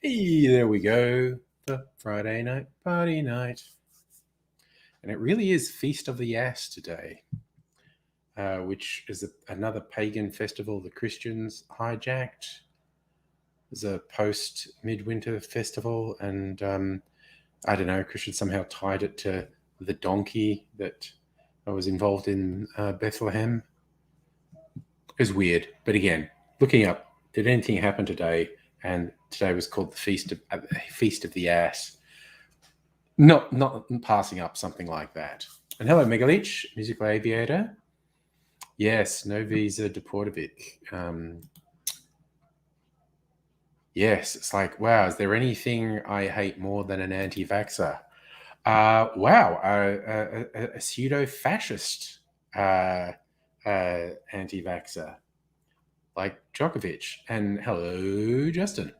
Hey, there we go. The Friday night party night. And it really is Feast of the Ass today, which is another pagan festival the Christians hijacked. It's a post-midwinter festival, and I don't know, Christians somehow tied it to the donkey that was involved in Bethlehem. It was weird. But again, looking up, did anything happen today? And today was called the Feast of the Ass. Not passing up something like that. And hello, Megalich, musical aviator. Yes, no visa Deportovic. Yes, it's like, wow, is there anything I hate more than an anti-vaxxer? Wow, a pseudo-fascist anti-vaxxer like Djokovic. And hello, Justin.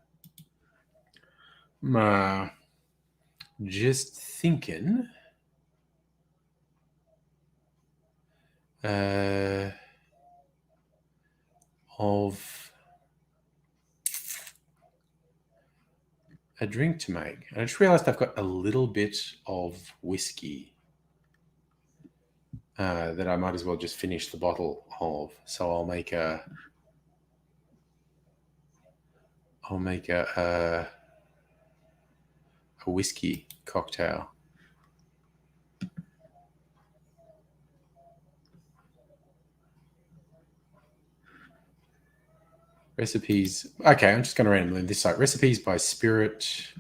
Just thinking of a drink to make. I just realized I've got a little bit of whiskey that I might as well just finish the bottle of. So I'll make a whiskey cocktail. Recipes. Okay, I'm just going to randomly this site. Recipes by Spirit.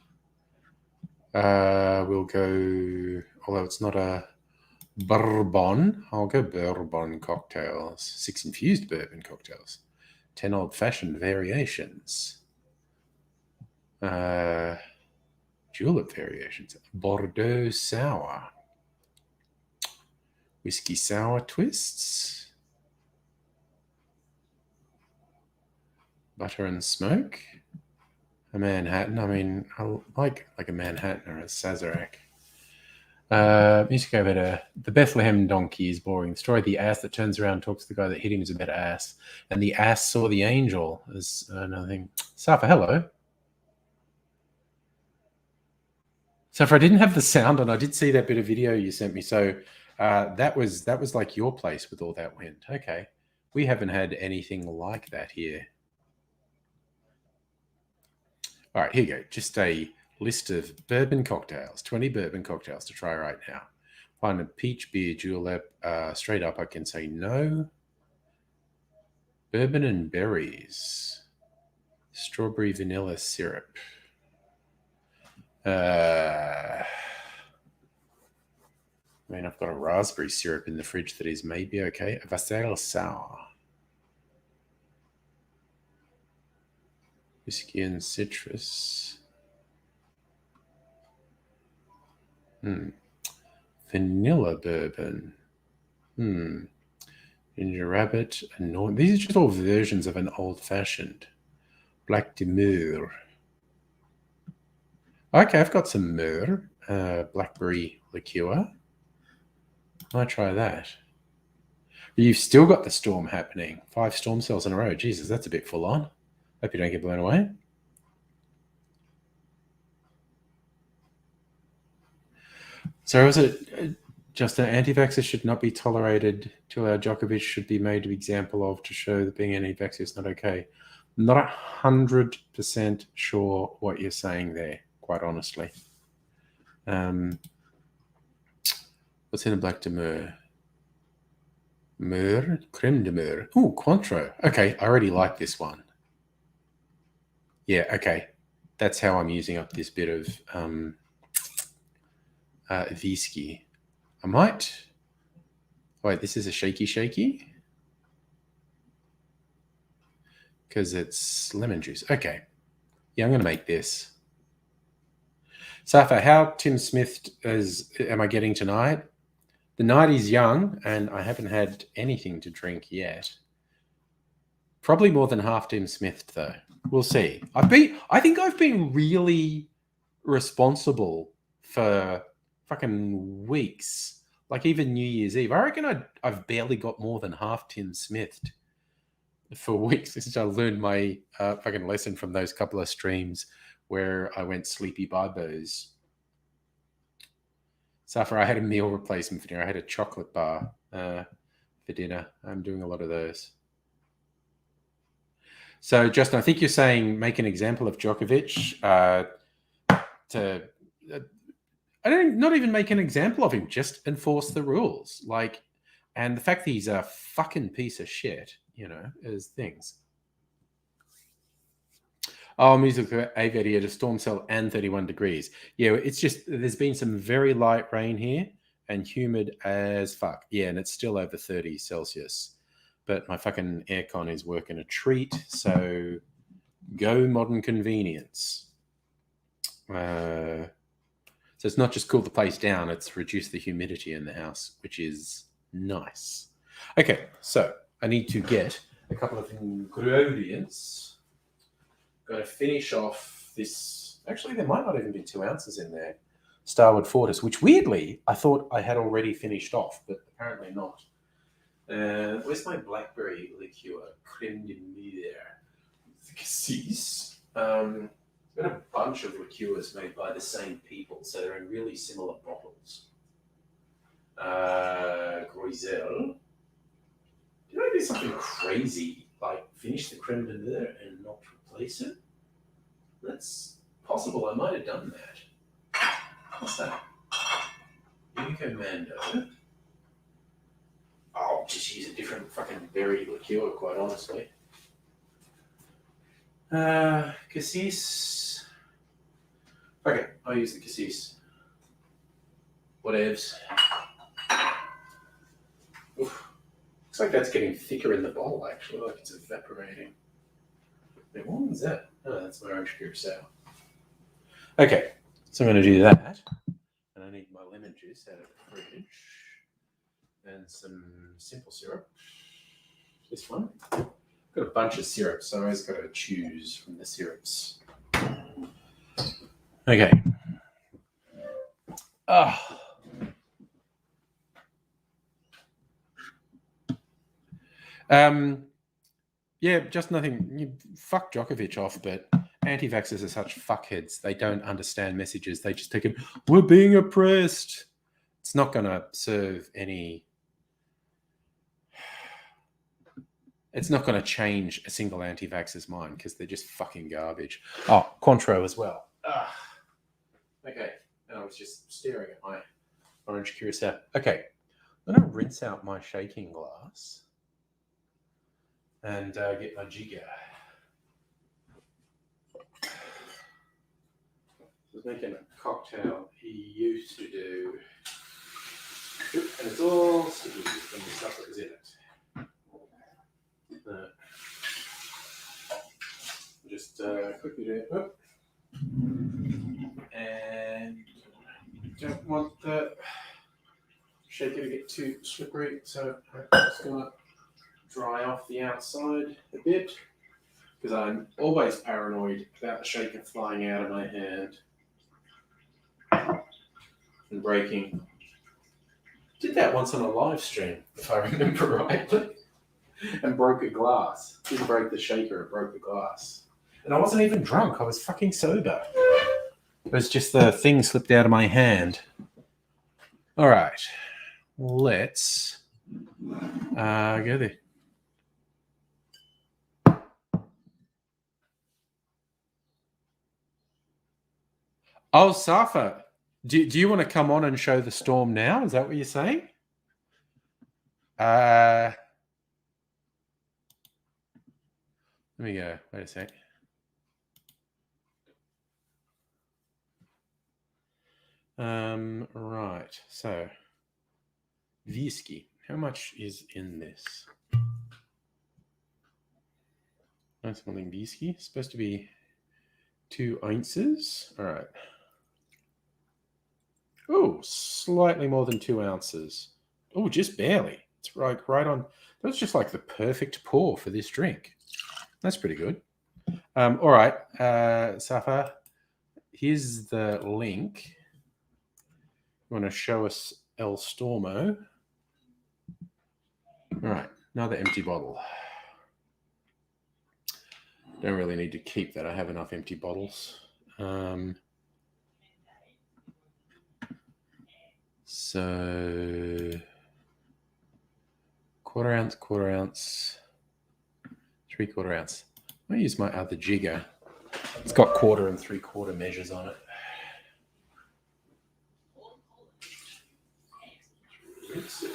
We'll go, although it's not a bourbon, I'll go bourbon cocktails. 6 infused bourbon cocktails. 10 old-fashioned variations. Julep variations. Bordeaux sour. Whiskey sour twists. Butter and smoke. A Manhattan. I mean, I like a Manhattan or a Sazerac. Music over to the Bethlehem donkey is boring. The story of the ass that turns around and talks to the guy that hit him is a better ass. And the ass saw the angel is another thing. Safa, hello. Safa, I didn't have the sound on. I did see that bit of video you sent me. So that was like your place with all that wind. Okay. We haven't had anything like that here. All right, here you go. Just a list of bourbon cocktails, 20 bourbon cocktails to try right now. Find a peach beer julep. Straight up, I can say no. Bourbon and berries. Strawberry vanilla syrup. I mean, I've got a raspberry syrup in the fridge that is maybe okay. A Vassal sour. Whiskey and citrus. Vanilla bourbon. Ginger rabbit. These are just all versions of an old-fashioned. Black de Mur. Okay, I've got some Mur. Blackberry liqueur. Might try that. You've still got the storm happening. 5 storm cells in a row. Jesus, that's a bit full on. Hope you don't get blown away. So was it just an anti-vaxxer should not be tolerated to allow Djokovic should be made an example of to show that being anti-vaxxer is not okay? Not 100% sure what you're saying there, quite honestly. What's in a Black de Mur? Mur, creme de Mur. Oh, Cointreau. Okay, I already like this one. Yeah, okay. That's how I'm using up this bit of whiskey. I might... Wait, this is a shaky? Because it's lemon juice. Okay. Yeah, I'm going to make this. Safa, how Tim Smith am I getting tonight? The night is young, and I haven't had anything to drink yet. Probably more than half Tim Smith, though. We'll see. I think I've been really responsible for fucking weeks. Like even New Year's Eve. I reckon I've barely got more than half Tim Smith for weeks since I learned my fucking lesson from those couple of streams where I went sleepy bibos. Safa, I had a meal replacement for dinner. I had a chocolate bar for dinner. I'm doing a lot of those. So, Justin, I think you're saying make an example of Djokovic. Not even make an example of him. Just enforce the rules. And the fact that he's a fucking piece of shit, is things. Oh, music AVED here to storm cell and 31 degrees. Yeah, it's just there's been some very light rain here and humid as fuck. Yeah, and it's still over 30 Celsius. But my fucking aircon is working a treat. So go modern convenience. So it's not just cool the place down, it's reduced the humidity in the house, which is nice. Okay, so I need to get a couple of ingredients. Got to finish off this. Actually, there might not even be 2 ounces in there. Starwood Fortis, which weirdly I thought I had already finished off, but apparently not. Where's my blackberry liqueur? Creme de Mire. Cassis. Got a bunch of liqueurs made by the same people, so they're in really similar bottles. Groiselle. Did I do something crazy, like finish the creme de Mire and not replace it? That's possible. I might have done that. What's that? Unico Mando. I'll just use a different fucking berry liqueur, quite honestly. Cassis. Okay, I'll use the Cassis. Whatevs. Oof. Looks like that's getting thicker in the bowl, actually, like it's evaporating. Wait, what one's that? Oh, that's my orange curacao. Okay, so I'm going to do that. And I need my lemon juice out of the fridge. And some simple syrup. This one. Got a bunch of syrups, so I always got to choose from the syrups. Okay. Yeah, just nothing. You fuck Djokovic off, but anti-vaxxers are such fuckheads. They don't understand messages. They just take it, we're being oppressed. It's not going to serve any... It's not going to change a single anti-vaxxer's mind because they're just fucking garbage. Oh, Cointreau as well. Okay, and I was just staring at my orange curacao. Okay, I'm going to rinse out my shaking glass and get my jigger. I was making a cocktail he used to do. And it's all sticky from the stuff that was in it. Just quickly do it. And don't want the shaker to get too slippery, so I'm just going to dry off the outside a bit because I'm always paranoid about the shaker flying out of my hand and breaking. Did that once on a live stream, if I remember rightly, and broke a glass. Didn't break the shaker, it broke the glass. And I wasn't even drunk, I was fucking sober. It was just the thing slipped out of my hand. All right, let's go there. Oh, Safa, do you want to come on and show the storm now? Is that what you're saying? Let me go. Wait a sec. Right. So, whiskey. How much is in this? Nice morning whiskey. Supposed to be 2 ounces. All right. Oh, slightly more than 2 ounces. Oh, just barely. It's right on. That's just like the perfect pour for this drink. That's pretty good. All right, Safa, here's the link. You want to show us El Stormo? All right, another empty bottle. Don't really need to keep that. I have enough empty bottles. So quarter ounce, 3/4 ounce. I use my other jigger. It's got 1/4 and 3/4 measures on it. Mix it.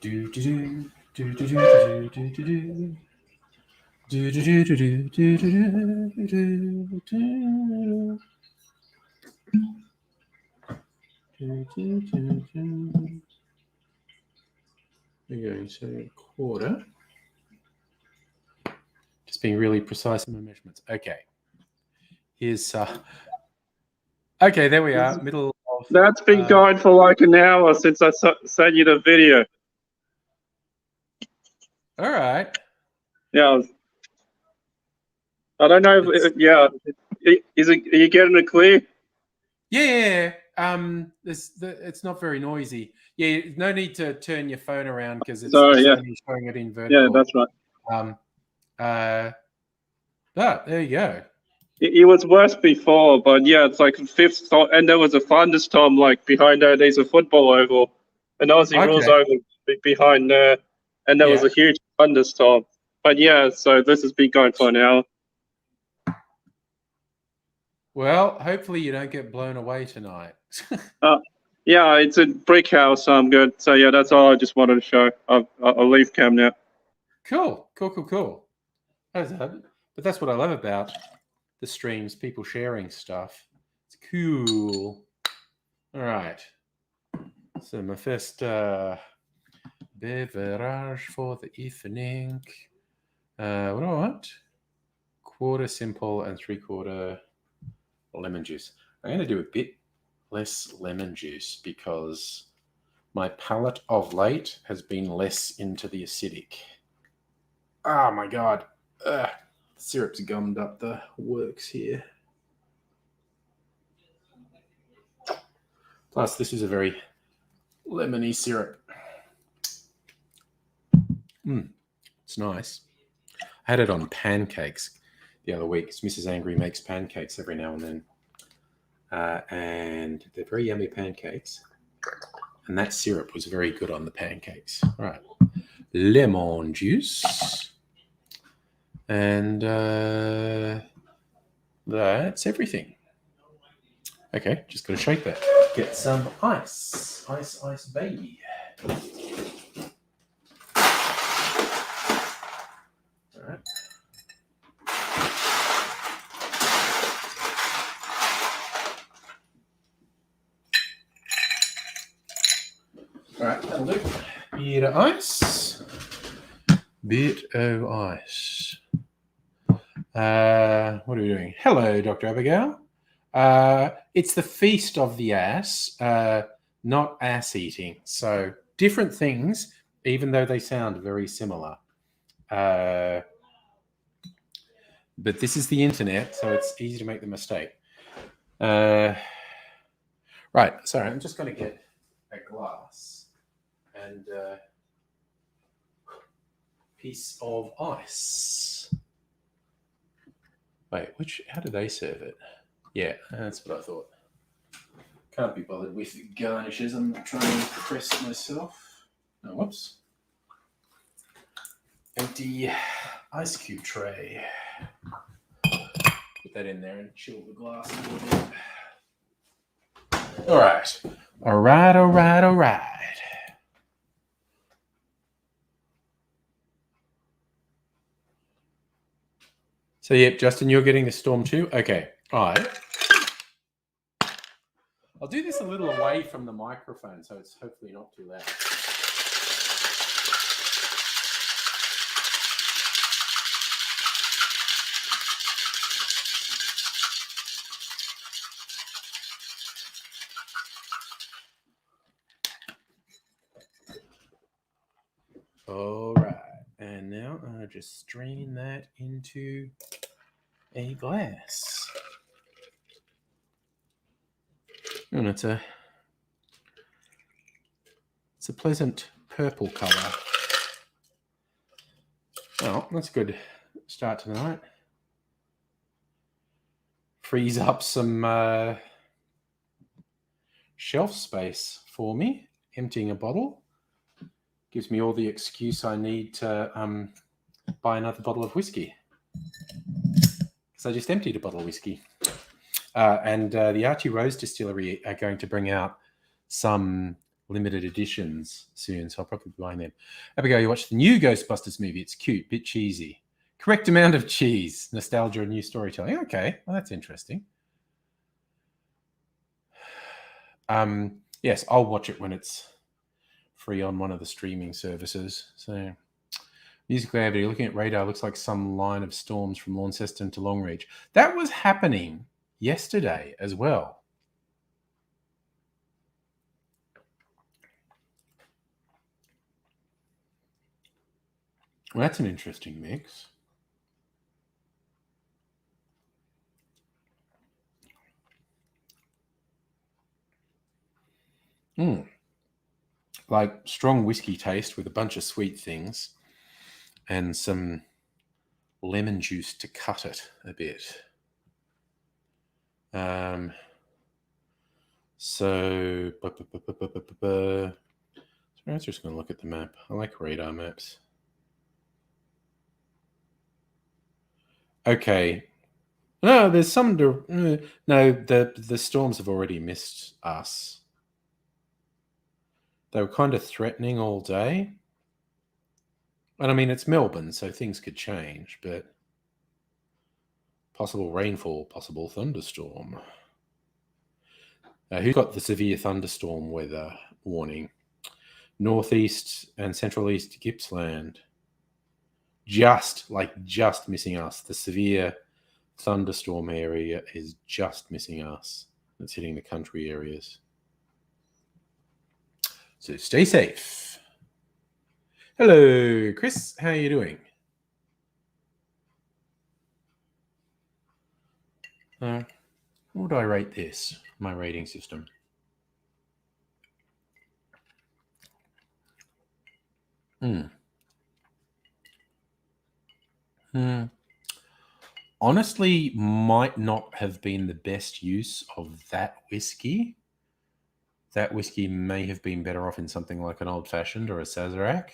Do do do do do do do do do. Do do do do do do do do do. There you go, so 1/4. Just being really precise in my measurements. Okay. Here's okay, there we are. Middle of That's been going for like an hour since I sent you the video. all right. Yeah. I don't know if is it, are you getting it clear? Yeah. It's not very noisy. Yeah, no need to turn your phone around because it's only showing it in vertical. Yeah, that's right. There you go. It was worse before, but yeah, it's like fifth, and there was a thunderstorm like behind there. There's a football oval, and Aussie Rules Oval behind there, and there was a huge thunderstorm. But yeah, so this has been going for an hour. Well, hopefully you don't get blown away tonight. Yeah, it's a brick house. I'm good. So yeah, that's all I just wanted to show. I'll leave cam now. Cool. But that's what I love about the streams, people sharing stuff. It's cool. All right. So my first beverage for the evening. What do I want? 1/4 simple and 3/4 lemon juice. I'm going to do a bit less lemon juice because my palate of late has been less into the acidic. Oh my God. Syrup's gummed up the works here. Plus, this is a very lemony syrup. It's nice. I had it on pancakes the other week. Mrs. Angry makes pancakes every now and then. And they're very yummy pancakes. And that syrup was very good on the pancakes. All right. Lemon juice. And that's everything. Okay, just got to shake that. Get some ice. Ice, baby. All right. All right, that'll do. Bit of ice. What are we doing? Hello, Dr. Abigail. It's the feast of the ass, not ass eating. So different things, even though they sound very similar. But this is the internet, so it's easy to make the mistake. Right, sorry, I'm just going to get a glass and a piece of ice. Wait, how do they serve it? Yeah, that's what I thought. Can't be bothered with garnishes. I'm trying to impress myself. Oh, whoops. Empty ice cube tray. Put that in there and chill the glass a little bit. All right. All right. So, yep, Justin, you're getting the storm too? Okay. All right. I'll do this a little away from the microphone, so it's hopefully not too loud. to just strain that into a glass. And it's a pleasant purple color. Oh, that's a good start to the night. Frees up some shelf space for me. Emptying a bottle gives me all the excuse I need to buy another bottle of whiskey. So I just emptied a bottle of whiskey. And the Archie Rose Distillery are going to bring out some limited editions soon, so I'll probably be buying them. Abigail, you watched the new Ghostbusters movie. It's cute, bit cheesy. Correct amount of cheese, nostalgia, and new storytelling. Okay, well, that's interesting. Yes, I'll watch it when it's free on one of the streaming services. So, musical activity. Looking at radar, looks like some line of storms from Launceston to Longreach. That was happening yesterday as well. Well, that's an interesting mix. Like strong whiskey taste with a bunch of sweet things and some lemon juice to cut it a bit. So I'm just going to look at the map. I like radar maps. Okay. No, there's some. No, the storms have already missed us. They were kind of threatening all day. And I mean, it's Melbourne, so things could change, but possible rainfall, possible thunderstorm. Who got the severe thunderstorm weather warning? Northeast and Central East Gippsland. Just missing us. The severe thunderstorm area is just missing us. It's hitting the country areas. So stay safe. Hello, Chris. How are you doing? What would I rate this? My rating system. Honestly, might not have been the best use of that whiskey. That whiskey may have been better off in something like an Old Fashioned or a Sazerac.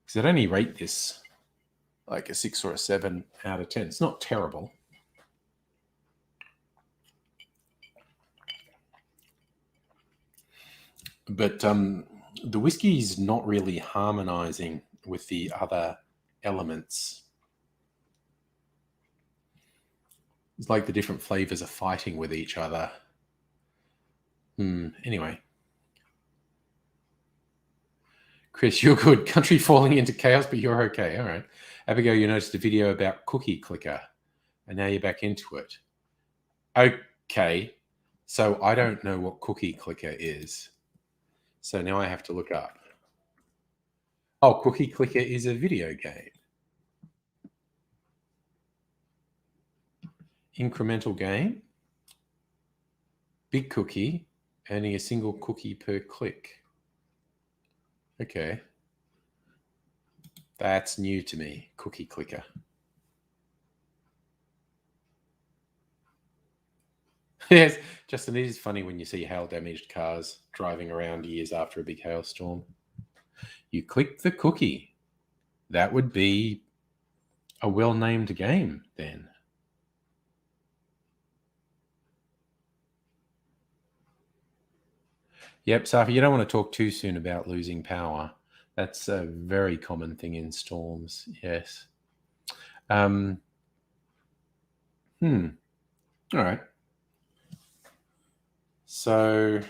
Because I'd only rate this like a 6 or a 7 out of 10. It's not terrible. But the whiskey is not really harmonizing with the other elements. It's like the different flavors are fighting with each other. Anyway. Chris, you're good. Country falling into chaos, but you're okay. All right. Abigail, you noticed a video about Cookie Clicker, and now you're back into it. Okay. So I don't know what Cookie Clicker is. So now I have to look up. Oh, Cookie Clicker is a video game. Incremental game. Big cookie, earning a single cookie per click. Okay. That's new to me, Cookie Clicker. Yes, Justin, it is funny when you see hail-damaged cars driving around years after a big hailstorm. You click the cookie. That would be a well-named game then. Yep, Safi, you don't want to talk too soon about losing power. That's a very common thing in storms, yes. All right. So,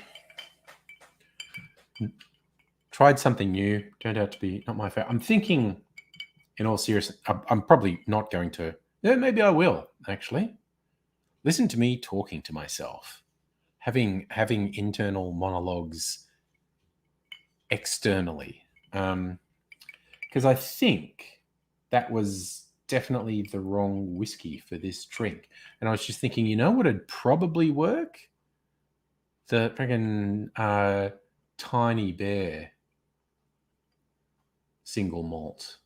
tried something new. Turned out to be not my favorite. I'm thinking, in all seriousness, I'm probably not going to. Yeah, maybe I will, actually. Listen to me talking to myself. Having internal monologues externally. because I think that was definitely the wrong whiskey for this drink. And I was just thinking, you know what would probably work? The freaking Tiny Bear single malt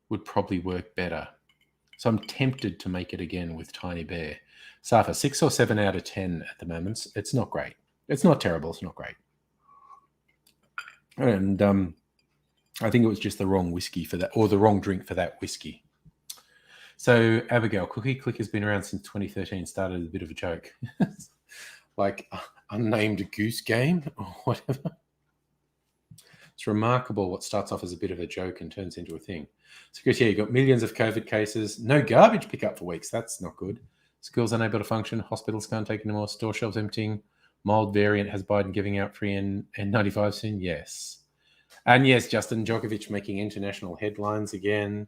would probably work better. So I'm tempted to make it again with Tiny Bear. Safa, 6 or 7 out of 10 at the moment. It's not great. It's not terrible. It's not great. And I think it was just the wrong whiskey for that, or the wrong drink for that whiskey. So Abigail, Cookie Click has been around since 2013. Started as a bit of a joke. Like unnamed goose game or whatever. It's remarkable what starts off as a bit of a joke and turns into a thing. So, Chris, yeah, you've got millions of COVID cases. No garbage pickup for weeks. That's not good. Schools unable to function. Hospitals can't take anymore. Store shelves emptying. Mild variant has Biden giving out free N95 soon. Yes. And yes, Justin Djokovic making international headlines again.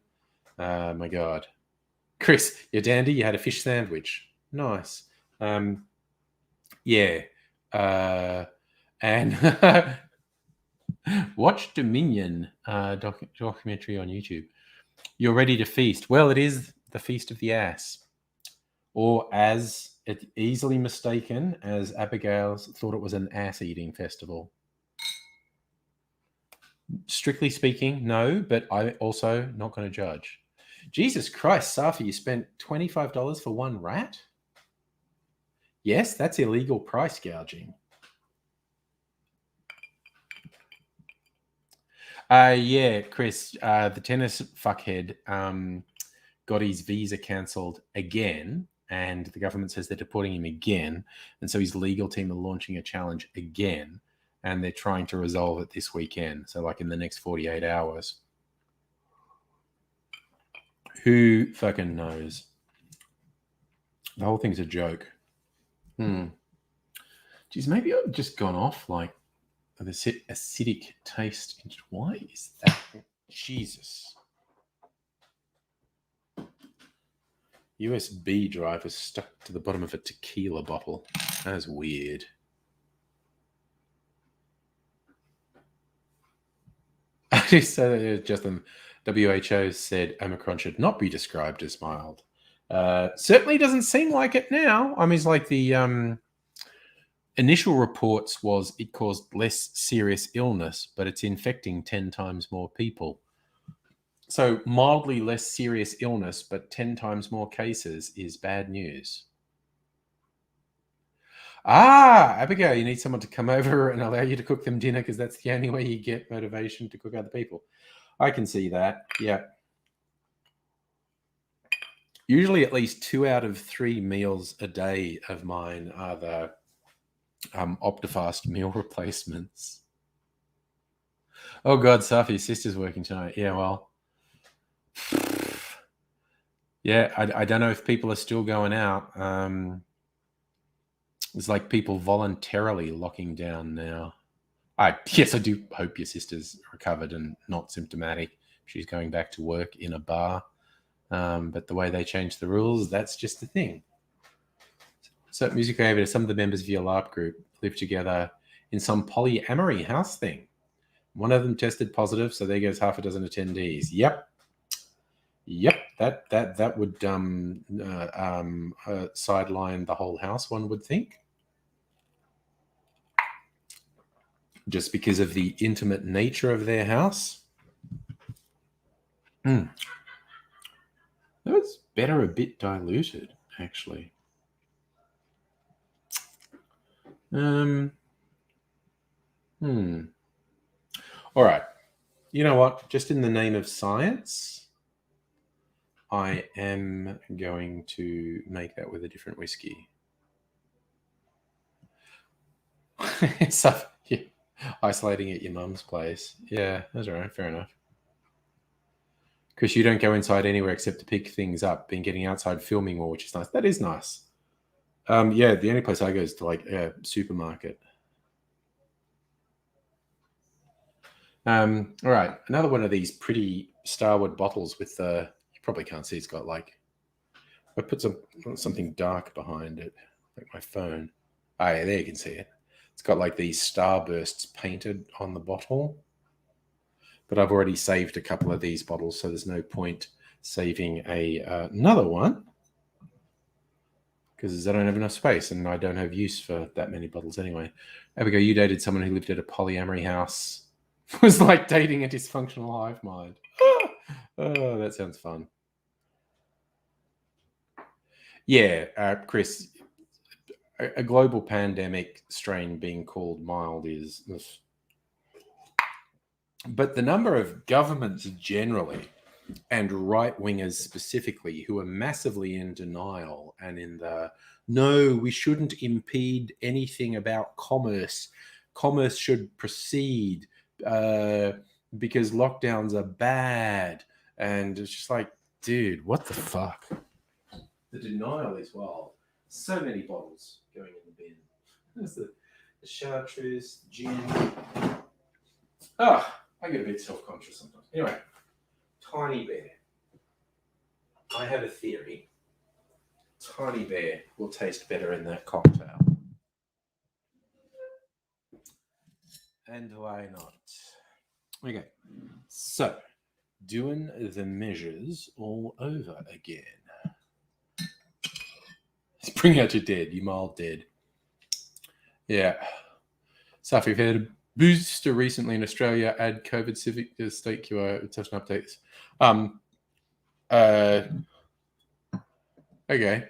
My God. Chris, you're dandy. You had a fish sandwich. Nice. Yeah. And watch Dominion documentary on YouTube. You're ready to feast. Well, it is the Feast of the Ass. Or as it easily mistaken as Abigail's thought it was an ass-eating festival. Strictly speaking, no, but I also not going to judge. Jesus Christ, Safi, you spent $25 for one rat? Yes, that's illegal price gouging. Yeah, Chris, the tennis fuckhead got his visa cancelled again, and the government says they're deporting him again, and so his legal team are launching a challenge again, and they're trying to resolve it this weekend, so like in the next 48 hours. Who fucking knows? The whole thing's a joke. Geez, maybe I've just gone off like the acidic taste. Why is that? Jesus. USB drive is stuck to the bottom of a tequila bottle. That's weird. So Justin, WHO said Omicron should not be described as mild. Certainly doesn't seem like it now. I mean, it's like the initial reports was it caused less serious illness, but it's infecting 10 times more people. So mildly less serious illness, but 10 times more cases is bad news. Abigail, you need someone to come over and allow you to cook them dinner because that's the only way you get motivation to cook other people. I can see that. Yeah. Usually at least 2 out of 3 meals a day of mine are the Optifast meal replacements. Oh God, Safi's sister's working tonight. Yeah, well. Yeah, I don't know if people are still going out. It's like people voluntarily locking down now. Yes, I do hope your sister's recovered and not symptomatic. She's going back to work in a bar. But the way they changed the rules, that's just the thing. So Music Creator, some of the members of your LARP group live together in some polyamory house thing. One of them tested positive, so there goes half a dozen attendees. Yep, that would sideline the whole house, one would think. Just because of the intimate nature of their house. That was better a bit diluted, actually. All right. You know what? Just in the name of science, I am going to make that with a different whiskey. So, yeah, isolating at your mum's place. Yeah, that's all right. Fair enough. Chris, you don't go inside anywhere except to pick things up. Been getting outside filming more, which is nice. That is nice. Yeah, the only place I go is to like a supermarket. All right, another one of these pretty Starwood bottles with you probably can't see. It's got like I put something dark behind it, like my phone. Yeah, there you can see it. It's got like these starbursts painted on the bottle. but I've already saved a couple of these bottles, so there's no point saving another one because I don't have enough space and I don't have use for that many bottles anyway. Abigail, you dated someone who lived at a polyamory house. It was like dating a dysfunctional hive mind. Oh, that sounds fun. Yeah, Chris, a global pandemic strain being called mild is... But the number of governments generally and right-wingers specifically who are massively in denial and in the, no, we shouldn't impede anything about commerce. Commerce should proceed because lockdowns are bad. And it's just like, dude, what the fuck? The denial is wild. So many bottles going in the bin. There's the chartreuse, gin. I get a bit self-conscious sometimes. Anyway, Tiny Bear. I have a theory. Tiny Bear will taste better in that cocktail. And why not? Okay, so doing the measures all over again. Bring out your dead, you mild dead. Yeah. Safi, we've had a booster recently in Australia. Add COVID civic state QR test and updates. Okay.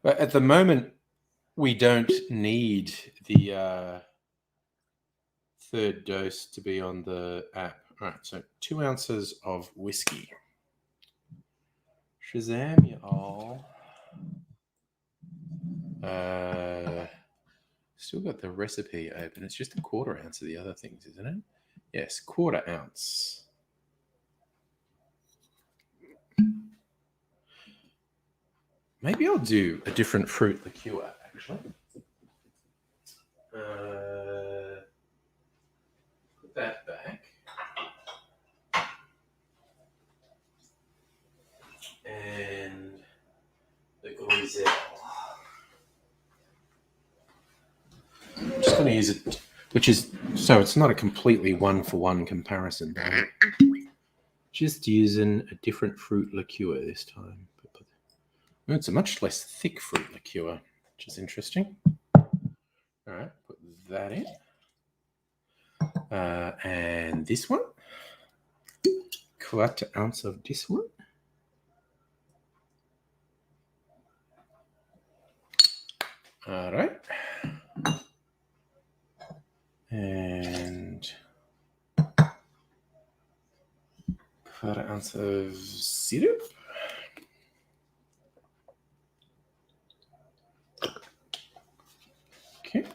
But at the moment, we don't need the third dose to be on the app. All right, so 2 ounces of whiskey. Shazam, you all. Still got the recipe open. It's just a 1/4 ounce of the other things, isn't it? Yes, 1/4 ounce. Maybe I'll do a different fruit liqueur, actually. Put that back. And the Griselle. I'm just going to use it, which is, so it's not a completely one-for-one comparison, but just using a different fruit liqueur this time. It's a much less thick fruit liqueur, which is interesting. All right, put that in. And this one. 1/4 ounce of this one. All right. And 1/4 ounce of syrup. Okay.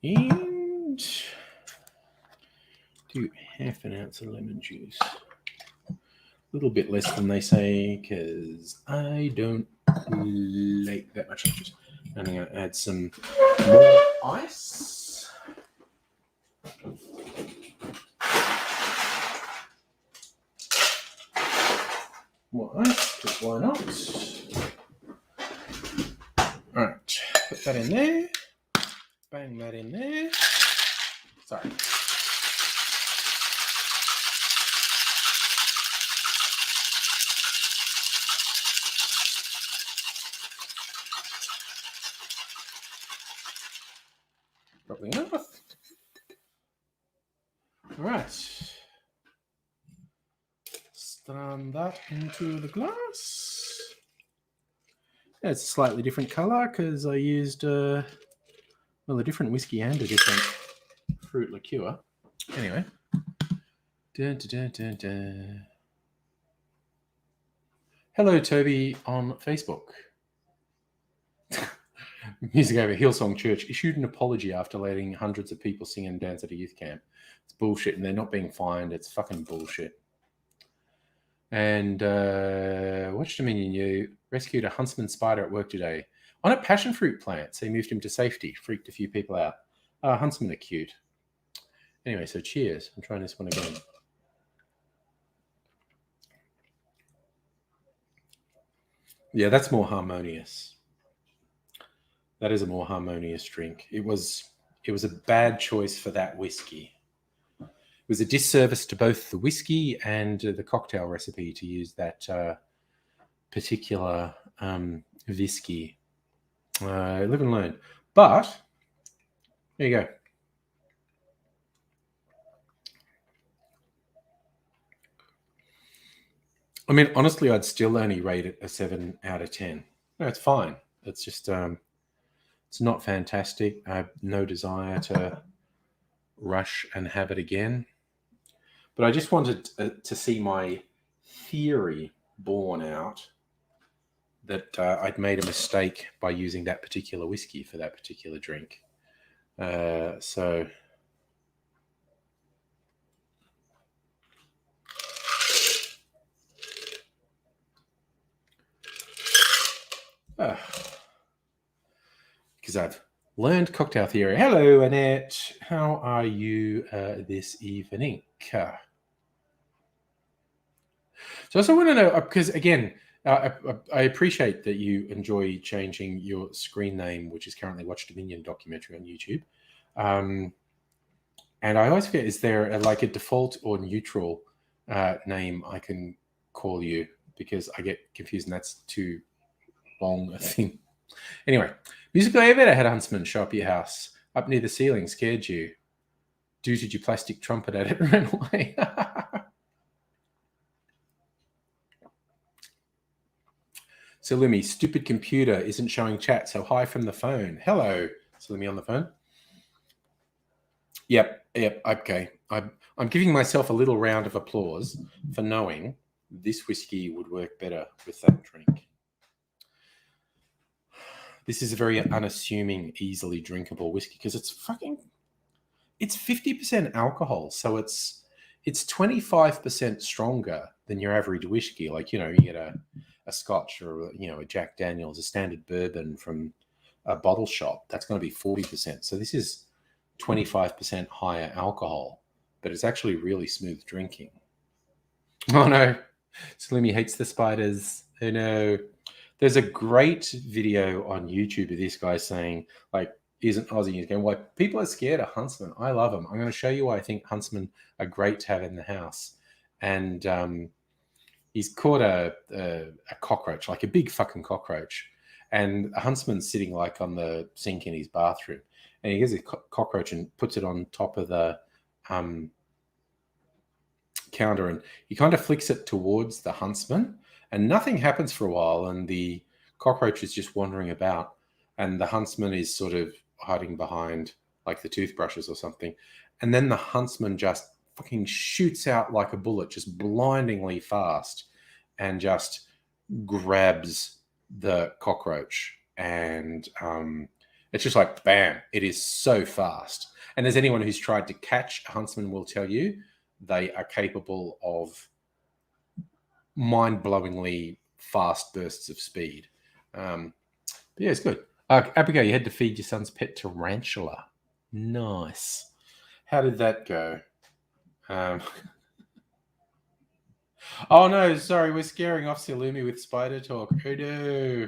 And do 1/2 ounce of lemon juice. A little bit less than they say because I don't like that much juice. And I'm going to add some more ice. More ice, because why not? All right, put that in there. Bang that in there. Sorry. Probably enough. All right. Strand that into the glass. Yeah, it's a slightly different color because I used a different whiskey and a different fruit liqueur. Anyway. Dun, dun, dun, dun, dun. Hello, Toby on Facebook. Music over Hillsong Church issued an apology after letting hundreds of people sing and dance at a youth camp. It's bullshit, and they're not being fined. It's fucking bullshit. And Watch Dominion U rescued a huntsman spider at work today on a passion fruit plant. So he moved him to safety. Freaked a few people out. Huntsmen are cute. Anyway, so cheers. I'm trying this one again. Yeah, that's more harmonious. That is a more harmonious drink. It was a bad choice for that whiskey. It was a disservice to both the whiskey and the cocktail recipe to use that particular whiskey. Live and learn. But there you go. I mean, honestly, I'd still only rate it a 7 out of 10. No, it's fine. It's just, it's not fantastic. I have no desire to rush and have it again. But I just wanted to see my theory borne out that I'd made a mistake by using that particular whiskey for that particular drink. So because I've learned cocktail theory. Hello, Annette. How are you this evening? So I also want to know, because again, I appreciate that you enjoy changing your screen name, which is currently Watch Dominion documentary on YouTube. And I always forget, is there like a default or neutral name I can call you? Because I get confused and that's too long a thing. Anyway, musically, have you ever had a huntsman show up at your house, up near the ceiling, scared you, dooted your plastic trumpet at it, and ran away? Salumi, stupid computer isn't showing chat, so hi from the phone. Hello, Salumi on the phone. Yep, okay. I'm giving myself a little round of applause for knowing this whiskey would work better with that drink. This is a very unassuming, easily drinkable whiskey because it's 50% alcohol, so it's 25% stronger than your average whiskey. Like, you get a Scotch or a Jack Daniels, a standard bourbon from a bottle shop, that's going to be 40%. So this is 25% higher alcohol, but it's actually really smooth drinking. Oh no, Salumi hates the spiders. Oh no. There's a great video on YouTube of this guy saying, like, he's an Aussie. He's going, why people are scared of huntsmen. I love them. I'm going to show you why I think huntsmen are great to have in the house. And he's caught a cockroach, like a big fucking cockroach. And a huntsman's sitting like on the sink in his bathroom. And he gets a cockroach and puts it on top of the counter. And he kind of flicks it towards the huntsman. And nothing happens for a while, and the cockroach is just wandering about, and the huntsman is sort of hiding behind like the toothbrushes or something. And then the huntsman just fucking shoots out like a bullet, just blindingly fast, and just grabs the cockroach. And it's just like, bam, it is so fast. And as anyone who's tried to catch a huntsman will tell you, they are capable of mind-blowingly fast bursts of speed. But yeah, it's good. Abigail, you had to feed your son's pet tarantula. Nice. How did that go? Oh no, sorry, we're scaring off Salumi with spider talk. Oh no.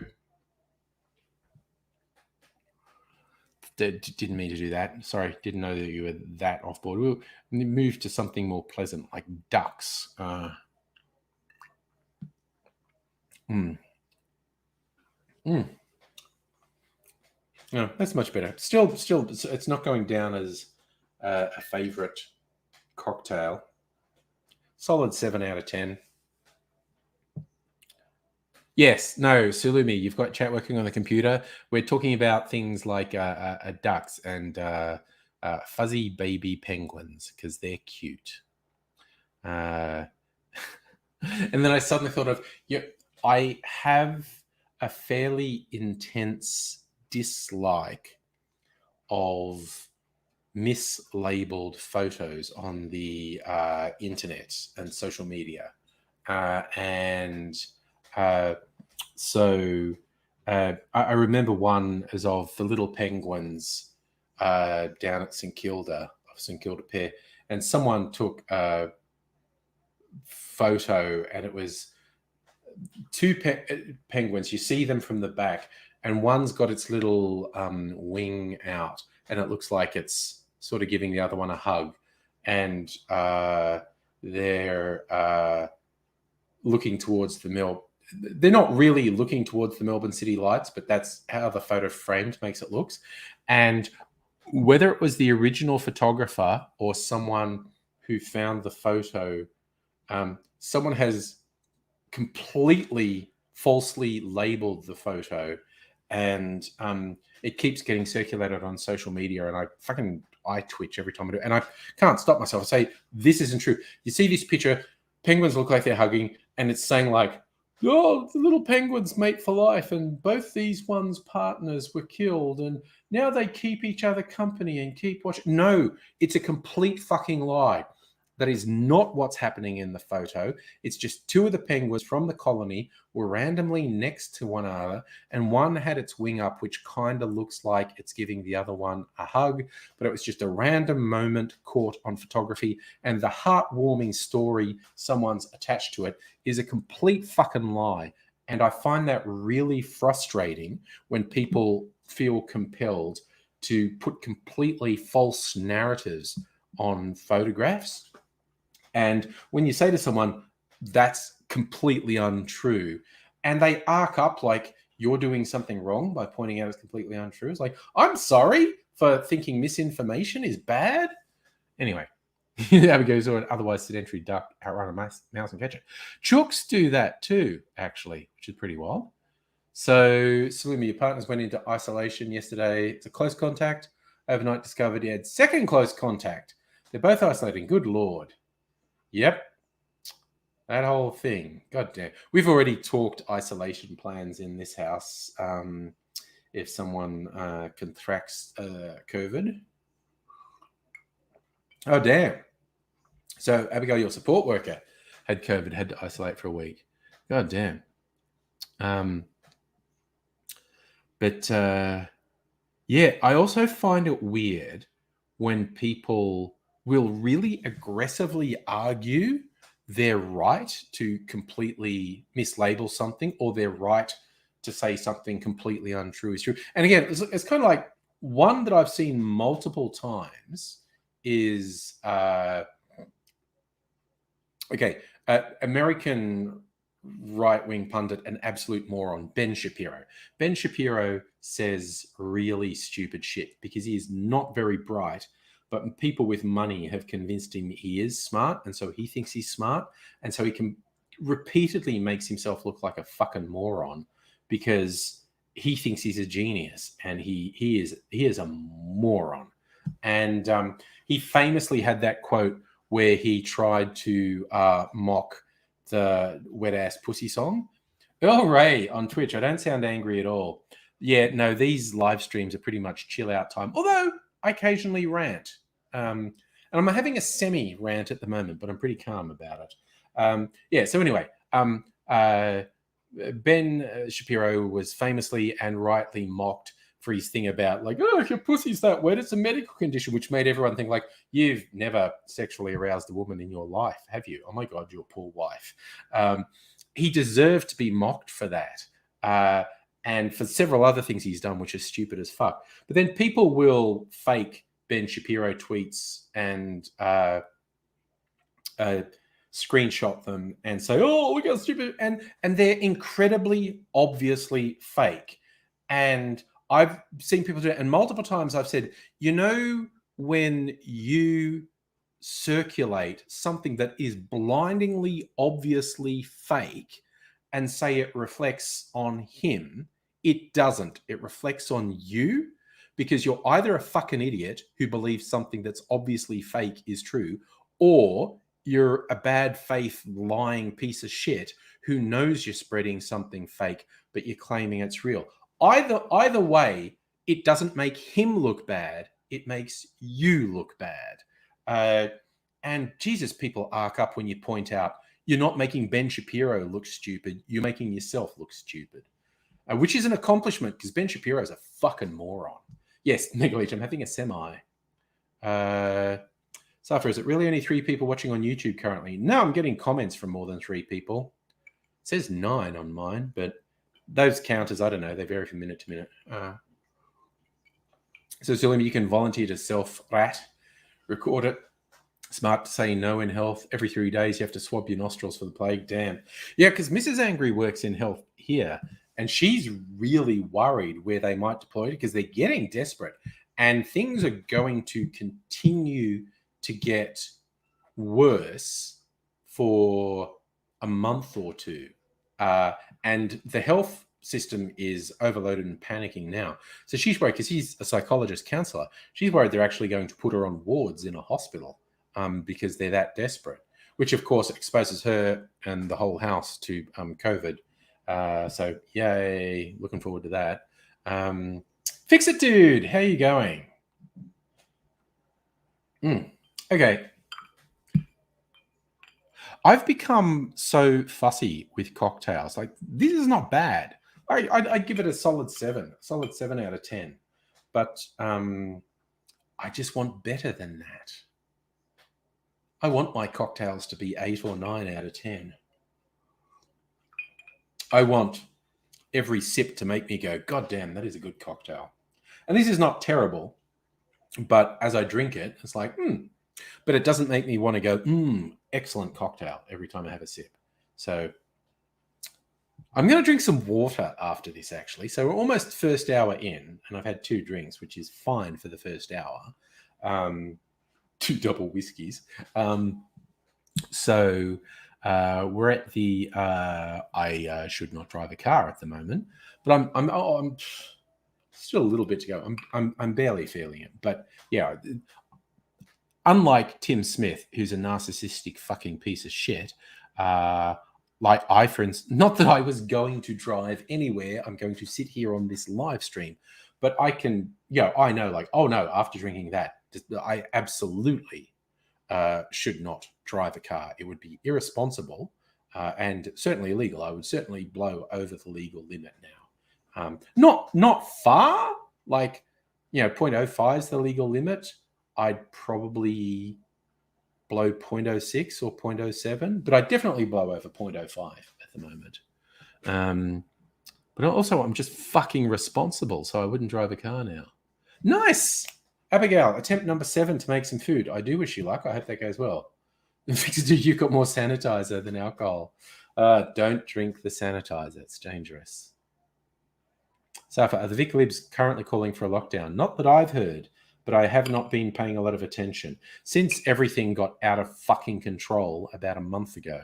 Didn't mean to do that. Sorry, didn't know that you were that off board. We'll move to something more pleasant, like ducks. No, that's much better. Still, it's not going down as a favorite cocktail. Solid 7 out of 10. Yes, no, Salumi, you've got chat working on the computer. We're talking about things like ducks and fuzzy baby penguins because they're cute. And then I suddenly thought of, I have a fairly intense dislike of mislabeled photos on the internet and social media. So I remember one as of the little penguins down at St Kilda Pier, and someone took a photo, and it was two penguins. You see them from the back, and one's got its little wing out, and it looks like it's sort of giving the other one a hug, and they're looking towards the mill. They're not really looking towards the Melbourne City lights, but that's how the photo framed makes it looks. And whether it was the original photographer or someone who found the photo, someone has completely falsely labeled the photo, and it keeps getting circulated on social media, and I twitch every time I do it, and I can't stop myself. I say, this isn't true. You see this picture, penguins look like they're hugging, and it's saying like, oh, the little penguins mate for life, and both these ones' partners were killed, and now they keep each other company and keep watching. No, it's a complete fucking lie. That is not what's happening in the photo. It's just two of the penguins from the colony were randomly next to one another, and one had its wing up, which kind of looks like it's giving the other one a hug, but it was just a random moment caught on photography, and the heartwarming story someone's attached to it is a complete fucking lie. And I find that really frustrating when people feel compelled to put completely false narratives on photographs. And when you say to someone, that's completely untrue, and they arc up like you're doing something wrong by pointing out it's completely untrue, it's like, I'm sorry for thinking misinformation is bad. Anyway, there we go. So an otherwise sedentary duck outrun a mouse and catch it. Chooks do that too, actually, which is pretty wild. So, Salima, your partners went into isolation yesterday. It's a close contact. Overnight discovered he had second close contact. They're both isolating. Good Lord. Yep. That whole thing. God damn. We've already talked isolation plans in this house. If someone contracts COVID. Oh, damn. So Abigail, your support worker, had COVID, had to isolate for a week. God damn. Yeah, I also find it weird when people will really aggressively argue their right to completely mislabel something, or their right to say something completely untrue is true. And again, it's kind of like one that I've seen multiple times is American right-wing pundit and absolute moron, Ben Shapiro. Ben Shapiro says really stupid shit because he is not very bright, but people with money have convinced him he is smart, and so he thinks he's smart, and so he can repeatedly makes himself look like a fucking moron because he thinks he's a genius, and he is a moron. And he famously had that quote where he tried to mock the Wet Ass Pussy song. Earl Ray on Twitch, I don't sound angry at all. Yeah, no, these live streams are pretty much chill out time, although I occasionally rant. And I'm having a semi-rant at the moment, but I'm pretty calm about it. So anyway, Ben Shapiro was famously and rightly mocked for his thing about like, oh, if your pussy's that wet, it's a medical condition, which made everyone think like, you've never sexually aroused a woman in your life, have you? Oh my God, your poor wife. He deserved to be mocked for that. And for several other things he's done, which is stupid as fuck. But then people will fake Ben Shapiro tweets and screenshot them and say, oh, look how stupid. And they're incredibly obviously fake. And I've seen people do it. And multiple times I've said, you know, when you circulate something that is blindingly obviously fake and say it reflects on him, it doesn't. It reflects on you, because you're either a fucking idiot who believes something that's obviously fake is true, or you're a bad faith lying piece of shit who knows you're spreading something fake, but you're claiming it's real. Either way, it doesn't make him look bad. It makes you look bad. And Jesus, people arc up when you point out you're not making Ben Shapiro look stupid. You're making yourself look stupid, which is an accomplishment because Ben Shapiro is a fucking moron. Yes, Megaleech, I'm having a semi. Suffer, is it really only 3 people watching on YouTube currently? No, I'm getting comments from more than 3 people. says 9 on mine, but those counters, I don't know, they vary from minute to minute. So Suleiman, you can volunteer to self-rat, record it. Smart to say no in health. Every 3 days, you have to swab your nostrils for the plague. Damn. Yeah, because Mrs. Angry works in health here, and she's really worried where they might deploy it because they're getting desperate. And things are going to continue to get worse for a month or two. And the health system is overloaded and panicking now. So she's worried because she's a psychologist counselor. She's worried they're actually going to put her on wards in a hospital because they're that desperate, which of course exposes her and the whole house to COVID. So yay, looking forward to that. Fix it, dude. How are you going? Okay. I've become so fussy with cocktails. Like, this is not bad. I'd give it a solid 7 out of 10. But I just want better than that. I want my cocktails to be 8 or 9 out of 10. I want every sip to make me go, God damn, that is a good cocktail. And this is not terrible, but as I drink it, it's like, But it doesn't make me want to go, excellent cocktail every time I have a sip. So I'm going to drink some water after this, actually. So we're almost first hour in, and I've had 2 drinks, which is fine for the first hour. 2 double whiskeys. So we're at the I should not drive a car at the moment, but I'm still a little bit to go. I'm barely feeling it, but yeah. Unlike Tim Smith, who's a narcissistic fucking piece of shit, like I, for instance, not that I was going to drive anywhere. I'm going to sit here on this live stream, but I can, I know, like, oh no, after drinking that, I absolutely should not drive a car. It would be irresponsible and certainly illegal. I would certainly blow over the legal limit now. Not far, like, 0.05 is the legal limit. I'd probably blow 0.06 or 0.07, but I'd definitely blow over 0.05 at the moment. But also, I'm just fucking responsible, so I wouldn't drive a car now. Nice! Abigail, attempt number 7 to make some food. I do wish you luck. I hope that goes well. You've got more sanitizer than alcohol. Don't drink the sanitizer. It's dangerous. Safa, are the Vic Libs currently calling for a lockdown? Not that I've heard, but I have not been paying a lot of attention. Since everything got out of fucking control about a month ago,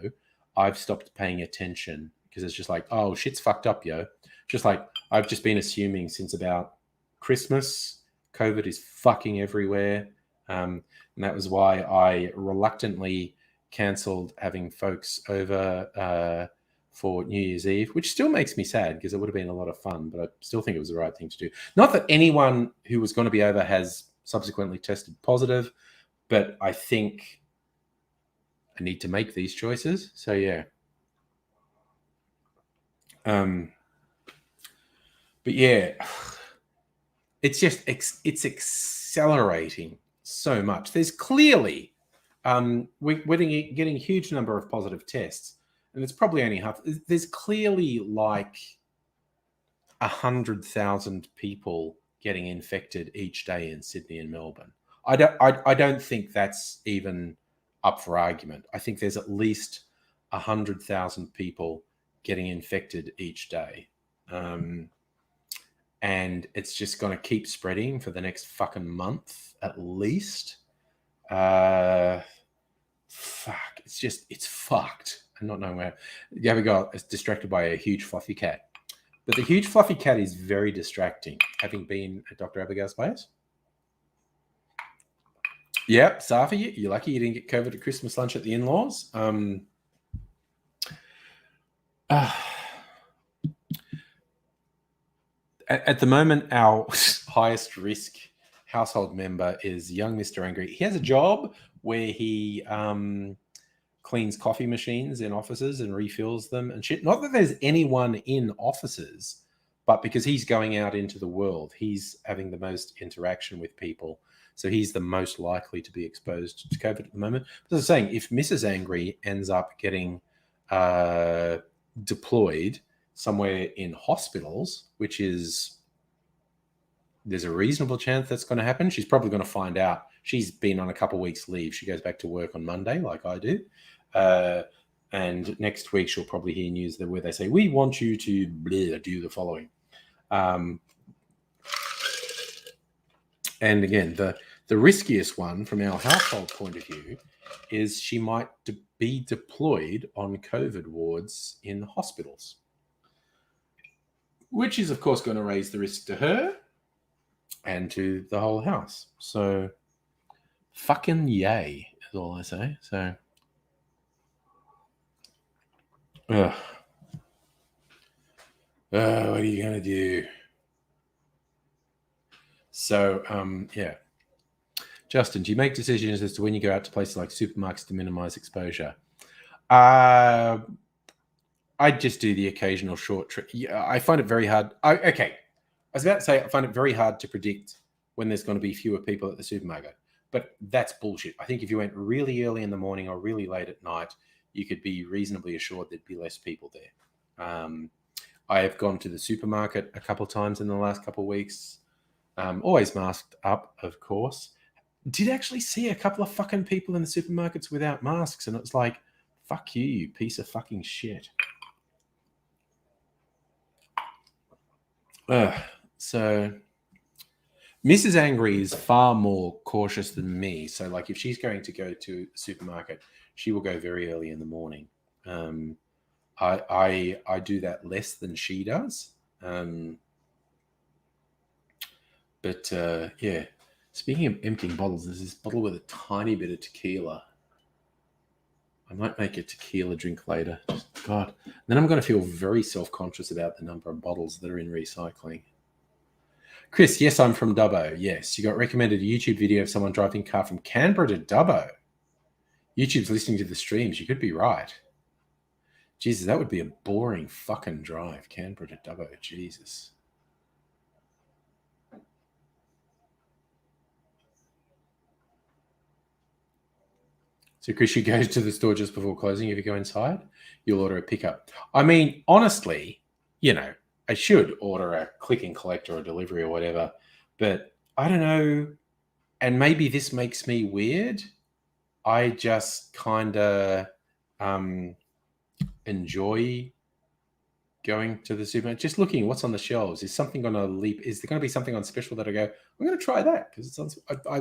I've stopped paying attention because it's just like, oh, shit's fucked up, yo. Just like, I've just been assuming since about Christmas, COVID is fucking everywhere. And that was why I reluctantly cancelled having folks over for New Year's Eve, which still makes me sad because it would have been a lot of fun, but I still think it was the right thing to do. Not that anyone who was going to be over has subsequently tested positive, but I think I need to make these choices. So yeah. But yeah, it's just, it's accelerating so much. There's clearly, we're getting a huge number of positive tests, and it's probably only half. There's clearly like 100,000 people getting infected each day in Sydney and Melbourne. I don't think that's even up for argument. I think there's at least 100,000 people getting infected each day. And it's just going to keep spreading for the next fucking month at least. Fuck. It's fucked. I'm not knowing where. You ever got distracted by a huge fluffy cat? But the huge fluffy cat is very distracting, having been at Dr. Abigail's place. Yep, Safi, you're lucky you didn't get COVID at Christmas lunch at the in-laws. At the moment, our highest risk household member is young Mr. Angry. He has a job where he cleans coffee machines in offices and refills them and shit. Not that there's anyone in offices, but because he's going out into the world, he's having the most interaction with people. So he's the most likely to be exposed to COVID at the moment. As I was saying, if Mrs. Angry ends up getting the deployed somewhere in hospitals, which is, there's a reasonable chance that's going to happen. She's probably going to find out. She's been on a couple of weeks leave. She goes back to work on Monday, like I do. And next week she'll probably hear news where they say, we want you to do the following. And again, the riskiest one from our household point of view is she might be deployed on COVID wards in hospitals, which is, of course, going to raise the risk to her and to the whole house. So fucking yay is all I say. So what are you going to do? So, yeah. Justin, do you make decisions as to when you go out to places like supermarkets to minimize exposure? I just do the occasional short trip. Yeah, I find it very hard. I was about to say I find it very hard to predict when there's going to be fewer people at the supermarket, but that's bullshit. I think if you went really early in the morning or really late at night, you could be reasonably assured there'd be less people there. I have gone to the supermarket a couple of times in the last couple of weeks, always masked up, of course. Did actually see a couple of fucking people in the supermarkets without masks, and it's like, fuck you, you piece of fucking shit. So Mrs. Angry is far more cautious than me. So, like, if she's going to go to a supermarket, she will go very early in the morning. I do that less than she does. But yeah. Speaking of emptying bottles, there's this bottle with a tiny bit of tequila. I might make a tequila drink later. God. Then I'm going to feel very self-conscious about the number of bottles that are in recycling. Chris, yes, I'm from Dubbo. Yes, you got recommended a YouTube video of someone driving a car from Canberra to Dubbo. YouTube's listening to the streams. You could be right. Jesus, that would be a boring fucking drive, Canberra to Dubbo. Jesus. So, Chris, you go to the store just before closing. If you go inside, you'll order a pickup. I mean, honestly, you know, I should order a click and collect or a delivery or whatever, but I don't know. And maybe this makes me weird. I just kind of enjoy going to the supermarket, just looking what's on the shelves. Is something going to leap? Is there going to be something on special that I go, I'm going to try that because it's on,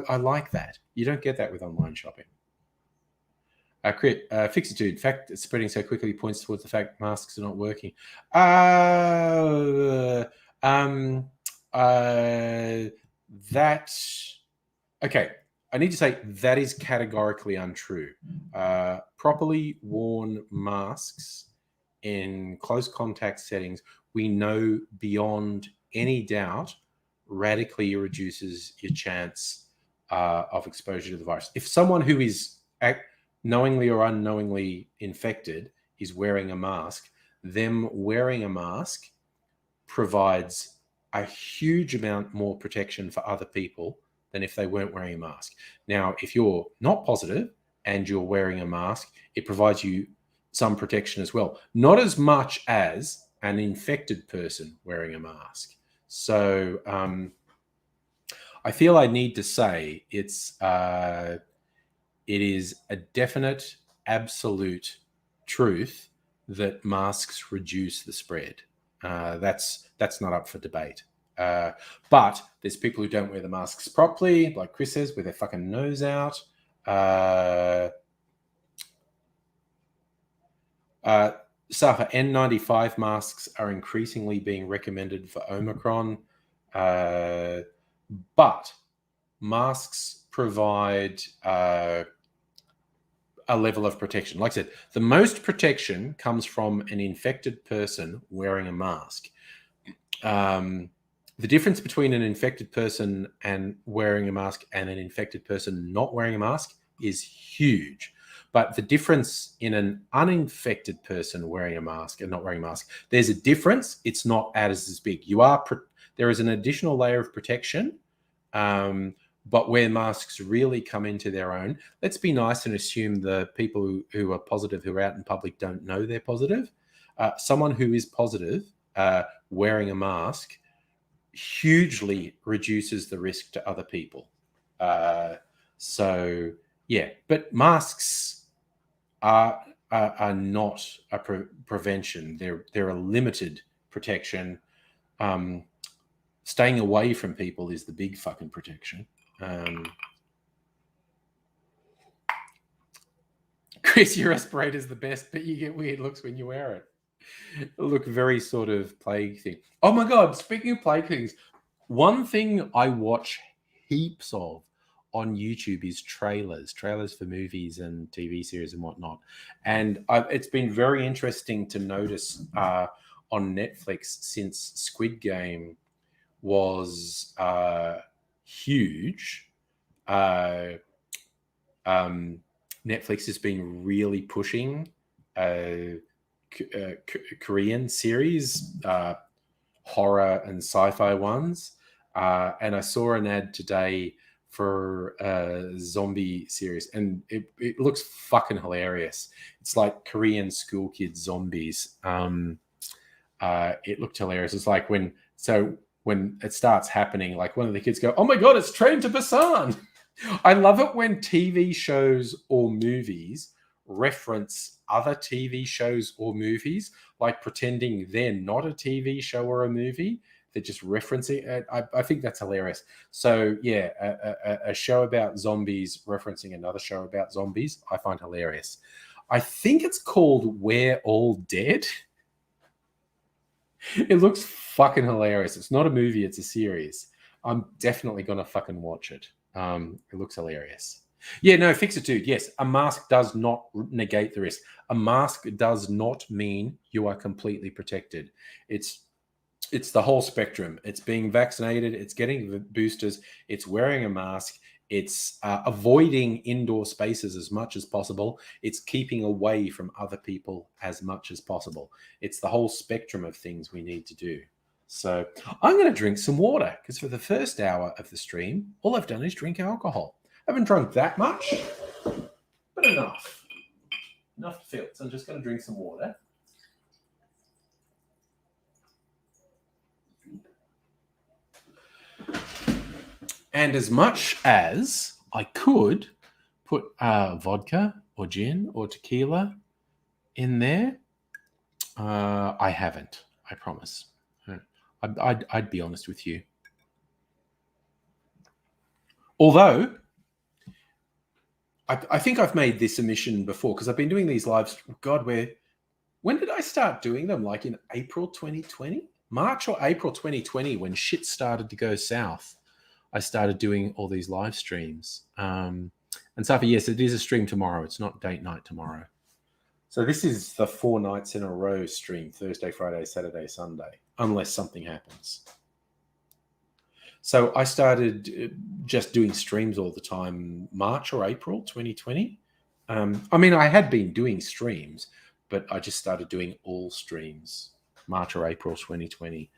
I like that. You don't get that with online shopping. Fixitude, fact it's spreading so quickly points towards the fact masks are not working. Okay, I need to say that is categorically untrue. Properly worn masks in close contact settings, we know beyond any doubt radically reduces your chance of exposure to the virus. If someone who is knowingly or unknowingly infected is wearing a mask, them wearing a mask provides a huge amount more protection for other people than if they weren't wearing a mask. Now, if you're not positive and you're wearing a mask, it provides you some protection as well. Not as much as an infected person wearing a mask. So I feel I need to say it is a definite, absolute truth that masks reduce the spread. That's not up for debate. But there's people who don't wear the masks properly, like Chris says, with their fucking nose out. Safa, N95 masks are increasingly being recommended for Omicron. But masks provide a level of protection. Like I said, the most protection comes from an infected person wearing a mask. The difference between an infected person and wearing a mask and an infected person not wearing a mask is huge. But the difference in an uninfected person wearing a mask and not wearing a mask, there's a difference. It's not as big. There is an additional layer of protection, but where masks really come into their own, let's be nice and assume the people who are positive, who are out in public, don't know they're positive. someone who is positive wearing a mask hugely reduces the risk to other people. So yeah, but masks are not a prevention. They're a limited protection. Staying away from people is the big fucking protection. Chris, your respirator's the best, but you get weird looks when you wear it. Look very sort of plague thing. Oh my God, speaking of plague things, one thing I watch heaps of on YouTube is trailers for movies and TV series and whatnot. And it's been very interesting to notice on Netflix since Squid Game was huge. Netflix has been really pushing Korean series, horror and sci-fi ones. And I saw an ad today for a zombie series, and it looks fucking hilarious. It's like Korean school kids zombies. It looked hilarious. It's like when it starts happening, like one of the kids go, "Oh my God, it's Train to Busan." I love it when TV shows or movies reference other TV shows or movies, like pretending they're not a TV show or a movie. They're just referencing it. I think that's hilarious. So yeah, a show about zombies referencing another show about zombies, I find hilarious. I think it's called We're All Dead. It looks fucking hilarious. It's not a movie, it's a series. I'm definitely going to fucking watch it. It looks hilarious. Yeah, no, fix it, dude. Yes, a mask does not negate the risk. A mask does not mean you are completely protected. It's the whole spectrum. It's being vaccinated. It's getting the boosters. It's wearing a mask. It's avoiding indoor spaces as much as possible. It's keeping away from other people as much as possible. It's the whole spectrum of things we need to do. So I'm going to drink some water because for the first hour of the stream, all I've done is drink alcohol. I haven't drunk that much, but enough. Enough to fill. So I'm just going to drink some water. And as much as I could put vodka or gin or tequila in there, I haven't, I promise. I'd be honest with you. Although, I think I've made this omission before because I've been doing these lives. God, when did I start doing them? Like in April 2020? March or April 2020 when shit started to go south. I started doing all these live streams. And Safi, yes, it is a stream tomorrow. It's not date night tomorrow. So this is the 4 nights in a row stream, Thursday, Friday, Saturday, Sunday, unless something happens. So I started just doing streams all the time, March or April 2020. I mean, I had been doing streams, but I just started doing all streams, March or April 2020.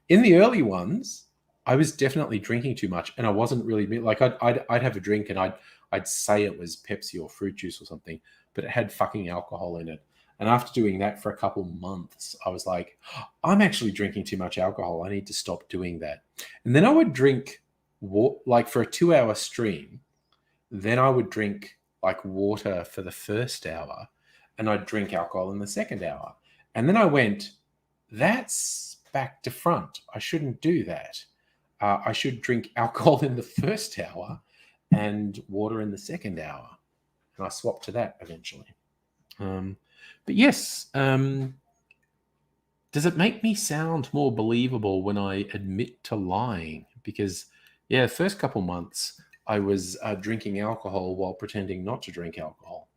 In the early ones, I was definitely drinking too much, and I wasn't really like I'd have a drink and I'd say it was Pepsi or fruit juice or something, but it had fucking alcohol in it. And after doing that for a couple months, I was like, I'm actually drinking too much alcohol. I need to stop doing that. And then I would drink like for a 2-hour stream. Then I would drink like water for the first hour, and I'd drink alcohol in the second hour. And then I went, that's back to front. I shouldn't do that. I should drink alcohol in the first hour and water in the second hour. And I swapped to that eventually. But yes, does it make me sound more believable when I admit to lying? Because, yeah, first couple months, I was drinking alcohol while pretending not to drink alcohol.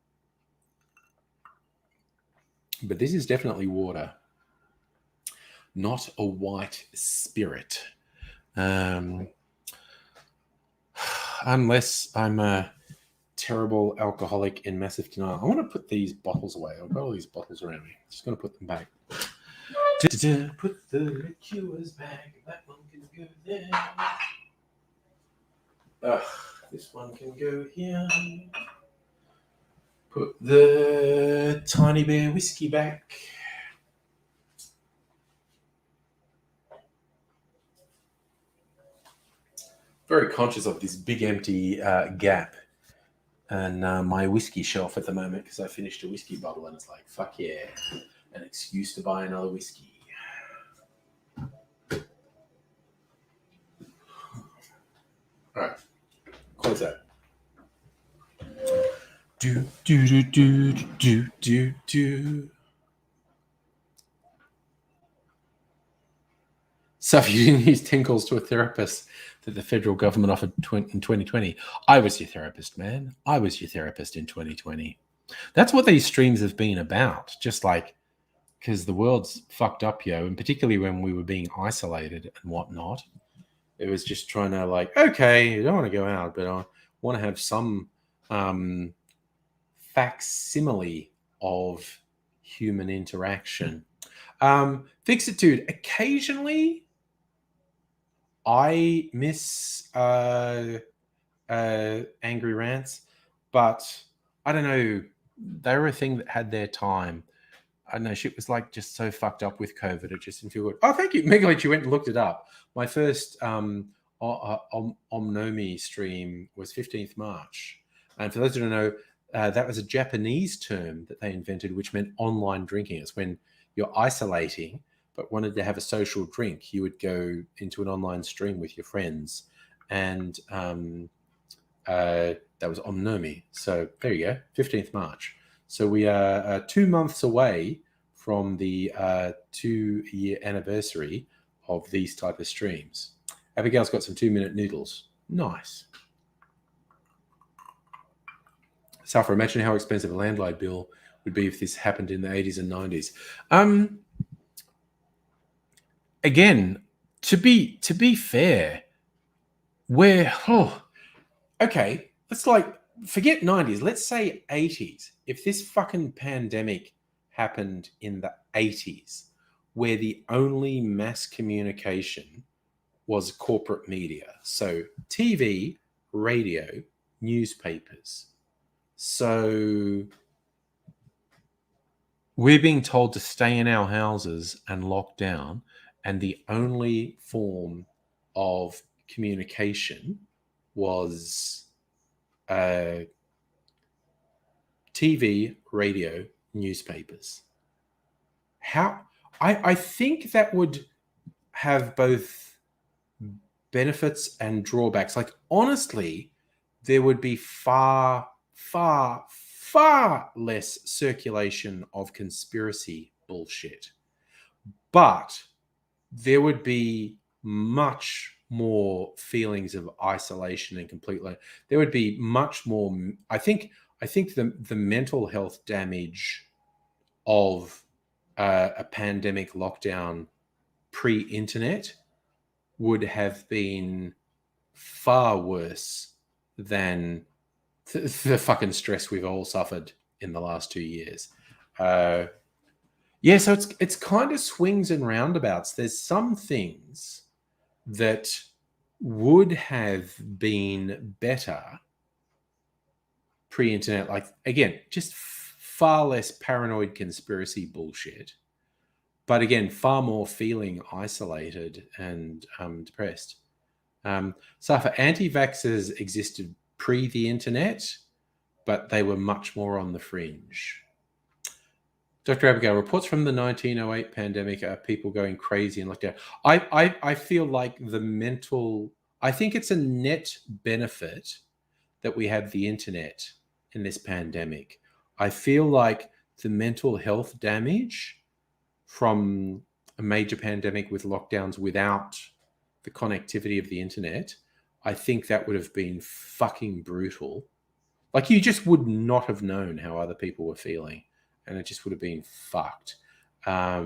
But this is definitely water, not a white spirit. Unless I'm a terrible alcoholic in massive denial. I want to put these bottles away. I've got all these bottles around me. Just going to put them back. Put the liqueurs back. That one can go there. This one can go here. Put the Tiny Bear whiskey back. very conscious of this big empty gap and my whiskey shelf at the moment because I finished a whiskey bottle and it's like, fuck yeah, an excuse to buy another whiskey. All right, close that. Do do do do do do do. So if you didn't use 10 calls to a therapist that the federal government offered in 2020, I was your therapist, man. I was your therapist in 2020. That's what these streams have been about. Just like, because the world's fucked up, and particularly when we were being isolated and whatnot, it was just trying to like, okay, I don't want to go out, but I want to have some facsimile of human interaction. Fixitude, occasionally I miss angry rants, but I don't know. They were a thing that had their time. I don't know. Shit was like just so fucked up with COVID. It just didn't feel good. Oh, thank you, Megalith. You went and looked it up. My first Omnomi stream was 15th March. And for those who don't know, that was a Japanese term that they invented, which meant online drinking. It's when you're isolating but wanted to have a social drink, you would go into an online stream with your friends. And that was Omnomi. So there you go, 15th March. So we are 2 months away from the 2-year anniversary of these type of streams. Abigail's got some 2-minute noodles. Nice. Suffer, imagine how expensive a landline bill would be if this happened in the 80s and 90s. Again, to be fair, okay, let's like forget 90s. Let's say 80s. If this fucking pandemic happened in the 80s, where the only mass communication was corporate media, so TV, radio, newspapers. So we're being told to stay in our houses and lock down, and the only form of communication was TV, radio, newspapers. I think that would have both benefits and drawbacks. Like, honestly, there would be far, far, far less circulation of conspiracy bullshit. But there would be much more feelings of isolation and completely. There would be much more. I think the mental health damage of a pandemic lockdown pre-internet would have been far worse than the fucking stress we've all suffered in the last 2 years. Yeah, so it's kind of swings and roundabouts. There's some things that would have been better pre-internet, like, again, just far less paranoid conspiracy bullshit, but again, far more feeling isolated and depressed. So for anti-vaxxers existed pre the internet, but they were much more on the fringe. Dr. Abigail, reports from the 1908 pandemic are people going crazy and lockdown. I feel like I think it's a net benefit that we have the internet in this pandemic. I feel like the mental health damage from a major pandemic with lockdowns without the connectivity of the internet, I think that would have been fucking brutal. Like, you just would not have known how other people were feeling, and it just would have been fucked. But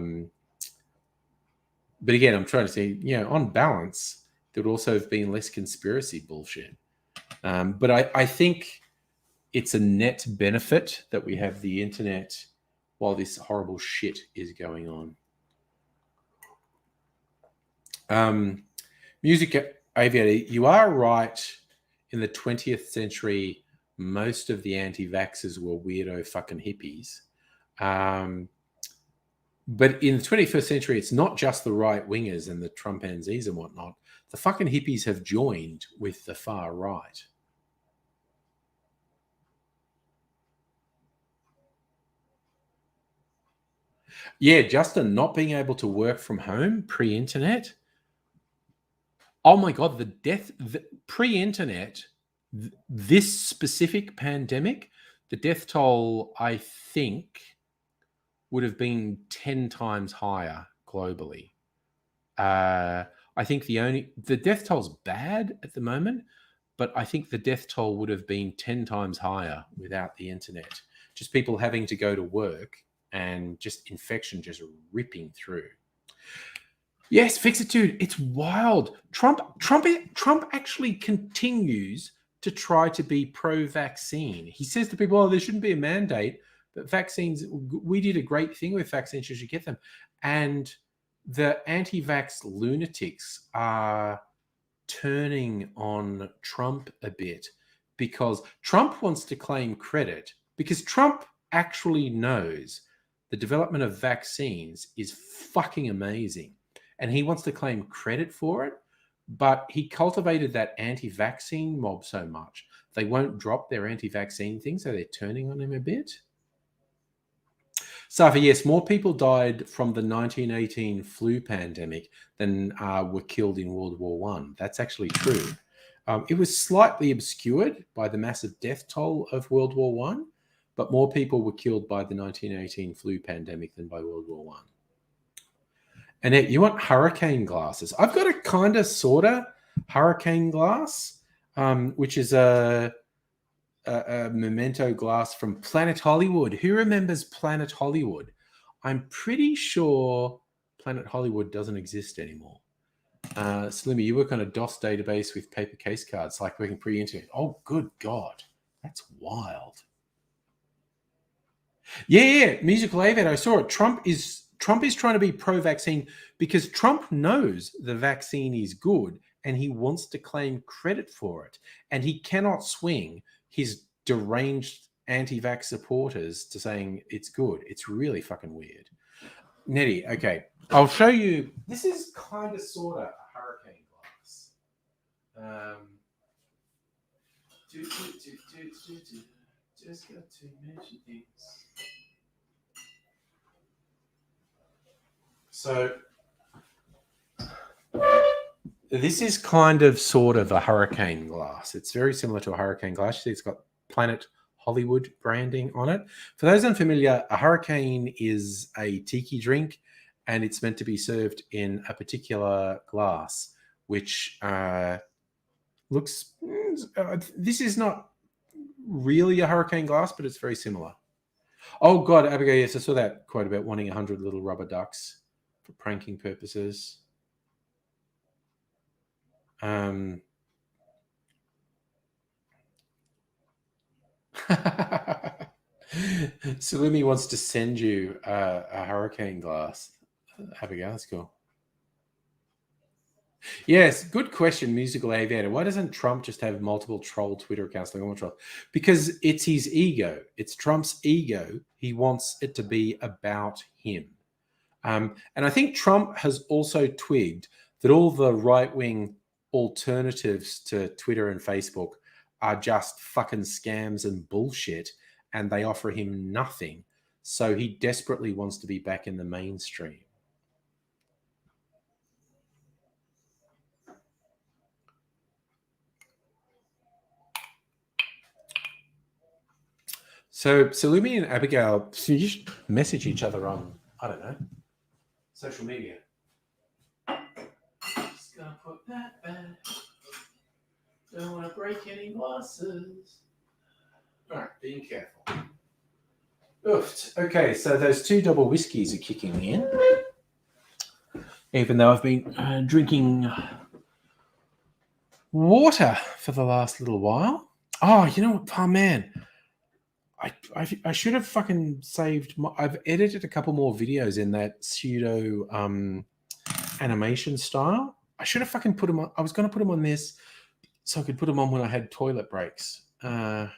again, I'm trying to say, on balance, there would also have been less conspiracy bullshit. But I think it's a net benefit that we have the internet while this horrible shit is going on. Music Aviator, you are right. In the 20th century, most of the anti-vaxxers were weirdo fucking hippies. But in the 21st century, it's not just the right-wingers and the Trumpanzees and whatnot. The fucking hippies have joined with the far right. Yeah, Justin, not being able to work from home pre-internet. Oh my God, pre-internet, this specific pandemic, the death toll, I think, would have been 10 times higher globally. I think the death toll's bad at the moment, but I think the death toll would have been 10 times higher without the internet. Just people having to go to work and just infection just ripping through. Yes, fix it, dude. It's wild. Trump actually continues to try to be pro-vaccine. He says to people, "Oh, there shouldn't be a mandate, but vaccines. We did a great thing with vaccines. You should get them." And the anti-vax lunatics are turning on Trump a bit because Trump wants to claim credit because Trump actually knows the development of vaccines is fucking amazing. And he wants to claim credit for it, but he cultivated that anti-vaccine mob so much, they won't drop their anti-vaccine thing, so they're turning on him a bit. Safi, yes, more people died from the 1918 flu pandemic than were killed in World War I. That's actually true. It was slightly obscured by the massive death toll of World War I, but more people were killed by the 1918 flu pandemic than by World War I. Annette, you want hurricane glasses? I've got a kind of, sort of hurricane glass, which is a memento glass from Planet Hollywood. Who remembers Planet Hollywood? I'm pretty sure Planet Hollywood doesn't exist anymore. Slimmy, you work on a DOS database with paper case cards, like working pre-internet. Oh, good God. That's wild. Yeah, Musical Aviator, I saw it. Trump is trying to be pro-vaccine because Trump knows the vaccine is good and he wants to claim credit for it. And he cannot swing his deranged anti-vax supporters to saying it's good. It's really fucking weird. Nettie, okay. I'll show you. This is kind of, sort of a hurricane glass. Just got to mention things. So this is kind of, sort of a hurricane glass. It's very similar to a hurricane glass. It's got Planet Hollywood branding on it. For those unfamiliar, a hurricane is a tiki drink, and it's meant to be served in a particular glass, which looks... this is not really a hurricane glass, but it's very similar. Oh, God, Abigail, yes, I saw that quote about wanting 100 little rubber ducks for pranking purposes. Salumi wants to send you a hurricane glass. Abigail, that's cool. Yes, good question, Musical Aviator. Why doesn't Trump just have multiple troll Twitter accounts like all troll? Because it's his ego. It's Trump's ego. He wants it to be about him. And I think Trump has also twigged that all the right-wing alternatives to Twitter and Facebook are just fucking scams and bullshit, and they offer him nothing. So he desperately wants to be back in the mainstream. So Salumi and Abigail, so you should message each other on, I don't know, social media. Just gonna put that back. Don't want to break any glasses. All right, being careful. Oofed. Okay, so those 2 double whiskeys are kicking in. Even though I've been drinking water for the last little while. Oh, you know what? Oh, man. I should have fucking saved... I've edited a couple more videos in that pseudo animation style. I should have fucking put them on... I was going to put them on this so I could put them on when I had toilet breaks. And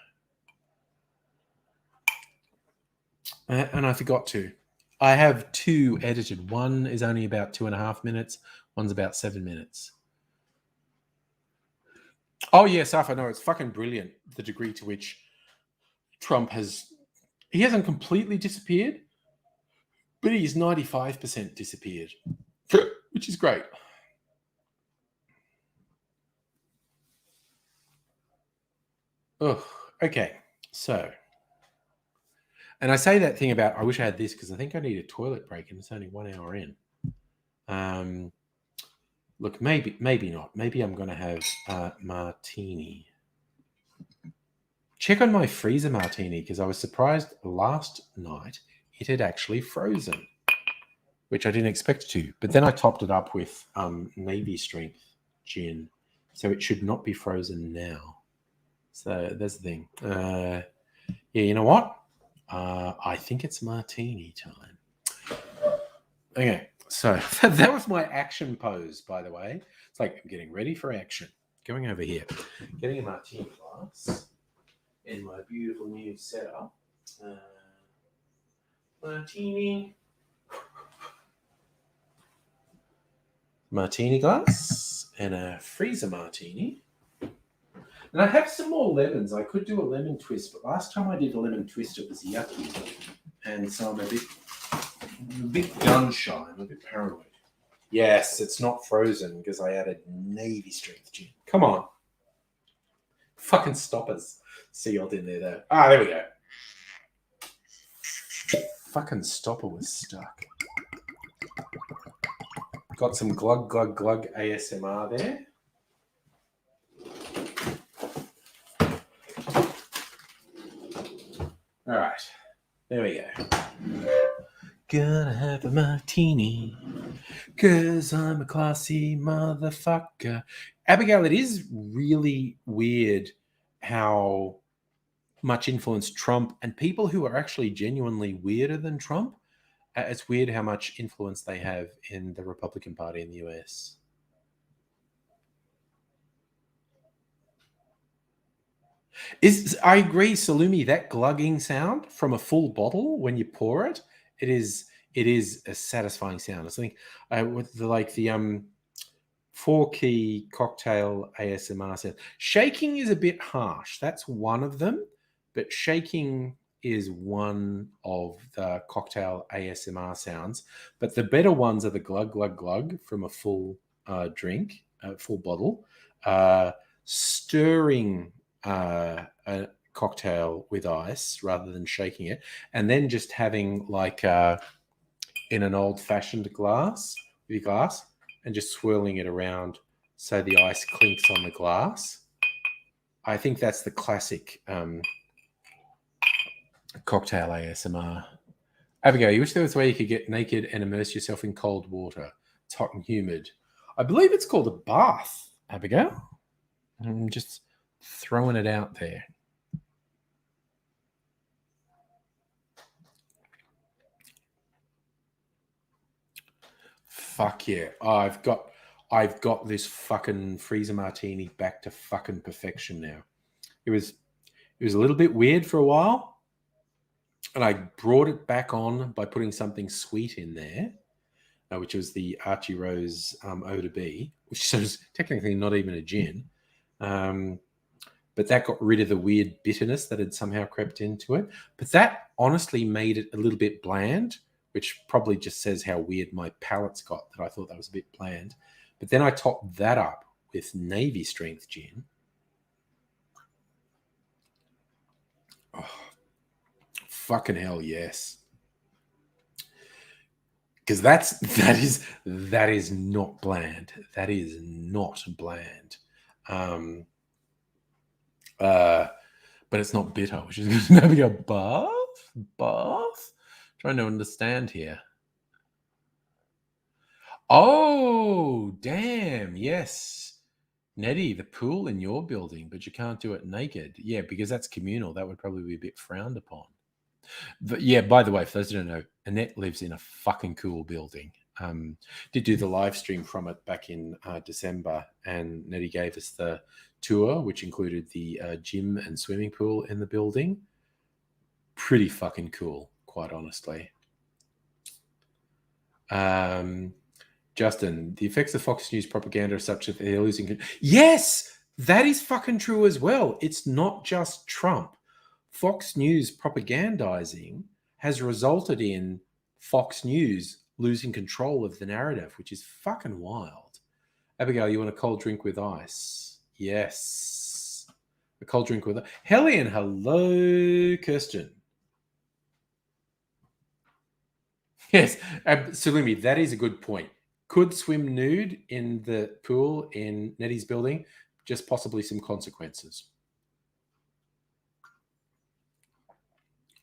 I forgot to. I have 2 edited. One is only about 2.5 minutes. One's about 7 minutes. Oh, yeah, Saf, I know. It's fucking brilliant, the degree to which Trump he hasn't completely disappeared, but he's 95% disappeared, which is great. Oh, okay. So, and I say that thing about, I wish I had this because I think I need a toilet break and it's only 1 hour in. Look, maybe not. Maybe I'm going to have a martini. Check on my freezer martini because I was surprised last night it had actually frozen, which I didn't expect it to. But then I topped it up with Navy Strength gin, so it should not be frozen now. So that's the thing. Yeah, you know what? I think it's martini time. Okay, so that was my action pose, by the way. It's like I'm getting ready for action. Going over here, getting a martini glass in my beautiful new setup. Martini glass and a freezer martini. And I have some more lemons. I could do a lemon twist, but last time I did a lemon twist, it was yucky. And so I'm a bit gun shy. I'm a bit paranoid. Yes, it's not frozen because I added Navy Strength gin. Come on. Fucking stoppers sealed in there, though. Ah, there we go. Fucking stopper was stuck. Got some glug, glug, glug ASMR there. All right. There we go. Gonna have a martini because I'm a classy motherfucker. Abigail, it is really weird how much influence Trump and people who are actually genuinely weirder than Trump, it's weird how much influence they have in the Republican Party in the US. I agree, Salumi, that glugging sound from a full bottle when you pour it, it is a satisfying sound. I think with the 4-key cocktail ASMR sound. Shaking is a bit harsh. That's one of them, but shaking is one of the cocktail ASMR sounds. But the better ones are the glug, glug, glug from a full drink, full bottle. Stirring a cocktail with ice rather than shaking it, and then just having like in an old-fashioned glass with your glass and just swirling it around so the ice clinks on the glass. I think that's the classic cocktail ASMR. Abigail, you wish there was a way you could get naked and immerse yourself in cold water. It's hot and humid. I believe it's called a bath, Abigail. I'm just throwing it out there. Fuck yeah. I've got this fucking freezer martini back to fucking perfection now. It was a little bit weird for a while, and I brought it back on by putting something sweet in there, which was the Archie Rose Eau de Be, which is technically not even a gin. But that got rid of the weird bitterness that had somehow crept into it. But that honestly made it a little bit bland, which probably just says how weird my palate's got, that I thought that was a bit bland. But then I topped that up with Navy Strength gin. Oh, fucking hell, yes. Because that is not bland. That is not bland. But it's not bitter, which is maybe a bath. Trying to understand here. Oh, damn. Yes. Nettie, the pool in your building, but you can't do it naked. Yeah, because that's communal. That would probably be a bit frowned upon. But yeah, by the way, for those who don't know, Annette lives in a fucking cool building. Did do the live stream from it back in December, and Nettie gave us the tour, which included the gym and swimming pool in the building. Pretty fucking cool, quite honestly. Justin, the effects of Fox News propaganda are such that they're losing. Yes, That is fucking true as well. It's not just Trump. Fox News propagandizing has resulted in Fox News losing control of the narrative, which is fucking wild. Abigail, you want a cold drink with ice? Yes. A cold drink with ice. Hellion, hello, Kirsten. Yes, Salumi, that is a good point. Could swim nude in the pool in Nettie's building, just possibly some consequences.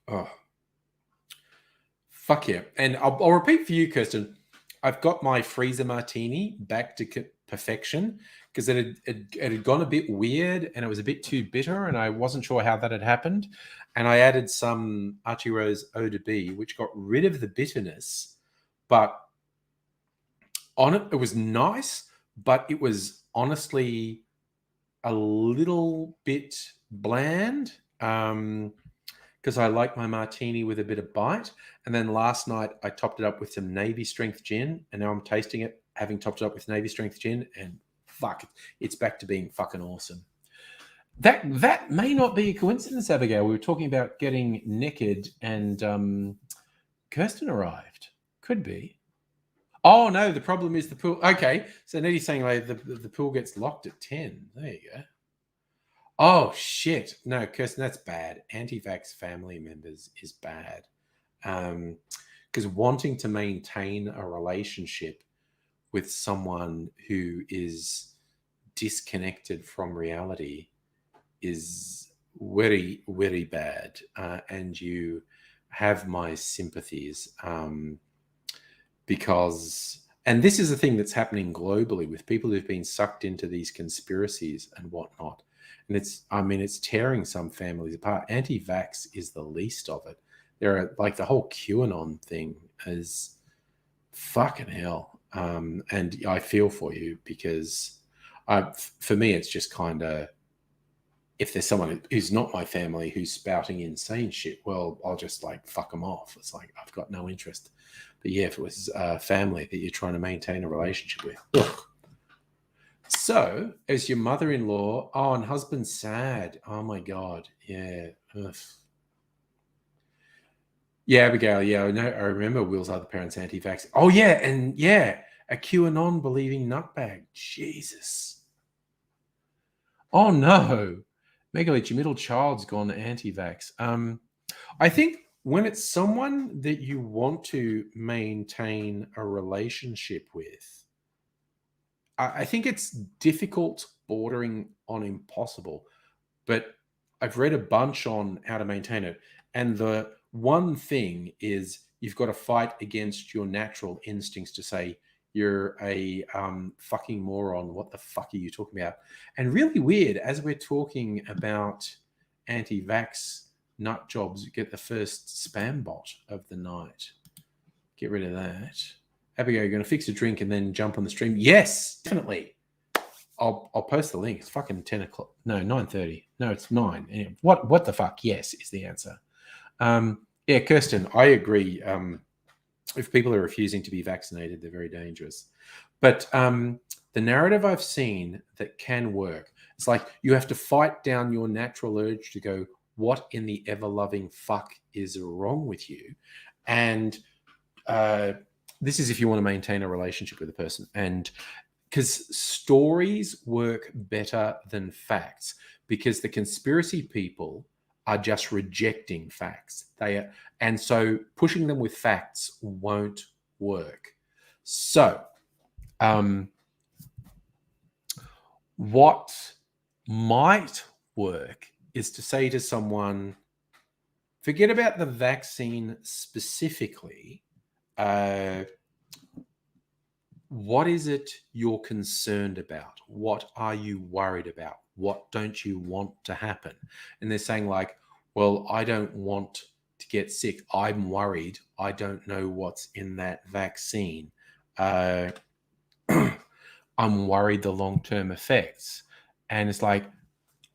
Oh, fuck yeah. And I'll repeat for you, Kirsten, I've got my freezer martini back to perfection because it had gone a bit weird and it was a bit too bitter and I wasn't sure how that had happened. And I added some Archie Rose Eau de Vie, which got rid of the bitterness, but on it was nice, but it was honestly a little bit bland because I like my martini with a bit of bite. And then last night I topped it up with some Navy Strength gin, and now I'm tasting it, having topped it up with Navy Strength gin, and fuck, it's back to being fucking awesome. That may not be a coincidence, Abigail. We were talking about getting naked, and Kirsten arrived. Could be. Oh no, the problem is the pool. Okay, so Nettie's saying like the pool gets locked at 10. There you go. Oh shit! No, Kirsten, that's bad. Anti-vax family members is bad, because wanting to maintain a relationship with someone who is disconnected from reality is very, very bad, and you have my sympathies, because, and this is a thing that's happening globally with people who've been sucked into these conspiracies and whatnot. And it's tearing some families apart. Anti-vax is the least of it. There are like the whole QAnon thing is fucking hell. And I feel for you because for me, it's just kind of, if there's someone who's not my family who's spouting insane shit, well, I'll just like fuck them off. It's like, I've got no interest. But yeah, if it was a family that you're trying to maintain a relationship with, ugh. So, as your mother-in-law, oh, and husband's sad. Oh my God, yeah. Ugh. Yeah, Abigail. Yeah, I remember Will's other parents anti-vax. Oh yeah, and yeah, a QAnon believing nutbag. Jesus. Oh no, Megalit, your middle child's gone anti-vax. I think when it's someone that you want to maintain a relationship with, I think it's difficult, bordering on impossible, but I've read a bunch on how to maintain it. And the one thing is you've got to fight against your natural instincts to say, you're a fucking moron. What the fuck are you talking about? And really weird, as we're talking about anti-vax nut jobs, get the first spam bot of the night. Get rid of that. Abigail, you're going to fix a drink and then jump on the stream? Yes, definitely. I'll post the link. It's fucking 10 o'clock. No, 9:30. No, it's 9. Anyway, what the fuck? Yes is the answer. Yeah, Kirsten, I agree. If people are refusing to be vaccinated, they're very dangerous. But the narrative I've seen that can work, it's like you have to fight down your natural urge to go, what in the ever-loving fuck is wrong with you? And this is if you want to maintain a relationship with a person. And because stories work better than facts, because the conspiracy people are just rejecting facts. And so pushing them with facts won't work. So what might work is to say to someone, forget about the vaccine specifically. What is it you're concerned about? What are you worried about? What don't you want to happen? And they're saying like, well, I don't want to get sick. I'm worried. I don't know what's in that vaccine. I'm worried the long-term effects. And it's like,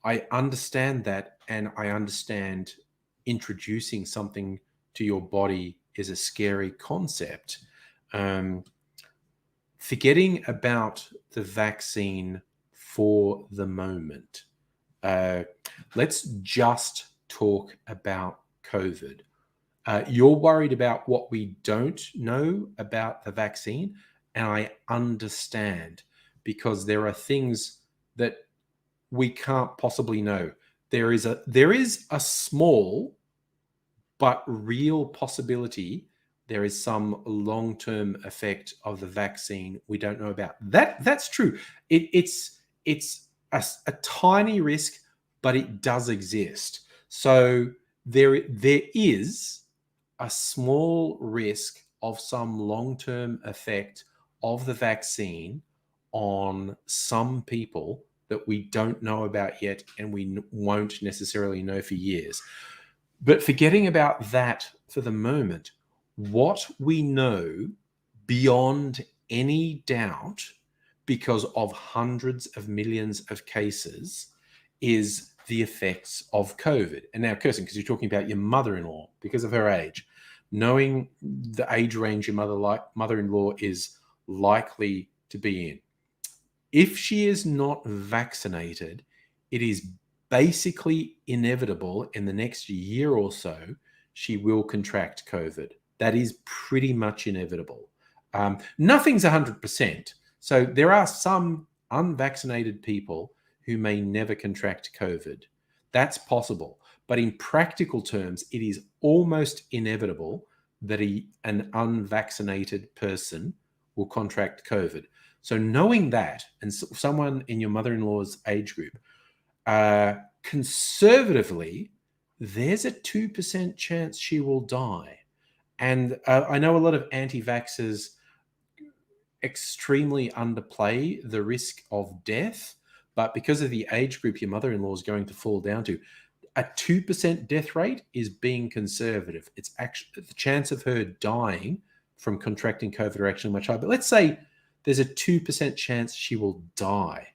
I understand that. And I understand introducing something to your body is a scary concept. Forgetting about the vaccine for the moment. Let's just talk about COVID. You're worried about what we don't know about the vaccine, and I understand, because there are things that we can't possibly know. There is a small but real possibility there is some long-term effect of the vaccine we don't know about. That's true. It's a tiny risk, but it does exist. So there is a small risk of some long-term effect of the vaccine on some people that we don't know about yet, and we won't necessarily know for years. But forgetting about that for the moment, what we know beyond any doubt, because of hundreds of millions of cases, is the effects of COVID. And now, Kirsten, because you're talking about your mother-in-law, because of her age, knowing the age range your mother-in-law is likely to be in, if she is not vaccinated, it is basically inevitable in the next year or so she will contract COVID. That is pretty much inevitable. Nothing's 100%. So there are some unvaccinated people who may never contract COVID. That's possible. But in practical terms, it is almost inevitable that an unvaccinated person will contract COVID. So knowing that, and someone in your mother-in-law's age group, conservatively, there's a 2% chance she will die. And I know a lot of anti-vaxxers extremely underplay the risk of death, but because of the age group your mother-in-law is going to fall down to, a 2% death rate is being conservative. It's actually the chance of her dying from contracting COVID are actually much higher. But let's say there's a 2% chance she will die.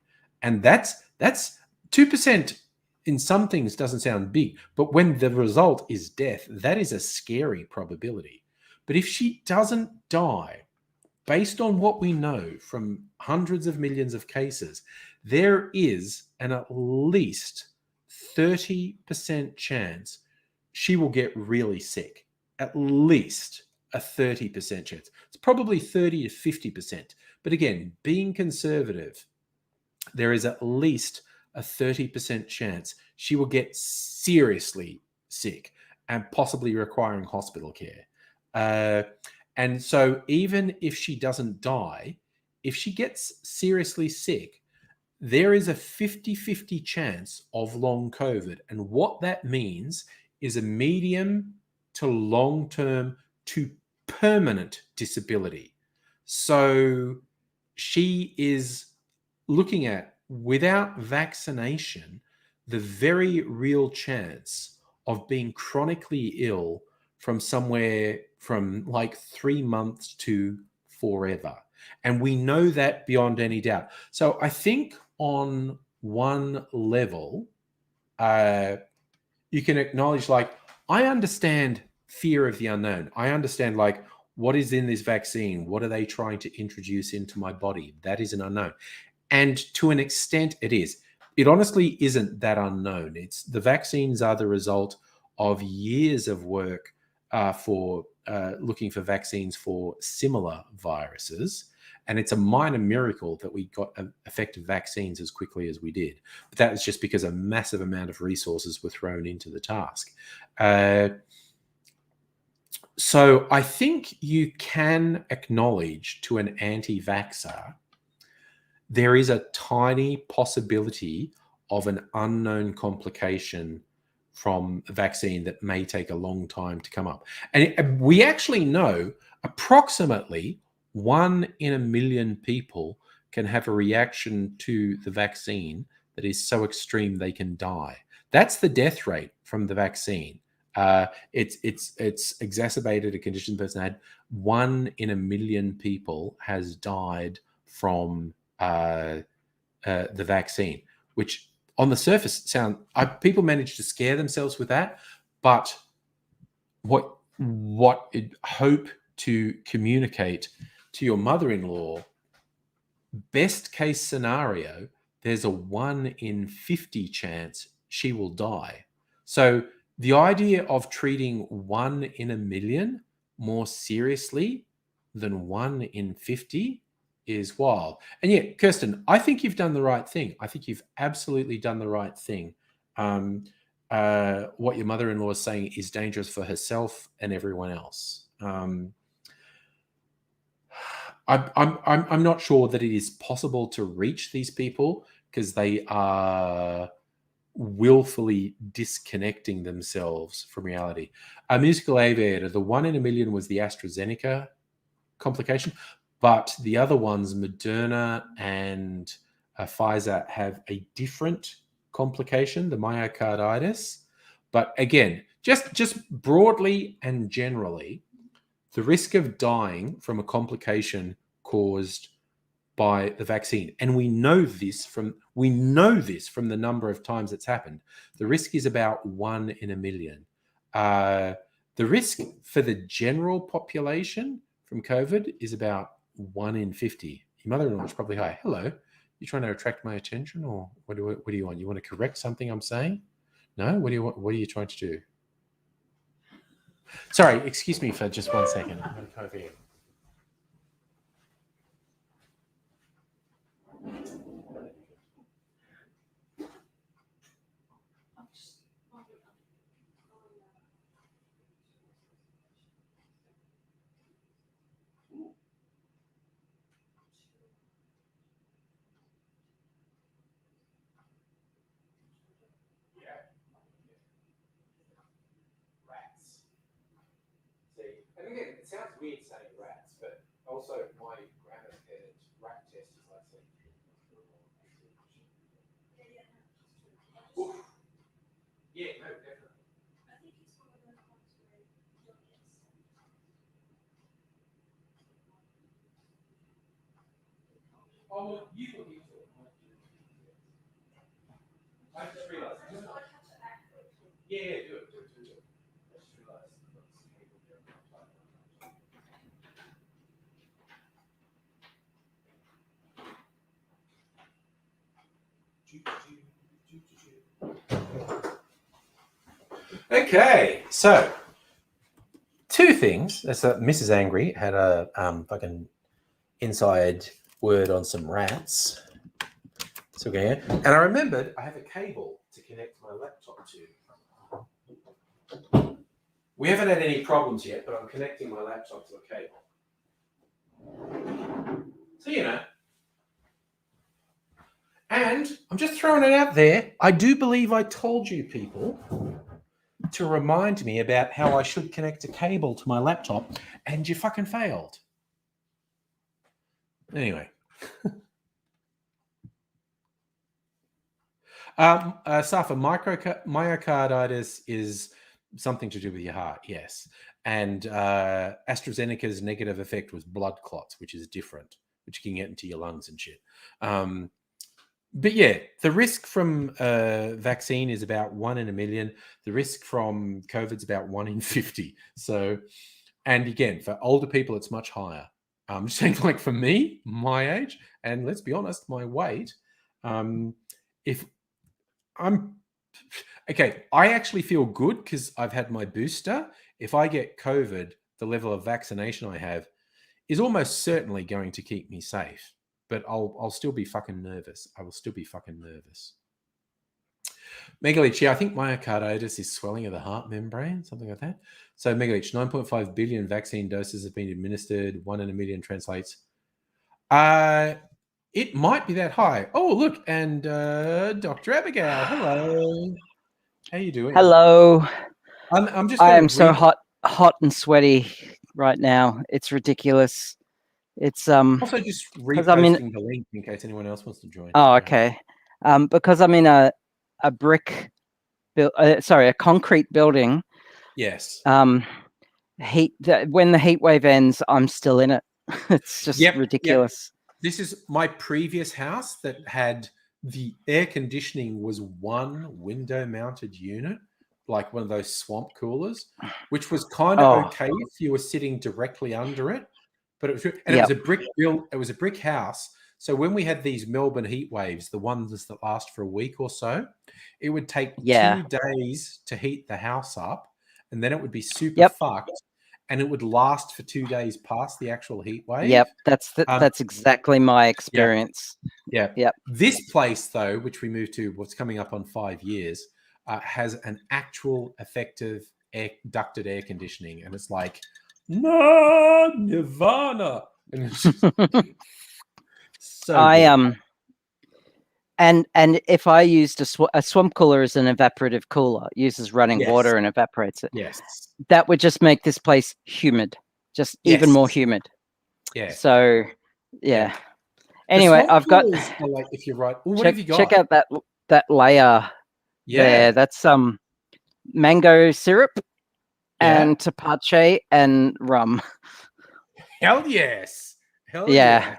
And that's 2% in some things doesn't sound big, but when the result is death, that is a scary probability. But if she doesn't die, based on what we know from hundreds of millions of cases, there is an at least 30% chance she will get really sick. At least a 30% chance. It's probably 30 to 50%. But again, being conservative, there is at least a 30% chance she will get seriously sick and possibly requiring hospital care. And so even if she doesn't die, if she gets seriously sick, there is a 50-50 chance of long COVID. And what that means is a medium to long-term to permanent disability. So she is looking at, without vaccination, the very real chance of being chronically ill from somewhere from like 3 months to forever. And we know that beyond any doubt. So I think on one level, you can acknowledge, like, I understand fear of the unknown. I understand, like, what is in this vaccine? What are they trying to introduce into my body? That is an unknown. And to an extent, it is. It honestly isn't that unknown. It's the vaccines are the result of years of work for looking for vaccines for similar viruses. And it's a minor miracle that we got effective vaccines as quickly as we did. But that was just because a massive amount of resources were thrown into the task. So I think you can acknowledge to an anti-vaxxer, there is a tiny possibility of an unknown complication from a vaccine that may take a long time to come up. And we actually know approximately 1 in a million people can have a reaction to the vaccine that is so extreme they can die. That's the death rate from the vaccine. It's exacerbated a condition the person had. 1 in a million people has died from the vaccine, which on the surface people manage to scare themselves with that. But what it hope to communicate to your mother-in-law, best case scenario, there's a 1 in 50 chance she will die. So the idea of treating 1 in a million more seriously than 1 in 50 is wild. And yeah, Kirsten, I think you've done the right thing. I think you've absolutely done the right thing. What your mother-in-law is saying is dangerous for herself and everyone else. I'm not sure that it is possible to reach these people because they are willfully disconnecting themselves from reality. A musical aviator, the 1 in a million was the AstraZeneca complication, but the other ones, Moderna and Pfizer, have a different complication, the myocarditis. But again, just broadly and generally, the risk of dying from a complication caused by the vaccine, and we know this from the number of times it's happened. The risk is about 1 in a million. The risk for the general population from COVID is about 1 in 50. Your mother-in-law is probably high. Hello, you trying to attract my attention, or what do you want? You want to correct something I'm saying? No. What do you want? What are you trying to do? Sorry, excuse me for just 1 second. I'm going to come over here. And again, it sounds weird saying rats, but also my grandma said rat test is like saying. Oof. Yeah, no, definitely. I think it's one of those ones where you don't get sick. Oh, well, you look into it. I just realised. Yeah, do it. I just realised. Okay, so 2 things. That's Mrs. Angry had a fucking inside word on some rats. So okay, and I remembered I have a cable to connect my laptop to. We haven't had any problems yet, but I'm connecting my laptop to a cable. So and I'm just throwing it out there. I do believe I told you people to remind me about how I should connect a cable to my laptop, and you fucking failed. Anyway. Safa, myocarditis is something to do with your heart, yes. And AstraZeneca's negative effect was blood clots, which is different, which can get into your lungs and shit. But yeah, the risk from vaccine is about 1 in a million. The risk from COVID is about 1 in 50. So, and again, for older people, it's much higher. I'm just saying, like for me, my age, and let's be honest, my weight, if I'm okay, I actually feel good because I've had my booster. If I get COVID, the level of vaccination I have is almost certainly going to keep me safe. But I'll still be fucking nervous. I will still be fucking nervous. Megalich, yeah, I think myocarditis is swelling of the heart membrane, something like that. So Megalich, 9.5 billion vaccine doses have been administered. 1 in a million translates. It might be that high. Oh, look, and Dr. Abigail, hello. How you doing? Hello. I'm just. I am so hot and sweaty right now. It's ridiculous. It's Also just reposting the link in case anyone else wants to join. Oh, okay. Because I'm in a brick, a concrete building. Yes. When the heat wave ends, I'm still in it. It's just ridiculous. Yep. This is my previous house that had the air conditioning was one window mounted unit, like one of those swamp coolers, which was kind of okay if you were sitting directly under it. But it was, and it was a brick build. It was a brick house, So when we had these Melbourne heat waves, the ones that last for a week or so, it would take Yeah. 2 days to heat the house up, and then it would be super Yep. fucked, and it would last for 2 days past the actual heat wave. Yep, that's Um, that's exactly my experience. Yeah. Yep. This place, though, which we moved to, what's coming up on 5 years, has an actual effective ducted air conditioning, and it's like, no, Nirvana. And it's just so I good. and if I used a swamp cooler as an evaporative cooler, it uses running Yes. water and evaporates it. Yes. That would just make this place humid, just even more Yes. humid. Yeah. So, yeah. The Anyway, swamp I've got coolers are like, if you're right. What check have you got? check out that layer Yeah. there. That's mango syrup Yeah. and tapache and rum. Hell yes. Hell Yeah. yeah.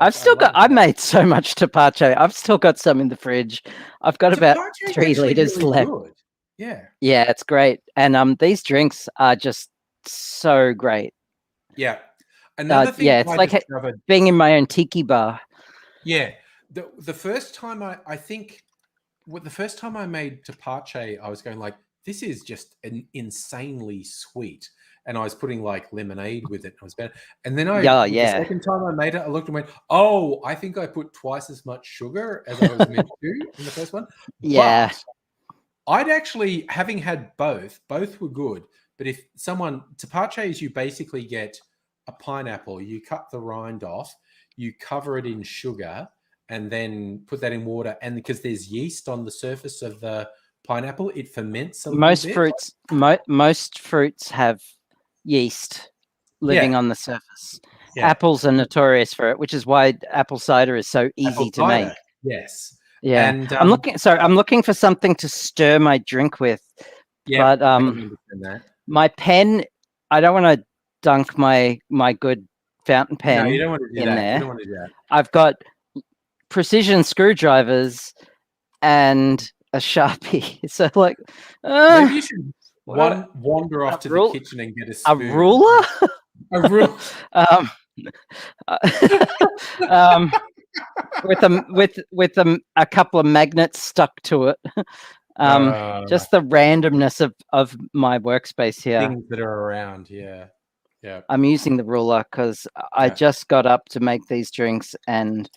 I've still got. love I that. made so much tapache. I've still got some in the fridge. I've got about Tapache's 3 actually liters really left. good. Yeah. Yeah, it's great. And these drinks are just so great. Yeah. Another thing yeah, that it's I like discovered. being in my own tiki bar. Yeah. The first time I think the first time I made tapache, I was going like, this is just insanely sweet. And I was putting like lemonade with it. And it was better. And then Yeah, the yeah. second time I made it, I looked and went, oh, I think I put twice as much sugar as I was meant to in the first one. Yeah. But I'd actually, having had both were good. But if tapache is, you basically get a pineapple, you cut the rind off, you cover it in sugar, and then put that in water. And because there's yeast on the surface of the pineapple, it ferments a little Most bit. fruits, most fruits have yeast living Yeah. on the surface. Yeah. Apples are notorious for it, which is why apple cider is so easy Apple to make. cider. Yes. Yeah. And I'm looking for something to stir my drink with. yeah, But I can understand that. my pen, I don't want to dunk my good fountain pen No, you don't want to do in that. there. You don't want to do that. I've got precision screwdrivers and a Sharpie. So like Maybe you should what wander off a to rule- the kitchen and get a a spoon. ruler? A ruler. With a couple of magnets stuck to it. Just the randomness of my workspace here. Things that are around. Yeah. Yeah. I'm using the ruler because I Yeah. just got up to make these drinks, and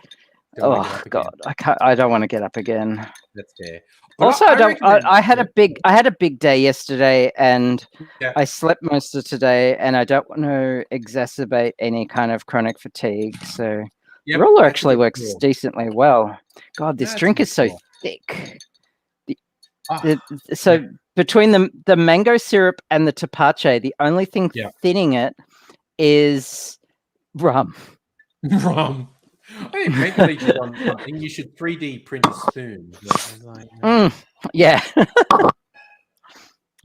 Don't wanna get oh up again. god, I don't want to get up again. That's fair. But Also, recommend- I had a big day yesterday, and Yeah. I slept most of today, and I don't want to exacerbate any kind of chronic fatigue. So Yep, the ruler that's a actually good works call. decently well. God, this That's a drink good is so call. thick. Ah, So between the mango syrup and the tapache, the only thing Yeah. thinning it is rum. rum. Hey, maybe on something. You should 3D print a spoon. Like, Yeah.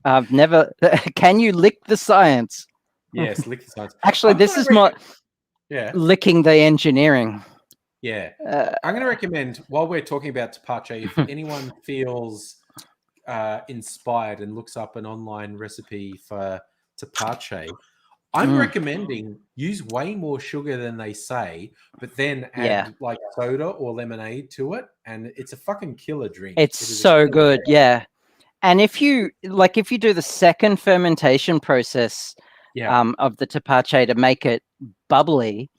I've never. Can you lick the science? yes, lick the science. Actually, I'm this gonna is more Yeah, licking the engineering. yeah. Uh, I'm going to recommend, while we're talking about tapache, if anyone feels inspired and looks up an online recipe for tapache, I'm recommending use way more sugar than they say, but then add like soda or lemonade to it, and it's a fucking killer drink. It's It is a so killer good, drink. yeah. And if you do the second fermentation process of the tapache to make it bubbly,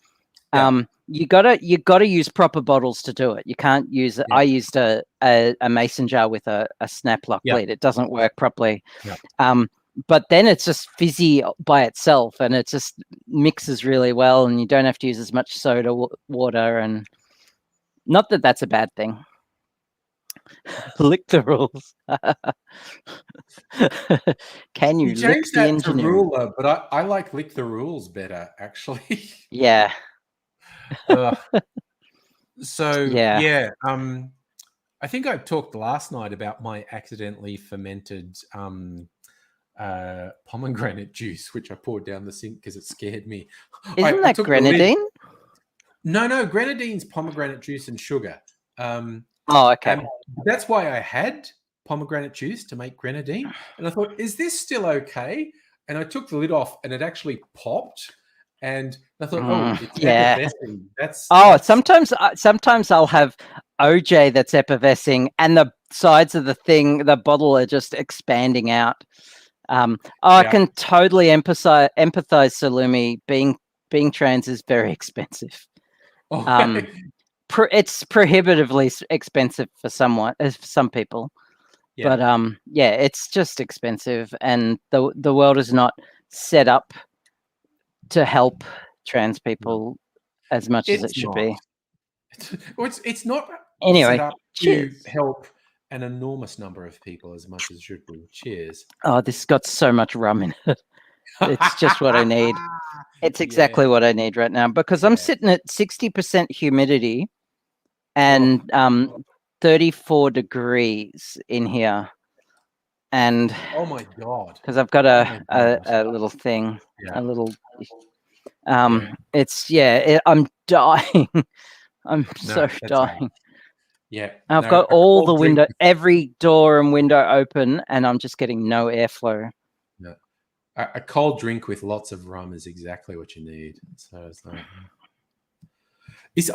you gotta use proper bottles to do it. You can't use it. I used a mason jar with a snap lock lid. It doesn't work properly. But then it's just fizzy by itself, and it just mixes really well, and you don't have to use as much soda water. And not that that's a bad thing. Lick the rules. Can you lick changed the that to engineering? ruler, but I like lick the rules better, actually. Yeah. So Yeah. I think I talked last night about my accidentally fermented pomegranate juice, which I poured down the sink because it scared me. Isn't that grenadine? No, grenadine's pomegranate juice and sugar. Oh, okay. That's why I had pomegranate juice to make grenadine, and I thought, is this still okay? And I took the lid off, and it actually popped. And I thought, it's yeah. effervescing. That's Sometimes I'll have OJ that's effervescing, and the sides of the bottle are just expanding out. I can totally empathize, Salumi. Being trans is very expensive. It's prohibitively expensive for some people. Yeah. But it's just expensive, and the world is not set up to help trans people as much as it should be. It's not Anyway, set up to help an enormous number of people as much as it should be. Cheers. Oh, this got so much rum in it. It's just what I need. It's exactly what I need right now, because I'm sitting at 60% humidity and 34 degrees in here. And oh my god, because I've got a little thing, a little it's I'm dying. I'm so dying. Right. Yeah, I've got all the every door and window open, and I'm just getting no airflow. No, a cold drink with lots of rum is exactly what you need. So it's like,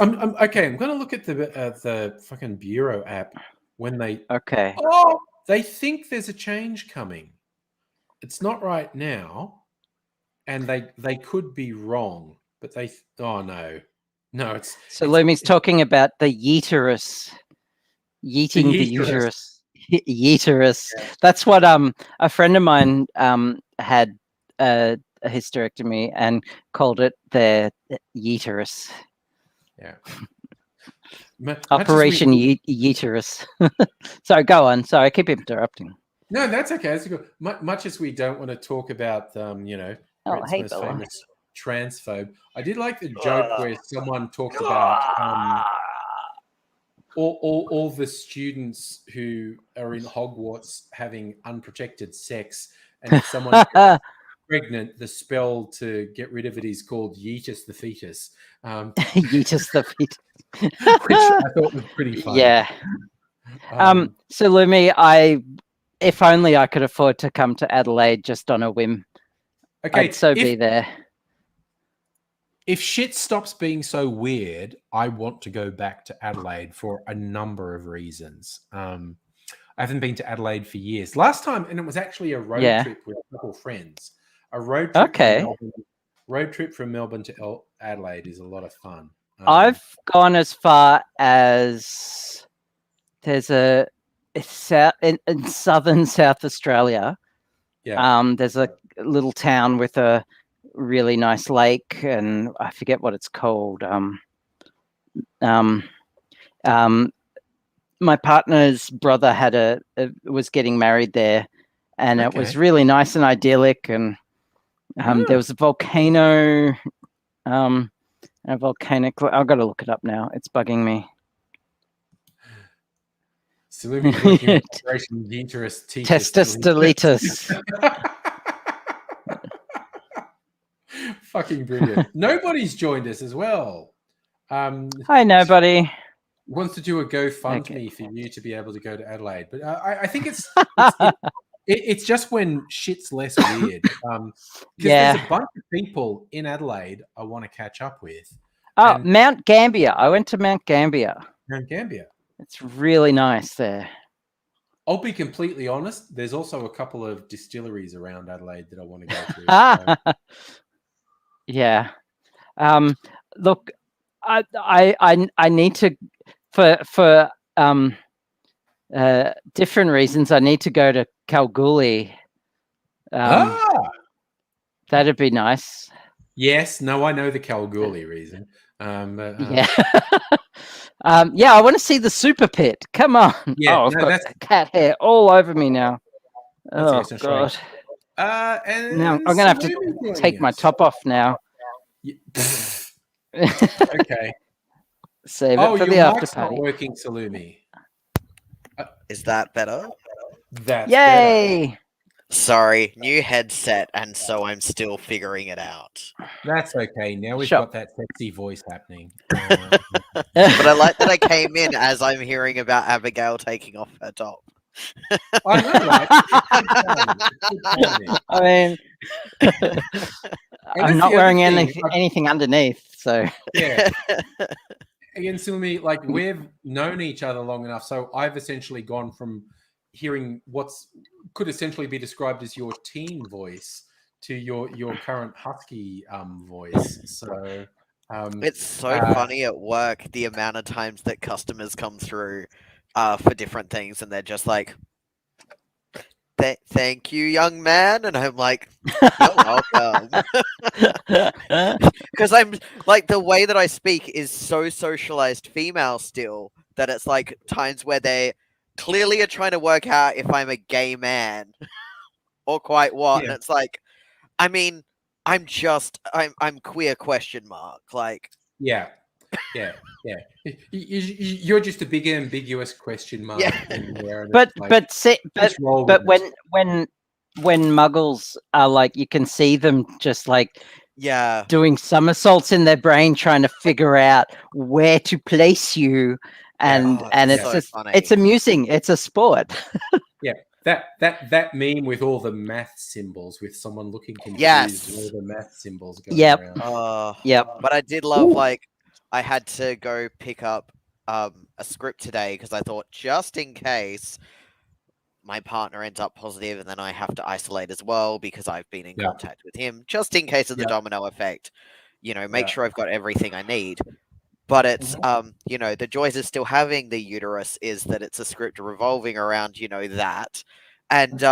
I'm okay. I'm going to look at the fucking Bureau app when they they think there's a change coming. It's not right now, and they could be wrong, but it's so Lumi's talking about the uterus. Yeeting the uterus. Uterus. Yeah. That's what a friend of mine had a hysterectomy and called it the uterus. Yeah. Operation Uterus. So go on. Sorry, I keep interrupting. No, that's okay. That's good. Much as we don't want to talk about Britain's most famous transphobe, I did like the joke where someone talked about all the students who are in Hogwarts having unprotected sex, and if someone gets pregnant, the spell to get rid of it is called Yeetus the fetus. Yeetus the fetus. Which I thought was pretty funny. Yeah. So Lumi, if only I could afford to come to Adelaide just on a whim. Okay, I'd be there. If shit stops being so weird, I want to go back to Adelaide for a number of reasons. I haven't been to Adelaide for years. Last time, and it was actually a road trip with a couple of friends. A road trip from Melbourne to Adelaide is a lot of fun. I've gone as far as there's in southern South Australia. Yeah. There's a little town with a really nice lake, and I forget what it's called. My partner's brother was getting married there, and it was really nice and idyllic. And there was a volcano, I've got to look it up now. It's bugging me. Operation Uterus Testis deletus. Fucking brilliant. Nobody's joined us as well. Hi, nobody. Wants to do a GoFundMe for you to be able to go to Adelaide. But I think it's just when shit's less weird. Because there's a bunch of people in Adelaide I want to catch up with. Oh, Mount Gambier. I went to Mount Gambier. Mount Gambier. It's really nice there. I'll be completely honest. There's also a couple of distilleries around Adelaide that I want to go to. Yeah. Look, I need to for different reasons. I need to go to Kalgoorlie. That'd be nice. Yes. No, I know the Kalgoorlie reason. Yeah. I want to see the super pit. Come on. Yeah, I've got cat hair all over me now. Oh god. And now I'm gonna have to take my top off now. Okay. Save it for the after party. Not working, Salumi. Is that better? That's Yay! Better. Sorry, new headset, and so I'm still figuring it out. That's okay. Now we've got that sexy voice happening. But I like that I came in as I'm hearing about Abigail taking off her top. I know, right? I mean, And I'm that's not the other wearing thing, anything underneath, so yeah. Again, Silmi, like we've known each other long enough, so I've essentially gone from hearing what's could essentially be described as your teen voice to your current husky voice. So It's so funny at work the amount of times that customers come through for different things, and they're just like, "Thank you, young man," and I'm like, "You're welcome." Because I'm like, the way that I speak is so socialized female still that it's like times where they clearly are trying to work out if I'm a gay man or quite what, and Yeah. it's like, I mean, I'm queer question mark, like, yeah, you're just a big ambiguous question mark yeah. in there. And but it's like, but see, just roll but with it. when muggles are like, you can see them just like Yeah. doing somersaults in their brain trying to figure out where to place you, and Oh, and it's it's so just funny. it's amusing. It's a sport. Yeah, that meme with all the math symbols, with someone looking confused Yes. and all the math symbols going Yep. around. Yep. But I did love, Ooh. like, I had to go pick up a script today because I thought, just in case my partner ends up positive and then I have to isolate as well because I've been in Yeah. contact with him, just in case of the Yeah. domino effect, make Yeah. sure I've got everything I need. But it's, the joys of still having the uterus is that it's a script revolving around, that. And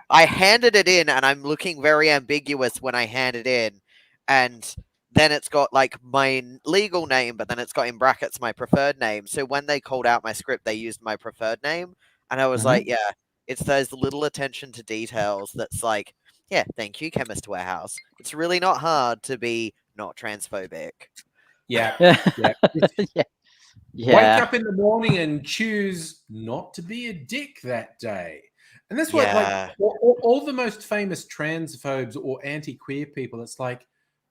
I handed it in, and I'm looking very ambiguous when I hand it in. And then it's got like my legal name, but then it's got in brackets my preferred name. So when they called out my script, they used my preferred name. And I was like, yeah, it's those little attention to details that's like, yeah, thank you, Chemist Warehouse. It's really not hard to be not transphobic. Yeah. Yeah. Yeah. Yeah. Wake up in the morning and choose not to be a dick that day. And that's what, Yeah. like, all the most famous transphobes or anti-queer people, it's like,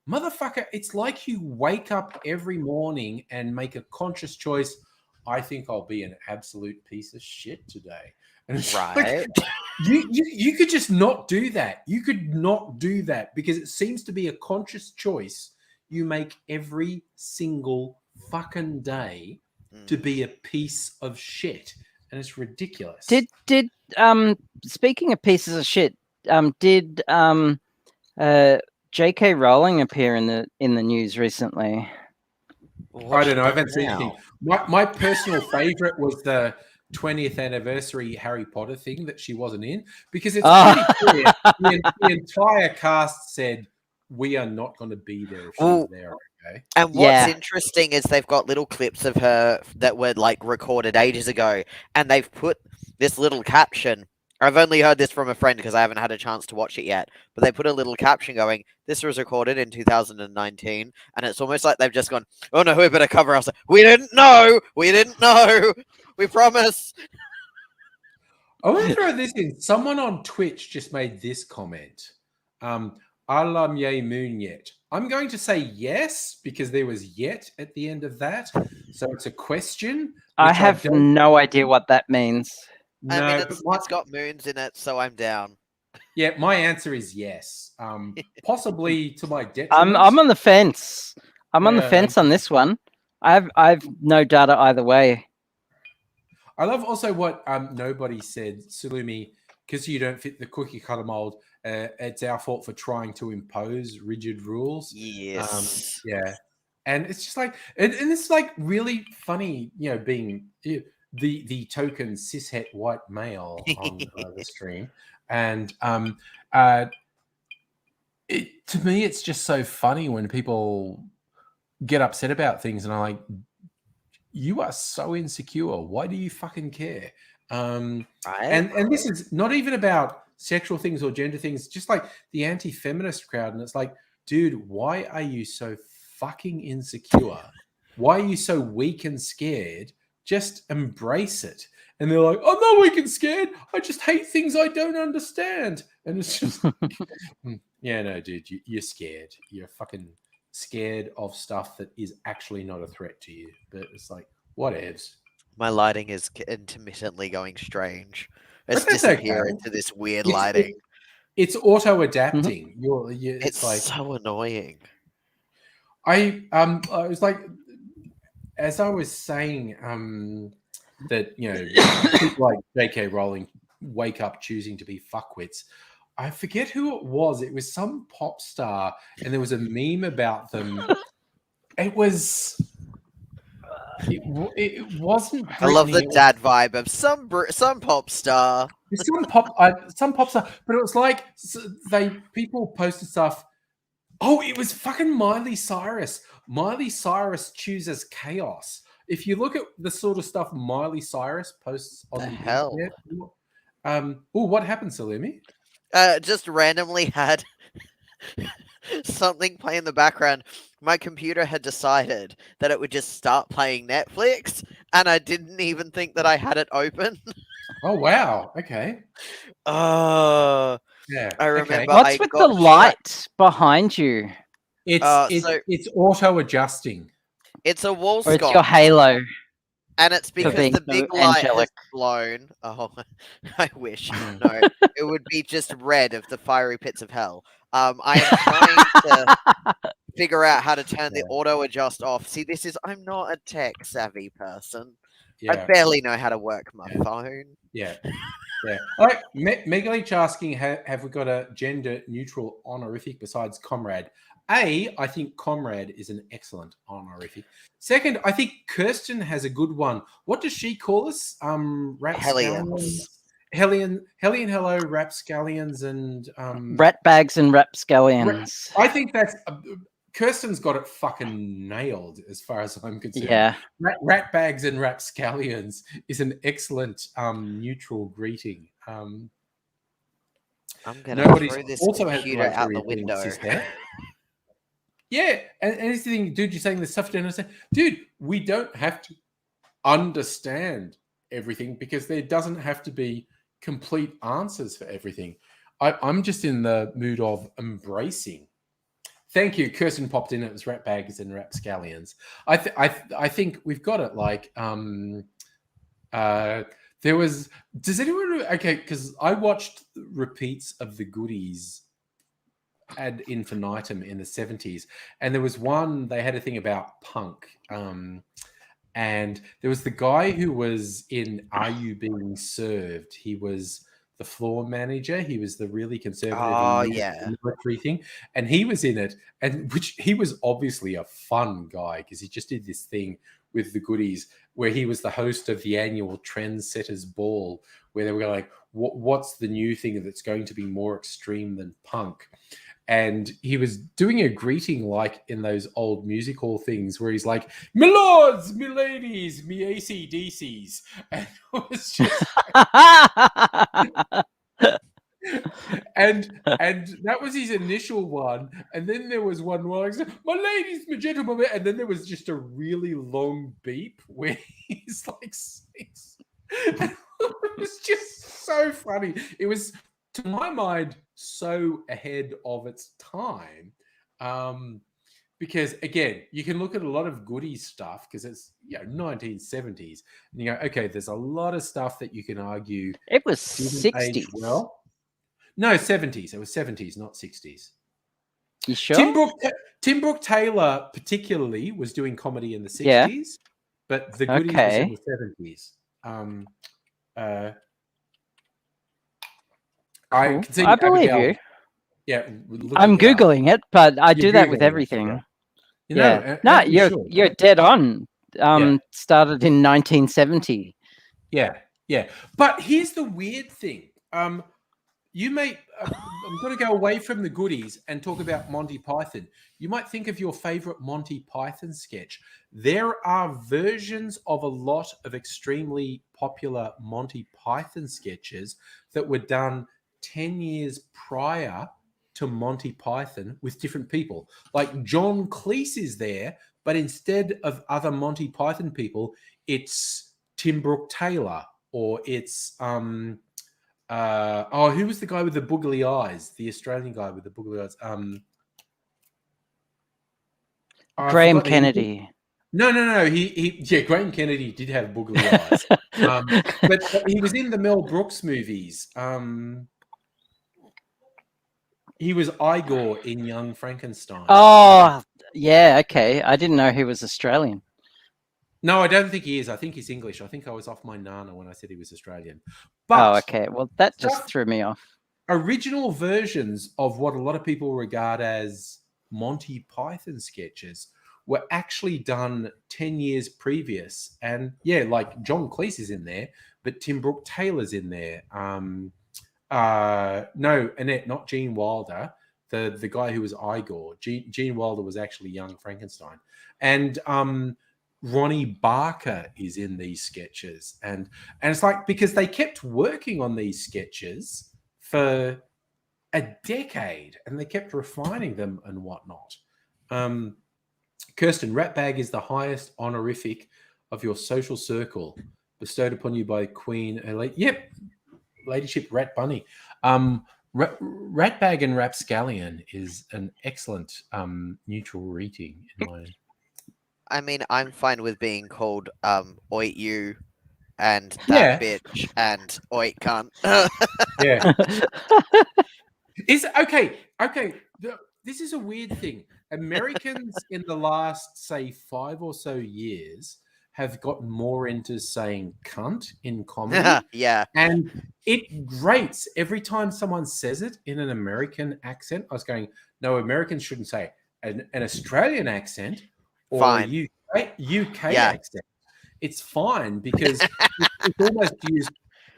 motherfucker, it's like you wake up every morning and make a conscious choice. I think I'll be an absolute piece of shit today. And it's Right. like, you could just not do that. You could not do that because it seems to be a conscious choice you make every single fucking day to be a piece of shit, and it's ridiculous. Did speaking of pieces of shit, did J.K. Rowling appear in the news recently? I don't know. I haven't seen anything. My personal favorite was the 20th anniversary Harry Potter thing that she wasn't in, because it's pretty clear the entire cast said, we are not going to be there if she's there. Okay. And what's interesting is they've got little clips of her that were like recorded ages ago, and they've put this little caption. I've only heard this from a friend because I haven't had a chance to watch it yet, but they put a little caption going, "This was recorded in 2019," and it's almost like they've just gone, "Oh no, we better cover ourselves. We didn't know. We promise." I want to throw this in. Someone on Twitch just made this comment. Alam ye moon yet? I'm going to say yes because there was yet at the end of that. So it's a question. I have no idea what that means. No, I mean, it's got moons in it, so I'm down. Yeah, my answer is yes. Possibly to my detriment. I'm on the fence. I'm on the fence on this one. I've no data either way. I love also what nobody said, Sulumi, because you don't fit the cookie cutter mold. It's our fault for trying to impose rigid rules. Yes. Yeah. And it's just like, and it's like really funny, being the token cishet white male on the stream. And to me, it's just so funny when people get upset about things, and I'm like, you are so insecure. Why do you fucking care? Right. And this is not even about sexual things or gender things, just like the anti-feminist crowd. And it's like, dude, why are you so fucking insecure? Why are you so weak and scared? Just embrace it. And they're like, I'm not weak and scared. I just hate things I don't understand. And it's just yeah, no, dude, you're scared. You're fucking scared of stuff that is actually not a threat to you. But it's like, whatevs. My lighting is intermittently going strange. Let's disappear into this weird lighting. It's auto adapting. It's It's like so annoying. I was like, as I was saying, that people like J.K. Rowling wake up choosing to be fuckwits. I forget who it was. It was some pop star, and there was a meme about them. It was. It wasn't. Britney, I love the dad vibe of some pop star. some pop star, but it was like people posted stuff. Oh, it was fucking Miley Cyrus. Miley Cyrus chooses chaos. If you look at the sort of stuff Miley Cyrus posts on the hell? internet, what happened, Salimi? Just randomly had something play in the background. My computer had decided that it would just start playing Netflix, and I didn't even think that I had it open. Oh wow! Okay. Yeah. I remember. Okay. What's with the light behind you? It's auto adjusting. It's a wall Or it's sconce, your halo. and it's because being the so big light has angelic. blown. Oh, I wish. No, it would be just red of the fiery pits of hell. I am trying to figure out how to turn the auto adjust off. See, I'm not a tech savvy person. Yeah. I barely know how to work my phone. Yeah. Yeah. All right. Megalich asking, have we got a gender neutral honorific besides comrade? I think comrade is an excellent honorific. Second, I think Kirsten has a good one. What does she call us? Hellions. Hellion, hello, rapscallions and Rat bags and rapscallions. I think that's Kirsten's got it fucking nailed as far as I'm concerned. Yeah. Rat bags and rapscallions is an excellent neutral greeting. I'm gonna throw this computer out the window. Yeah, and anything, dude, you're saying this stuff, don't understand. Dude, we don't have to understand everything because there doesn't have to be complete answers for everything. I'm just in the mood of embracing. Thank you. Kirsten popped in. It was rat bags and rapscallions. I think we've got it. Like there was. Does anyone? Okay, because I watched repeats of the Goodies ad infinitum in the 70s, and there was one. They had a thing about punk. And there was the guy who was in Are You Being Served? He was the floor manager. He was the really conservative military thing. And he was in it, and which he was obviously a fun guy because he just did this thing with the Goodies where he was the host of the annual Trendsetters Ball, where they were like, what's the new thing that's going to be more extreme than punk? And he was doing a greeting like in those old music hall things where he's like, "Me lords, me ladies, me AC/DCs." And it was just and that was his initial one. And then there was one where I said, "My ladies, my gentlemen," and then there was just a really long beep where he's like six. It was just so funny. It was, to my mind, so ahead of its time, because again, you can look at a lot of Goodies stuff because it's 1970s, and you go, okay, there's a lot of stuff that you can argue It was didn't age 60s. well. No, 70s. It was 70s, not 60s. You sure? Tim Brooke Taylor particularly was doing comedy in the 60s, Yeah. but the Goodies was in the 70s. I can see I believe Abigail. you. Yeah, I'm Googling it, but I do that with Googling it, everything. yeah. No, as you you're should. dead on. Started in 1970. Yeah. But here's the weird thing. You may. I'm going to go away from the Goodies and talk about Monty Python. You might think of your favorite Monty Python sketch. There are versions of a lot of extremely popular Monty Python sketches that were done 10 years prior to Monty Python with different people. Like John Cleese is there, but instead of other Monty Python people, it's Tim Brooke Taylor, or it's who was the guy with the boogly eyes? The Australian guy with the boogly eyes. Graham Kennedy. No. Graham Kennedy did have boogly eyes. But he was in the Mel Brooks movies. He was Igor in Young Frankenstein. Oh, yeah. Okay, I didn't know he was Australian. No, I don't think he is. I think he's English. I think I was off my nana when I said he was Australian. Oh, But okay. Well, that just Stuff- threw me off. original versions of what a lot of people regard as Monty Python sketches were actually done 10 years previous. And yeah, like John Cleese is in there, but Tim Brooke Taylor's in there. No, Annette, not Gene Wilder, the guy who was Igor. Gene Wilder was actually Young Frankenstein. And Ronnie Barker is in these sketches. And it's like, because they kept working on these sketches for a decade and they kept refining them and whatnot. Kirsten, Ratbag is the highest honorific of your social circle bestowed upon you by Queen Elite. Yep, Ladyship Rat Bunny. Ratbag and Rapscallion is an excellent neutral reading in my. I mean, I'm fine with being called Oit you and that bitch and Oit cunt. Yeah. Is okay. This is a weird thing. Americans in the last, say, 5 or so years have gotten more into saying cunt in comedy. Yeah. And it grates every time someone says it in an American accent. I was going, no, Americans shouldn't say it. An Australian accent or Fine. a UK accent. It's fine because it's almost used.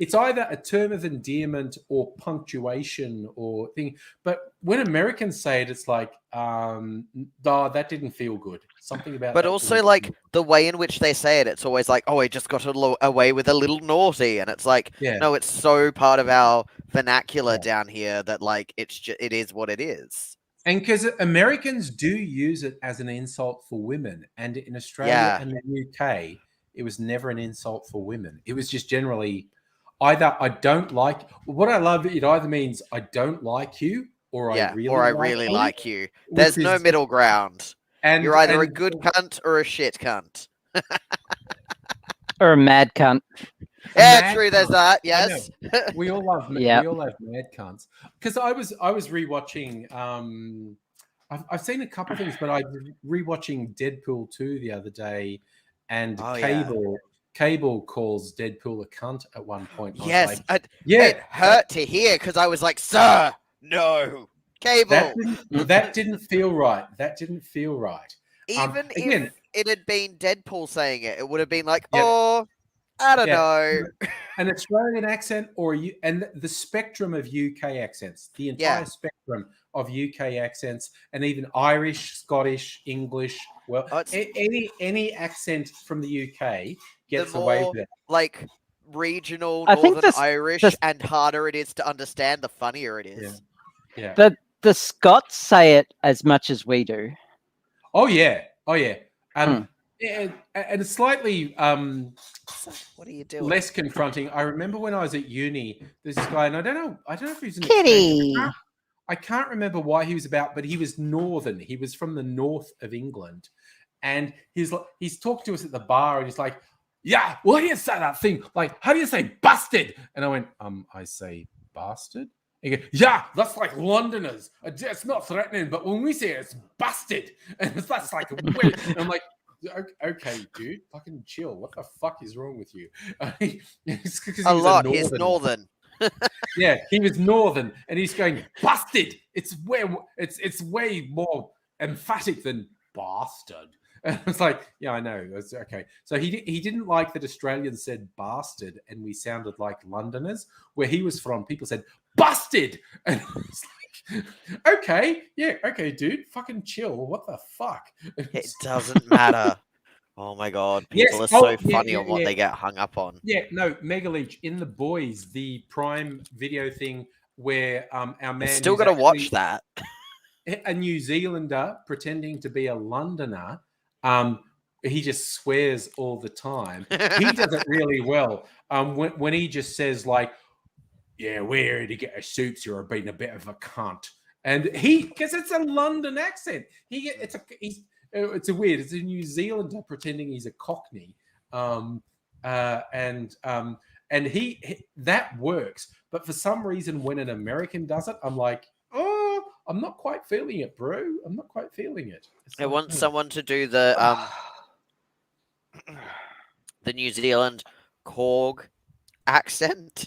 It's either a term of endearment or punctuation or thing. But when Americans say it, it's like, that didn't feel good. Something about But that also, didn't like, feel the way in which they say it, it's always like, oh, I just got away with a little naughty. And it's like, Yeah. no, it's so part of our vernacular down here that, like, it is what it is. And because Americans do use it as an insult for women. And in Australia and the UK, it was never an insult for women. It was just generally either I don't like what I love. It either means I don't like you or I really like you. There's no middle ground. And you're either a good cunt or a shit cunt. Or a mad cunt. Yeah, true. There's that. Yes. We all love. We all love mad cunts. Because I was rewatching. I've seen a couple of things, but I was rewatching Deadpool 2 the other day, and Cable calls Deadpool a cunt at one point. Yes, it hurt to hear because I was like, "Sir, no, Cable." That didn't feel right. That didn't feel right. Even if it had been Deadpool saying it, it would have been like, "Oh, I don't know." An Australian accent and the spectrum of UK accents, the entire spectrum of UK accents, and even Irish, Scottish, English. Well, any accent from the UK gets away with it. Like regional Northern Irish, and harder it is to understand, the funnier it is. Yeah. The Scots say it as much as we do. Oh yeah. And it's slightly what are you doing? Less confronting. I remember when I was at uni, there's this guy, and I don't know if he's an Kitty. I can't remember why he was about, but he was northern. He was from the north of England, and he's talking to us at the bar, and he's like, "Yeah, well, he say that thing. Like, how do you say busted?" And I went, I say bastard. He goes, "Yeah, that's like Londoners. It's not threatening, but when we say it, it's busted, and that's like weird." And I'm like, okay, dude, fucking chill. What the fuck is wrong with you? He's northern. Yeah, he was northern, and he's going busted. It's way more emphatic than bastard. And I was like, yeah, I know. That's okay. So he didn't like that Australians said bastard, and we sounded like Londoners. Where he was from, people said busted, and I was like, okay, dude, fucking chill. What the fuck? It doesn't matter. Oh my god, people are so funny on what they get hung up on. Yeah, no, Mega Leech in The Boys, the Prime Video thing where our man still got to watch that. A New Zealander pretending to be a Londoner. He just swears all the time. He does it really well. When he just says like, "Yeah, we're here to get our soups. You're being a bit of a cunt," and because it's a London accent. It's a weird. It's a New Zealander pretending he's a Cockney, and he that works. But for some reason, when an American does it, I'm like, oh, I'm not quite feeling it, bro. I'm not quite feeling it. It's I like, want someone to do the New Zealand Korg accent,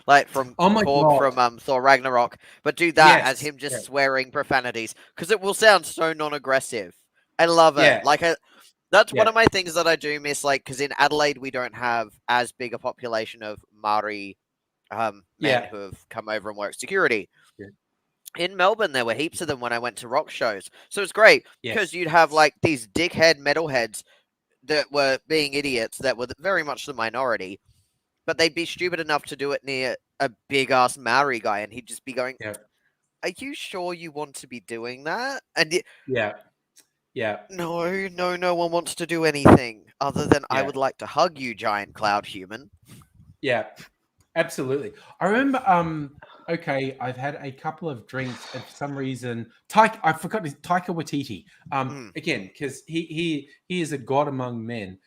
like from Oh my Korg God. from Thor Ragnarok, but do that as Yes, him just yeah. swearing profanities, because it will sound so non-aggressive. I love it. Yeah. Like that's one Yeah. of my things that I do miss. Like, because in Adelaide we don't have as big a population of Maori men Yeah. who have come over and worked security. Yeah. In Melbourne, there were heaps of them when I went to rock shows, so it's great because Yes. you'd have like these dickhead metalheads that were being idiots that were very much the minority, but they'd be stupid enough to do it near a big ass Maori guy, and he'd just be going, Yeah. "Are you sure you want to be doing that?" And Yeah. Yeah. no one wants to do anything other than I Yeah. would like to hug you, giant cloud human. Yeah. Absolutely. I remember okay, I've had a couple of drinks and for some reason I forgot his Taika Waititi. Again, because he is a god among men.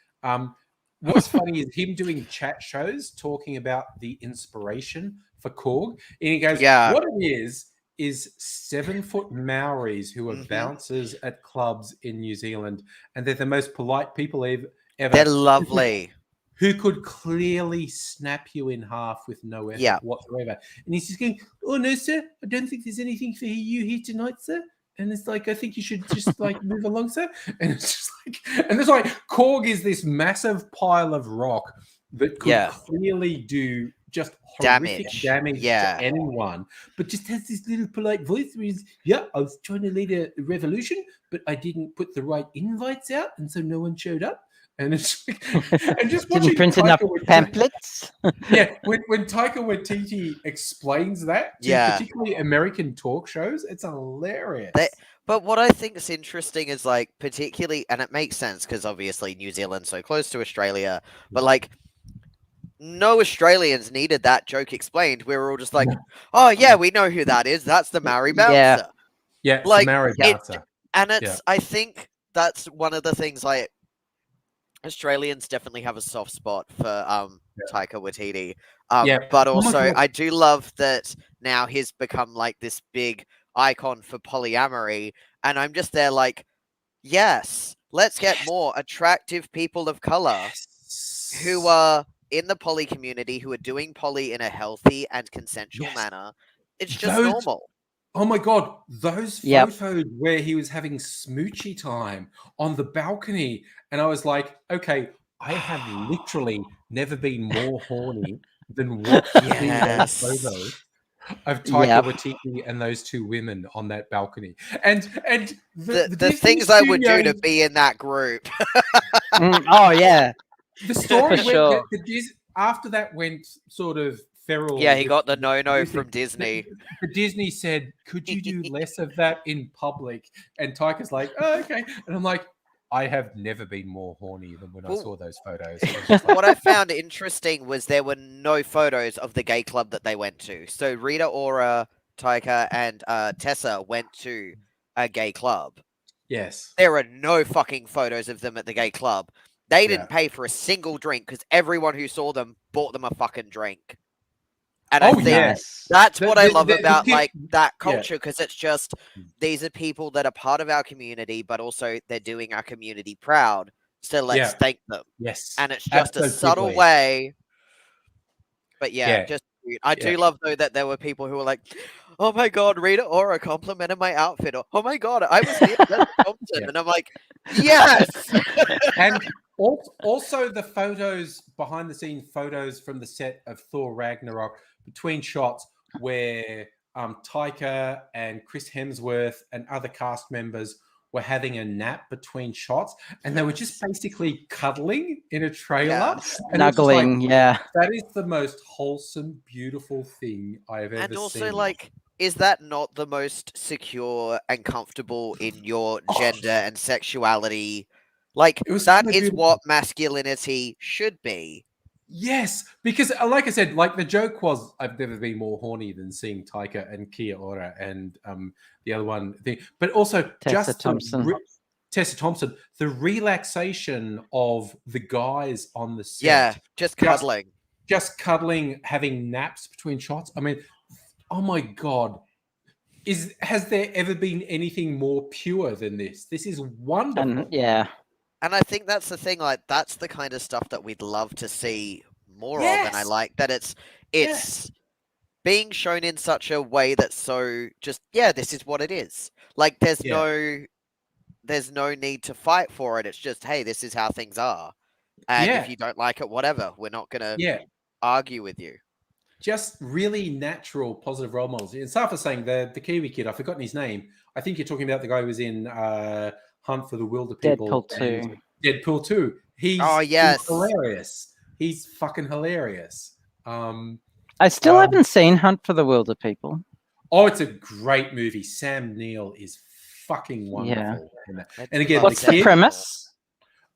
What's funny is him doing chat shows talking about the inspiration for Korg. And he goes, Yeah. what it is 7-foot Maoris who are bouncers at clubs in New Zealand, and they're the most polite people ever. They're lovely. Who could clearly snap you in half with no effort whatsoever. And he's just going, oh, no, sir, I don't think there's anything for you here tonight, sir. And it's like, I think you should just like move along, sir. And it's just like, and it's like, Korg is this massive pile of rock that could clearly do just horrific damage to anyone, but just has this little polite voice where he's, I was trying to lead a revolution, but I didn't put the right invites out, and so no one showed up. And it's like, and just watching Didn't print enough pamphlets. when Taika Waititi explains that to particularly American talk shows, it's hilarious. But what I think is interesting is like particularly, and it makes sense because obviously New Zealand's so close to Australia, but like no Australians needed that joke explained. We were all just like, oh yeah, we know who that is. That's the Maori bouncer. Yeah, like the Maori bouncer. And it's I think that's one of the things like Australians definitely have a soft spot for Taika Waititi. But also I do love that now he's become like this big icon for polyamory, and I'm just there like, yes, let's get more attractive people of color who are in the poly community, who are doing poly in a healthy and consensual manner. It's just normal. Oh my God, those photos where he was having smoochy time on the balcony. And I was like, okay, I have literally never been more horny than watching those photos of Taika Waititi and those two women on that balcony. And the things I would do to be in that group. Oh, yeah. The story went, after that went sort of feral. Yeah, he got the no from Disney. Disney said, could you do less of that in public? And Taika's like, oh, okay. And I'm like, I have never been more horny than when I saw those photos. What I found interesting was there were no photos of the gay club that they went to. So Rita Ora, Taika, and Tessa went to a gay club. Yes. There are no fucking photos of them at the gay club. They didn't pay for a single drink because everyone who saw them bought them a fucking drink. And I think that's what I love about like that culture, because it's just these are people that are part of our community, but also they're doing our community proud. So let's thank them. Yes. And it's just a subtle way. But just I do love though that there were people who were like, oh my God, Rita Ora complimented my outfit. Or, oh my God, I was here Tessa Thompson. And I'm like, yes. And also the photos, behind the scene photos from the set of Thor Ragnarok, between shots where Taika and Chris Hemsworth and other cast members were having a nap between shots, and they were just basically cuddling in a trailer. Snuggling, That is the most wholesome, beautiful thing I've ever seen. And also, like, is that not the most secure and comfortable in your gender and sexuality? Like, that is what masculinity should be. Yes, because like I said, like the joke was, I've never been more horny than seeing Taika and Kia Ora and the other one thing, but also Tessa Thompson. Tessa Thompson, the relaxation of the guys on the set. Yeah, just cuddling. Just cuddling, having naps between shots. I mean, oh my God. has there ever been anything more pure than this? This is wonderful. And yeah, And I think that's the thing, like that's the kind of stuff that we'd love to see more of. And I Yes. like that it's being shown in such a way that's so just, yeah, this is what it is. Like there's no need to fight for it. It's just, hey, this is how things are. And if you don't like it, whatever. We're not gonna argue with you. Just really natural, positive role models. And Safa's saying the Kiwi kid, I've forgotten his name. I think you're talking about the guy who was in Hunt for the Wilder People. Deadpool 2. and Deadpool 2. He's hilarious. He's fucking hilarious. I still haven't seen Hunt for the Wilder People. Oh, it's a great movie. Sam Neill is fucking wonderful. Yeah. And again, what's the premise?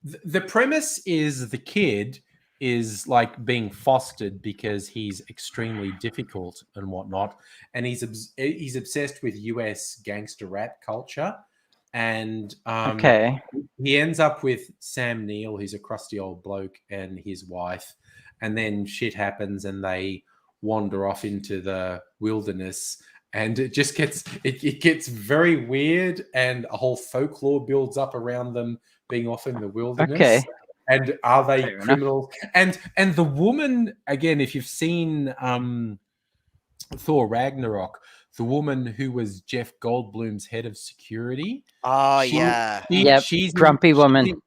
The premise is the kid is like being fostered because he's extremely difficult and whatnot, and he's obsessed with US gangster rap culture, and he ends up with Sam Neill, who's a crusty old bloke, and his wife, and then shit happens, and they wander off into the wilderness, and it just gets it gets very weird, and a whole folklore builds up around them being off in the wilderness. Okay. And are they Fair criminals? And the woman, again, if you've seen Thor Ragnarok, the woman who was Jeff Goldblum's head of security. Oh, She's grumpy woman.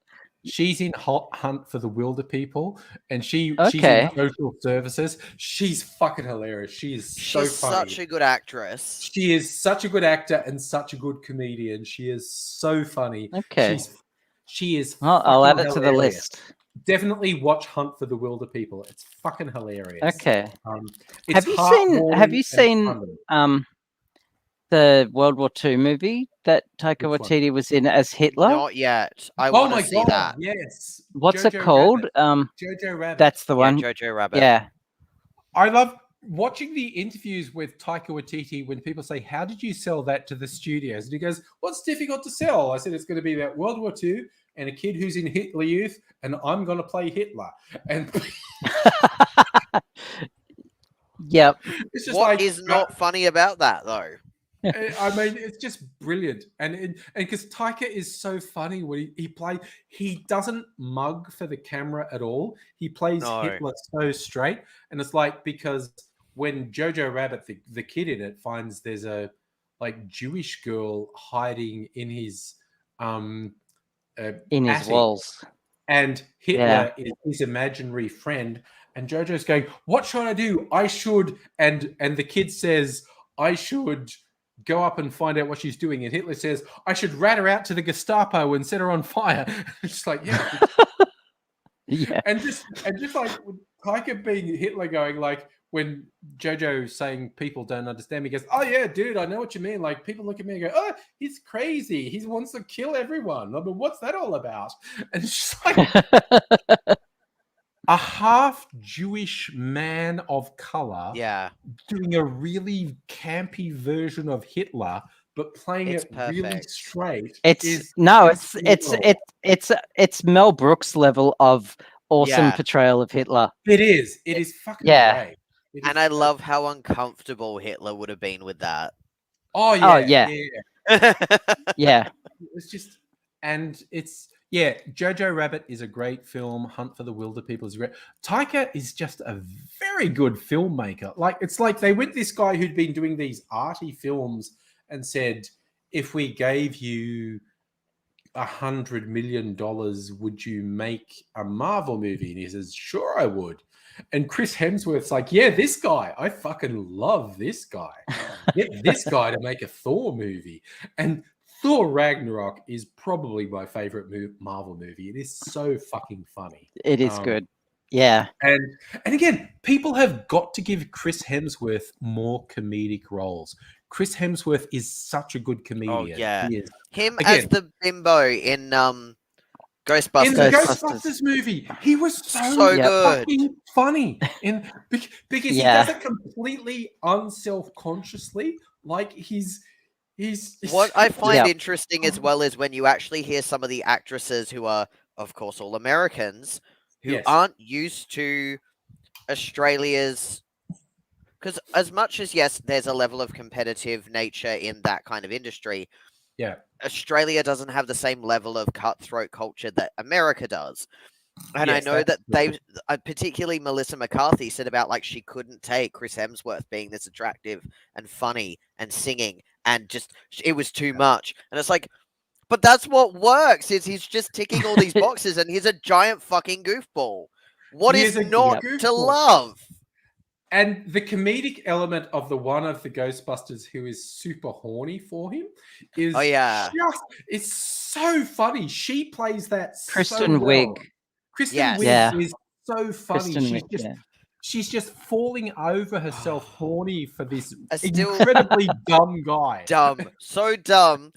She's in Hunt for the Wilder People, and she's in social services. She's fucking hilarious. She's so funny. Such a good actress. She is such a good actor and such a good comedian. She is so funny. Okay. She is. I'll add it hilarious. to the list. Definitely watch Hunt for the Wilder People. It's fucking hilarious. Okay. It's Have you seen the World War II movie that Taika Waititi was in as Hitler? Not yet. I want to see that. Yes. What's Jojo it called? Jojo Rabbit. That's the one. Jojo Rabbit. Yeah. I love watching the interviews with Taika Waititi when people say, "How did you sell that to the studios?" And he goes, "What's difficult to sell?" I said, "It's going to be about World War II and a kid who's in Hitler Youth, and I'm going to play Hitler." And yep. it's just What is not funny about that, though? I mean, it's just brilliant, and because Taika is so funny when he doesn't mug for the camera at all. He plays Hitler so straight, and it's like because when Jojo Rabbit, the kid in it, finds there's a like Jewish girl hiding in his his walls, and Hitler is his imaginary friend, and Jojo's going, "What should I do? I should," and the kid says, "I should go up and find out what she's doing," and Hitler says, "I should rat her out to the Gestapo and set her on fire." It's like, yeah. And just like Taika being Hitler, going like when Jojo saying people don't understand me, he goes, "Oh yeah, dude, I know what you mean. Like people look at me and go, oh, he's crazy. He wants to kill everyone. I mean, what's that all about?" And it's just like a half Jewish man of color, doing a really campy version of Hitler, but playing it really straight. It's Mel Brooks level of awesome portrayal of Hitler. It is fucking great. And I love how uncomfortable Hitler would have been with that. Oh yeah. Yeah. It's just, and it's. Yeah, Jojo Rabbit is a great film. Hunt for the Wilder People is great. Taika is just a very good filmmaker. Like it's like they went this guy who'd been doing these arty films and said, "If we gave you $100 million, would you make a Marvel movie?" And he says, "Sure, I would." And Chris Hemsworth's like, "Yeah, this guy. I fucking love this guy. Get this guy to make a Thor movie." And Thor Ragnarok is probably my favorite Marvel movie. It is so fucking funny. It is good. Yeah. And again, people have got to give Chris Hemsworth more comedic roles. Chris Hemsworth is such a good comedian. Oh, yeah. He is. Him as the bimbo in Ghostbusters. In the Ghostbusters movie, he was so good. Fucking funny. Because he does it completely unself-consciously. Like he's what I find interesting as well is when you actually hear some of the actresses who are, of course, all Americans who aren't used to Australia's because as much as yes, there's a level of competitive nature in that kind of industry. Yeah. Australia doesn't have the same level of cutthroat culture that America does. And Yes, I know that's that particularly Melissa McCarthy said about like she couldn't take Chris Hemsworth being this attractive and funny and singing and just it was too much. And it's like, but that's what works. Is he's just ticking all these boxes and he's a giant fucking goofball. What He is is a not to goofball. love? And the comedic element of the one of the Ghostbusters who is super horny for him is it's so funny. She plays that Kristen so Wiig. well. Kristen Yes. Wiig Yeah. is so funny. Kristen She's Wiig, just yeah. she's just falling over herself horny for this Still- incredibly dumb guy. Dumb. So dumb.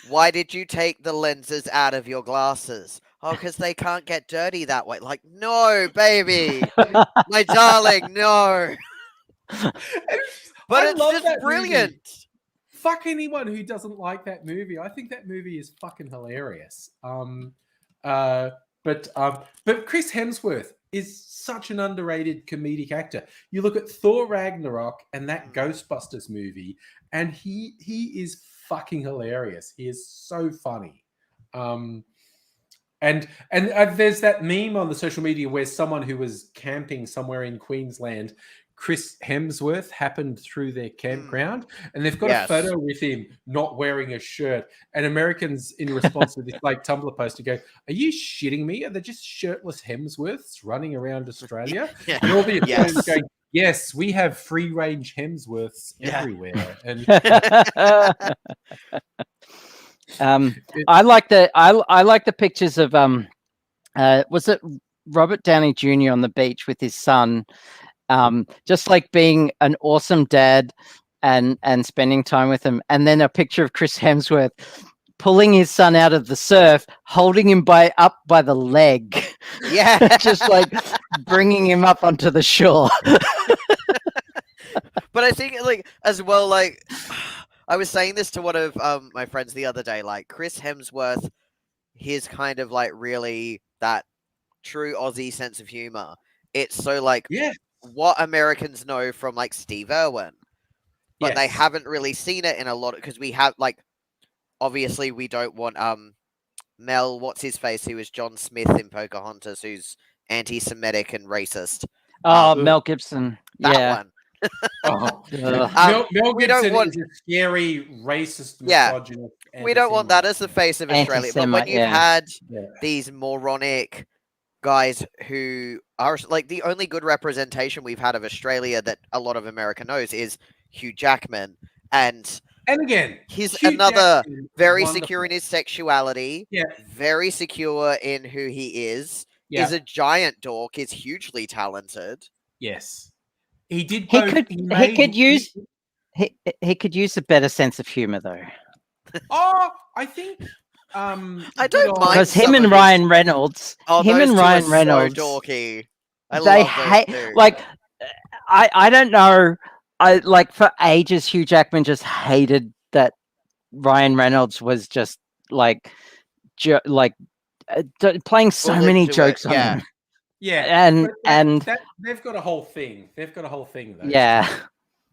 Why did you take the lenses out of your glasses? Oh, because they can't get dirty that way. Like, no, baby. My darling, no. But I it's love just that movie. brilliant. Fuck anyone who doesn't like that movie. I think that movie is fucking hilarious. But Chris Hemsworth is such an underrated comedic actor. You look at Thor Ragnarok and that Ghostbusters movie, and he is fucking hilarious. He is so funny. And there's that meme on the social media where someone who was camping somewhere in Queensland, Chris Hemsworth, happened through their campground, and they've got a photo with him not wearing a shirt. And Americans, in response to this like Tumblr post, to go, "Are you shitting me? Are there just shirtless Hemsworths running around Australia?" And all the Australians going, "Yes, we have free range Hemsworths everywhere." And I like the pictures of was it Robert Downey Jr. on the beach with his son, just like being an awesome dad and spending time with him, and then a picture of Chris Hemsworth pulling his son out of the surf, holding him up by the leg, just like bringing him up onto the shore. But I think like as well, like I was saying this to one of my friends the other day, like Chris Hemsworth, his kind of like really that true Aussie sense of humor. It's so like what Americans know from like Steve Irwin, but they haven't really seen it in a lot because we have like obviously we don't want Mel, what's his face, who is John Smith in Pocahontas, who's anti-Semitic and racist. Oh, Mel Gibson. That one. Mel we don't Gibson want is a scary, racist, misogynist. We don't want that as the face of Australia. But when you've had these moronic guys who are like the only good representation we've had of Australia that a lot of America knows is Hugh Jackman, and again, he's Hugh another Jackman, very wonderful. secure in his sexuality, very secure in who he is a giant dork, is hugely talented. Yes. He did. He could use a better sense of humor, though. I think. I don't mind because him and Ryan Reynolds. So dorky. They hate like. I don't know. I like for ages Hugh Jackman just hated that Ryan Reynolds was just like playing so many jokes on him. Yeah, and they've got a whole thing. They've got a whole thing though. Yeah,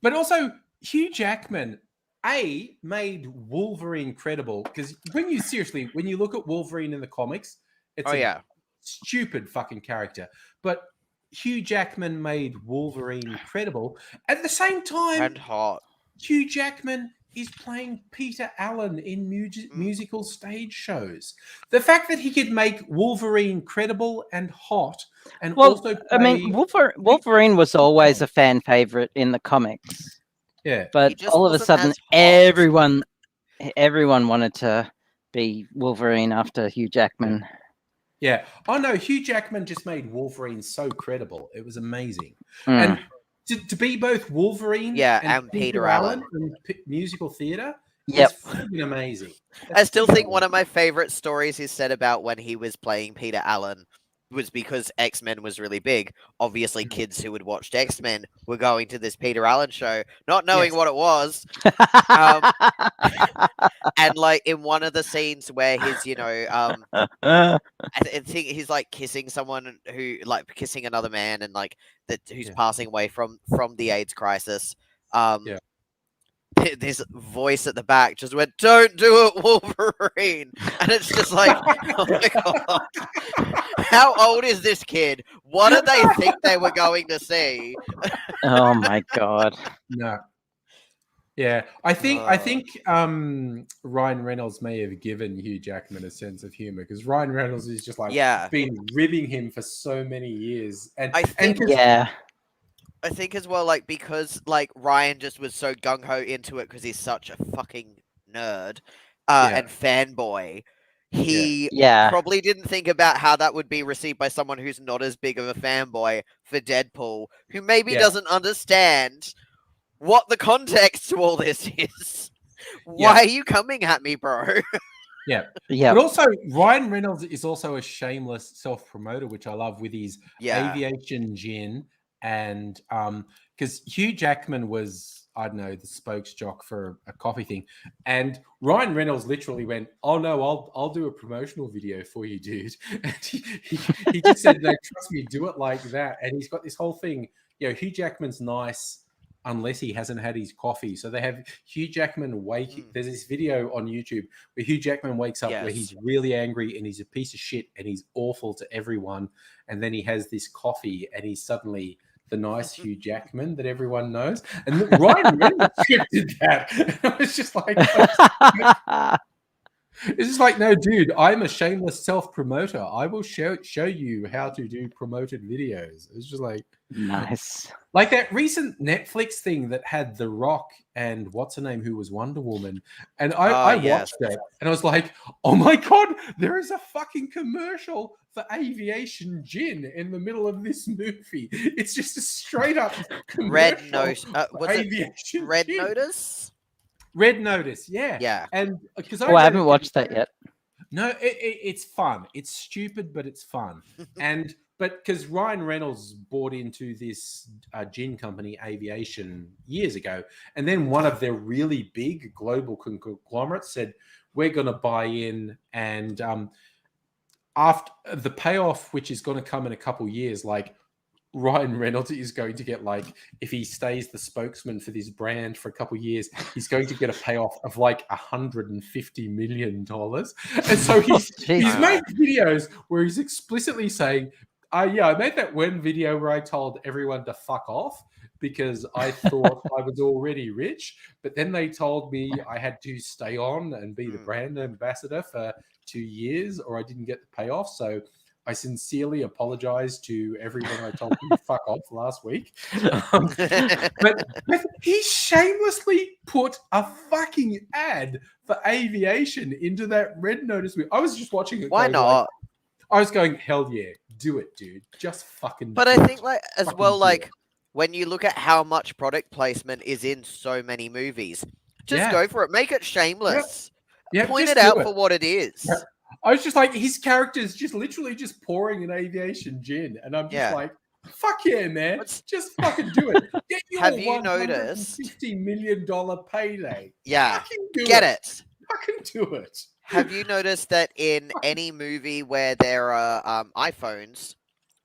but also Hugh Jackman made Wolverine credible because when you look at Wolverine in the comics, it's a stupid fucking character. But Hugh Jackman made Wolverine credible. At the same time, and hot. Hugh Jackman is playing Peter Allen in musical stage shows. The fact that he could make Wolverine credible and hot, and also play... I mean, Wolverine was always a fan favorite in the comics. Yeah, but all of a sudden, everyone wanted to be Wolverine after Hugh Jackman. Yeah. Oh no, Hugh Jackman just made Wolverine so credible. It was amazing. And to be both Wolverine and Peter Allen in musical theater is fucking amazing. I still think one of my favorite stories is said about when he was playing Peter Allen was because X-Men was really big. Obviously, kids who had watched X-Men were going to this Peter Allen show, not knowing Yes. what it was. And like in one of the scenes where he's, I think he's like kissing someone who, like, kissing another man, and like who's Yeah. passing away from the AIDS crisis. Yeah. This voice at the back just went, "Don't do it, Wolverine," and it's just like, oh my god, how old is this kid? What did they think they were going to see? Oh my god. No. Yeah, I think Ryan Reynolds may have given Hugh Jackman a sense of humor, because Ryan Reynolds is just like been ribbing him for so many years, and I think I think as well, like, because like Ryan just was so gung ho into it because he's such a fucking nerd and fanboy. He probably didn't think about how that would be received by someone who's not as big of a fanboy for Deadpool, who maybe doesn't understand what the context to all this is. Why are you coming at me, bro? Yeah. Yeah. But also, Ryan Reynolds is also a shameless self-promoter, which I love, with his aviation gin. And because Hugh Jackman was, I don't know, the spokesjock for a coffee thing, and Ryan Reynolds literally went, "Oh no, I'll do a promotional video for you, dude." And he just said, "No, trust me, do it like that." And he's got this whole thing. Hugh Jackman's nice unless he hasn't had his coffee. So they have Hugh Jackman There's this video on YouTube where Hugh Jackman wakes up where he's really angry and he's a piece of shit and he's awful to everyone. And then he has this coffee and he's suddenly the nice Hugh Jackman that everyone knows. And Ryan Reynolds did that. And I was just like, it's just like, no, dude, I'm a shameless self-promoter. I will show you how to do promoted videos. It's just like, nice. Like that recent Netflix thing that had The Rock and what's her name, who was Wonder Woman. And I watched that and I was like, oh my God, there is a fucking commercial for aviation gin in the middle of this movie. It's just a straight up Red Notice. Red gin. Notice? Red Notice, yeah. Yeah. And because I haven't watched that yet. No, it's fun. It's stupid, but it's fun. But because Ryan Reynolds bought into this gin company, Aviation, years ago, and then one of their really big global conglomerates said, "We're going to buy in," and after the payoff, which is going to come in a couple years, like Ryan Reynolds is going to get, like, if he stays the spokesman for this brand for a couple of years, he's going to get a payoff of like $150 million. And so he's made videos where he's explicitly saying, I made that one video where I told everyone to fuck off because I thought I was already rich, but then they told me I had to stay on and be the brand ambassador for 2 years or I didn't get the payoff. So I sincerely apologize to everyone I told them to fuck off last week. But he shamelessly put a fucking ad for aviation into that Red Notice. I was just watching it. Why not? I was going, hell yeah, do it, dude. Just fucking But do I it. think, like, as well, like, when you look at how much product placement is in so many movies, just go for it. Make it shameless. Point it out for what it is. Yeah. I was just like, his character is just literally just pouring an aviation gin. And I'm just like, fuck yeah, man. Just fucking do it. Get your Have you noticed $150 million payday. Yeah. Fucking do Get it. Fucking do it. Have you noticed that in any movie where there are iPhones,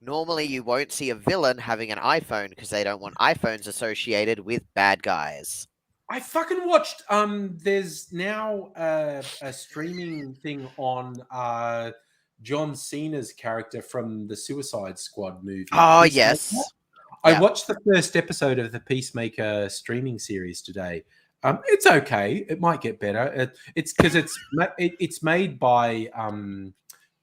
normally you won't see a villain having an iPhone because they don't want iPhones associated with bad guys? I fucking watched, there's now a streaming thing on John Cena's character from the Suicide Squad movie. Oh, Peacemaker. yes. I watched the first episode of the Peacemaker streaming series today. It's okay. It might get better. It's because it's made by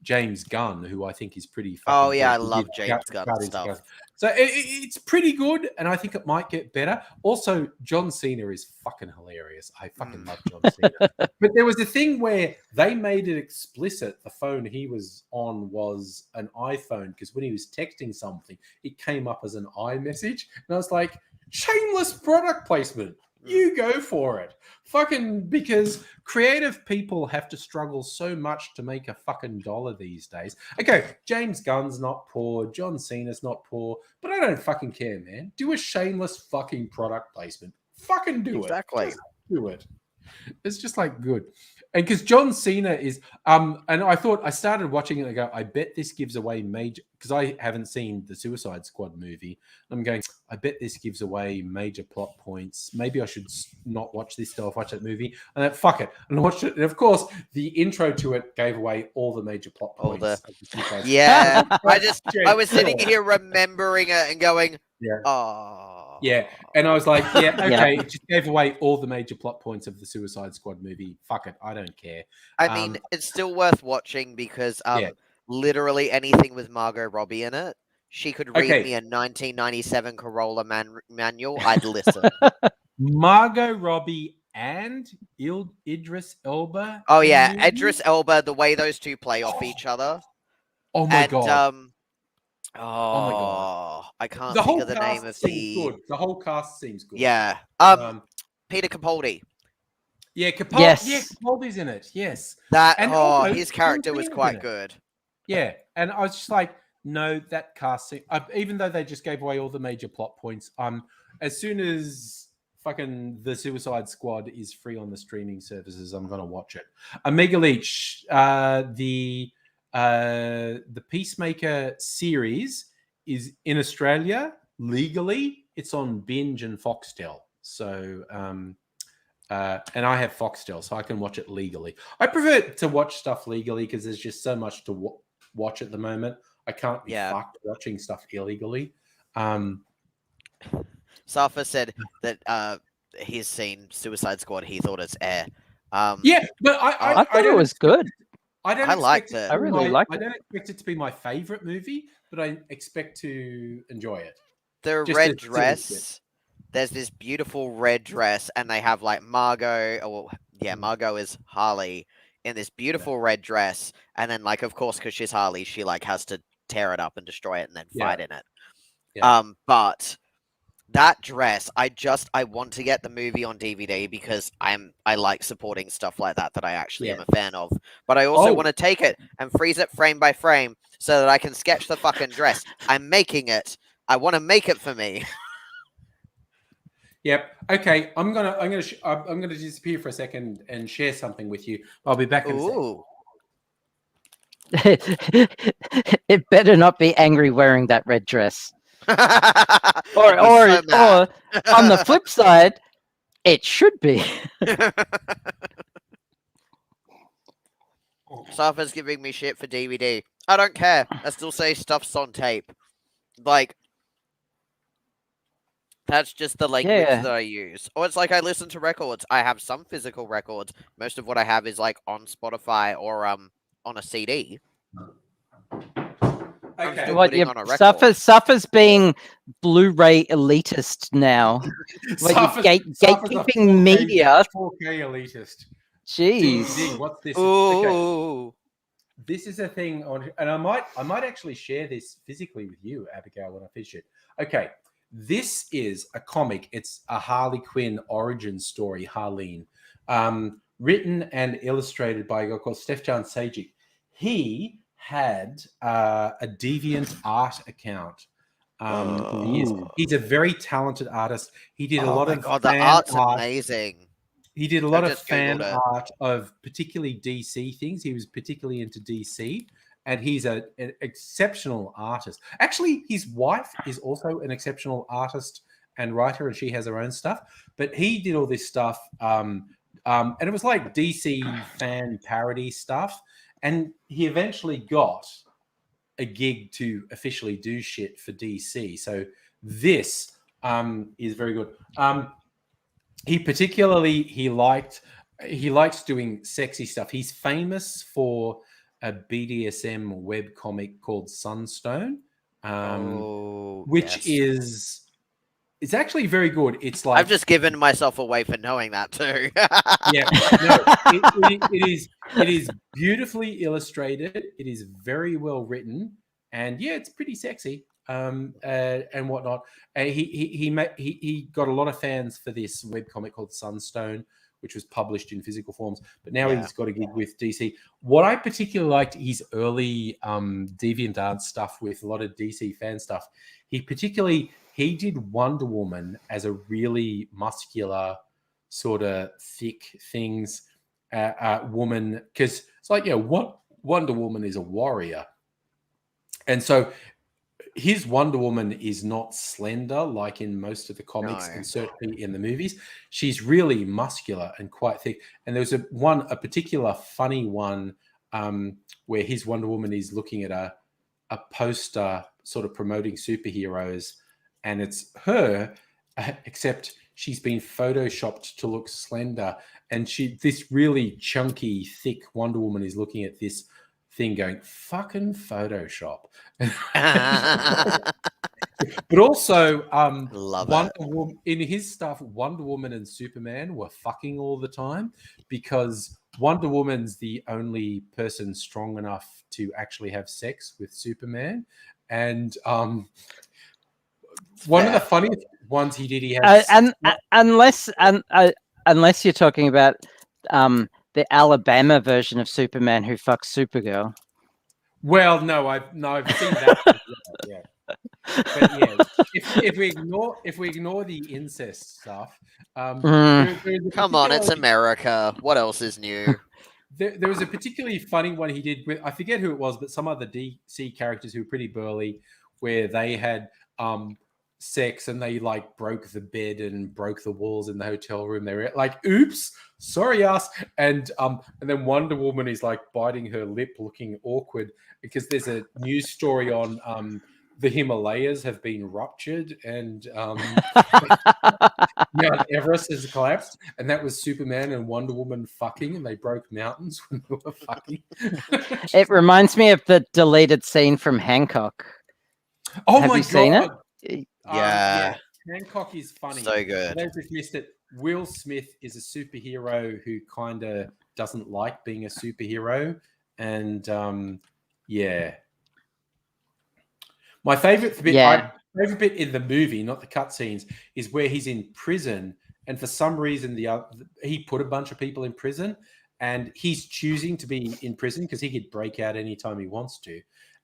James Gunn, who I think is pretty fucking Oh, yeah, good. I love James Gunn stuff. So it's pretty good, and I think it might get better. Also, John Cena is fucking hilarious. I fucking love John Cena. But there was a thing where they made it explicit the phone he was on was an iPhone, because when he was texting something, it came up as an iMessage. And I was like, shameless product placement. You go for it. Fucking, because creative people have to struggle so much to make a fucking dollar these days. Okay, James Gunn's not poor, John Cena's not poor, but I don't fucking care, man. Do a shameless fucking product placement. Fucking do Exactly. it. Just do it. It's just like good. And because John Cena is and I thought, I started watching it and I go, I bet this gives away major, because I haven't seen the Suicide Squad movie. I'm going, I bet this gives away major plot points. Maybe I should not watch this stuff, watch that movie. And then fuck it. And I watched it. And of course, the intro to it gave away all the major plot All points. the- of the Suicide Yeah, Squad. I was sitting here remembering it and going, Yeah. oh. Yeah. And I was like, yeah, okay, it just gave away all the major plot points of the Suicide Squad movie. Fuck it. I don't care. I mean, it's still worth watching because Yeah. literally anything with Margot Robbie in it, she could read Okay. me a 1997 Corolla manual. I'd listen. Margot Robbie and Idris Elba. Oh in yeah, the movie? Idris Elba. The way those two play off each other, Oh my and god. oh, my God. I can't The think whole of the cast name of seems the. good. The whole cast seems good. Yeah, Peter Capaldi. Yeah, Yes. Yeah, Capaldi's in it. Yes. That And also, his character John was Cena's quite in it. good. Yeah, and I was just like, no, that cast, even though they just gave away all the major plot points, as soon as fucking the Suicide Squad is free on the streaming services, I'm gonna watch it. Omega Leech, the Peacemaker series is in Australia legally. It's on Binge and Foxtel, so and I have Foxtel, so I can watch it legally. I prefer to watch stuff legally because there's just so much to watch at the moment. I can't be fucked watching stuff illegally. Safa said that he's seen Suicide Squad. He thought it's air. Yeah, but I thought it was good. I liked it. I really liked I it. don't expect it to be my favorite movie, but I expect to enjoy it. The Just red as silly dress. There's this beautiful red dress, and they have like Margot. Oh, yeah, Margot is Harley in this beautiful red dress, and then like, of course, because she's Harley, she like has to tear it up and destroy it, and then fight in it. Yeah. But that dress, I want to get the movie on DVD because I like supporting stuff like that I actually am a fan of. But I also want to take it and freeze it frame by frame so that I can sketch the fucking dress. I'm making it. I want to make it for me. Yep. Okay. I'm gonna disappear for a second and share something with you. I'll be back in a second. Ooh. It better not be angry wearing that red dress. Or I'd be so mad. on the flip side, it should be. Safa's giving me shit for DVD. I don't care. I still say stuff's on tape. Like, that's just the language Yeah. that I use. Or it's like I listen to records. I have some physical records. Most of what I have is like on Spotify or on a CD. I'm Okay. still What putting on a record. suffers being Blu-ray elitist now. Like Suffer's- Suffer's a gatekeeping media. 4K elitist. Jeez. DVD, what's this? Okay. Ooh. This is a thing on, and I might actually share this physically with you, Abigail, when I finish it. Okay, this is a comic. It's a Harley Quinn origin story, Harleen, written and illustrated by a guy called Stefan Sajic. He had a Deviant Art account. He's a very talented artist. He did a lot my of God, the fan art's art. amazing. He did a lot of just fan Googled it. art of particularly DC things. He was particularly into DC, and he's an exceptional artist. Actually, his wife is also an exceptional artist and writer, and she has her own stuff. But he did all this stuff, and it was like DC fan parody stuff. And he eventually got a gig to officially do shit for DC. So this is very good. He likes doing sexy stuff. He's famous for a BDSM web comic called Sunstone, which is it's actually very good. It's like I've just given myself away for knowing that too. it is beautifully illustrated. It is very well written, and yeah, it's pretty sexy. and whatnot. And he got a lot of fans for this webcomic called Sunstone, which was published in physical forms. But now he's got a gig with DC. What I particularly liked his early DeviantArt stuff with a lot of DC fan stuff. He did Wonder Woman as a really muscular, sort of thick things woman, because it's like, what Wonder Woman is a warrior, and so his Wonder Woman is not slender like in most of the comics, and certainly in the movies. She's really muscular and quite thick. And there's a particular funny one where his Wonder Woman is looking at a poster sort of promoting superheroes, and it's her, except she's been photoshopped to look slender, and this really chunky, thick Wonder Woman is looking at this thing going, fucking Photoshop. But also, Wonder Woman, in his stuff, Wonder Woman and Superman were fucking all the time, because Wonder Woman's the only person strong enough to actually have sex with Superman. And one of the funniest ones he did, he had unless you're talking about the Alabama version of Superman who fucks Supergirl. Well, no, I've seen that. Yeah. But yeah, if we ignore the incest stuff, come on, it's America. What else is new? There was a particularly funny one he did with, I forget who it was, but some other DC characters who were pretty burly, where they had sex and they like broke the bed and broke the walls in the hotel room. They were like, oops, sorry ass. And then Wonder Woman is like biting her lip, looking awkward, because there's a news story on the Himalayas have been ruptured, and Mount Everest has collapsed, and that was Superman and Wonder Woman fucking, and they broke mountains when they were fucking. It reminds me of the deleted scene from Hancock. Oh, have you seen it? Yeah. Hancock is funny. So good. For those who've missed it, Will Smith is a superhero who kind of doesn't like being a superhero, and my favorite bit, favorite bit in the movie, not the cutscenes, is where he's in prison, and for some reason he put a bunch of people in prison, and he's choosing to be in prison because he could break out anytime he wants to.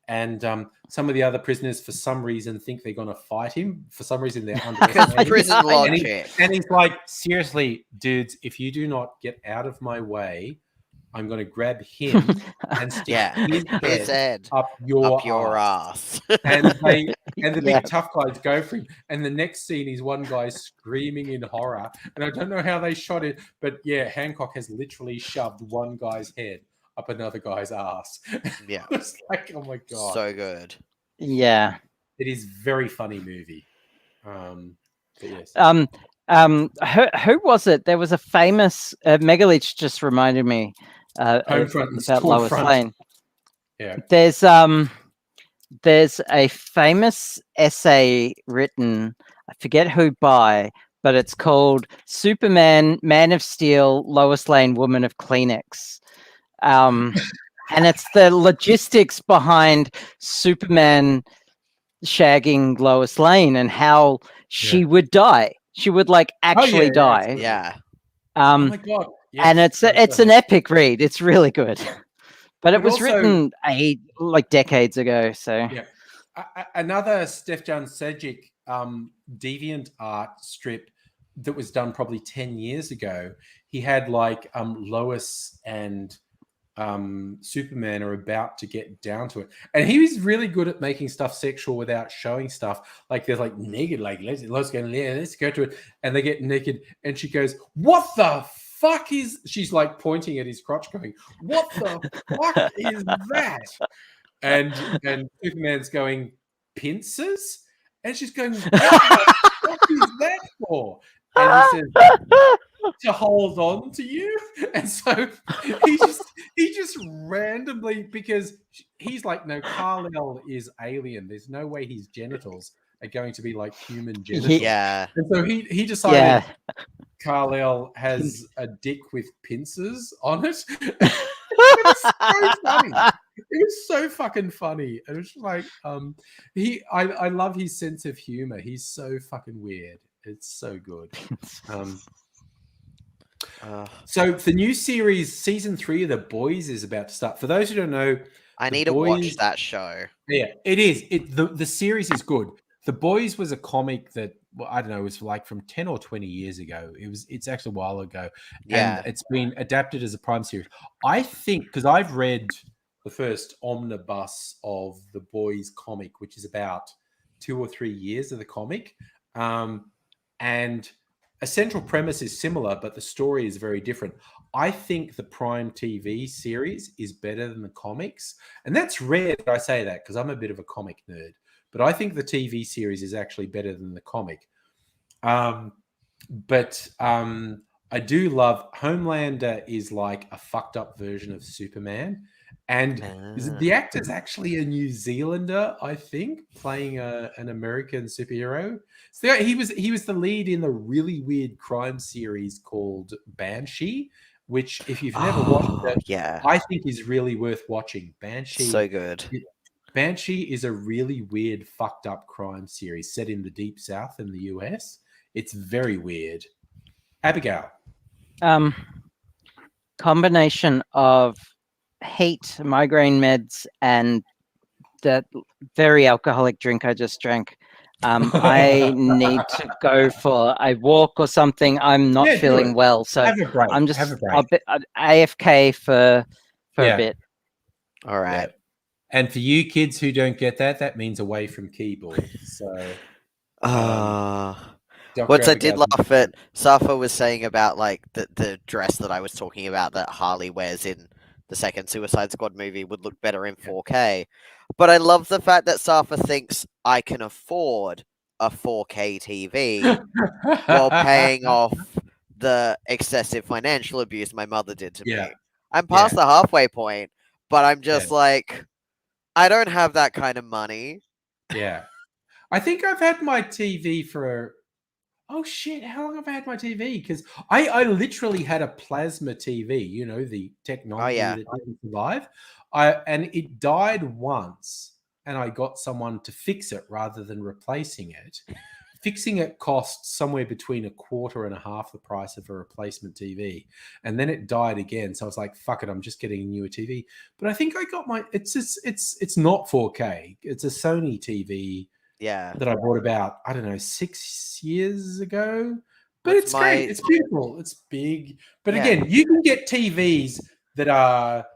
And some of the other prisoners, for some reason, think they're going to fight him. For some reason, they're underestimating. Prison logic. And he's like, seriously, dudes, if you do not get out of my way, I'm going to grab him and stick his head up your ass. And the big tough guys go for him. And the next scene is one guy screaming in horror. And I don't know how they shot it, but yeah, Hancock has literally shoved one guy's head up another guy's ass. Yeah. It's like, oh my God. So good. Yeah. It is very funny movie. But yes. Who was it? There was a famous Megaleech just reminded me about Lois Lane. Yeah. There's a famous essay written, I forget who by, but it's called Superman, Man of Steel, Lois Lane, Woman of Kleenex. And it's the logistics behind Superman shagging Lois Lane and how she would die. She would like actually die. Yeah. Oh my God. Yes, and it's an epic read. It's really good. But it was also written decades ago. So another Stefan Sejic DeviantArt strip that was done probably 10 years ago. He had like Lois and Superman are about to get down to it, and he was really good at making stuff sexual without showing stuff. Like there's like naked, like let's go to it, and they get naked, and she goes, "What the fuck is?" She's like pointing at his crotch, going, "What the fuck is that?" And Superman's going, "Pincers," and she's going, "What the fuck is that for?" And he says, "To hold on to you." And so he just randomly, because he's like, no, Kal-El is alien. There's no way his genitals are going to be like human genitals. Yeah. And so he decided Kal-El has a dick with pincers on it. It's so funny. was so fucking funny. It was just like I love his sense of humor. He's so fucking weird. It's so good. So the new series, season 3 of The Boys, is about to start. For those who don't know, I The need to watch Boys- that show. Yeah, it is. The series is good. The Boys was a comic that, well, I don't know, it was like from 10 or 20 years ago. It's actually a while ago. Yeah. And it's been adapted as a prime series. I think, because I've read the first omnibus of The Boys comic, which is about 2 or 3 years of the comic. And a central premise is similar, but the story is very different. I think the Prime TV series is better than the comics. And that's rare that I say that, because I'm a bit of a comic nerd. But I think the TV series is actually better than the comic. But I do love Homelander is like a fucked up version of Superman. And the actor's actually a New Zealander, I think, playing an American superhero. So he was the lead in the really weird crime series called Banshee, which, if you've never watched it, yeah, I think is really worth watching. Banshee, so good. Banshee is a really weird, fucked up crime series set in the Deep South in the US. It's very weird. Abigail. Combination of heat, migraine meds, and that very alcoholic drink I just drank. I need to go for a walk or something. I'm not feeling well, so have a break. I'm just have a break. AFK for Yeah. a bit. All right. Yeah. And for you kids who don't get that, that means away from keyboard. So, Dr. What I did Abigail- laugh at, Safa was saying about like the dress that I was talking about that Harley wears in the second Suicide Squad movie would look better in 4K. But I love the fact that Safa thinks I can afford a 4K TV while paying off the excessive financial abuse my mother did to Yeah. me. I'm past the halfway point, but I'm just Yeah. like, I don't have that kind of money. Yeah. I think I've had my TV for oh shit, how long have I had my TV? Because I literally had a plasma TV, you know, the technology that didn't survive. And it died once, and I got someone to fix it rather than replacing it. Fixing it cost somewhere between $1.25 and the price of a replacement TV. And then it died again. So I was like, fuck it, I'm just getting a newer TV. But I think I got my it's not 4K. It's a Sony TV. Yeah. That I bought about, I don't know, 6 years ago. But it's great. It's beautiful. It's big. But again, you can get TVs that are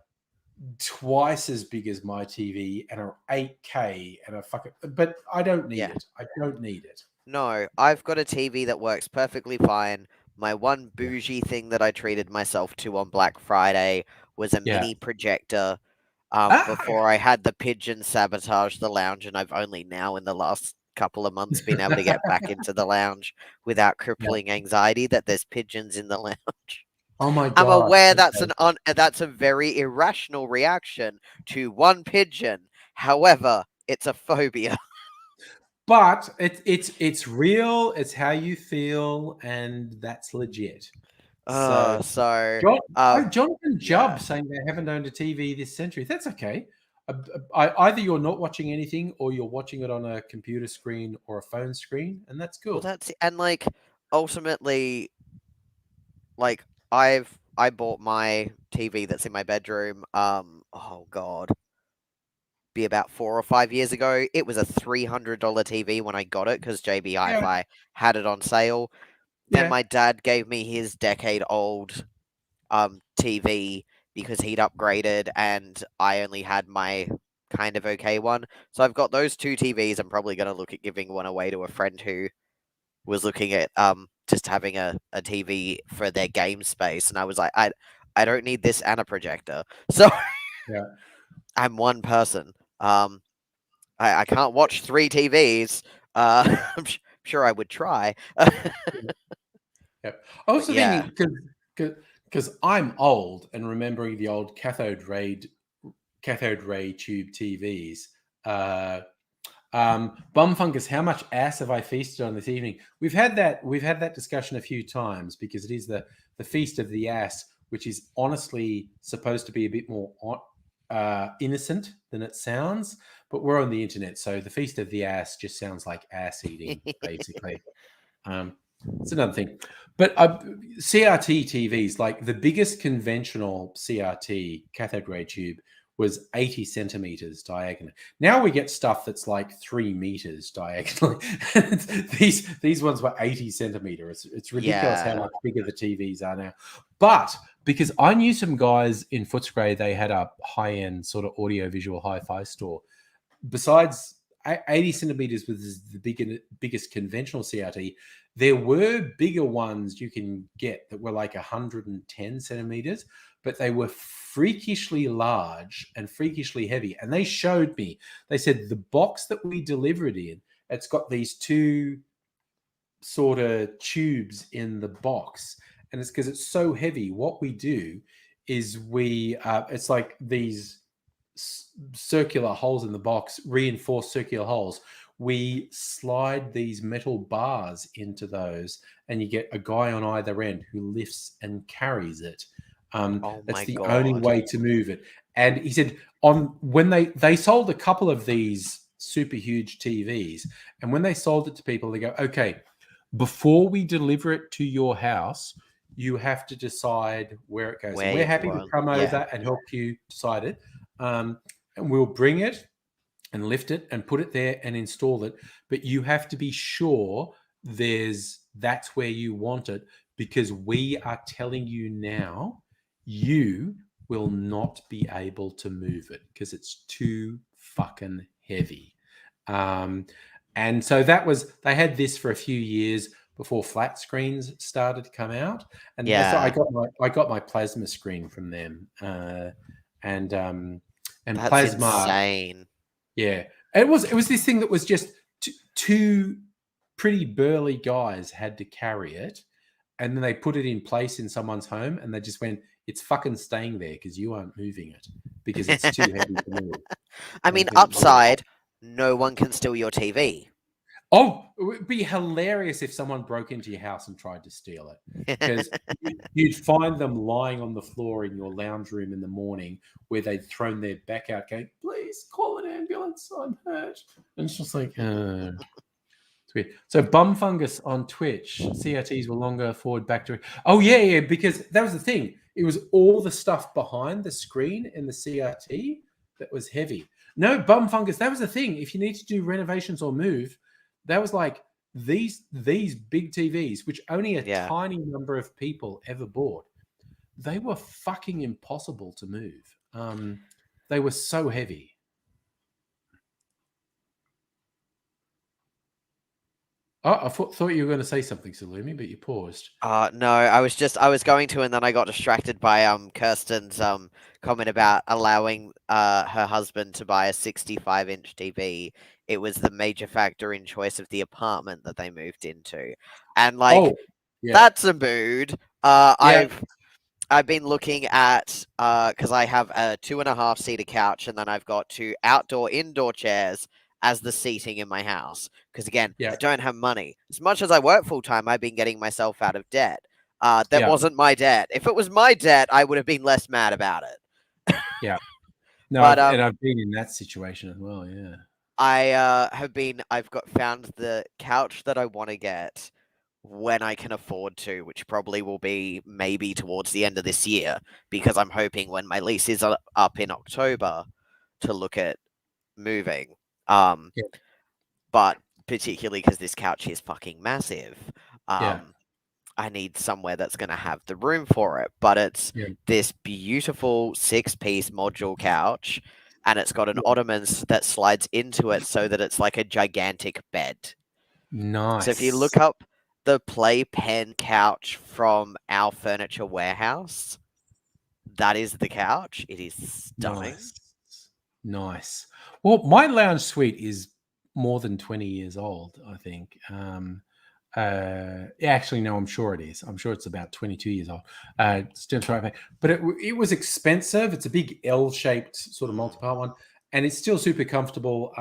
twice as big as my TV and are 8K and are fucking. But I don't need it. I don't need it. No, I've got a TV that works perfectly fine. My one bougie thing that I treated myself to on Black Friday was a mini projector. Before I had the pigeon sabotage the lounge, and I've only now in the last couple of months been able to get back into the lounge without crippling anxiety that there's pigeons in the lounge. Oh my god! I'm aware that's a very irrational reaction to one pigeon. However, it's a phobia. But it's real. It's how you feel, and that's legit. Jonathan Jubb saying they haven't owned a TV this century. That's okay. Either you're not watching anything, or you're watching it on a computer screen or a phone screen, and that's cool. Well, like ultimately, like I bought my TV that's in my bedroom. Oh god, be about 4 or 5 years ago. It was a $300 TV when I got it because JB Hi-Fi had it on sale. Then my dad gave me his decade-old TV because he'd upgraded and I only had my kind of okay one. So I've got those 2 TVs. I'm probably going to look at giving one away to a friend who was looking at just having a TV for their game space. And I was like, I don't need this and a projector. So I'm one person. I can't watch 3 TVs. I'm sure I would try. I was thinking because I'm old and remembering the old cathode ray tube TVs. Bumfungus, how much ass have I feasted on this evening? We've had that discussion a few times because it is the feast of the ass, which is honestly supposed to be a bit more innocent than it sounds, but we're on the internet, so the Feast of the Ass just sounds like ass eating, basically. It's another thing. But CRT TVs, like the biggest conventional CRT cathode ray tube was 80 centimeters diagonal. Now we get stuff that's like 3 meters diagonally. these ones were 80 centimeters. It's ridiculous how much bigger the TVs are now. But because I knew some guys in Footscray, they had a high-end sort of audio-visual hi-fi store. Besides 80 centimeters was the biggest conventional CRT, there were bigger ones you can get that were like 110 centimeters, but they were freakishly large and freakishly heavy. And they showed me, they said the box that we delivered in, it's got these 2 sort of tubes in the box. And it's because it's so heavy. What we do is it's like these circular holes in the box, reinforced circular holes. We slide these metal bars into those, and you get a guy on either end who lifts and carries it. That's the only way to move it. And he said when they sold a couple of these super huge TVs, and when they sold it to people, they go, okay, before we deliver it to your house, you have to decide where it goes. And we're happy to come over and help you decide it. And we'll bring it and lift it and put it there and install it. But you have to be sure that's where you want it, because we are telling you now you will not be able to move it because it's too fucking heavy. And so they had this for a few years before flat screens started to come out. And so I got my plasma screen from them. And that's plasma, insane. Yeah, it was this thing that was just 2 pretty burly guys had to carry it, and then they put it in place in someone's home, and they just went, "It's fucking staying there because you aren't moving it because it's too heavy to move." I mean, upside, no one can steal your TV. Oh, it would be hilarious if someone broke into your house and tried to steal it, because you'd find them lying on the floor in your lounge room in the morning where they'd thrown their back out going, please call an ambulance, I'm hurt. And it's just like, it's weird. So Bum Fungus on Twitch, CRTs were longer forward back to... Oh, yeah, because that was the thing. It was all the stuff behind the screen in the CRT that was heavy. No, Bum Fungus, that was the thing. If you need to do renovations or move... That was like these big TVs, which only a tiny number of people ever bought. They were fucking impossible to move. They were so heavy. Oh, I thought you were going to say something, Salumi, but you paused. No, I was going to, and then I got distracted by Kirsten's comment about allowing her husband to buy a 65-inch TV. It was the major factor in choice of the apartment that they moved into, and that's a mood. I've been looking at because I have a 2.5-seater couch, and then I've got 2 indoor chairs as the seating in my house. Because again, I don't have money. As much as I work full time, I've been getting myself out of debt. That wasn't my debt. If it was my debt, I would have been less mad about it. Yeah. No, but, and I've been in that situation as well. Yeah. I've found the couch that I want to get when I can afford to, which probably will be maybe towards the end of this year, because I'm hoping when my lease is up in October to look at moving. But particularly because this couch is fucking massive, I need somewhere that's going to have the room for it. But it's this beautiful 6-piece module couch, and it's got an ottoman that slides into it so that it's like a gigantic bed. Nice. So if you look up the playpen couch from our furniture warehouse, that is the couch. It is stunning. Nice. Well, my lounge suite is more than 20 years old, I think. Actually, no, I'm sure it is. I'm sure it's about 22 years old. Still trying, but it was expensive. It's a big L-shaped sort of multi-part one, and it's still super comfortable.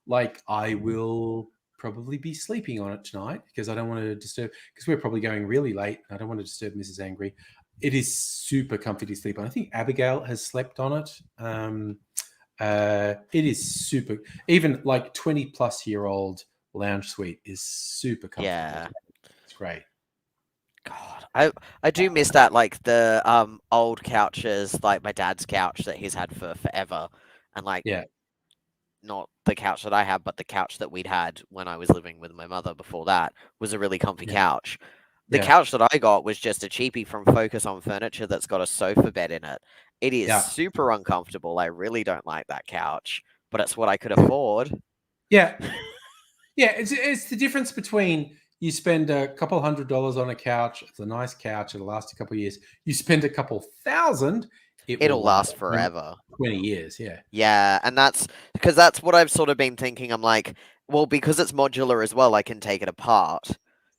Like I will probably be sleeping on it tonight because I don't want to disturb. Because we're probably going really late. I don't want to disturb Mrs. Angry. it is super comfy to sleep on. I think Abigail has slept on it. It is super. Even like 20-plus-year-old lounge suite is super comfortable. Yeah. It's great. God, I do miss that, like the old couches, like my dad's couch that he's had for forever, and like Yeah. not the couch that I have, but the couch that we'd had when I was living with my mother before that was a really comfy couch. The couch that I got was just a cheapie from Focus on Furniture that's got a sofa bed in it. It is super uncomfortable. I really don't like that couch, but it's what I could afford. Yeah. Yeah, it's the difference between you spend a couple $100 on a couch. It's a nice couch. It'll last a couple of years. You spend a couple thousand. It'll last forever. 20 years, yeah. Yeah, and that's because that's what I've sort of been thinking. I'm like, well, because it's modular as well, I can take it apart.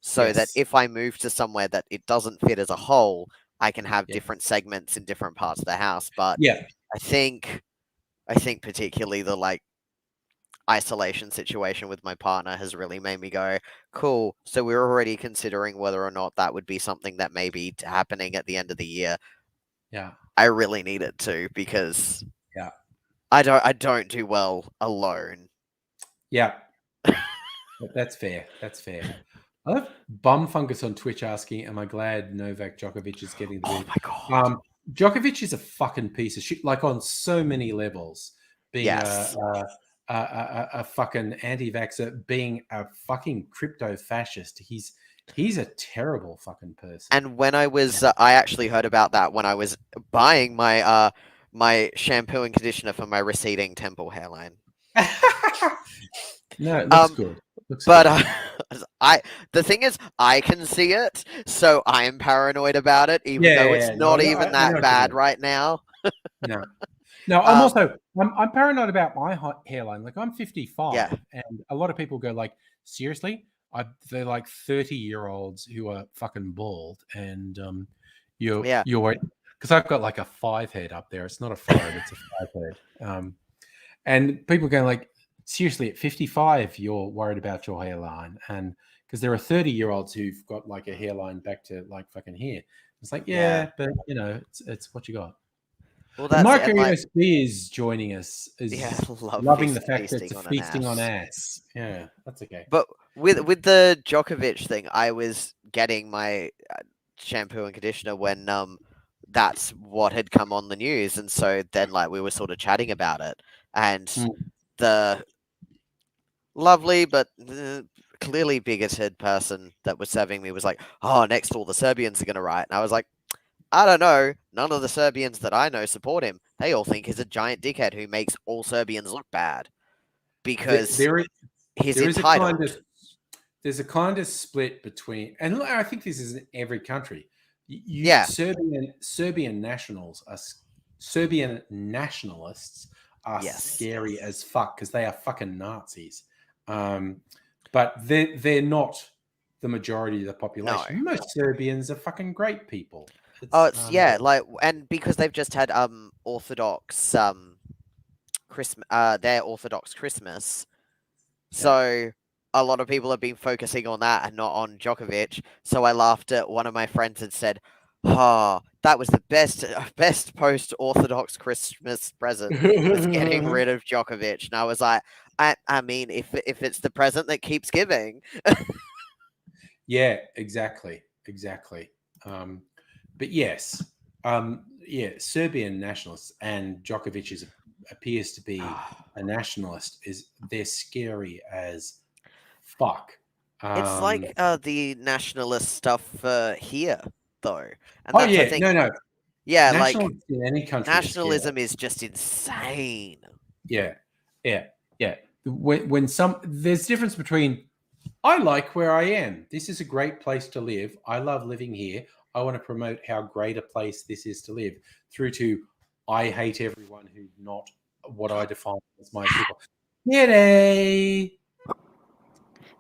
So that if I move to somewhere that it doesn't fit as a whole, I can have different segments in different parts of the house. But I think particularly the like isolation situation with my partner has really made me go, cool. So we're already considering whether or not that would be something that may be happening at the end of the year. Yeah. I really need it to, because I don't do well alone. Yeah. That's fair. That's fair. I have Bum Fungus on Twitch asking, am I glad Novak Djokovic is getting the win? Oh my God. Djokovic is a fucking piece of shit, like on so many levels. Being a fucking anti-vaxxer, being a fucking crypto fascist. He's a terrible fucking person. And when I was, I actually heard about that when I was buying my my shampoo and conditioner for my receding temple hairline. No, it looks good. But the thing is, I can see it, so I am paranoid about it, even though it's not even that bad right now. No, I'm paranoid about my hairline. Like, I'm 55, and a lot of people go like, seriously? They're like 30-year-olds who are fucking bald, and you're worried because I've got like a 5 head up there. It's not a 5, it's a 5 head. And people go like, seriously, at 55, you're worried about your hairline, and because there are 30-year-olds who've got like a hairline back to like fucking here. It's like, but you know, it's what you got. Well, that's Micro USB is joining us. Is loving the fact that it's feasting on ass. Yeah, that's okay. But with the Djokovic thing, I was getting my shampoo and conditioner when that's what had come on the news, and so then like we were sort of chatting about it, and the lovely but clearly bigoted person that was serving me was like, "Oh, next all the Serbians are going to riot," and I was like, I don't know. None of the Serbians that I know support him. They all think he's a giant dickhead who makes all Serbians look bad because he's entitled. There's a kind of split between, and I think this is in every country. Serbian nationalists are scary as fuck because they are fucking Nazis. But they're not the majority of the population. No. Most Serbians are fucking great people. And because they've just had Orthodox Christmas, their Orthodox Christmas, so a lot of people have been focusing on that and not on Djokovic. So I laughed at one of my friends and said, "Oh, that was the best post-Orthodox Christmas present was getting rid of Djokovic." And I was like, I mean, if it's the present that keeps giving. Yeah, exactly. But yes, Serbian nationalists, and Djokovic appears to be a nationalist. They're scary as fuck. It's like the nationalist stuff here, though. And no. Yeah, like in any country, nationalism is just insane. Yeah. When there's a difference between, I like where I am. This is a great place to live. I love living here. I want to promote how great a place this is to live, through to I hate everyone who's not what I define as my people. G'day.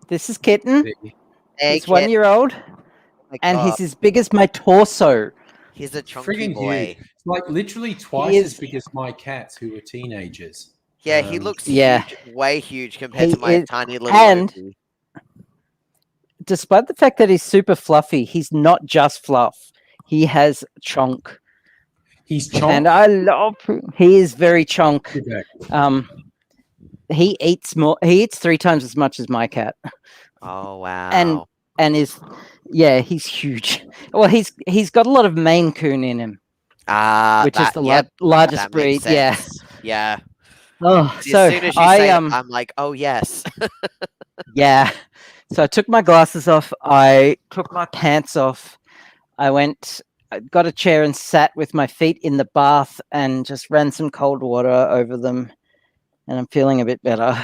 This is Kitten. He's 1 year old, and he's as big as my torso. He's a chunky boy. It's like literally twice as big as my cats who are teenagers. Yeah, he looks huge, way huge compared to my tiny little. And despite the fact that he's super fluffy, he's not just fluff. He has chonk, He's chonk. and I love. He is very chonk. Correct. He eats more. He eats 3 times as much as my cat, Oh wow. and is he's huge. Well, he's got a lot of Maine Coon in him, which is the largest that breed. makes sense. Yeah. Oh, As so soon as you I say that, I'm like, oh yes. yeah. So I took my glasses off. I took my pants off. I got a chair and sat with my feet in the bath and just ran some cold water over them, and I'm feeling a bit better.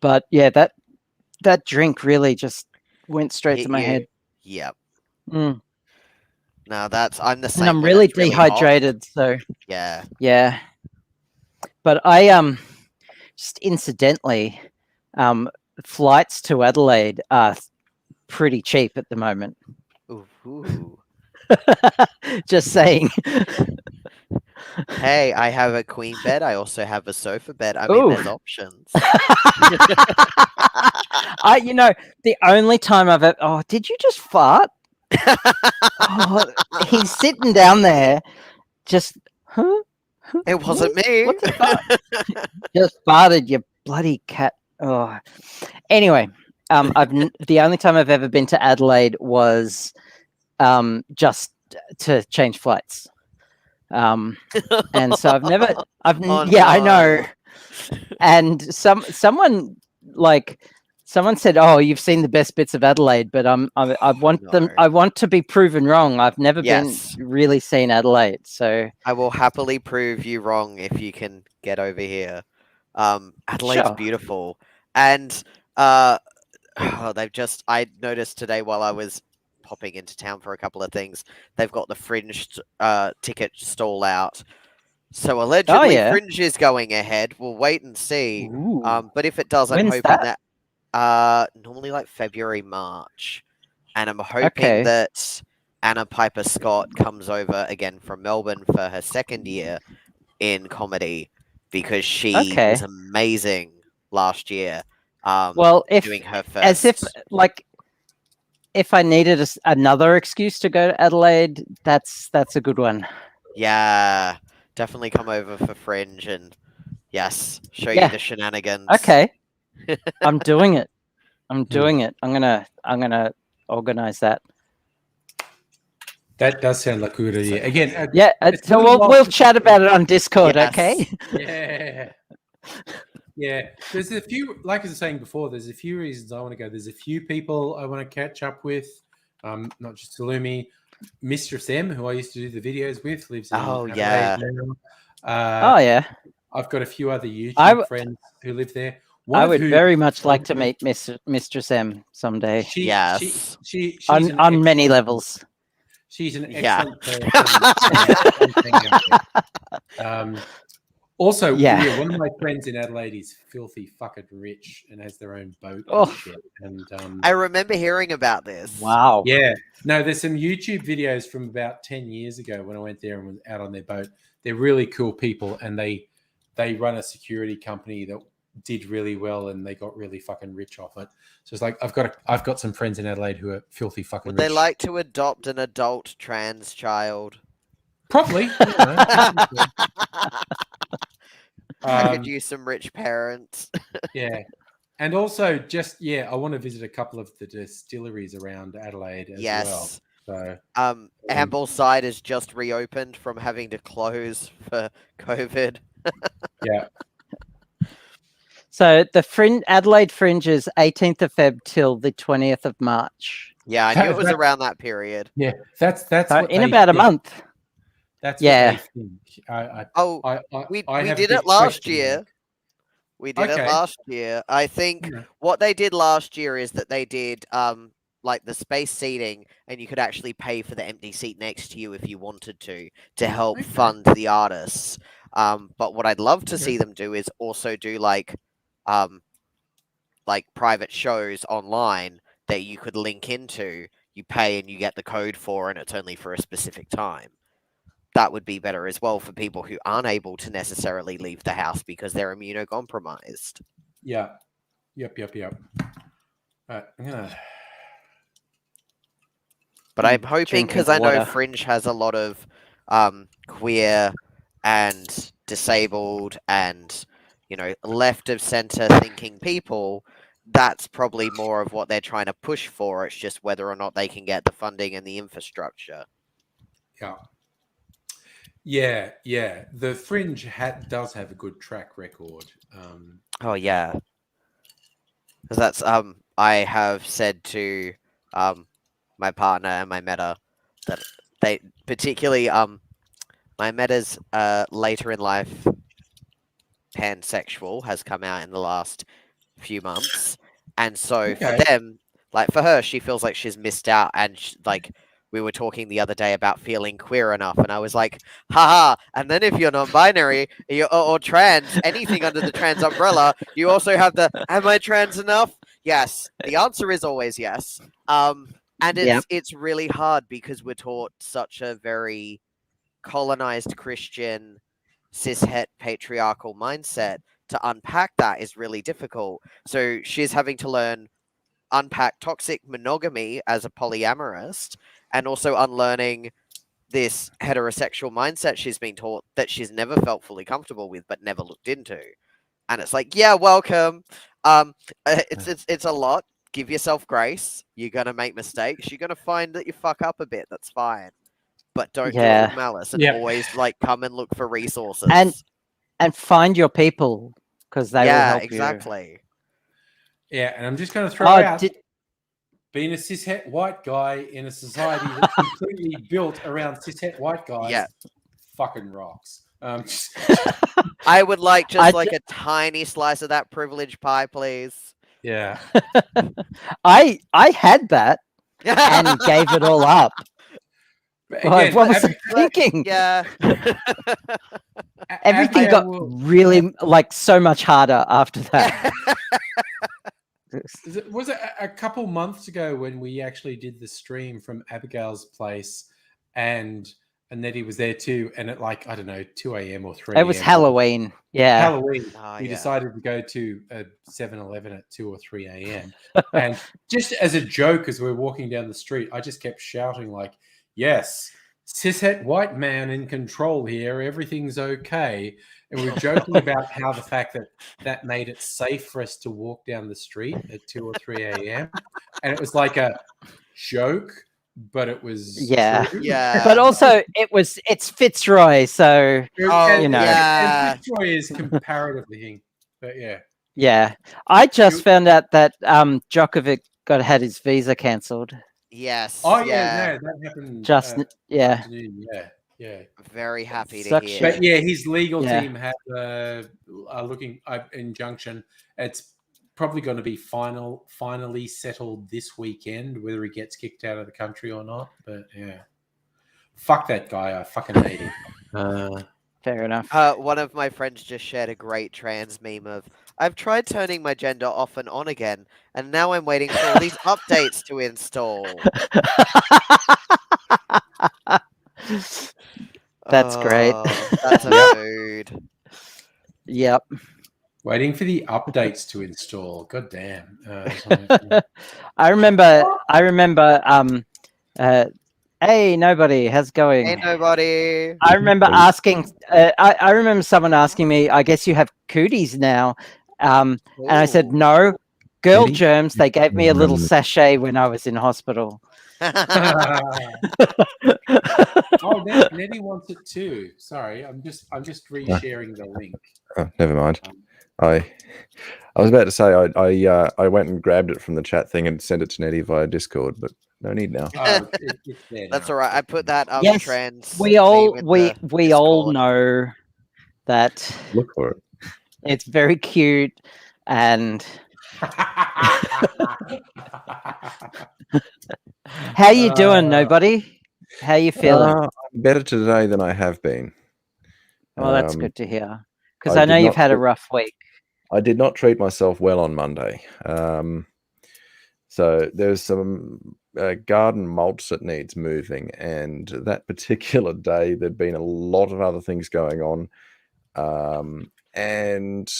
But yeah, that drink really just went straight Hit to my you. head. Yep. Mm. No, I'm the same. And I'm when really it's really hot. dehydrated, so Yeah. yeah. But I just incidentally, flights to Adelaide are pretty cheap at the moment. Ooh. Just saying. Hey, I have a queen bed. I also have a sofa bed. I mean, Ooh. there's options. The only time I've ever... Oh, did you just fart? Oh, he's sitting down there, just... Huh? It wasn't me. What's a fart? Just farted, you bloody cat. Oh. Anyway, the only time I've ever been to Adelaide was just to change flights. And so I know. And someone said, "Oh, you've seen the best bits of Adelaide," but I want to be proven wrong. I've never been really seen Adelaide, so I will happily prove you wrong if you can get over here. Adelaide's Sure. beautiful, and I noticed today while I was popping into town for a couple of things, they've got the Fringe ticket stall out. So allegedly, Fringe is going ahead. We'll wait and see. Ooh. But if it does, I'm When's hoping that? normally like February, March, and I'm hoping that Anna Piper Scott comes over again from Melbourne for her second year in comedy because she was amazing last year. Well, doing her first, if I needed another excuse to go to Adelaide, that's a good one. Yeah, definitely come over for Fringe and show you the shenanigans. Okay, I'm doing it. I'm gonna organize that. That does sound like a good idea. Again, so we'll chat about it on Discord, okay? Yeah. Yeah. There's a few, like I was saying before, there's a few reasons I want to go. There's a few people I want to catch up with, not just Halloumi. Mistress M, who I used to do the videos with, lives in Adelaide now. I've got a few other YouTube friends who live there. I would very much like to meet Mistress M someday. She's on many levels. She's an excellent person. Also, one of my friends in Adelaide is filthy fucking rich and has their own boat and shit. And I remember hearing about this. Wow. Yeah. No, there's some YouTube videos from about 10 years ago when I went there and was out on their boat. They're really cool people, and they run a security company that did really well, and they got really fucking rich off it. So it's like I've got some friends in Adelaide who are filthy fucking rich. Would they like to adopt an adult trans child? Probably. I could use some rich parents. Yeah. And also I want to visit a couple of the distilleries around Adelaide as well. So Ambleside is just reopened from having to close for COVID. Yeah. So the Adelaide Fringe is 18th of Feb till the 20th of March. Yeah, I knew it was around that period. Yeah, that's in about a month. That's what they think. We did it last year. We did it last year. I think what they did last year is that they did like the space seating, and you could actually pay for the empty seat next to you if you wanted to help fund the artists. But what I'd love to see them do is also do like private shows online that you could link into. You pay and you get the code for, and it's only for a specific time. That would be better as well for people who aren't able to necessarily leave the house because they're immunocompromised. Yeah. Yep. Right, I'm gonna. But I'm hoping, drinking because I know water. Fringe has a lot of queer and disabled and, you know, left of center thinking people, that's probably more of what they're trying to push for. It's just whether or not they can get the funding and the infrastructure. Yeah. The Fringe does have a good track record. Oh yeah, because that's I have said to my partner and my meta that they particularly my meta's later in life pansexual has come out in the last few months, and so for Okay. them, like for her, she feels like she's missed out, and like we were talking the other day about feeling queer enough, and I was like, haha, and then if you're non-binary or trans, anything under the trans umbrella, you also have the, am I trans enough? Yes, the answer is always yes. And it's really hard because we're taught such a very colonized Christian cishet patriarchal mindset. To unpack that is really difficult. So she's having to unpack toxic monogamy as a polyamorist, and also unlearning this heterosexual mindset she's been taught that she's never felt fully comfortable with but never looked into. And it's like, yeah, welcome. It's a lot. Give yourself grace. You're gonna make mistakes. You're gonna find that you fuck up a bit. That's fine. But don't do it with malice, and always like come and look for resources. And find your people, because they will help exactly. Yeah, and I'm just going to throw out being a cishet white guy in a society that's completely built around cishet white guys. Fucking rocks. I would like just like a tiny slice of that privilege pie, please. Yeah. I had that and gave it all up. Again, what was I thinking? Yeah. Everything got really like so much harder after that. Was it a couple months ago when we actually did the stream from Abigail's place, and Nettie was there too, and at like, I don't know, 2 a.m. or 3 a.m. It was Halloween. Yeah. Halloween. We decided to go to a 7-Eleven at 2 or 3 a.m. And just as a joke, as we're walking down the street, I just kept shouting like, yes, cishet white man in control here. Everything's okay. And we were joking about how the fact that made it safe for us to walk down the street at 2 or 3 a.m. And it was like a joke, but it was true. But also it's Fitzroy, so you know. And Fitzroy is comparatively, but yeah. I just found out that Djokovic had his visa cancelled. Yes. Oh yeah, no, that happened. Just yeah. Very happy to hear. But yeah, his legal team had looking injunction. It's probably going to be finally settled this weekend, whether he gets kicked out of the country or not. But yeah, fuck that guy. I fucking hate him. Fair enough. One of my friends just shared a great trans meme of, I've tried turning my gender off and on again, and now I'm waiting for all these updates to install. That's great. That's a mood. Yep. Waiting for the updates to install. God damn. I remember hey nobody, how's it going? Hey nobody. I remember asking I remember someone asking me, I guess you have cooties now. And I said no. Girl germs, they gave me a little sachet when I was in hospital. Oh, Nettie wants it too. Sorry, I'm just resharing the link. Oh, never mind. I was about to say I went and grabbed it from the chat thing and sent it to Nettie via Discord, but no need now. That's all right. I put that yes, trans. We all know that. Look for it. It's very cute and. How you doing, nobody? How you feeling? I'm better today than I have been. Well, that's good to hear. Because I know you've had a rough week. I did not treat myself well on Monday. So there's some garden mulch that needs moving, and that particular day there'd been a lot of other things going on. And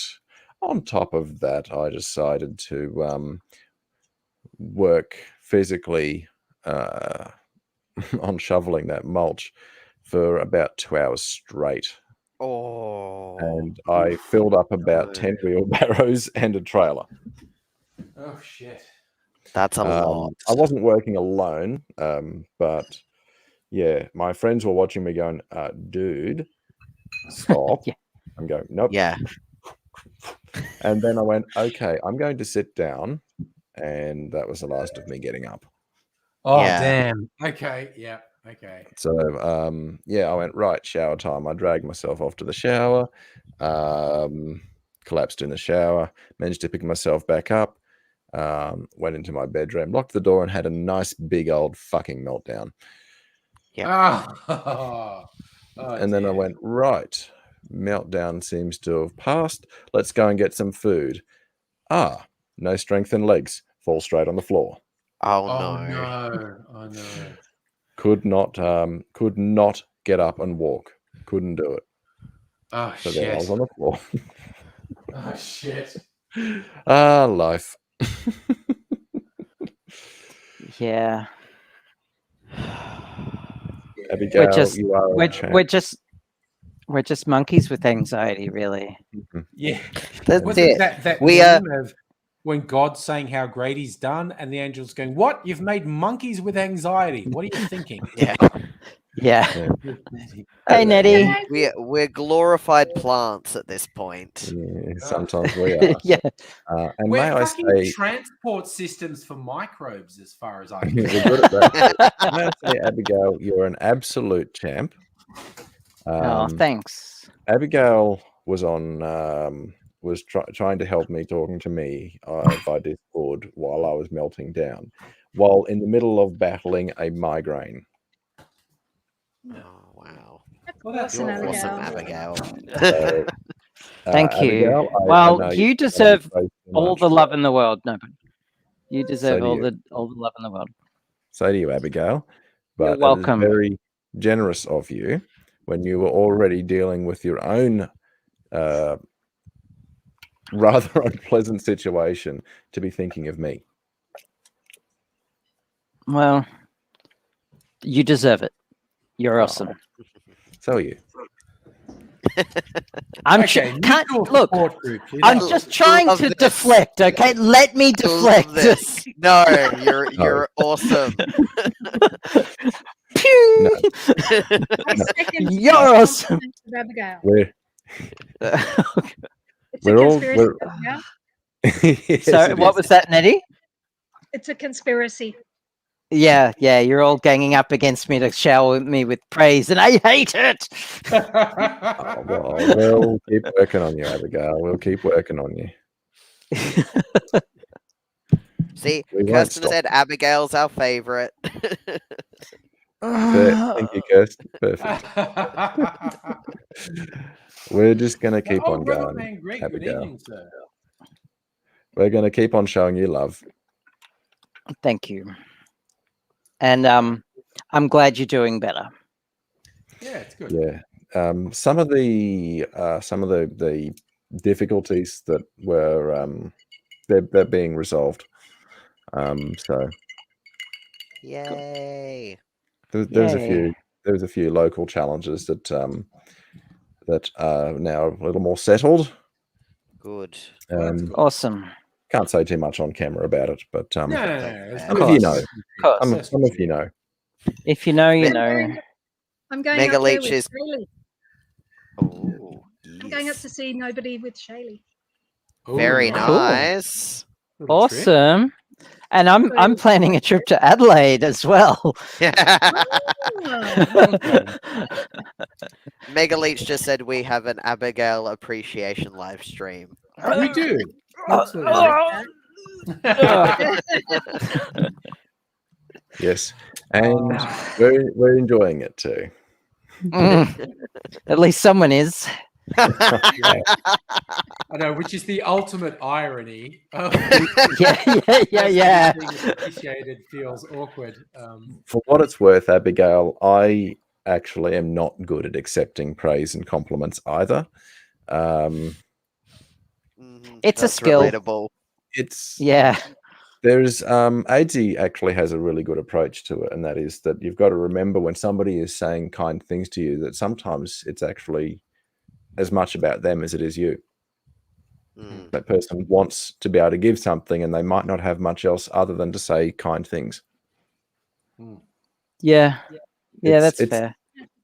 on top of that, I decided to work physically on shoveling that mulch for about 2 hours straight. Oh. And I filled up about 10 wheelbarrows and a trailer. Oh shit. That's a lot. I wasn't working alone, but yeah, my friends were watching me going, dude, stop. Yeah. I'm going, nope. Yeah. And then I went, okay, I'm going to sit down. And that was the last of me getting up. Oh Yeah. damn. Okay. Yeah. Okay. So yeah, I went, right, shower time. I dragged myself off to the shower, collapsed in the shower, managed to pick myself back up, went into my bedroom, locked the door, and had a nice big old fucking meltdown. Yeah. Oh, And then I went, right, meltdown seems to have passed. Let's go and get some food. No strength in legs. Fall straight on the floor. Oh, Oh no. no. Oh no. Could not get up and walk. Couldn't do it. Oh So then I was shit. on the floor. Oh shit. Life. Yeah. Abigail, just- you are a We're champ. just monkeys with anxiety, really. Yeah. That's Wasn't it. that We, meme of when God's saying how great he's done and the angel's going, what? You've made monkeys with anxiety. What are you thinking? Yeah. Yeah. Hey, Nettie. We're glorified plants at this point. Yeah, sometimes we are. Yeah. And We're may I fucking say, transport systems for microbes as far as I we're can. good at that. May I say, Abigail, you're an absolute champ. Oh, thanks. Abigail was on trying to help me, talking to me by Discord while I was melting down, while in the middle of battling a migraine. Oh, wow. Well, that's You're Awesome, awesome, Abigail. Abigail. So, Thank you. Abigail, I Well, know you you've done deserve way too all much. the love in the world. No, but you deserve do all you. the love in the world. So do you, Abigail. But You're it is welcome. very generous of you when you were already dealing with your own rather unpleasant situation to be thinking of me. Well, you deserve it. You're Oh, awesome. So are you. I'm Okay, can't mutual look. support group. You I'm know. just trying Love to this. deflect. Okay, let me Love deflect. this. No, you're awesome. Pew! No. I second You're the awesome. compliment of Abigail. We're It's we're a all- conspiracy. we're- Abigail. Yes, So, it what is. was that, Nettie? It's a conspiracy. Yeah, you're all ganging up against me to shower me with praise, and I hate it. Oh, well, we'll keep working on you, Abigail. We'll keep working on you. See, We won't Kirsten stop. said Abigail's our favorite. Thank you, Kirsten. Perfect. We're just going to keep Oh, on Brother going. Man Greg, good Abigail. evening, sir. We're going to keep on showing you love. Thank you. And I'm glad you're doing better. Yeah, it's good. Yeah. Some of the difficulties that were they're being resolved. So Yay. there's Yay. a few local challenges that that are now a little more settled. Good. That's good. Awesome. Can't say too much on camera about it, but No. Of some of you course. know. Of course. Some of you know. If you know, you I'm know. I'm going Mega up there Leech with is- Shaylee. Ooh, I'm going up yes. to see nobody with Shaylee. Ooh, Very nice. Cool. nice. Little trip. Awesome. And I'm planning a trip to Adelaide as well. Oh, Mega Leech just said we have an Abigail appreciation live stream. We do. Absolutely. Yes, and we're enjoying it too. At least someone is. I know, which is the ultimate irony. Yeah. Being appreciated feels awkward. For what it's worth, Abigail, I actually am not good at accepting praise and compliments either. Mhm, It's a that's skill. Relatable. It's Yeah. There's AIDSy actually has a really good approach to it, and that is that you've got to remember when somebody is saying kind things to you that sometimes it's actually as much about them as it is you. Mm. That person wants to be able to give something, and they might not have much else other than to say kind things. Yeah, that's fair.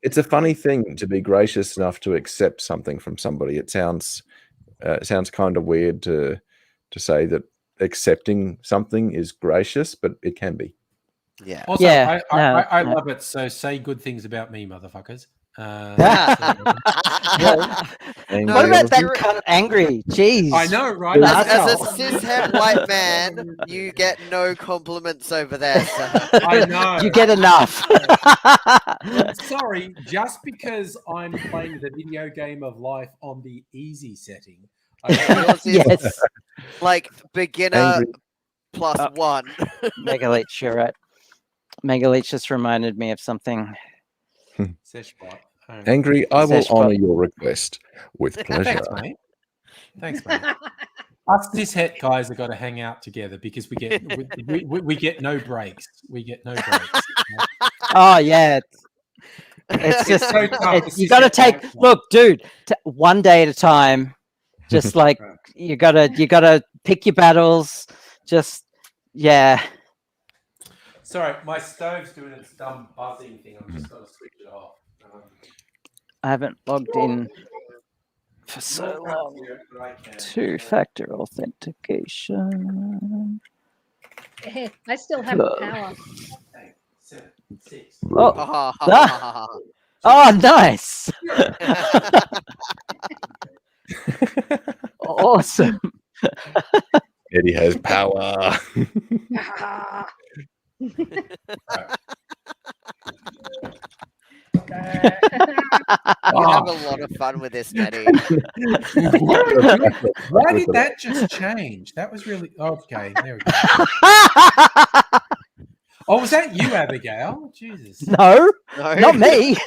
It's a funny thing to be gracious enough to accept something from somebody. It sounds kind of weird to say that accepting something is gracious, but it can be. Yeah. Also, Yeah, I no. love it. So say good things about me, motherfuckers. What And about that you're- cunt angry? Jeez. I know, right? As a Asshole. cishet white man, you get no compliments over there, sir. I know. You get enough. Sorry, just because I'm playing the video game of life on the easy setting. Yours is Yes. like beginner Angry. plus one. Megaleech, you're right. Megaleech just reminded me of something. Seshbot. Angry, I will Seshbot. honor your request with pleasure. Thanks, mate. Thanks, mate. Us cishet guys have got to hang out together because we get no breaks. We get no breaks. Oh yeah. It's just so tough. you got to take look, dude. One day at a time. Just like you gotta pick your battles. Just yeah. Sorry, my stove's doing its dumb buzzing thing. I'm just going to switch it off. I haven't logged in for so long. Two-factor authentication. I still have Look. power. 7, 6. Oh, oh, nice! Awesome. Eddie has power. You have a lot of fun with this, Eddie. Why did that just change? That was really okay. There we go. Oh, was that you, Abigail? Jesus. No, No. not me.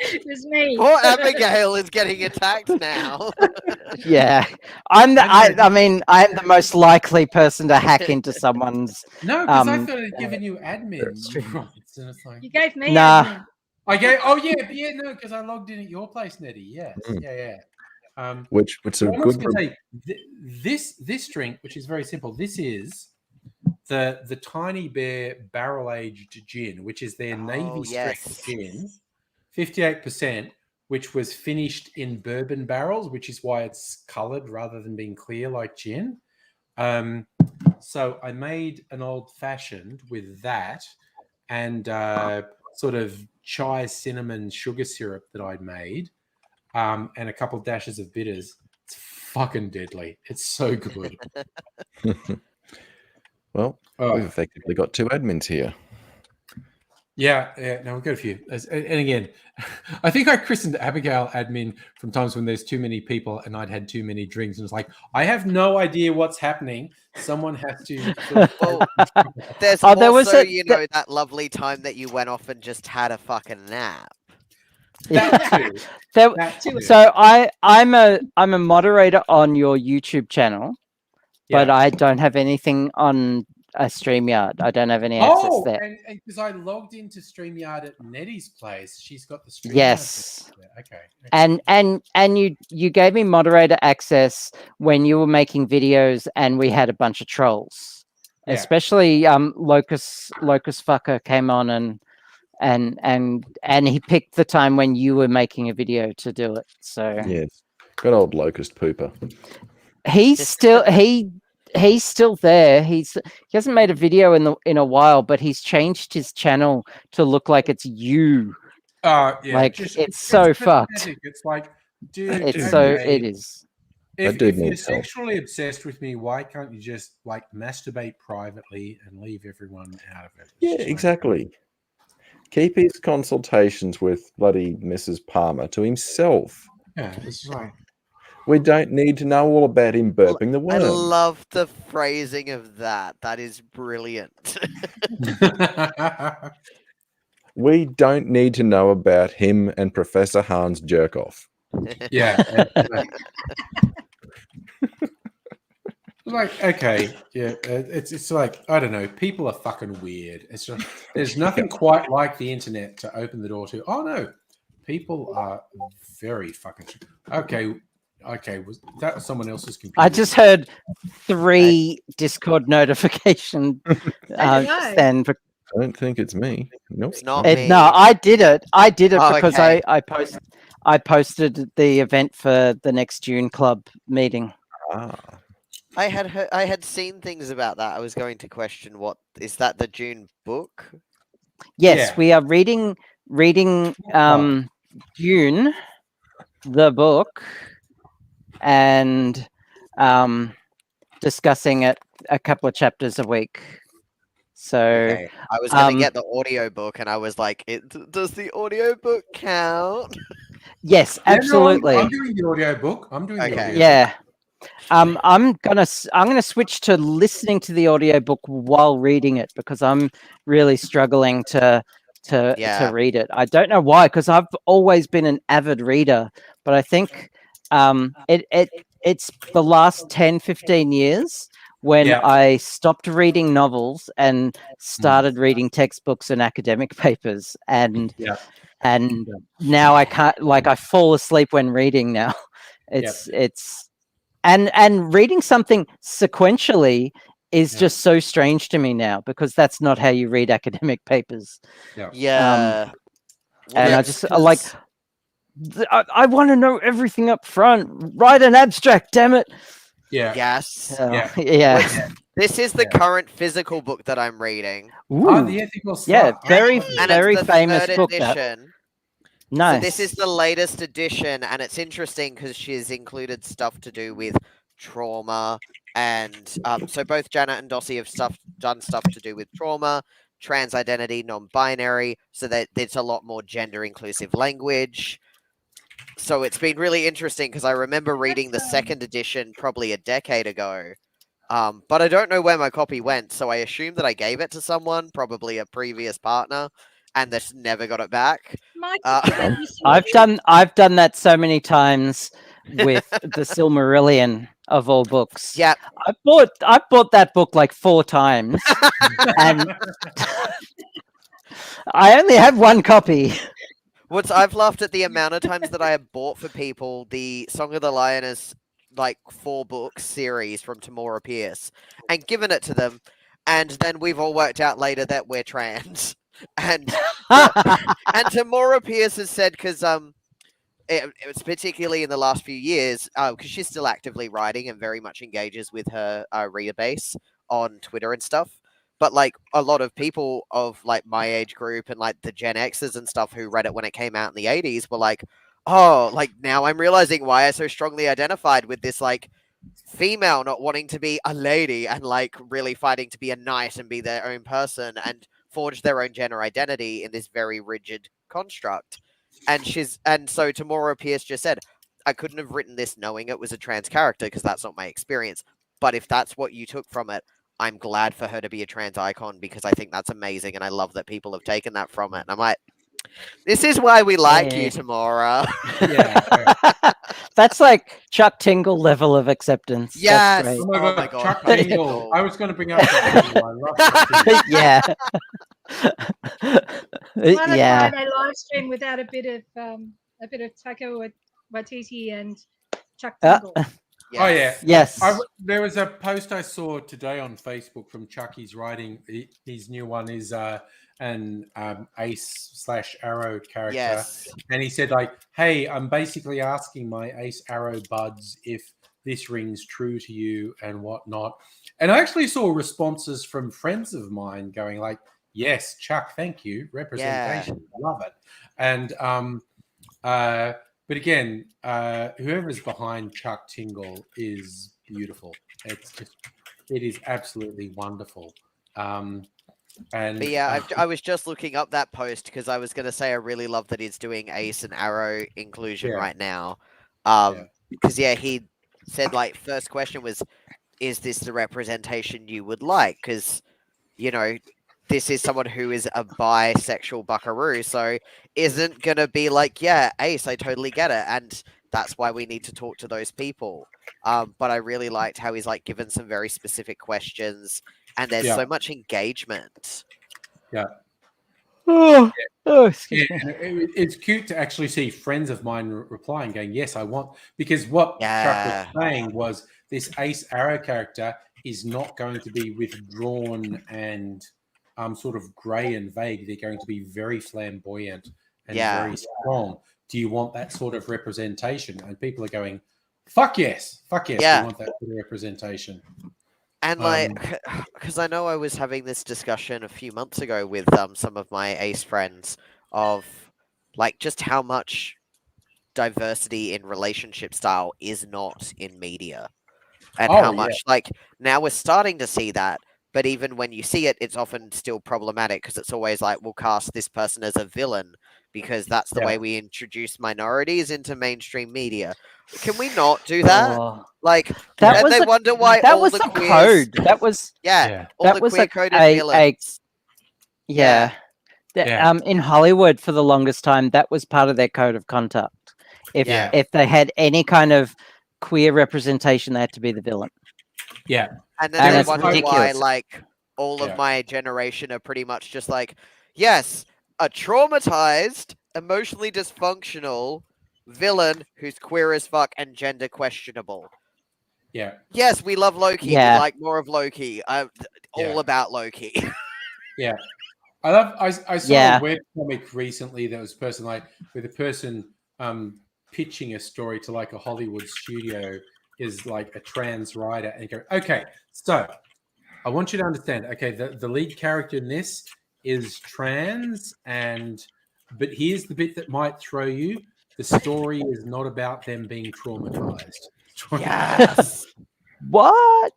It was me. Poor Abigail is getting attacked now. Yeah, I'm the most likely person to hack into someone's. No, because I Um, thought I'd given you admin stream. rights, and it's like You gave me Nah. admin. I gave. Oh yeah, no, because I logged in at your place, Nettie. Yes, Mm. yeah. Which a What I was good. gonna say, this drink, which is very simple. This is the Tiny Bear barrel aged gin, which is their Navy strength gin, 58%, which was finished in bourbon barrels, which is why it's coloured rather than being clear like gin. So I made an old fashioned with that and sort of chai cinnamon sugar syrup that I'd made, and a couple dashes of bitters. It's fucking deadly. It's so good. Well, we've effectively got two admins here. Yeah. No, we've got a few. And again, I think I christened Abigail admin from times when there's too many people and I'd had too many drinks, and it's like I have no idea what's happening. Someone has to. Well, there's there was also, that lovely time that you went off and just had a fucking nap. That too. That too. So I'm a moderator on your YouTube channel, but I don't have anything on a StreamYard. I don't have any access there. and because I logged into StreamYard at Nettie's place, she's got the StreamYard. Yes. Okay. And you gave me moderator access when you were making videos and we had a bunch of trolls. Yeah. Especially Locust Fucker came on and he picked the time when you were making a video to do it. So Yes, good old Locust Pooper. he's still there. He hasn't made a video in a while, but he's changed his channel to look like it's you. Yeah. Like, it's so fucked. pathetic. It's like, dude. It's okay, it is. If dude you're needs help. sexually obsessed with me, why can't you just like masturbate privately and leave everyone out of it? It's Yeah, just like- exactly. Keep his consultations with bloody Mrs. Palmer to himself. Yeah, it's like. We don't need to know all about him burping the I worm. love the phrasing of that. That is brilliant. We don't need to know about him and Professor Hahn's jerk off. yeah. Like, okay, yeah, it's like I don't know. People are fucking weird. It's just there's nothing quite like the internet to open the door to. Oh no, people are very fucking. Okay, was that was someone else's computer? I just heard 3 Discord notification know. send. I don't think it's me. Nope. It's not nope. me. No, I did it. I did it Oh, because okay. I posted the event for the next June club meeting. Ah. I had seen things about that. I was going to question what is that the June book? Yes, Yeah. we are reading June, the book, and discussing it a couple of chapters a week. So Okay. I was going to get the audio book, and I was like, does the audio book count? yes, Yeah, no, absolutely. I'm doing the audio book. I'm doing the Okay. audio. Yeah. I'm gonna switch to listening to the audiobook while reading it because I'm really struggling to Yeah. read it. I don't know why, because I've always been an avid reader, but I think it's the last 10, 15 years when Yeah. I stopped reading novels and started reading textbooks and academic papers, and Yeah. and now I can't, like, I fall asleep when reading now. It's and reading something sequentially is Yeah. just so strange to me now, because that's not how you read academic papers. Yeah. And I just like, I want to know everything up front. Write an abstract, damn it. Yeah. Yes. Yeah. This is the Yeah. current physical book that I'm reading. Oh, Ooh. the ethical Yeah, slut. very, And very it's the famous third book. That. edition. Nice. So this is the latest edition, and it's interesting because she's included stuff to do with trauma, and so both Janet and Dossie have done stuff to do with trauma, trans identity, non-binary, so that it's a lot more gender-inclusive language. So it's been really interesting because I remember reading the second edition probably a decade ago, but I don't know where my copy went, so I assume that I gave it to someone, probably a previous partner, and just never got it back. I've done that so many times with the Silmarillion of all books. Yeah, I bought that book like 4 times, and I only have 1 copy. I've laughed at the amount of times that I have bought for people the Song of the Lioness like 4-book series from Tamora Pierce and given it to them, and then we've all worked out later that we're trans. And Tamora Pierce has said, because it's particularly in the last few years, because she's still actively writing and very much engages with her reader base on Twitter and stuff. But like a lot of people of like my age group and like the Gen Xers and stuff who read it when it came out in the 80s were like, oh, like now I'm realizing why I so strongly identified with this like female not wanting to be a lady and like really fighting to be a knight and be their own person and forge their own gender identity in this very rigid construct. And so Tamora Pierce just said, I couldn't have written this knowing it was a trans character because that's not my experience. But if that's what you took from it, I'm glad for her to be a trans icon because I think that's amazing and I love that people have taken that from it. And I'm like, this is why we like you, Tamora. Yeah. That's like Chuck Tingle level of acceptance. Yes. That's Oh great. my my god, God. Chuck Tingle. I was going to bring up Chuck Tingle. I love Chuck Tingle. Yeah. Yeah. Friday live stream without a bit of Taika Waititi and Chuck Tingle. Oh yeah. Yes. There was a post I saw today on Facebook from Chuck. He's writing his new one is an Ace/Arrow character, Yes. and he said like, "Hey, I'm basically asking my Ace Arrow buds if this rings true to you and whatnot." And I actually saw responses from friends of mine going like, "Yes, Chuck, thank you, representation, love it." And but again, whoever's behind Chuck Tingle is beautiful. It is absolutely wonderful. But yeah, I was just looking up that post because I was going to say I really love that he's doing Ace and Arrow inclusion right now. Because he said like first question was, is this the representation you would like? Because this is someone who is a bisexual buckaroo, so isn't going to be like, yeah, Ace, I totally get it. And that's why we need to talk to those people. But I really liked how he's like given some very specific questions, and there's so much engagement. Excuse me. And it's cute to actually see friends of mine replying, going, "Yes, I want," because what Chuck was saying was this Ace Arrow character is not going to be withdrawn and sort of grey and vague. They're going to be very flamboyant and very strong. Do you want that sort of representation? And people are going, fuck yes, we want that sort of representation. And like, because I know I was having this discussion a few months ago with some of my Ace friends of like just how much diversity in relationship style is not in media, and how much like now we're starting to see that. But even when you see it, it's often still problematic because it's always like, we'll cast this person as a villain because that's the way we introduce minorities into mainstream media. Can we not do that? Like, that and was they wonder why that all was the a queers, code. That was all that the was queer a coded villains. In Hollywood for the longest time, that was part of their code of conduct. If they had any kind of queer representation, they had to be the villain. And then they it's wonder why, ridiculous. like, all of my generation are pretty much just like, yes, a traumatized, emotionally dysfunctional villain who's queer as fuck and gender questionable. Yes, we love Loki. We like more of Loki. All about Loki. I saw a webcomic recently that was a person with a person pitching a story to like a Hollywood studio is like a trans writer and go, okay, so I want you to understand, okay, the lead character in this is trans, but here's the bit that might throw you. The story is not about them being traumatized. Yes. What?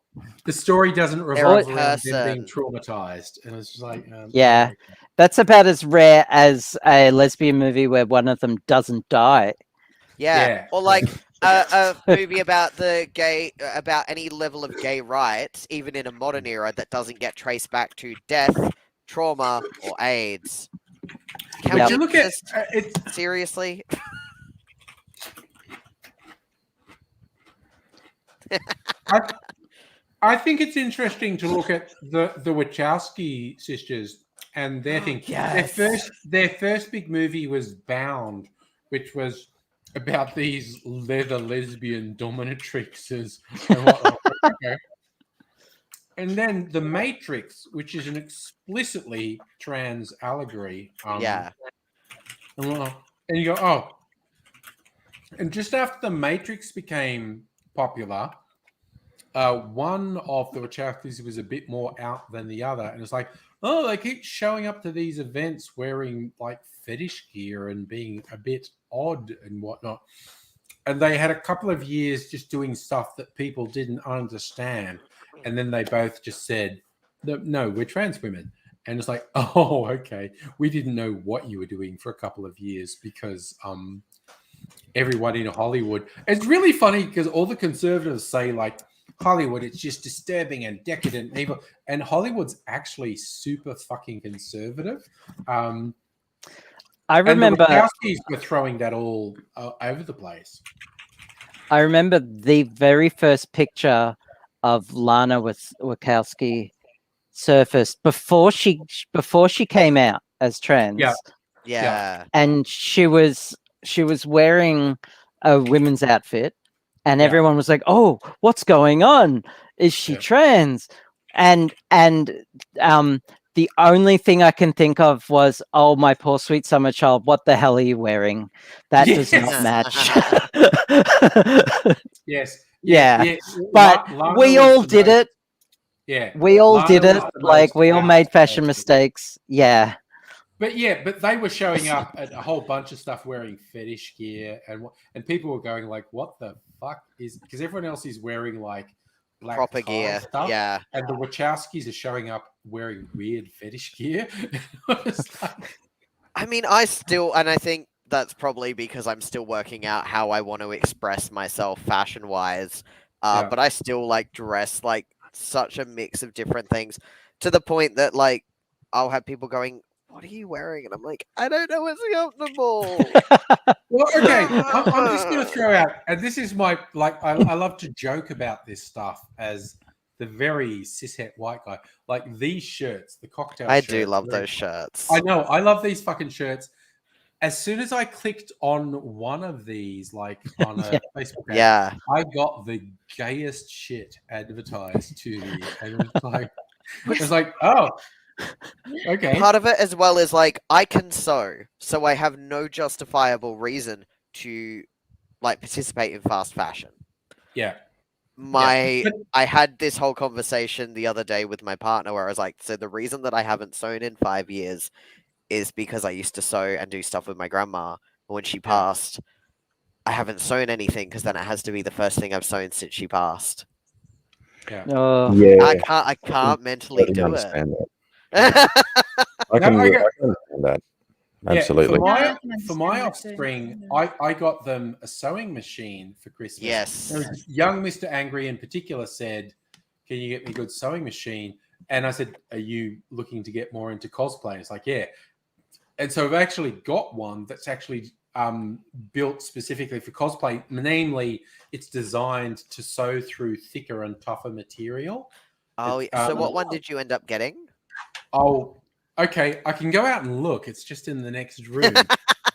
The story doesn't revolve around them being traumatized. And it's just like... that's about as rare as a lesbian movie where one of them doesn't die. Or like a movie about about any level of gay rights, even in a modern era, that doesn't get traced back to death, trauma, or AIDS. Can we look at it seriously? I think it's interesting to look at the Wachowski sisters and their thing. Their first big movie was Bound, which was about these leather lesbian dominatrixes and whatnot. And then The Matrix, which is an explicitly trans allegory. And you go, oh. And just after The Matrix became popular, one of the Wachowskis was a bit more out than the other. And it's like, oh, they keep showing up to these events wearing like fetish gear and being a bit odd and whatnot. And they had a couple of years just doing stuff that people didn't understand. And then they both just said, no, we're trans women. And it's like, oh, okay. We didn't know what you were doing for a couple of years because everyone in Hollywood. It's really funny because all the conservatives say like, Hollywood, it's just disturbing and decadent and evil. And Hollywood's actually super fucking conservative. I remember and the Wachowskis were throwing that all over the place. I remember the very first picture of Lana Wachowski surfaced before she came out as trans. And she was wearing a women's outfit. And everyone was like, "Oh, what's going on? Is she trans?" And the only thing I can think of was, "Oh, my poor sweet summer child, what the hell are you wearing? That does not match." But we all did it. We all did it. Like we all made fashion mistakes. But they were showing up at a whole bunch of stuff wearing fetish gear, and people were going like, "What the fuck is?" Because everyone else is wearing like black proper gear stuff, and the Wachowskis are showing up wearing weird fetish gear. I mean, I think that's probably because I'm still working out how I want to express myself fashion wise. But I still like dress like such a mix of different things to the point that like I'll have people going, what are you wearing? And I'm like, I don't know what's comfortable. Well, okay, I'm just going to throw out, and this is my, like, I love to joke about this stuff as the very cishet white guy. Like these shirts, the cocktail I shirts. do love those shirts. I know, I love these fucking shirts. As soon as I clicked on one of these, like on a Facebook ad, Yeah. I got the gayest shit advertised to me. And it was like, oh, okay. Part of it as well is like I can sew, so I have no justifiable reason to like participate in fast fashion. Yeah. I had this whole conversation the other day with my partner where I was like, so the reason that I haven't sewn in 5 years is because I used to sew and do stuff with my grandma. But when she passed, I haven't sewn anything because then it has to be the first thing I've sewn since she passed. Yeah. Yeah, I can't mentally totally do it. understand that. I can understand that. Absolutely. Yeah, Yeah, for my I can understand that too. offspring, Yeah. I got them a sewing machine for Christmas. Yes. There was young Mr. Angry in particular said, "Can you get me a good sewing machine?" And I said, "Are you looking to get more into cosplay?" It's like, yeah. And so I've actually got one that's actually built specifically for cosplay. Namely, it's designed to sew through thicker and tougher material. Oh, so what one did you end up getting? Oh, okay. I can go out and look. It's just in the next room.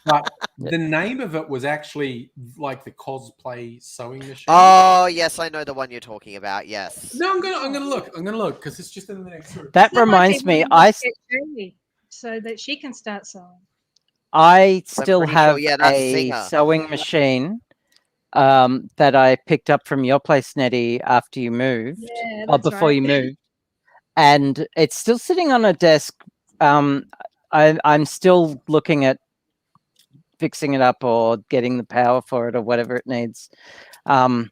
But the name of it was actually like the cosplay sewing machine. Oh, yes, I know the one you're talking about. Yes. No, I'm gonna look. I'm gonna look because it's just in the next room. That That might reminds be me, one to get Shirley so that she can start sewing. I still pretty sure, have yeah, that's a Singer. sewing machine that I picked up from your place, Nettie, after you moved, Yeah, or that's before right. you moved, and it's still sitting on a desk. I'm still looking at fixing it up or getting the power for it or whatever it needs. The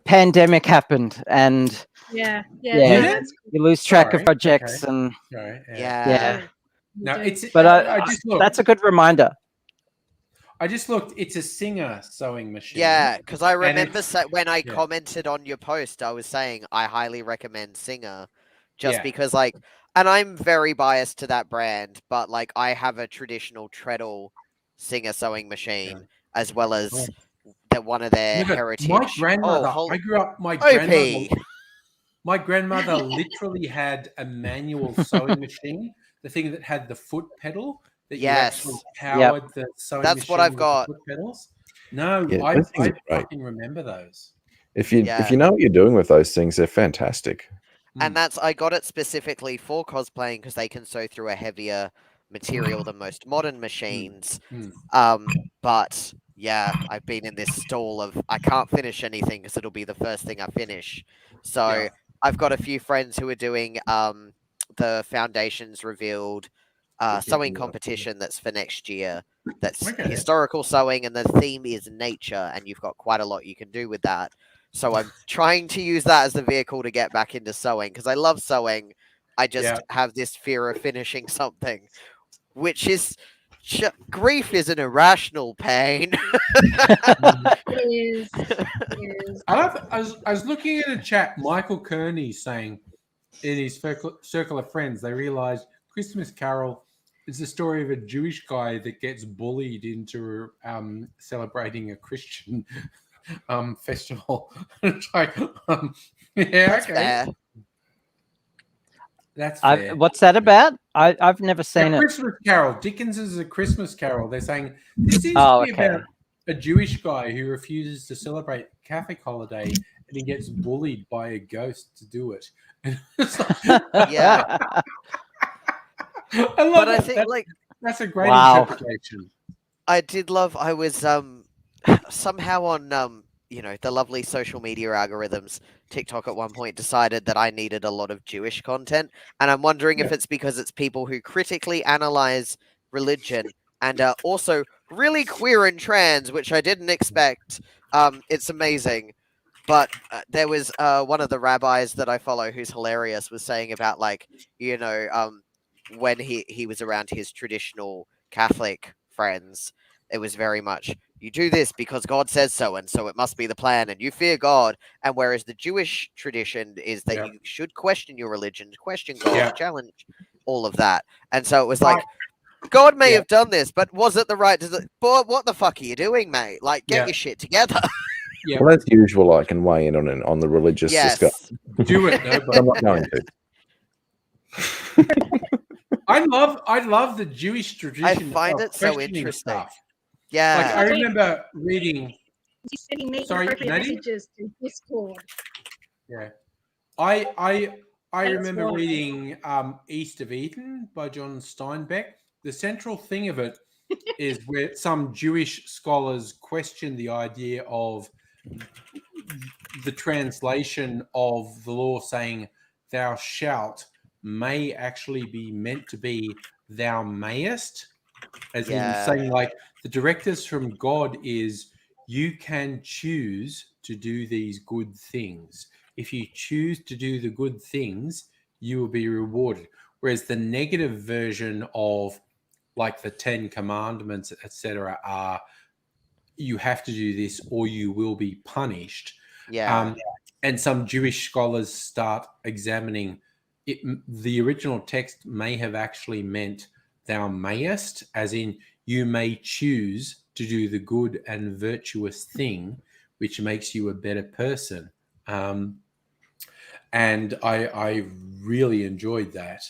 pandemic happened, and Yeah, Yeah. no, Did it? that's you lose track Sorry, of projects, okay. and Sorry, Yeah. you No, do. it's. but I just looked. that's a good reminder. I just looked. It's a Singer sewing machine. Yeah, because I And remember it's- when I yeah. commented on your post, I was saying I highly recommend Singer, just Yeah. because like, and I'm very biased to that brand, but like I have a traditional treadle Singer sewing machine as well as one of their Look at heritage. my grandmother. Oh, I grew up. My OP. grandmother literally had a manual sewing machine, the thing that had the foot pedal that Yes. you actually powered the sewing That's machine what I've with got. the foot pedals. No, Yeah, I those things are great. fucking remember those. If you Yeah. know what you're doing with those things, they're fantastic. And I got it specifically for cosplaying because they can sew through a heavier material than most modern machines. But yeah, I've been in this stall of I can't finish anything because it'll be the first thing I finish. So Yeah. I've got a few friends who are doing the Foundations Revealed sewing competition that's for next year. That's Okay. historical sewing, and the theme is nature, and you've got quite a lot you can do with that. So I'm trying to use that as the vehicle to get back into sewing because I love sewing. I just have this fear of finishing something, which is grief is an irrational pain. It is. I was looking at a chat. Michael Kearney saying in his circle of friends, they realized Christmas Carol is the story of a Jewish guy that gets bullied into celebrating a Christian festival. It's like, yeah, That's okay, fair. that's fair. What's that about? I've never seen A it. Christmas Carol. Dickens is a Christmas Carol. They're saying this seems Oh, to be okay. about a Jewish guy who refuses to celebrate Catholic holiday and he gets bullied by a ghost to do it. It's like- Yeah. I love But that. I think like That's a great Wow. interpretation. I did love I was somehow on the lovely social media algorithms. TikTok at one point decided that I needed a lot of Jewish content, and I'm wondering if it's because it's people who critically analyze religion and are also really queer and trans, which I didn't expect. It's amazing. But there was one of the rabbis that I follow who's hilarious was saying about when he was around his traditional Catholic friends, it was very much, you do this because God says so, and so it must be the plan, and you fear God. And whereas the Jewish tradition is that you should question your religion, question God, challenge all of that. And so it was like, God may have done this, but was it the right? Boy, what the fuck are you doing, mate? Like, get your shit together. Well, as usual, I can weigh in on the religious discussion. Do it, no, But I'm not going to. I love the Jewish tradition. I find of it so questioning interesting. stuff. Yeah. Like I remember reading. Sending me Sorry, appropriate Nadine? messages to Discord. Yeah, I That's remember why. reading East of Eden by John Steinbeck. The central thing of it is where some Jewish scholars question the idea of the translation of the law saying "thou shalt" may actually be meant to be "thou mayest," as in saying like the directives from God is you can choose to do these good things. If you choose to do the good things, you will be rewarded. Whereas the negative version of like the 10 commandments, etc., are you have to do this or you will be punished. And some Jewish scholars start examining it. The original text may have actually meant "thou mayest," as in you may choose to do the good and virtuous thing, which makes you a better person. And I really enjoyed that.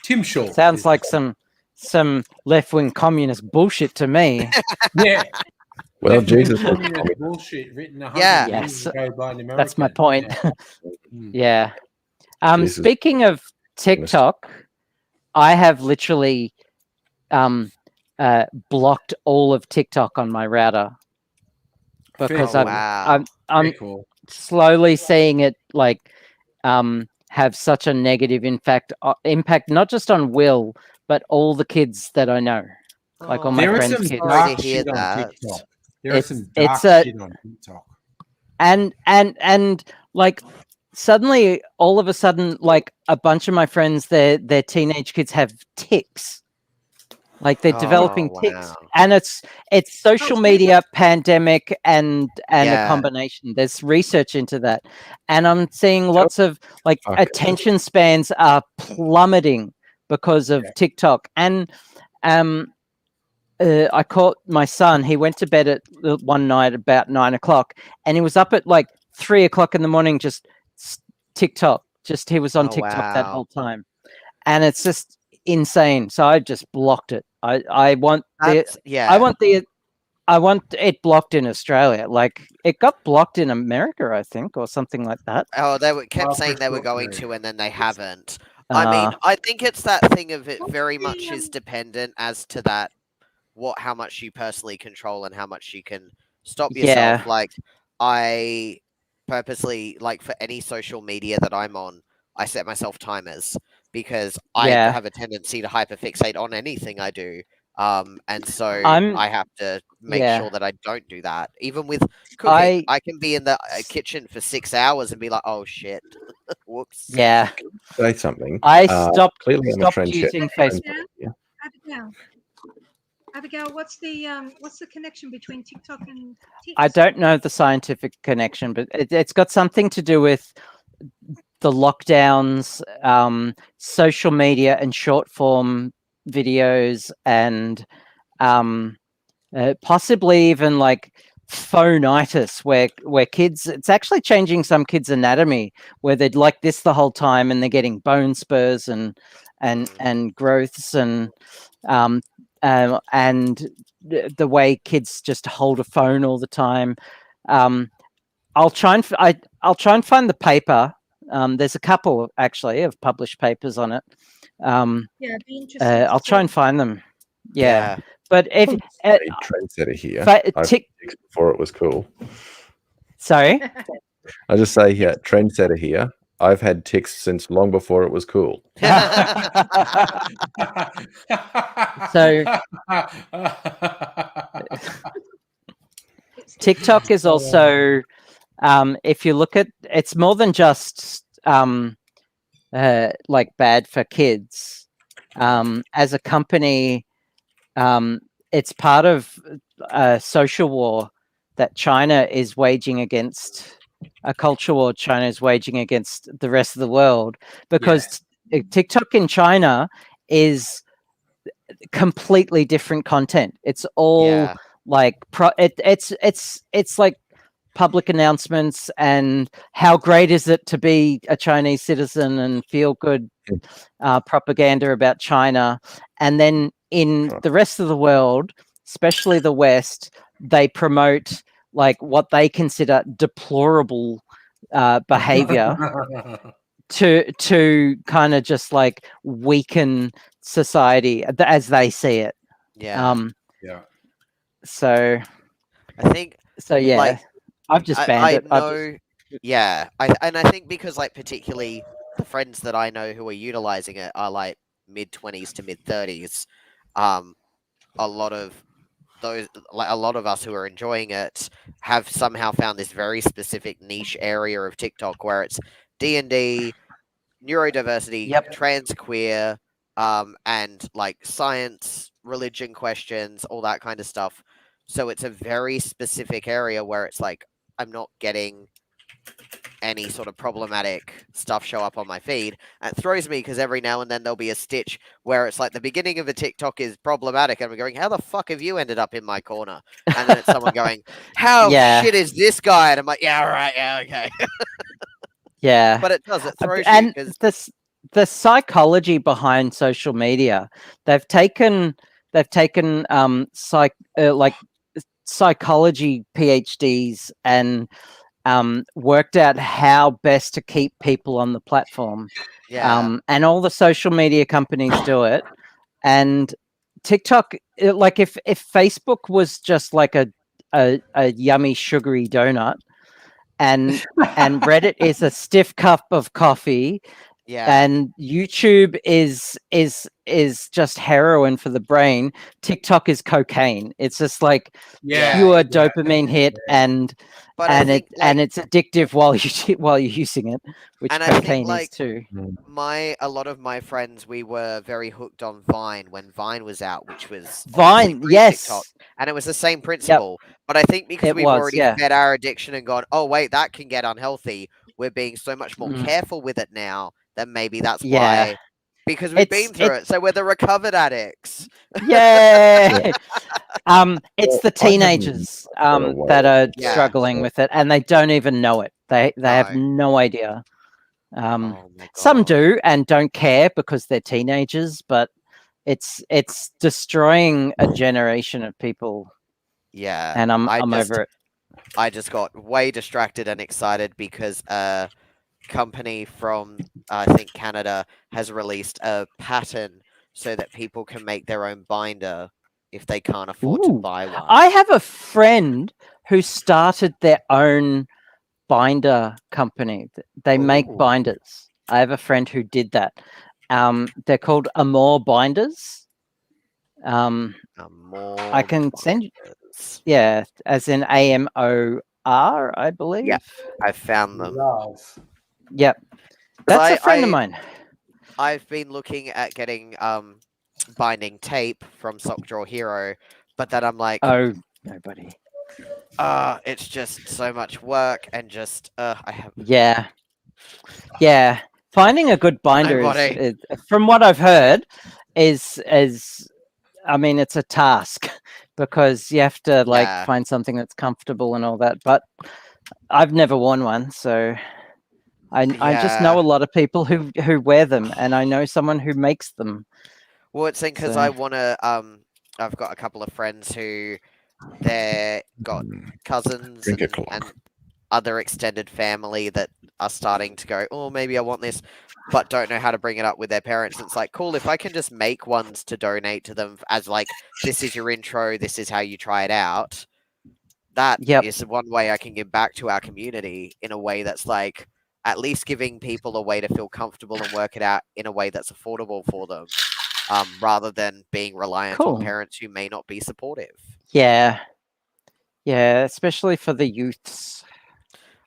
Tim Shaw Sounds like some left-wing communist bullshit to me. Yeah. Well, Jesus was Communist bullshit written 100 Yes. years ago by an American. That's my point. Yeah. Yeah. Jesus. Speaking of TikTok, I have literally blocked all of TikTok on my router because I'm Very cool. slowly seeing it like have such a negative impact not just on Will but all the kids that I know, like all my There is friends' some kids. dark to hear shit on that. TikTok. There is some It's dark shit on TikTok. And like suddenly all of a sudden like a bunch of my friends their teenage kids have tics. Like they're developing tics, and it's social media, pandemic, and a combination. There's research into that, and I'm seeing lots of like attention spans are plummeting because of TikTok. And I caught my son. He went to bed at one night about 9 o'clock, and he was up at like 3 o'clock in the morning, just TikTok. Just he was on TikTok that whole time, and it's just insane. So I just blocked it. I want it blocked in Australia. Like it got blocked in America, I think, or something like that. Oh, they kept saying they were going to, and then they haven't. I mean, I think it's that thing of it very much is dependent as to that how much you personally control and how much you can stop yourself. Like I purposely, like for any social media that I'm on, I set myself timers because I have a tendency to hyperfixate on anything I do. And so I have to make sure that I don't do that. Even with cooking, I can be in the kitchen for 6 hours and be like, "Oh shit, whoops." Yeah. Say something. I stopped stopped using Facebook. Abigail, what's the connection between TikTok and tics? I don't know the scientific connection, but it's got something to do with the lockdowns, social media and short form videos, and possibly even like phonitis, where kids, it's actually changing some kids' anatomy, where they're like this the whole time and they're getting bone spurs and growths and the way kids just hold a phone all the time. I'll try and find the paper. There's a couple actually of published papers on it. It'd be interesting. I'll try and find them. Yeah. But if trendsetter here, before it was cool. Sorry, I just say here, trendsetter here. I've had tics since long before it was cool. So TikTok is also, if you look at, it's more than just like bad for kids. As a company, it's part of a social war that China is waging against, a culture war China is waging against the rest of the world, because TikTok in China is completely different content. It's all Yeah. like it's like public announcements and how great is it to be a Chinese citizen and feel good propaganda about China. And then in the rest of the world, especially the West, they promote like what they consider deplorable behavior to kind of just like weaken society as they see it. Yeah. Yeah. So I think yeah, like, I've just banned I it. know. Yeah. And I think because like particularly the friends that I know who are utilizing it are like mid-20s to mid-30s. A lot of those, like a lot of us who are enjoying it, have somehow found this very specific niche area of TikTok where it's D&D, neurodiversity, Yep. trans, queer, and like science, religion questions, all that kind of stuff. So it's a very specific area where it's like I'm not getting any sort of problematic stuff show up on my feed. And it throws me because every now and then there'll be a stitch where it's like the beginning of a TikTok is problematic, and we're going, "How the fuck have you ended up in my corner?" And then it's someone going, "How Yeah. shit is this guy?" And I'm like, "Yeah, right, yeah, okay." Yeah. But it does, it throws you And because the psychology behind social media, they've taken like psychology PhDs and worked out how best to keep people on the platform. yeah, And all the social media companies do it. And TikTok, like if Facebook was just like a yummy sugary donut, and Reddit is a stiff cup of coffee, yeah, and YouTube is just heroin for the brain, TikTok is cocaine. It's just like pure dopamine hit, and but I think like, it's addictive while you're using it, which and I think, cocaine is like, too. a lot of my friends, we were very hooked on Vine when Vine was out, which was Vine, yes, TikTok, yes, and it was the same principle. But I think because it we've was, already yeah. fed our addiction and gone, oh wait, that can get unhealthy, we're being so much more Mm. careful with it now. Then maybe that's Yeah. why, because we've been through it, so we're the recovered addicts. Yeah. It's the I haven't teenagers got away that are Yeah. struggling with it, and they don't even know it. They have no idea. Oh my Some God. do and don't care because they're teenagers, but it's destroying a generation of people, Yeah, and I'm just- over it. I just got way distracted and excited because a company from I think Canada has released a pattern so that people can make their own binder if they can't afford to Ooh. buy one. I have a friend who started their own binder company. They make Ooh. binders. I have a friend who did that. They're called Amor Binders. I can send you. Yeah, as in AMOR, I believe. Yeah, I found them. Yep. That's a friend of mine. I've been looking at getting binding tape from Sock Draw Hero, but then I'm like, oh, nobody. It's just so much work and just I have. Yeah. Yeah. Finding a good binder is, from what I've heard, is I mean, it's a task because you have to like find something that's comfortable and all that. But I've never worn one, so I just know a lot of people who wear them, and I know someone who makes them. Well, it's because I want to. I've got a couple of friends who they're got cousins and other extended family that are starting to go, oh, maybe I want this, but don't know how to bring it up with their parents. It's like, cool, if I can just make ones to donate to them as like, this is your intro, this is how you try it out. That is one way I can give back to our community in a way that's like, at least giving people a way to feel comfortable and work it out in a way that's affordable for them, rather than being reliant on parents who may not be supportive. Yeah. Yeah, especially for the youths.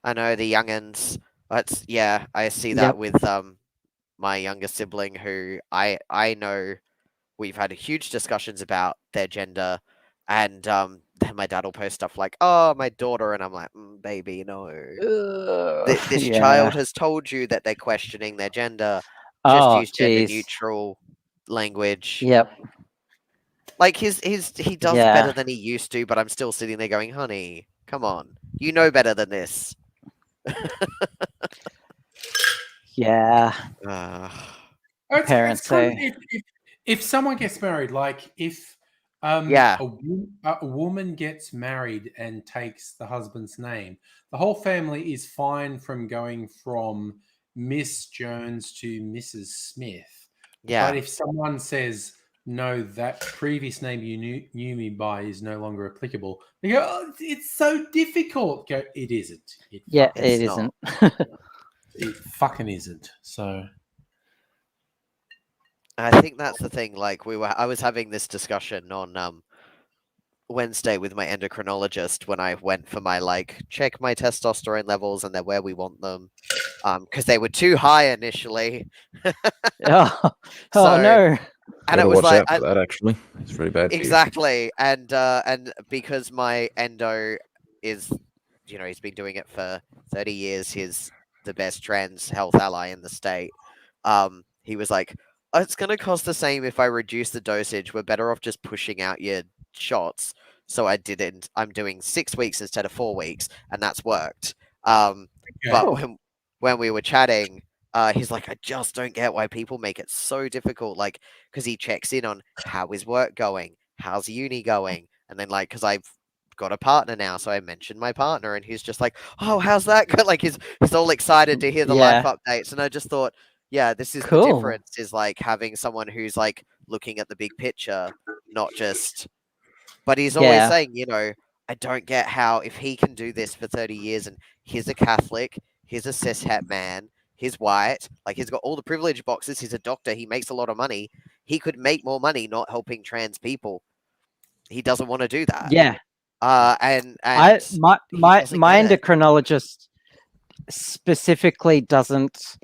I know the youngins. I see that with my younger sibling who I know we've had huge discussions about their gender, And then my dad will post stuff like, "Oh, my daughter," and I'm like, "Baby, no. This child has told you that they're questioning their gender. Just Oh, use gender jeez. neutral language." Yep. Like he does Yeah. better than he used to, but I'm still sitting there going, "Honey, come on, you know better than this." Yeah. It's Parents kind of, say. if someone gets married, like if Yeah. a woman gets married and takes the husband's name, the whole family is fine from going from Miss Jones to Mrs. Smith. Yeah. But if someone says, no, that previous name you knew me by is no longer applicable, they go, oh, it's so difficult. Go, it isn't. Yeah, fucking it It's not. isn't. It fucking isn't. So I think that's the thing. Like I was having this discussion on Wednesday with my endocrinologist when I went for my check my testosterone levels and they're where we want them, because they were too high initially. Oh So- no. And it Gotta was watch like out for that. Actually, it's very bad. for you. exactly, and because my endo is, he's been doing it for 30 years. He's the best trans health ally in the state. He was like, "Oh, it's going to cost the same if I reduce the dosage. We're better off just pushing out your shots." So I didn't. I'm doing 6 weeks instead of 4 weeks, and that's worked. But when we were chatting, he's like, "I just don't get why people make it so difficult." Like, because he checks in on how is work going, how's uni going, and then because I've got a partner now, so I mentioned my partner, and he's just like, "Oh, how's that go?" Like he's all excited to hear the life updates, and I just thought, yeah, this is the Cool. difference, is having someone who's looking at the big picture, not just. But he's always Yeah. saying, I don't get how, if he can do this for 30 years and he's a Catholic, he's a cishet man, he's white, he's got all the privilege boxes, he's a doctor, he makes a lot of money, he could make more money not helping trans people. He doesn't want to do that. Yeah. And my doesn't get it. endocrinologist specifically doesn't.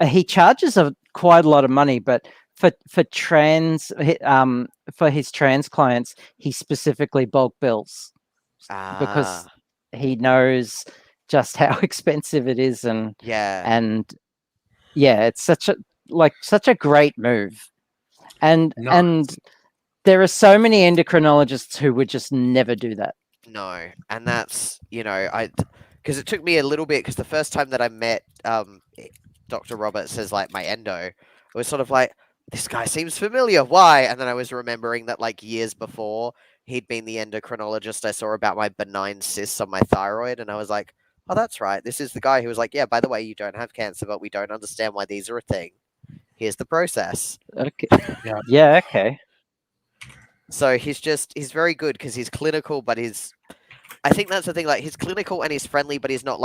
He charges quite a lot of money, but for trans for his trans clients, he specifically bulk bills because he knows just how expensive it is, and yeah, it's such a great move, and Nice. there are so many endocrinologists who would just never do that. No, and that's because it took me a little bit, because the first time that I met Dr. Roberts as my endo, it was sort of like, this guy seems familiar. Why? And then I was remembering that years before, he'd been the endocrinologist I saw about my benign cysts on my thyroid, and I was like, oh, that's right. This is the guy who was like, yeah, by the way, you don't have cancer, but we don't understand why these are a thing. Here's the process. Okay. Yeah. Okay. So he's very good because he's clinical, but I think that's the thing. He's clinical and he's friendly, but he's not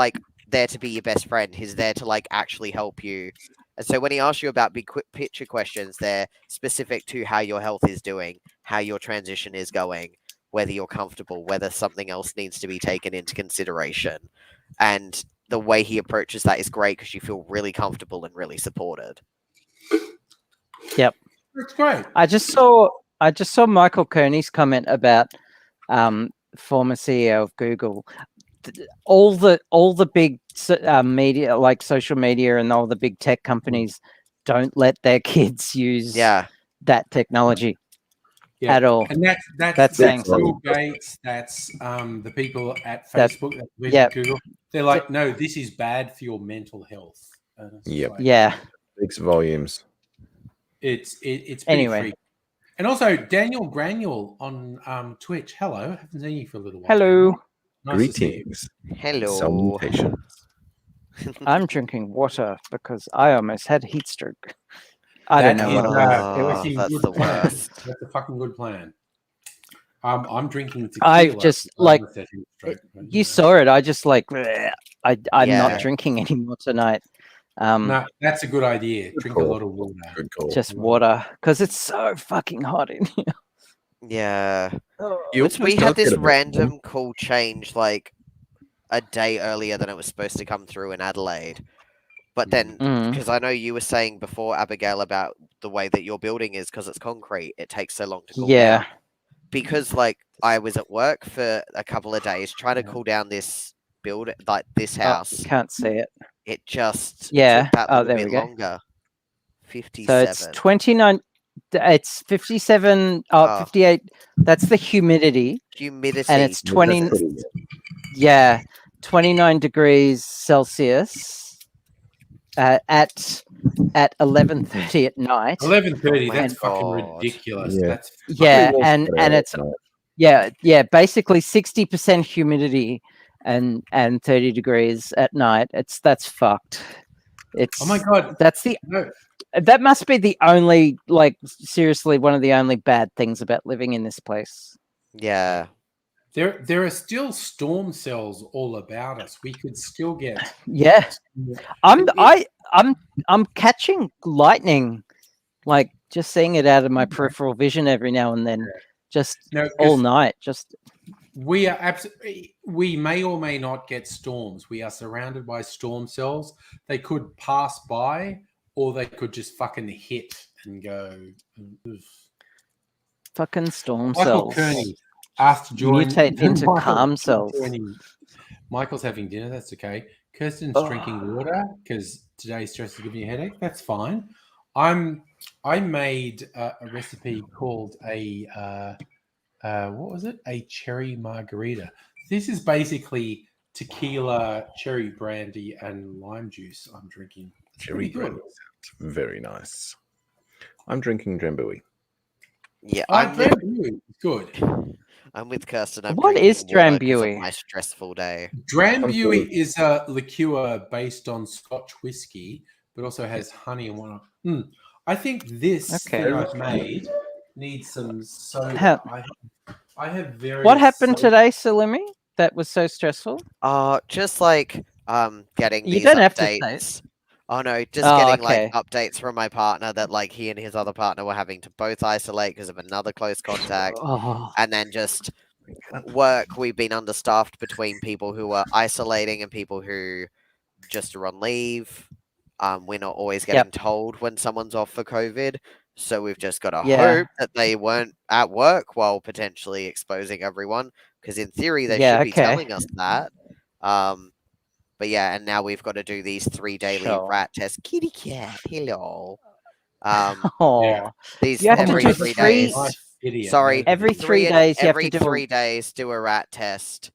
there to be your best friend. He's there to actually help you. And so when he asks you about big picture questions, they're specific to how your health is doing, how your transition is going, whether you're comfortable, whether something else needs to be taken into consideration. And the way he approaches that is great because you feel really comfortable and really supported. Yep. That's great. I just saw Michael Kearney's comment about former CEO of Google. All the big media, like social media, and all the big tech companies don't let their kids use that technology at all. And that's Bill Gates. That's the people at Facebook, Google. They're like, no, this is bad for your mental health. Speaks volumes. It's anyway. freaky. And also Daniel Granule on Twitch. Hello, haven't seen you for a little while. Hello. Nice Greetings. Hello. Salutations. I'm drinking water because I almost had heat stroke. I don't know what it was. That's the worst. That's a fucking good plan. I'm drinking tequila. I just you saw it. I just I'm not drinking anymore tonight. No, that's a good idea. Drink a lot of water. Good call. Just water, because it's so fucking hot in here. Yeah. You We had this random call change a day earlier than it was supposed to come through in Adelaide. But then, because I know you were saying before, Abigail, about the way that your building is, because it's concrete, it takes so long to cool down. because like I was at work for a couple of days trying to Yeah. cool down this build, like this Oh, house. can't see it. It just Yeah. took that Oh, little there bit we go. longer. So 57. it's 29. It's 57. Oh, Oh. 58. That's the humidity, Humidity. and it's That's 20. pretty good. Yeah, 29 degrees Celsius at 11:30 at night. 11:30. Oh my That's fucking God. ridiculous. Yeah. That's Yeah, Pretty well and spread out, it's mate. basically 60% humidity and 30 degrees at night. That's fucked. It's oh my god. that's the No, that must be the only, like, seriously, one of the only bad things about living in this place. Yeah. there are still storm cells all about us. We could still get. Yeah. I'm It- I'm catching lightning, like just seeing it out of my peripheral vision every now and then, just No, 'cause all night. Just we are absolutely. We may or may not get storms. We are surrounded by storm cells. They could pass by, or they could just fucking hit and go. fucking storm Michael cells Kearney asked to join. mutate into Michael calm cells. joining. Michael's having dinner. That's okay. Kirsten's Oh. drinking water because today's stress is giving you a headache. That's fine. I made a recipe called a what was it? A cherry margarita. This is basically tequila, cherry brandy, and lime juice. I'm drinking. It's Cherry pretty good. brandy sounds very nice. I'm drinking Drambuie. Yeah. Oh, Drambuie, good. I'm with Kirsten. I'm What drinking is water 'cause of Drambuie? my stressful day. Drambuie is a liqueur based on Scotch whiskey, but also has honey and whatnot. I think this Okay. that I've made needs some soda. Ha- I have very. What happened today, Salimi? That was so stressful. Just like getting You these don't have to say it. updates. Oh no, just Oh, getting okay. like updates from my partner that like he and his other partner were having to both isolate because of another close contact. Oh, And then just work, we've been understaffed between people who are isolating and people who just are on leave. We're not always getting told when someone's off for COVID. So we've just got to Yeah. hope that they weren't at work while potentially exposing everyone. Because in theory, they Yeah, should be okay. telling us that. But yeah, and now we've got to do these 3 daily Sure. rat tests. Kitty cat, hello. oh. These You have to every do 3 three- days. Idiot. Sorry, Every 3 days you have every to do. 3 days do a rat test.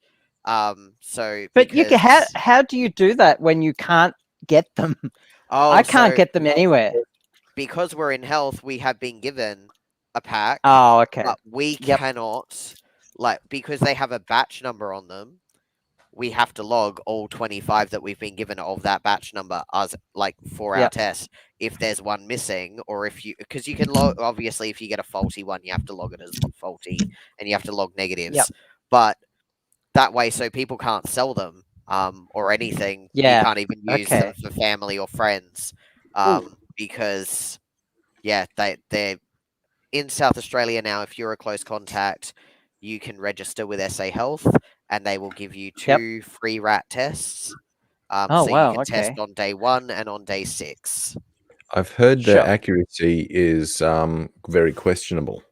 So But you can, because- how do you do that when you can't get them? oh, I can't so get them anywhere. because we're in health, we have been given a pack, Oh, okay. but we Yep. cannot, like, because they have a batch number on them. We have to log all 25 that we've been given of that batch number as like for our Yep. test. If there's one missing, or if you, because you can log, obviously, if you get a faulty one, you have to log it as faulty, and you have to log negatives. Yep. But that way, so people can't sell them, or anything. Yeah, You can't even use okay. them for family or friends, because, yeah, they're in South Australia now. If you're a close contact, you can register with SA Health, and they will give you 2 free rat tests. Oh, so wow, you can okay. test on day 1 and on day 6. I've heard Sure. the accuracy is very questionable.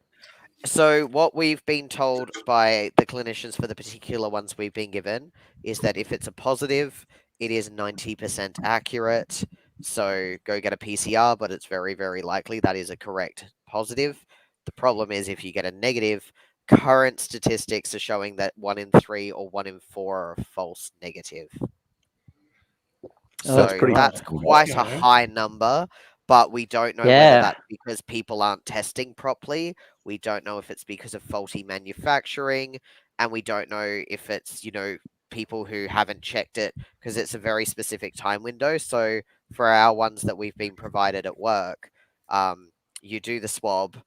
So what we've been told by the clinicians for the particular ones we've been given is that if it's a positive, it is 90% accurate. So go get a PCR, but it's very, very likely that is a correct positive. The problem is if you get a negative, current statistics are showing that 1 in 3 or 1 in 4 are a false negative. Oh, So that's pretty that's good. quite a Okay. high number, but we don't know Yeah. whether that's because people aren't testing properly. We don't know if it's because of faulty manufacturing, and we don't know if it's, people who haven't checked it because it's a very specific time window. So for our ones that we've been provided at work, you do the swab,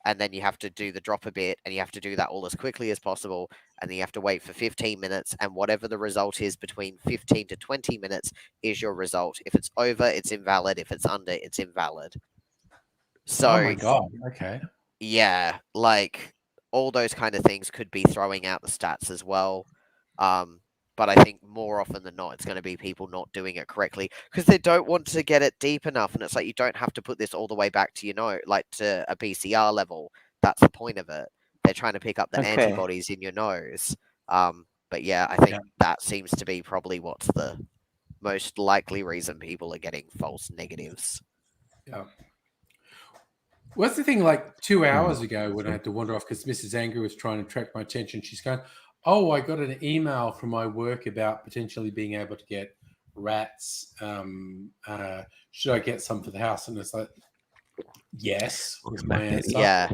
and then you have to do the drop a bit, and you have to do that all as quickly as possible, and then you have to wait for 15 minutes, and whatever the result is between 15 to 20 minutes is your result. If it's over, it's invalid. If it's under, it's invalid. So, Oh my god. Okay. yeah, like all those kind of things could be throwing out the stats as well. But I think more often than not, it's going to be people not doing it correctly because they don't want to get it deep enough. And it's like, you don't have to put this all the way back to, like to a PCR level. That's the point of it. they're trying to pick up the Okay. antibodies in your nose. But yeah, I think that seems to be probably what's the most likely reason people are getting false negatives. Yeah. What's the thing? Like 2 hours ago, when I had to wander off because Mrs. Angry was trying to attract my attention, she's going, "Oh, I got an email from my work about potentially being able to get rats. Should I get some for the house?" And it's like, "Yes," was my answer. Yeah.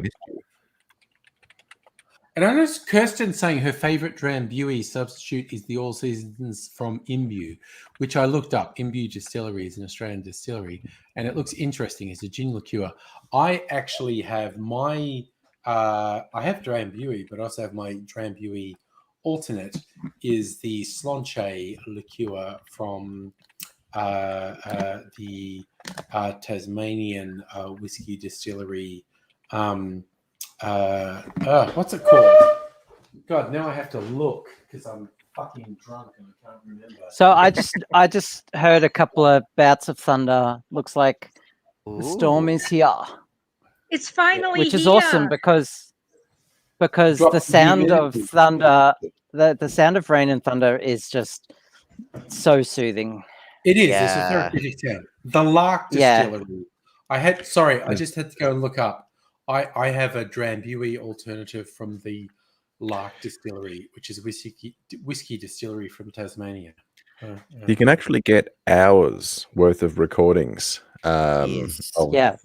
And I noticed Kirsten saying her favorite Drambuie substitute is the All Seasons from Imbu, which I looked up. Imbu Distillery is an Australian distillery, and it looks interesting. It's a gin liqueur. I actually have I have Drambuie, but I also have my Drambuie alternate is the Slanche liqueur from the Tasmanian whiskey distillery. What's it called? God, now I have to look because I'm fucking drunk and I can't remember. So I just heard a couple of bouts of thunder. Looks like the storm is here, It's finally which is here. awesome because Drop the sound of humidity. thunder, the sound of rain and thunder is just so soothing. It is. Yeah. It's a therapeutic sound. The Lark Yeah. Distillery. I just had to go and look up. I have a Drambuie alternative from the Lark Distillery, which is a whiskey distillery from Tasmania. You can actually get hours worth of recordings Yes. of Yeah.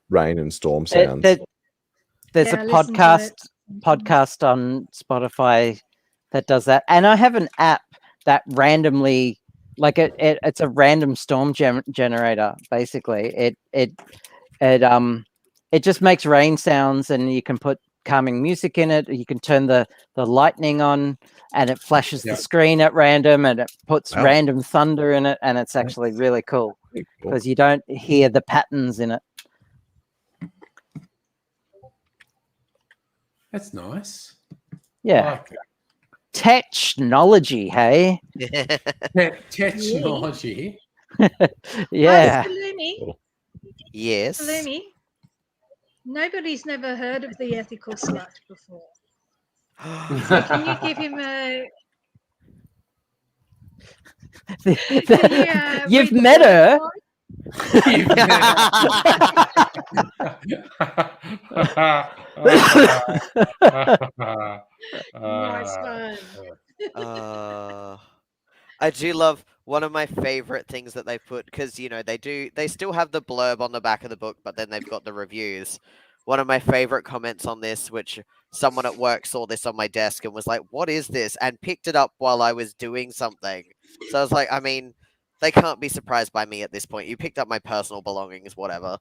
rain and storm There- sounds. there's Yeah, a listen to podcast on Spotify that does that, and I have an app that randomly, like it's a random storm generator. Basically, it just makes rain sounds, and you can put calming music in it. You can turn the lightning on, and it flashes Yeah. the screen at random, and it puts Wow. random thunder in it, and it's actually really cool Cool. because you don't hear the patterns in it. That's nice. Yeah, I like technology, hey. that. Technology. Yeah. Salumi, Yes. Salumi, nobody's never heard of the ethical slut before. So can you give him a... You've read the met word her. for it? Nice one. I do love one of my favorite things that they put, because they still have the blurb on the back of the book, but then they've got the reviews. One of my favorite comments on this, which someone at work saw this on my desk and was like, "What is this?" and picked it up while I was doing something. So I was like, I mean, they can't be surprised by me at this point. You picked up my personal belongings, whatever.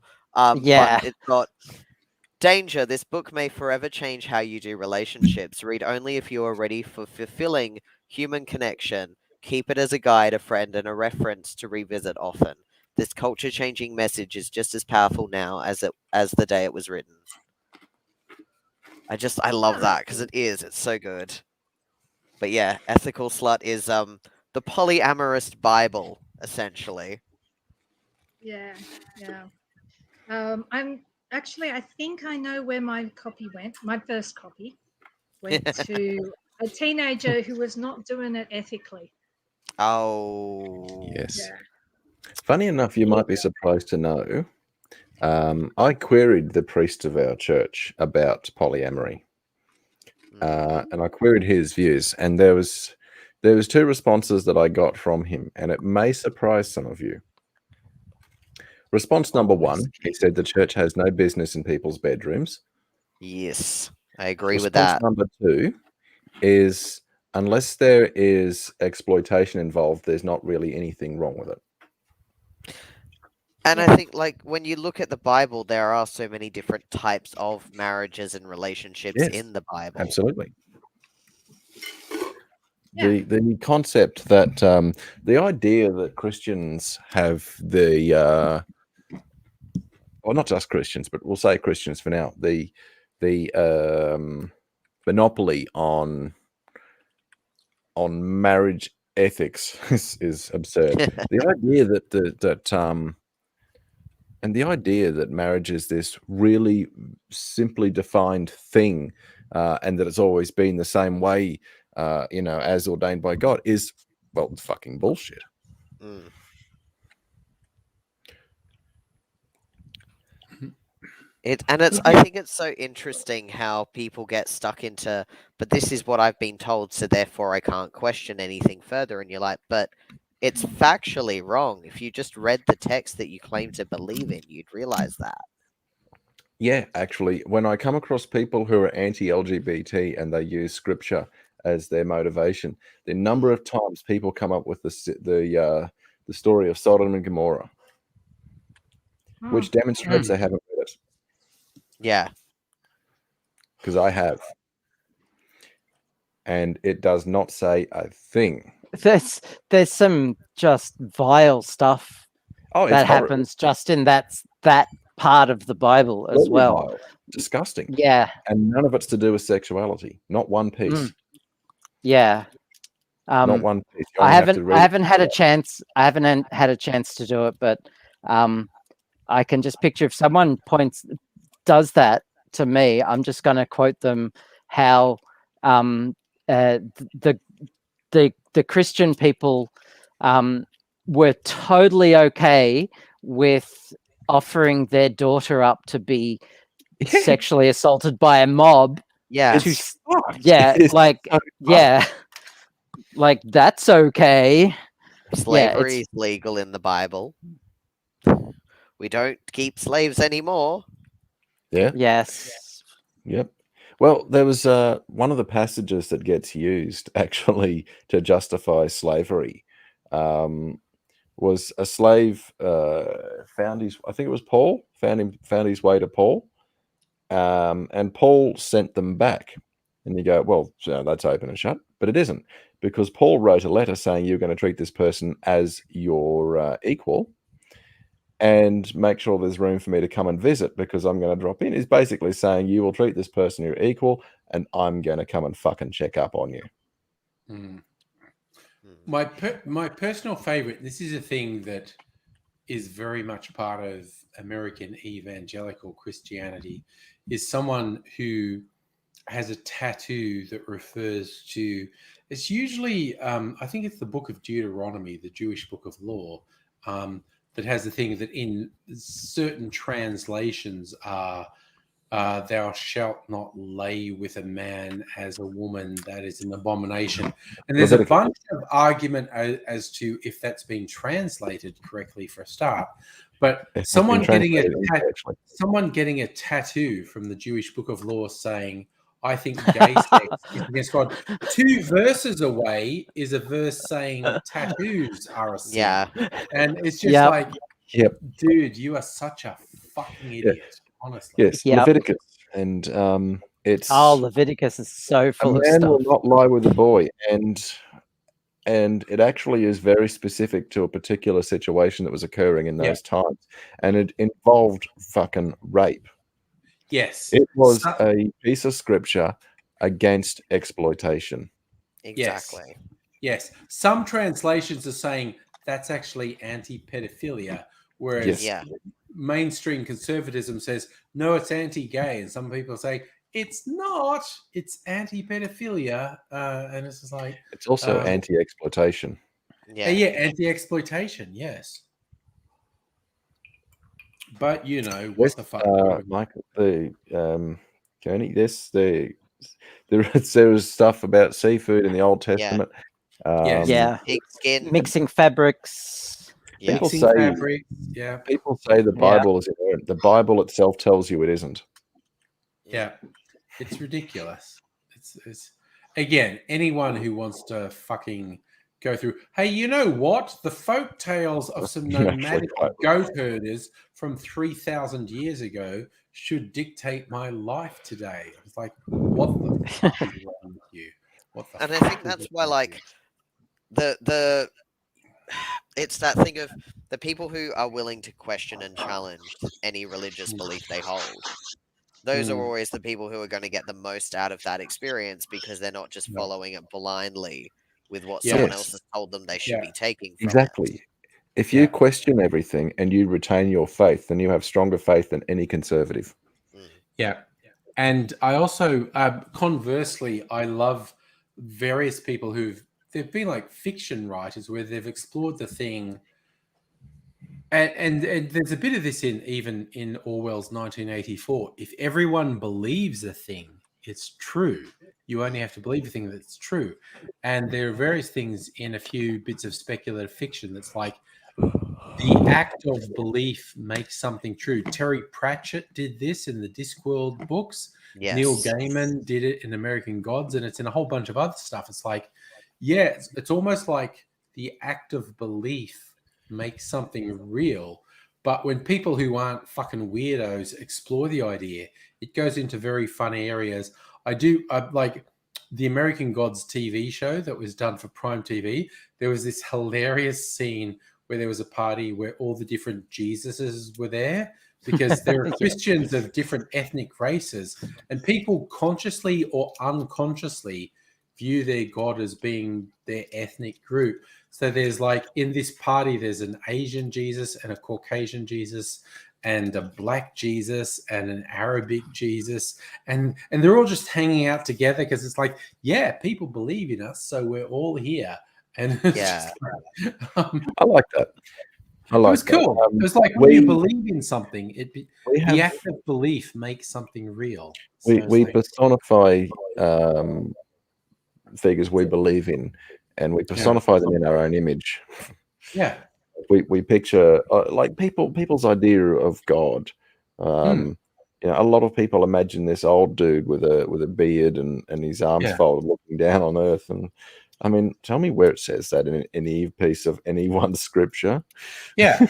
Yeah. But it's got danger. This book may forever change how you do relationships. Read only if you are ready for fulfilling human connection. Keep it as a guide, a friend, and a reference to revisit often. This culture-changing message is just as powerful now as the day it was written. I love that because it is. It's so good. But yeah, Ethical Slut is the polyamorous Bible, essentially. Yeah. I think I know where my copy went. My first copy went to a teenager who was not doing it ethically. Oh. Yes. Yeah. Funny enough, you might be surprised to know. I queried the priest of our church about polyamory, and I queried his views, and there was two responses that I got from him, and it may surprise some of you. Response number one, he said the church has no business in people's bedrooms. Yes, I agree with Response that. number two is unless there is exploitation involved, there's not really anything wrong with it. And I think, like, when you look at the Bible, there are so many different types of marriages and relationships Yes, in the Bible. Absolutely. Yeah. The concept that the idea that Christians have the well, not just Christians, but we'll say Christians for now, the monopoly on marriage ethics is absurd. The idea that And the idea that marriage is this really simply defined thing, and that it's always been the same way, as ordained by God, is, well, fucking bullshit. Mm. I think it's so interesting how people get stuck into, but this is what I've been told, so therefore I can't question anything further. And you're like, but it's factually wrong. If you just read the text that you claim to believe in, you'd realize that. Yeah, actually, when I come across people who are anti-LGBT and they use scripture as their motivation, the number of times people come up with the story of Sodom and Gomorrah, which demonstrates they haven't read it. Yeah. Because I have. And it does not say a thing. There's some just vile stuff that happens just in that part of the Bible as well. Vile. Disgusting. Yeah. And none of it's to do with sexuality. Not one piece. Yeah. Not one piece. I haven't had a chance to do it, but I can just picture if someone does that to me, I'm just going to quote them how the Christian people were totally okay with offering their daughter up to be sexually assaulted by a mob. Yeah. Like that's okay. Slavery is legal in the Bible. We don't keep slaves anymore. Yeah. Yes. Yep. Well, there was one of the passages that gets used actually to justify slavery. Was a slave found his his way to Paul, and Paul sent them back. And you go, well, so that's open and shut, but it isn't, because Paul wrote a letter saying you're going to treat this person as your equal, and make sure there's room for me to come and visit because I'm going to drop in. Is basically saying you will treat this person your equal, and I'm going to come and fucking check up on you. Mm. My personal favorite, this is a thing that is very much part of American evangelical Christianity, is someone who has a tattoo that refers to, it's usually, I think it's the book of Deuteronomy, the Jewish book of law, that has the thing that in certain translations are, thou shalt not lay with a man as a woman, that is an abomination. And there's a bunch of argument as to if that's been translated correctly for a start. But someone getting a tattoo from the Jewish book of law saying, I think gay sex is against God. 2 verses away is a verse saying tattoos are a sin. Yeah. And it's just dude, you are such a fucking idiot, honestly. Yes, Leviticus. And it's... Leviticus is so full of stuff. A man will not lie with a boy. And it actually is very specific to a particular situation that was occurring in those times. And it involved fucking rape. Yes. It was a piece of scripture against exploitation. Exactly. Yes. Some translations are saying that's actually anti-pedophilia, whereas mainstream conservatism says, no, it's anti-gay. And some people say, it's not, it's anti-pedophilia. And it's just like... It's also anti-exploitation. Yeah. Yeah, anti-exploitation, yes. But what the fuck, Michael? Kearney, there was stuff about seafood in the Old Testament. Pig skin, mixing fabrics. People say the Bible is inerrant. The Bible itself tells you it isn't. Yeah, it's ridiculous. It's again, anyone who wants to fucking go through. Hey, you know what? The folk tales of some nomadic goat herders from 3,000 years ago should dictate my life today. It's like, what the fuck is wrong with you? And I think that's why, like, the it's that thing of the people who are willing to question and challenge any religious belief they hold. Those are always the people who are going to get the most out of that experience, because they're not just following it blindly with what someone else has told them they should be taking from exactly. If you Yeah. question everything and you retain your faith, then you have stronger faith than any conservative. Yeah. And I also, conversely, I love various people they've been like fiction writers where they've explored the thing. And there's a bit of this even in Orwell's 1984. If everyone believes a thing, it's true. You only have to believe a thing that's true. And there are various things in a few bits of speculative fiction that's like the act of belief makes something true. Terry Pratchett did this in the Discworld books. Yes. Neil Gaiman did it in American Gods, and it's in a whole bunch of other stuff. It's like, yeah, it's almost like the act of belief makes something real. But when people who aren't fucking weirdos explore the idea, it goes into very fun areas. I like the American Gods TV show that was done for Prime TV. There was this hilarious scene where there was a party where all the different Jesuses were there, because there are Christians of different ethnic races, and people consciously or unconsciously view their God as being their ethnic group. So there's like, in this party, there's an Asian Jesus and a Caucasian Jesus and a black Jesus and an Arabic Jesus. And they're all just hanging out together because it's like, yeah, people believe in us, so we're all here. And it's Yeah. just, I like that. I like it was cool. that. It was like when you believe in something, the act of belief makes something real. So We it's like, personify figures we believe in, and we personify them in our own image. yeah. We picture like people's idea of God. You know, a lot of people imagine this old dude with a beard and his arms folded, looking down on earth. And I mean, tell me where it says that in any piece of any one scripture. Yeah.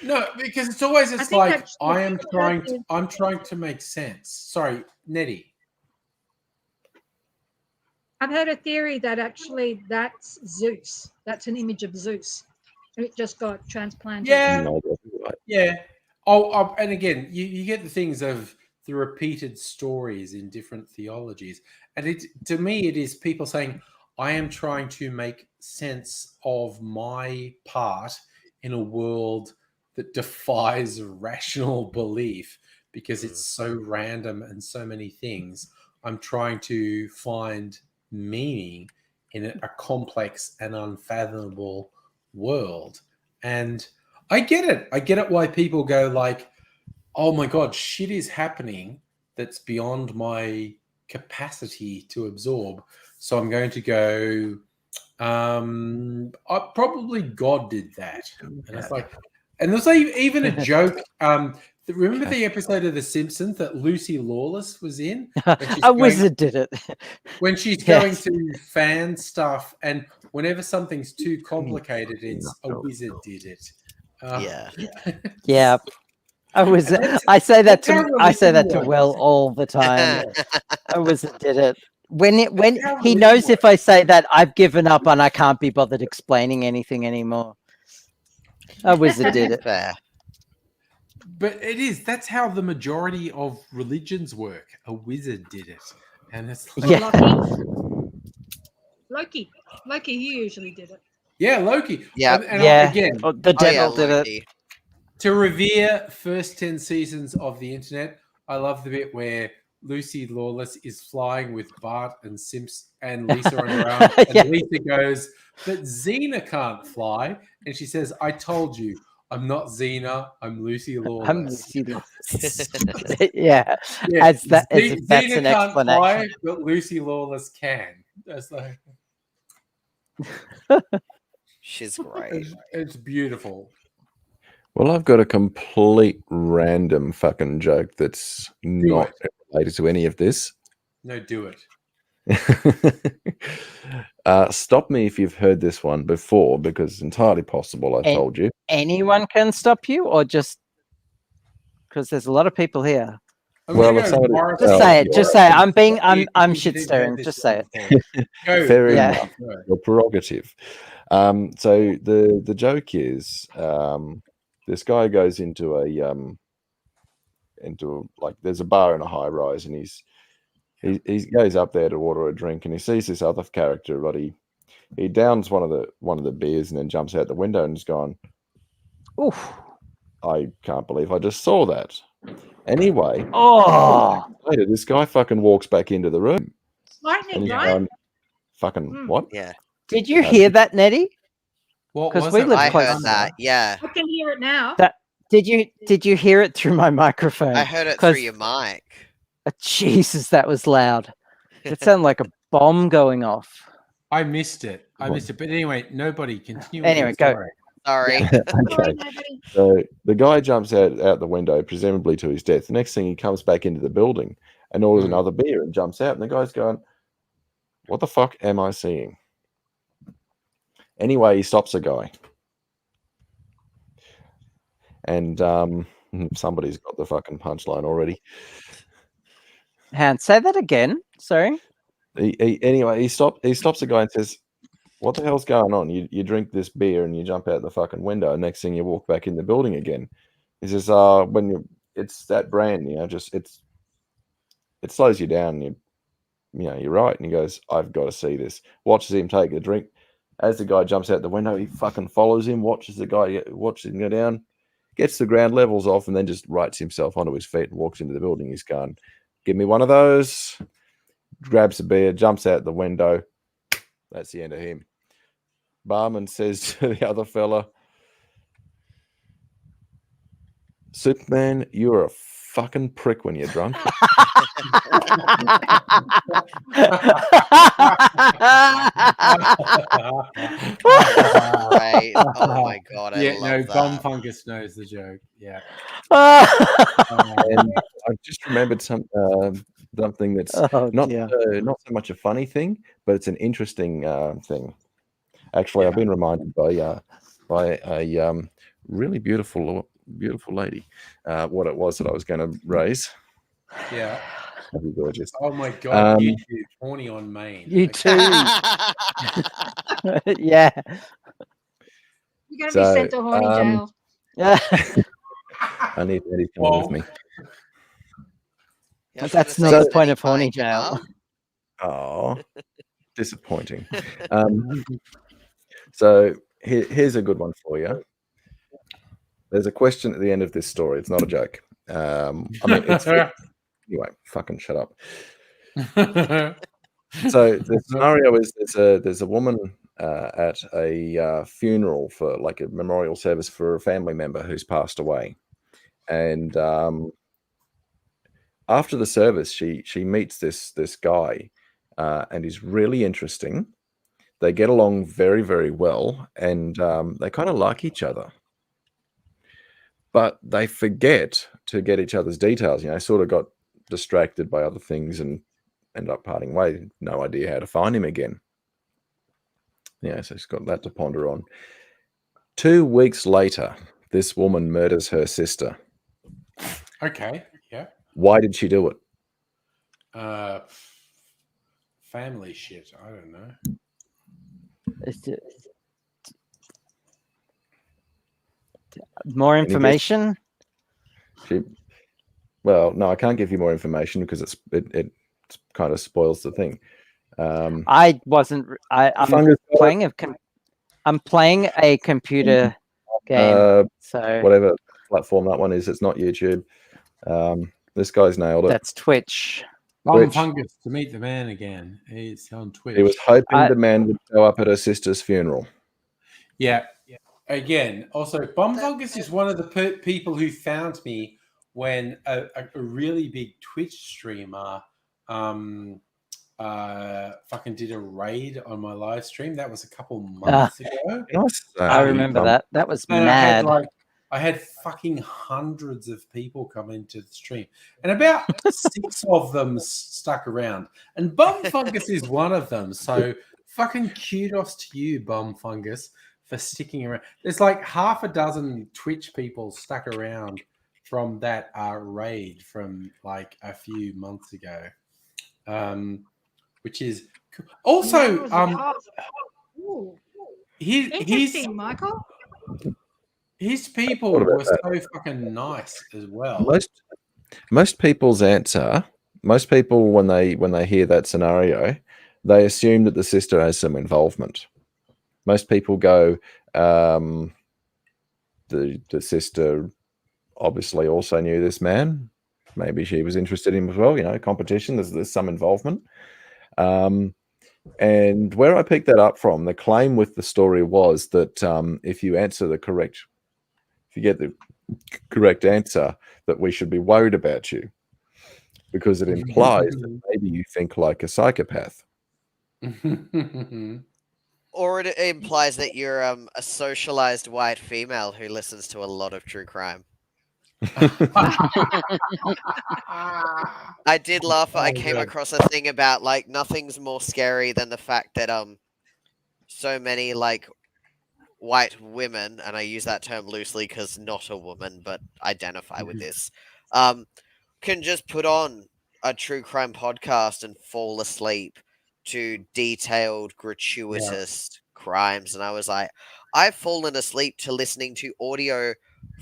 No, because it's always, it's like, actually, I'm trying to make sense. Sorry, Nettie. I've heard a theory that actually that's Zeus. That's an image of Zeus. It just got transplanted. Yeah. No, that's right. Yeah. And again, you get the things of the repeated stories in different theologies. And to me, it is people saying, I am trying to make sense of my part in a world that defies rational belief because it's so random and so many things. I'm trying to find meaning in a complex and unfathomable world. And I get it. I get it why people go like, oh my God, shit is happening that's beyond my capacity to absorb. So I'm going to go, probably God did that. And it's like, and there's even a joke. Remember the episode of The Simpsons that Lucy Lawless was in? A wizard did it. When she's going to fan stuff, and whenever something's too complicated, it's a wizard did it. Yeah. I say that to Will all the time. A wizard did it. When he knows if I say that, I've given up and I can't be bothered explaining anything anymore. A wizard did it. Fair. But that's how the majority of religions work. A wizard did it. And it's like, Loki, he usually did it. Yeah, Loki. Yeah. Again, the devil did it. To revere first 10 seasons of the internet, I love the bit where Lucy Lawless is flying with Bart and Simps and Lisa on her arm. And Lisa goes, but Xena can't fly. And she says, I told you, I'm not Xena, I'm Lucy Lawless. I'm Lucy Lawless. That's Xena an can't explanation. fly, but Lucy Lawless can. That's like, she's great. It's beautiful. Well, I've got a complete random fucking joke that's not related to any of this. No, do it. Stop me if you've heard this one before, because it's entirely possible I told you. Anyone can stop you, or just because there's a lot of people here. Well, just say it. Just say it. I'm shit stirring. Just say it. Fair enough. Your prerogative. So the joke is, this guy goes into like, there's a bar in a high rise, and he goes up there to order a drink, and he sees this other character, but he downs one of the beers and then jumps out the window and is gone, Oof. I can't believe I just saw that. Anyway, Oh, later, this guy fucking walks back into the room. And Lightning, he's right? going, fucking, Mm. what? Yeah, did you hear that, Nettie? What 'Cause was we it? live I close heard to that. Yeah, I can hear it now. Did you hear it through my microphone? I heard it through 'Cause- your mic. Jesus, that was loud. It sounded like a bomb going off. I missed it. I What? missed it. But anyway, nobody continue. with Anyway, your go. story. Sorry. Okay. Nobody. So the guy jumps out the window, presumably to his death. The next thing, he comes back into the building and orders Hmm. another beer and jumps out. And the guy's going, what the fuck am I seeing? Anyway, he stops a guy. And somebody's got the fucking punchline already. Hans, say that again. Sorry. Anyway, he stops a guy and says, what the hell's going on? You drink this beer and you jump out the fucking window. And next thing you walk back in the building again. He says, it's that brand, just it slows you down. You're right. And he goes, I've got to see this. Watches him take a drink. As the guy jumps out the window, he fucking follows him, watches him go down, gets the ground levels off, and then just rights himself onto his feet and walks into the building. He's gone, give me one of those, grabs a beer, jumps out the window. That's the end of him. Barman says to the other fella, Superman, you're a fucking prick when you're drunk. Right. Oh my god, I Yeah, love no, that. Bomb Fungus knows the joke. Yeah. And I just remembered something that's Oh, not dear. not so much a funny thing, but it's an interesting thing. Actually, I've been reminded by a really beautiful lady what it was that I was going to raise. Yeah. That'd be gorgeous. Oh my god, Um, YouTube, horny on Maine. You Okay. too. Yeah. You're going to So, be sent to horny jail. Yeah. I need Eddie coming with me. Yeah, I was That's gonna not say, the point is of horny Eddie buying jail. you Oh, disappointing. So here's a good one for you. There's a question at the end of this story. It's not a joke. I mean, it's anyway. Fucking shut up. So the scenario is there's a woman at a funeral for like a memorial service for a family member who's passed away, and after the service, she meets this guy, and he's really interesting. They get along very, very well, and they kind of like each other. But they forget to get each other's details. Sort of got distracted by other things and ended up parting ways. No idea how to find him again. Yeah, so she's got that to ponder on. 2 weeks later, this woman murders her sister. Okay. Yeah. Why did she do it? Family shit. I don't know. More information? Well, no, I can't give you more information because it kind of spoils the thing. I wasn't. I'm Fungus playing I'm playing a computer game. So whatever platform that one is, it's not YouTube. This guy's nailed it. that's Twitch. Bomb Twitch. Fungus to meet the man again. He's on Twitch. He was hoping I- the man would show up at her sister's funeral. Yeah. Again, also, Bomb Fungus is one of the people who found me when a really big Twitch streamer fucking did a raid on my live stream. That was a couple months ago. Nice. I remember that. That was And mad. I had fucking hundreds of people come into the stream, and about 6 of them stuck around. And Bum Fungus is one of them. So fucking kudos to you, Bum Fungus, for sticking around. There's like half a dozen Twitch people stuck around from that raid from like a few months ago, which is cool. Also Ooh, he's interesting, Michael. his people What about were that? so fucking nice as well. Most people's answer, most people when they hear that scenario, they assume that the sister has some involvement. Most people go, the sister obviously also knew this man. Maybe she was interested in him as well. You know, competition. There's some involvement. And where I picked that up from, the claim with the story was that if you get the correct answer, that we should be worried about you, because it implies that maybe you think like a psychopath. Or it implies that you're a socialized white female who listens to a lot of true crime. I did laugh. I came across a thing about like nothing's more scary than the fact that so many like white women, and I use that term loosely because not a woman, but identify with this, can just put on a true crime podcast and fall asleep to detailed, gratuitous crimes. And I was like, I've fallen asleep to listening to audio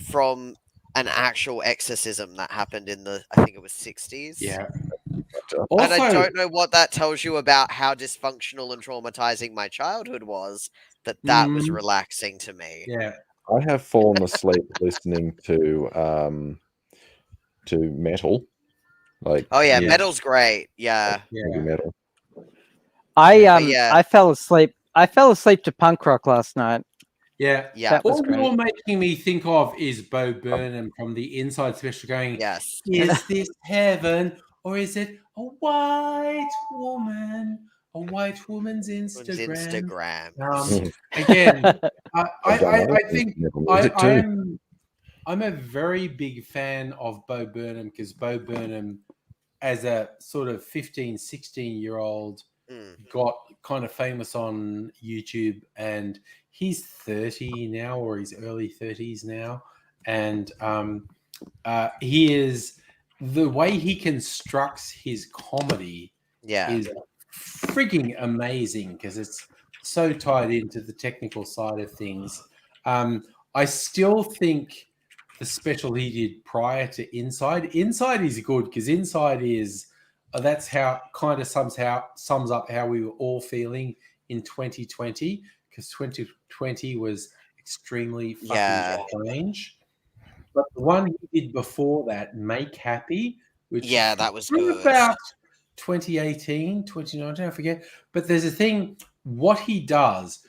from an actual exorcism that happened in the, I think it was 60s. Yeah. And I don't know what that tells you about how dysfunctional and traumatizing my childhood was, that was relaxing to me. Yeah. I have fallen asleep listening to metal. Like, metal's great. Yeah. heavy metal. I fell asleep. I fell asleep to punk rock last night. Yeah. Yeah. All you're making me think of is Bo Burnham from the Inside Special going, yes, is this heaven or is it a white woman? A white woman's Instagram. Again, I think I'm a very big fan of Bo Burnham, because Bo Burnham, as a sort of 15, 16-year-old, got kind of famous on YouTube, and he's 30 now, or he's early 30s now, and he is, the way he constructs his comedy is freaking amazing, because it's so tied into the technical side of things. I still think the special he did prior to Inside is good, because Inside is that's how kind of sums up how we were all feeling in 2020, because 2020 was extremely fucking strange. But the one he did before that, Make Happy, which that was good. About 2018, 2019, I forget. But there's a thing, what he does,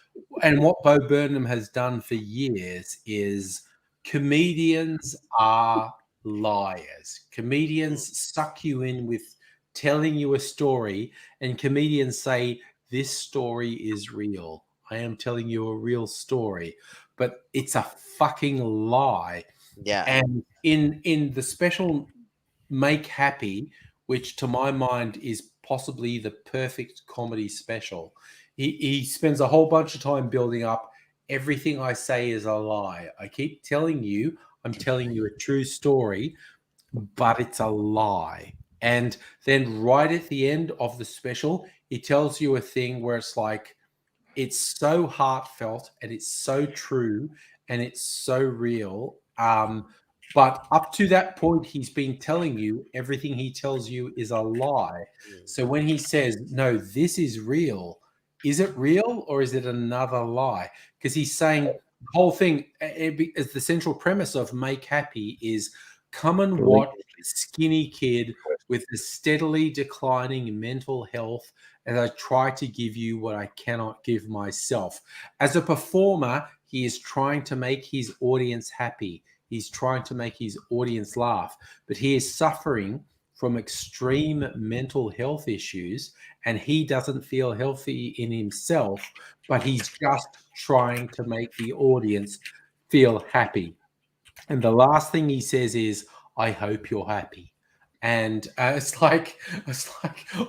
and what Bo Burnham has done for years, is comedians are liars. Comedians suck you in with telling you a story, and comedians say, this story is real. I am telling you a real story, but it's a fucking lie. Yeah. And in the special Make Happy, which to my mind is possibly the perfect comedy special, he spends a whole bunch of time building up, everything I say is a lie. I keep telling you, I'm telling you a true story, but it's a lie. And then right at the end of the special, he tells you a thing where it's like, it's so heartfelt and it's so true and it's so real. But up to that point, he's been telling you everything he tells you is a lie. So when he says, no, this is real, is it real or is it another lie? Because he's saying the whole thing is the central premise of Make Happy is come and watch a skinny kid with a steadily declining mental health as I try to give you what I cannot give myself. As a performer, he is trying to make his audience happy. He's trying to make his audience laugh, but he is suffering from extreme mental health issues, and he doesn't feel healthy in himself, but he's just trying to make the audience feel happy. And the last thing he says is, I hope you're happy. And it's like,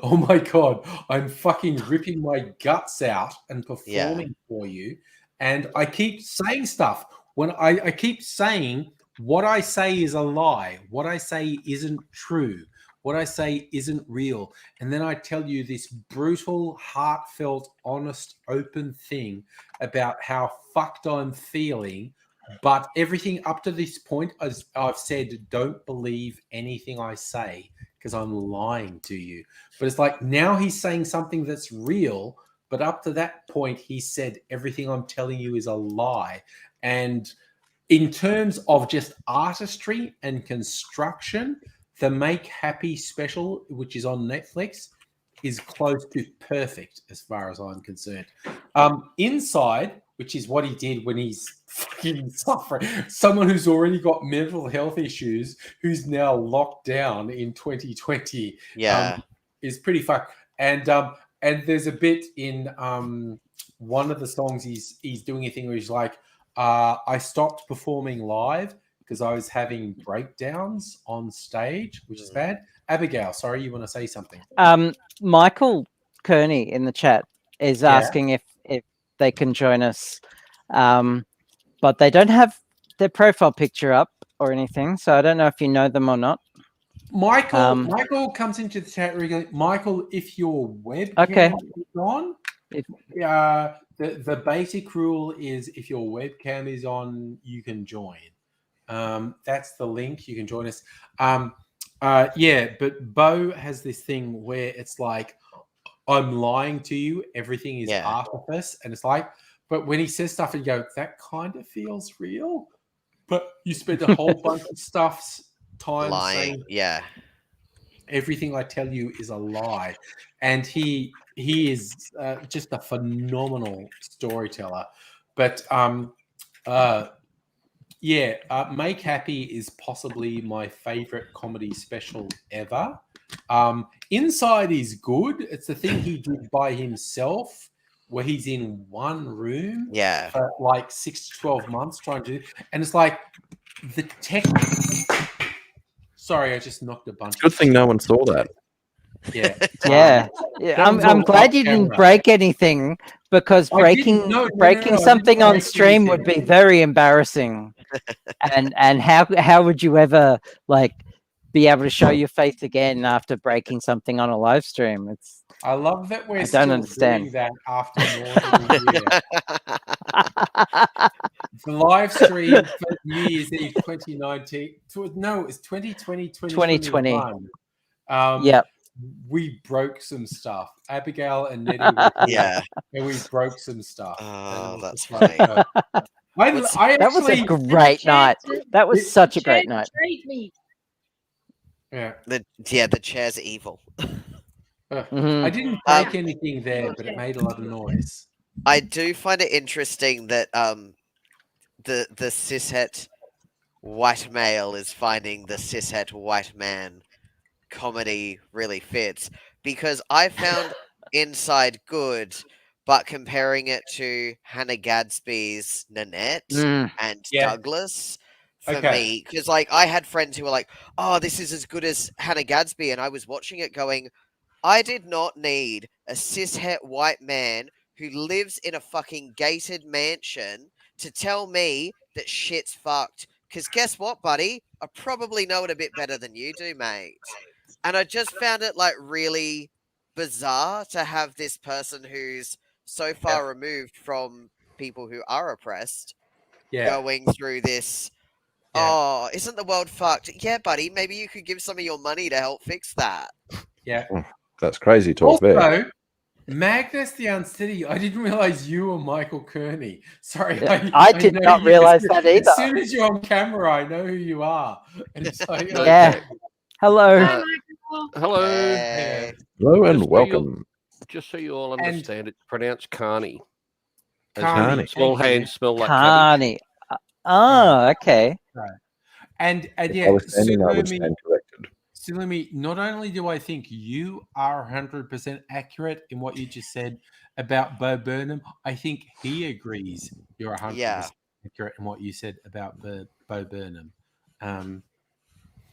oh my God, I'm fucking ripping my guts out and performing for you. And I keep saying stuff. When I keep saying what I say is a lie, what I say isn't true, what I say isn't real. And then I tell you this brutal, heartfelt, honest, open thing about how fucked I'm feeling. But everything up to this point, as I've said, don't believe anything I say because I'm lying to you. But it's like now he's saying something that's real. But up to that point, he said everything I'm telling you is a lie. And in terms of just artistry and construction, the Make Happy special, which is on Netflix, is close to perfect as far as I'm concerned. Inside, which is what he did when he's fucking suffering, someone who's already got mental health issues, who's now locked down in 2020, is pretty fucked. And there's a bit in one of the songs he's doing a thing where he's like, I stopped performing live because I was having breakdowns on stage, which is bad. Abigail, sorry, you want to say something? Michael Kearney in the chat is asking if they can join us, but they don't have their profile picture up or anything, so I don't know if you know them or not. Michael comes into the chat regularly. Michael, if your webcam is on, the basic rule is if your webcam is on, you can join. That's the link. You can join us. But Bo has this thing where it's like, I'm lying to you. Everything is artifice. And it's like, but when he says stuff and you go, that kind of feels real. But you spend a whole bunch of time lying. Saying, everything I tell you is a lie. And he is just a phenomenal storyteller. But Make Happy is possibly my favorite comedy special ever. Inside is good. It's the thing he did by himself, where he's in one room for like 6 to 12 months trying to do, and it's like the tech. Sorry, I just knocked a bunch. Good thing no one saw that. Yeah. I'm glad you didn't break anything, because breaking something on stream would be very embarrassing. and how would you ever be able to show your face again after breaking something on a live stream? I love that we're understand. doing that after more than a year. The live stream for New Year's Eve 2019. No, it's 2020, 2021. We broke some stuff. Abigail and Nettie were here, and we broke some stuff. Oh, that's funny. That was a great night. That was such a great night. The chair's evil. I didn't break anything there, but it made a lot of noise. I do find it interesting that the cishet white male is finding the cishet white man comedy really fits, because I found Inside good, but comparing it to Hannah Gadsby's Nanette and Douglas, for me, because I had friends who were like, oh, this is as good as Hannah Gadsby, and I was watching it going, I did not need a cishet white man who lives in a fucking gated mansion to tell me that shit's fucked. Because guess what, buddy? I probably know it a bit better than you do, mate. And I just found it really bizarre to have this person who's so far removed from people who are oppressed going through this. Oh, isn't the world fucked? Yeah, buddy. Maybe you could give some of your money to help fix that. Yeah. That's crazy talk there. Magnus the Uncity, I didn't realize you were Michael Kearney. Sorry. I did not realize that either. As soon as you're on camera, I know who you are. And it's like, Hello. Hi, Hello. Hey. Hello and welcome. Just so you all understand, it's pronounced Carney. Carney. Small hands smell like Carney. Oh, okay. And If I was standing, I would stand corrected. Silumi, not only do I think you are 100% accurate in what you just said about Bo Burnham, I think he agrees you're 100% accurate in what you said about Bo Burnham. And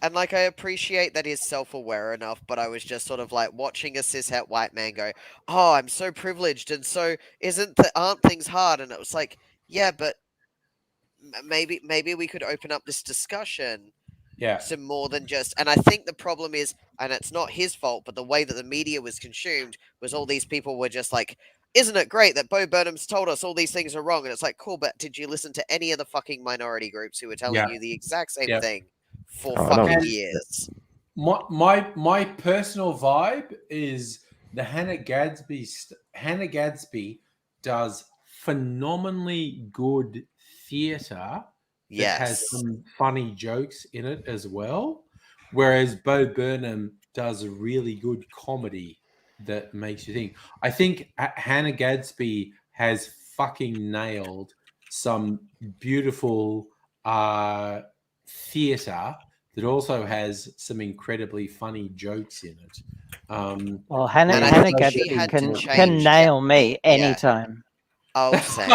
I appreciate that he's self-aware enough, but I was just sort of watching a cishet white man go, oh, I'm so privileged, and so aren't things hard? And it was like, yeah, but maybe we could open up this discussion to more than just. And I think the problem is, and it's not his fault, but the way that the media was consumed was all these people were just like, isn't it great that Bo Burnham's told us all these things are wrong? And it's like, cool, but did you listen to any of the fucking minority groups who were telling you the exact same thing for fucking years? My personal vibe is the Hannah Gadsby does phenomenally good theatre that has Yes. some funny jokes in it as well. Whereas Bo Burnham does a really good comedy that makes you think. I think Hannah Gadsby has fucking nailed some beautiful theatre that also has some incredibly funny jokes in it. Well, Hannah And I Hannah think she Gadsby had to can change- nail me Yeah. anytime. Oh, same.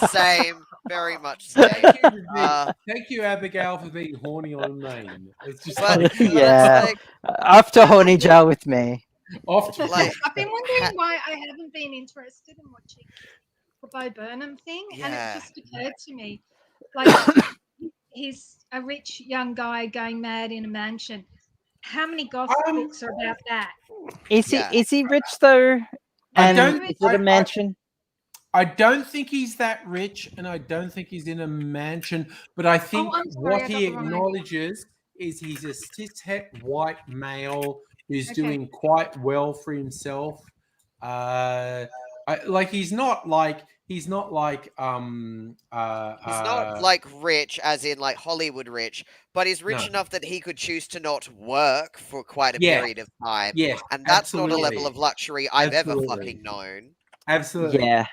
Same. Very much same. Thank you, Abigail, for being horny on main. It's just But, like, but it's Yeah. like, After Horny Jar with me. off to like, I've been wondering why I haven't been interested in watching the Bo Burnham thing, and Yeah. it just occurred to me, like he's a rich young guy going mad in a mansion. How many gossip books are about that? Is Yeah. he rich though? I And don't- is it a mansion? I don't think he's that rich, and I don't think he's in a mansion. But I think I'm sorry, what I he got the wrong idea. acknowledges is he's a cishet white male who's Okay. doing quite well for himself. He's not like he's not like rich as in like Hollywood rich, but he's rich No. enough that he could choose to not work for quite a Yeah. period of time. Yes, And that's not a absolutely. level of luxury I've ever Absolutely. fucking known. Absolutely. Yeah.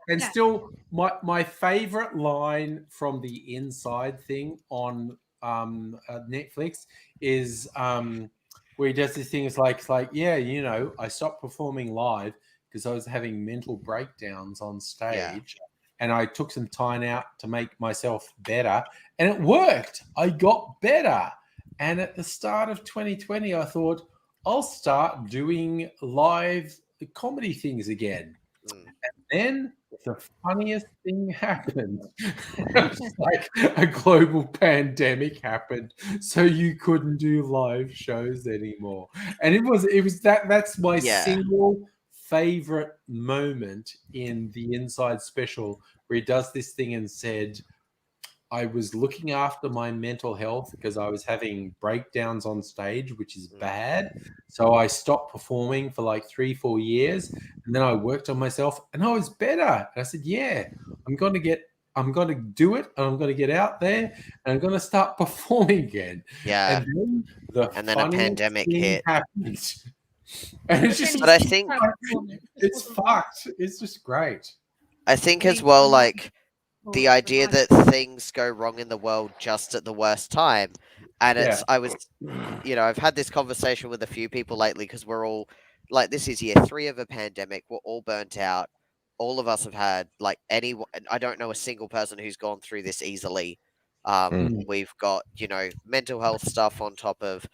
And Yeah. still, my favorite line from the Inside thing on Netflix is where he does this thing. It's like, yeah, you know, I stopped performing live because I was having mental breakdowns on stage, and I took some time out to make myself better, and it worked. I got better. And at the start of 2020, I thought I'll start doing live comedy things again. And then the funniest thing happened. It's like a global pandemic happened, so you couldn't do live shows anymore. And it was that's my single favorite moment in the Inside special, where he does this thing and said, I was looking after my mental health because I was having breakdowns on stage, which is bad. So I stopped performing for like 3-4 years, and then I worked on myself, and I was better. And I said, "Yeah, I'm going to do it, and I'm going to get out there, and I'm going to start performing again." Yeah. And then a pandemic hit. happened. And it's just, But I think it's fucked. It's just great. I think as well, like the idea that things go wrong in the world just at the worst time. And I've had this conversation with a few people lately, because we're all like, this is year 3 of a pandemic. We're all burnt out. All of us have had I don't know a single person who's gone through this easily. We've got, mental health stuff on top of,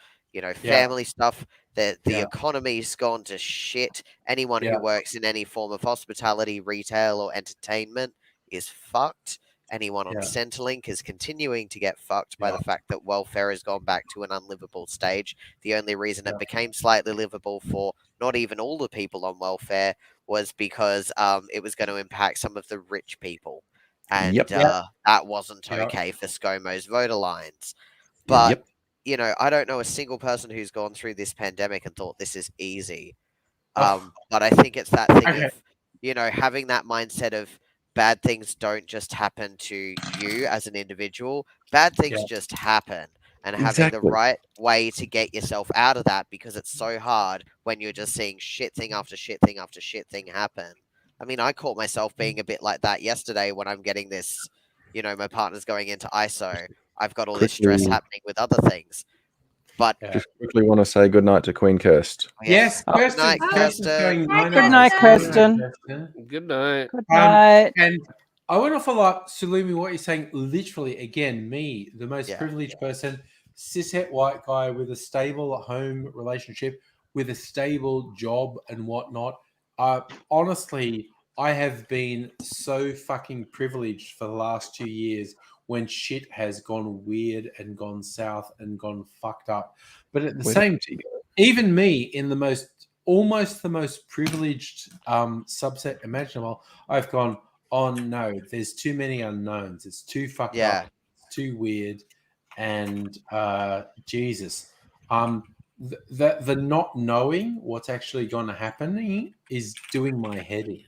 family stuff. The economy's gone to shit. Anyone who works in any form of hospitality, retail, or entertainment is fucked. Anyone on Centrelink is continuing to get fucked by the fact that welfare has gone back to an unlivable stage. The only reason it became slightly livable for not even all the people on welfare was because it was going to impact some of the rich people. And that wasn't okay for ScoMo's voter lines. But, I don't know a single person who's gone through this pandemic and thought this is easy. But I think it's that thing of, having that mindset of bad things don't just happen to you as an individual. Bad things just happen. And having the right way to get yourself out of that, because it's so hard when you're just seeing shit thing after shit thing after shit thing happen. I mean, I caught myself being a bit like that yesterday when I'm getting this, my partner's going into ISO. I've got all this stress happening with other things. But just quickly want to say good night to Queen Kirst. Yes, good night, Kirsten. Good night, Kirsten. Good night. Good night. And I want to follow up, Salumi, what you're saying. Literally, again, me, the most privileged person, cishet white guy with a stable home relationship, with a stable job and whatnot. Honestly, I have been so fucking privileged for the last 2 years when shit has gone weird and gone south and gone fucked up. But at the same time, even me in almost the most privileged subset imaginable, I've gone, oh no, there's too many unknowns. It's too fucked up. It's too weird. And Jesus, the not knowing what's actually going to happen is doing my head in.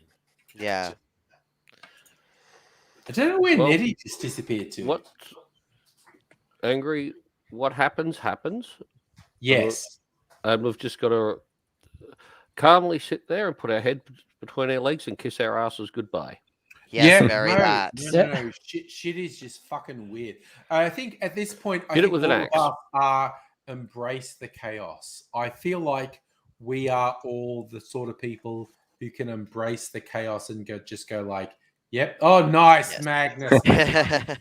Yeah. I don't know where Well, Nettie just disappeared to. What angry? What happens happens, Yes. and we've just got to calmly sit there and put our head between our legs and kiss our asses goodbye. Yes, very that. No. Shit is just fucking weird. I think at this point, I Hit think it with an all axe. of us are embrace the chaos. I feel like we are all the sort of people who can embrace the chaos and go like, yep. Oh, nice, Yes. Magnus. I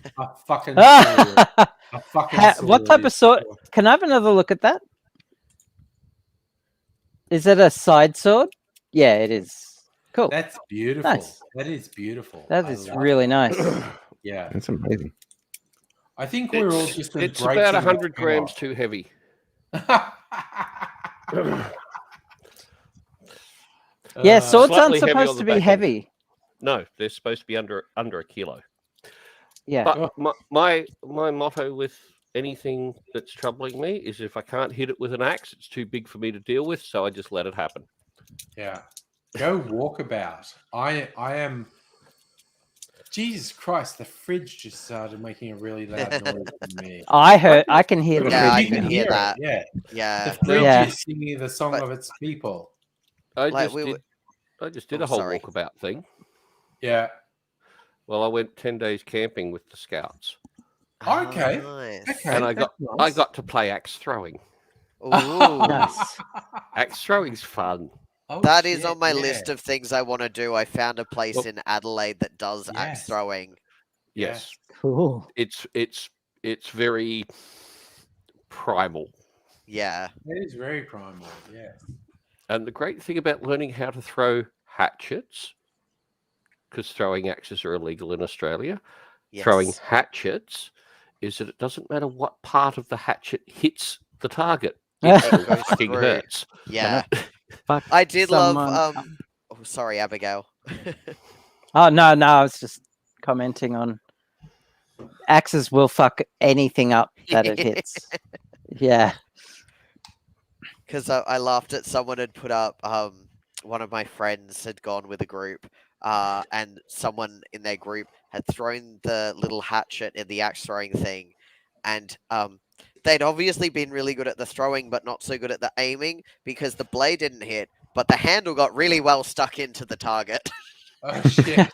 fucking Ah! saw it. I fucking saw What type it. of sword? Can I have another look at that? Is it a side sword? Yeah, it is. Cool. That's beautiful. Nice. That is beautiful. That I is love really it. nice. Yeah. That's amazing. I think we're all just It's embracing about the 100 grams chaos. too heavy. Yeah, swords aren't Slightly heavy supposed on to the be back end. heavy. No, they're supposed to be under a kilo. Yeah. But my motto with anything that's troubling me is if I can't hit it with an axe, it's too big for me to deal with, so I just let it happen. Yeah. Go walkabout. I am. Jesus Christ! The fridge just started making a really loud noise to me. I can hear the Yeah, I You fridge can now. hear that. Yeah. Yeah. The fridge Yeah. is singing the song But- of its people. I Like, just did Oh, a whole sorry. walkabout thing. Yeah. Well, I went 10 days camping with the scouts, Okay. Nice. Okay. and I that's got nice. to play axe throwing. Ooh. Nice. Axe throwing's fun. Oh, That is shit, on my yeah. list of things I want to do. I found a place Well- in Adelaide that does axe Yes. throwing. Yes, Cool. it's very primal. Yeah. It is very primal. Yeah. And the great thing about learning how to throw hatchets, because throwing axes are illegal in Australia, throwing Yes. hatchets is that it doesn't matter what part of the hatchet hits the target. Yeah. It still It goes fucking through. hurts. Yeah. Fuck I did someone love up. oh sorry, Abigail. Oh no, I was just commenting on axes will fuck anything up that it hits. Yeah. Because I laughed at someone had put up one of my friends had gone with a group and someone in their group had thrown the little hatchet in the axe throwing thing and they'd obviously been really good at the throwing but not so good at the aiming because the blade didn't hit but the handle got really well stuck into the target. Oh shit.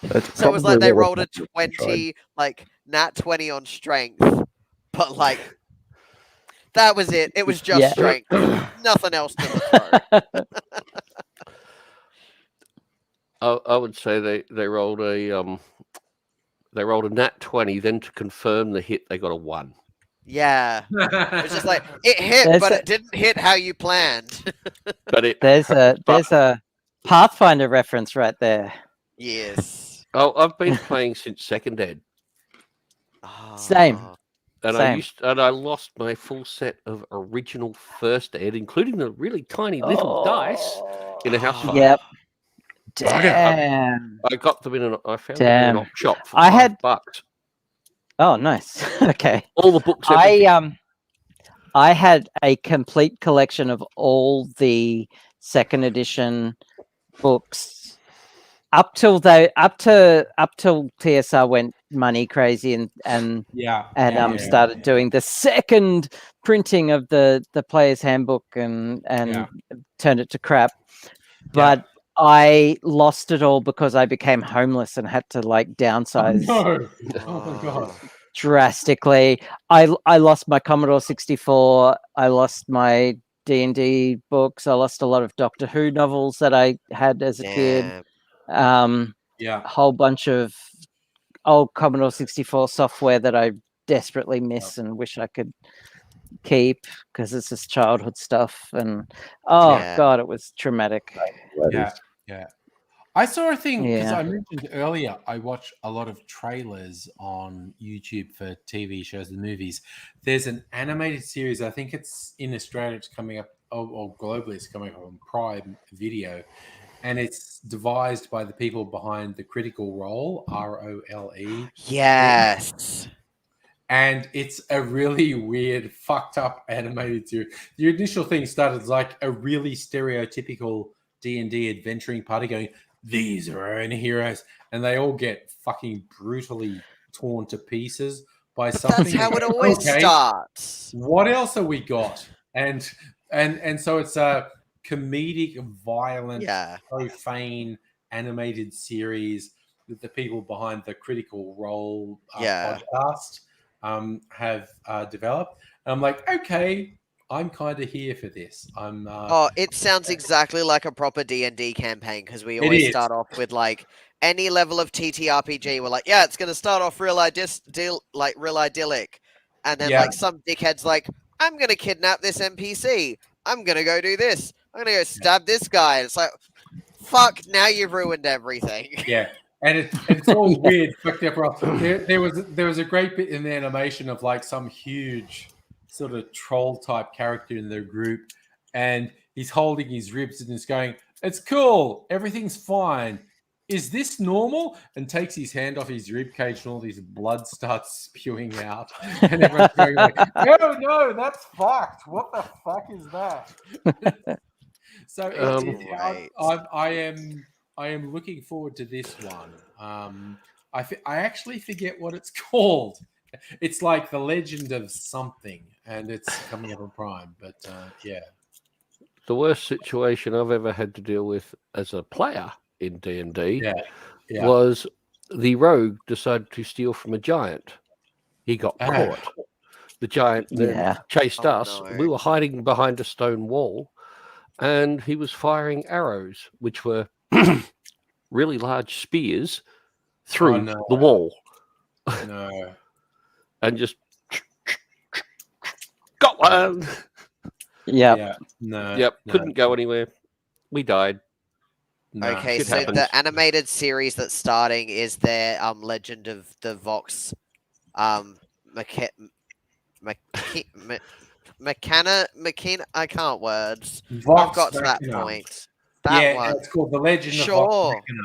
That's So it was like probably they what rolled a I tried. 20 like nat 20 on strength but like that was it. It was just Yeah. strength. Nothing else to the throw. I would say they rolled a nat 20. Then to confirm the hit, they got a 1. Yeah. It was just like it hit, There's but a- it didn't hit how you planned. But it. There's a Pathfinder reference right there. Yes. Oh, I've been playing since second ed, Same. Ah. and Same. I lost my full set of original first ed, including the really tiny little dice in a house fire. Yep. Bugger. Damn. I got them I found them in an Damn. op shop for I had- $5. Oh, nice. Okay. All the books. everything. I had a complete collection of all the second edition books up till TSR went money crazy and Yeah. started doing the second printing of the player's handbook and Yeah. turned it to crap. But I lost it all because I became homeless and had to like downsize No. Oh my god. drastically. I lost my Commodore 64. I lost my D&D books. I lost a lot of Doctor Who novels that I had as a kid. Damn. Yeah. A whole bunch of old Commodore 64 software that I desperately miss and wish I could keep because it's just childhood stuff. And Yeah. god, it was traumatic. Yeah. Yeah. I saw a thing because Yeah. I mentioned earlier, I watch a lot of trailers on YouTube for TV shows and movies. There's an animated series, I think it's in Australia, it's coming up, or globally, it's coming up on Prime Video. And it's devised by the people behind the Critical Role, ROLE. Yes. And it's a really weird, fucked up animated series. The initial thing started as like a really stereotypical D&D adventuring party going, these are our only heroes, and they all get fucking brutally torn to pieces by something. That's how it always starts. What else have we got? And so it's a comedic, violent, profane animated series that the people behind the Critical Role podcast have developed. And I'm like, okay, I'm kind of here for this. I'm. It sounds exactly like a proper D&D campaign, because we always start off with like any level of TTRPG. We're like, yeah, it's going to start off real idyllic, and then like some dickhead's like, I'm going to kidnap this NPC. I'm going to go do this. I'm going to go stab this guy. It's like, fuck, now you've ruined everything. Yeah. And it's all weird. There was a great bit in the animation of like some huge sort of troll type character in their group, and he's holding his ribs and is going, "It's cool, everything's fine. Is this normal?" And takes his hand off his rib cage, and all this blood starts spewing out. And everyone's going like, "No, that's fucked. What the fuck is that?" So I am looking forward to this one. I actually forget what it's called. It's like The Legend of something, and it's coming up on Prime. But the worst situation I've ever had to deal with as a player in D&D was the rogue decided to steal from a giant. He got caught. The giant then chased us. No. We were hiding behind a stone wall, and he was firing arrows, which were really large spears, through the wall. No. And just got one. Yeah. No. Yep. Couldn't go anywhere. We died. No. Okay, so the animated series that's starting is their Legend of the Vox Machina. I can't words. I've got to that point. That one. It's called The Legend of Vox Machina.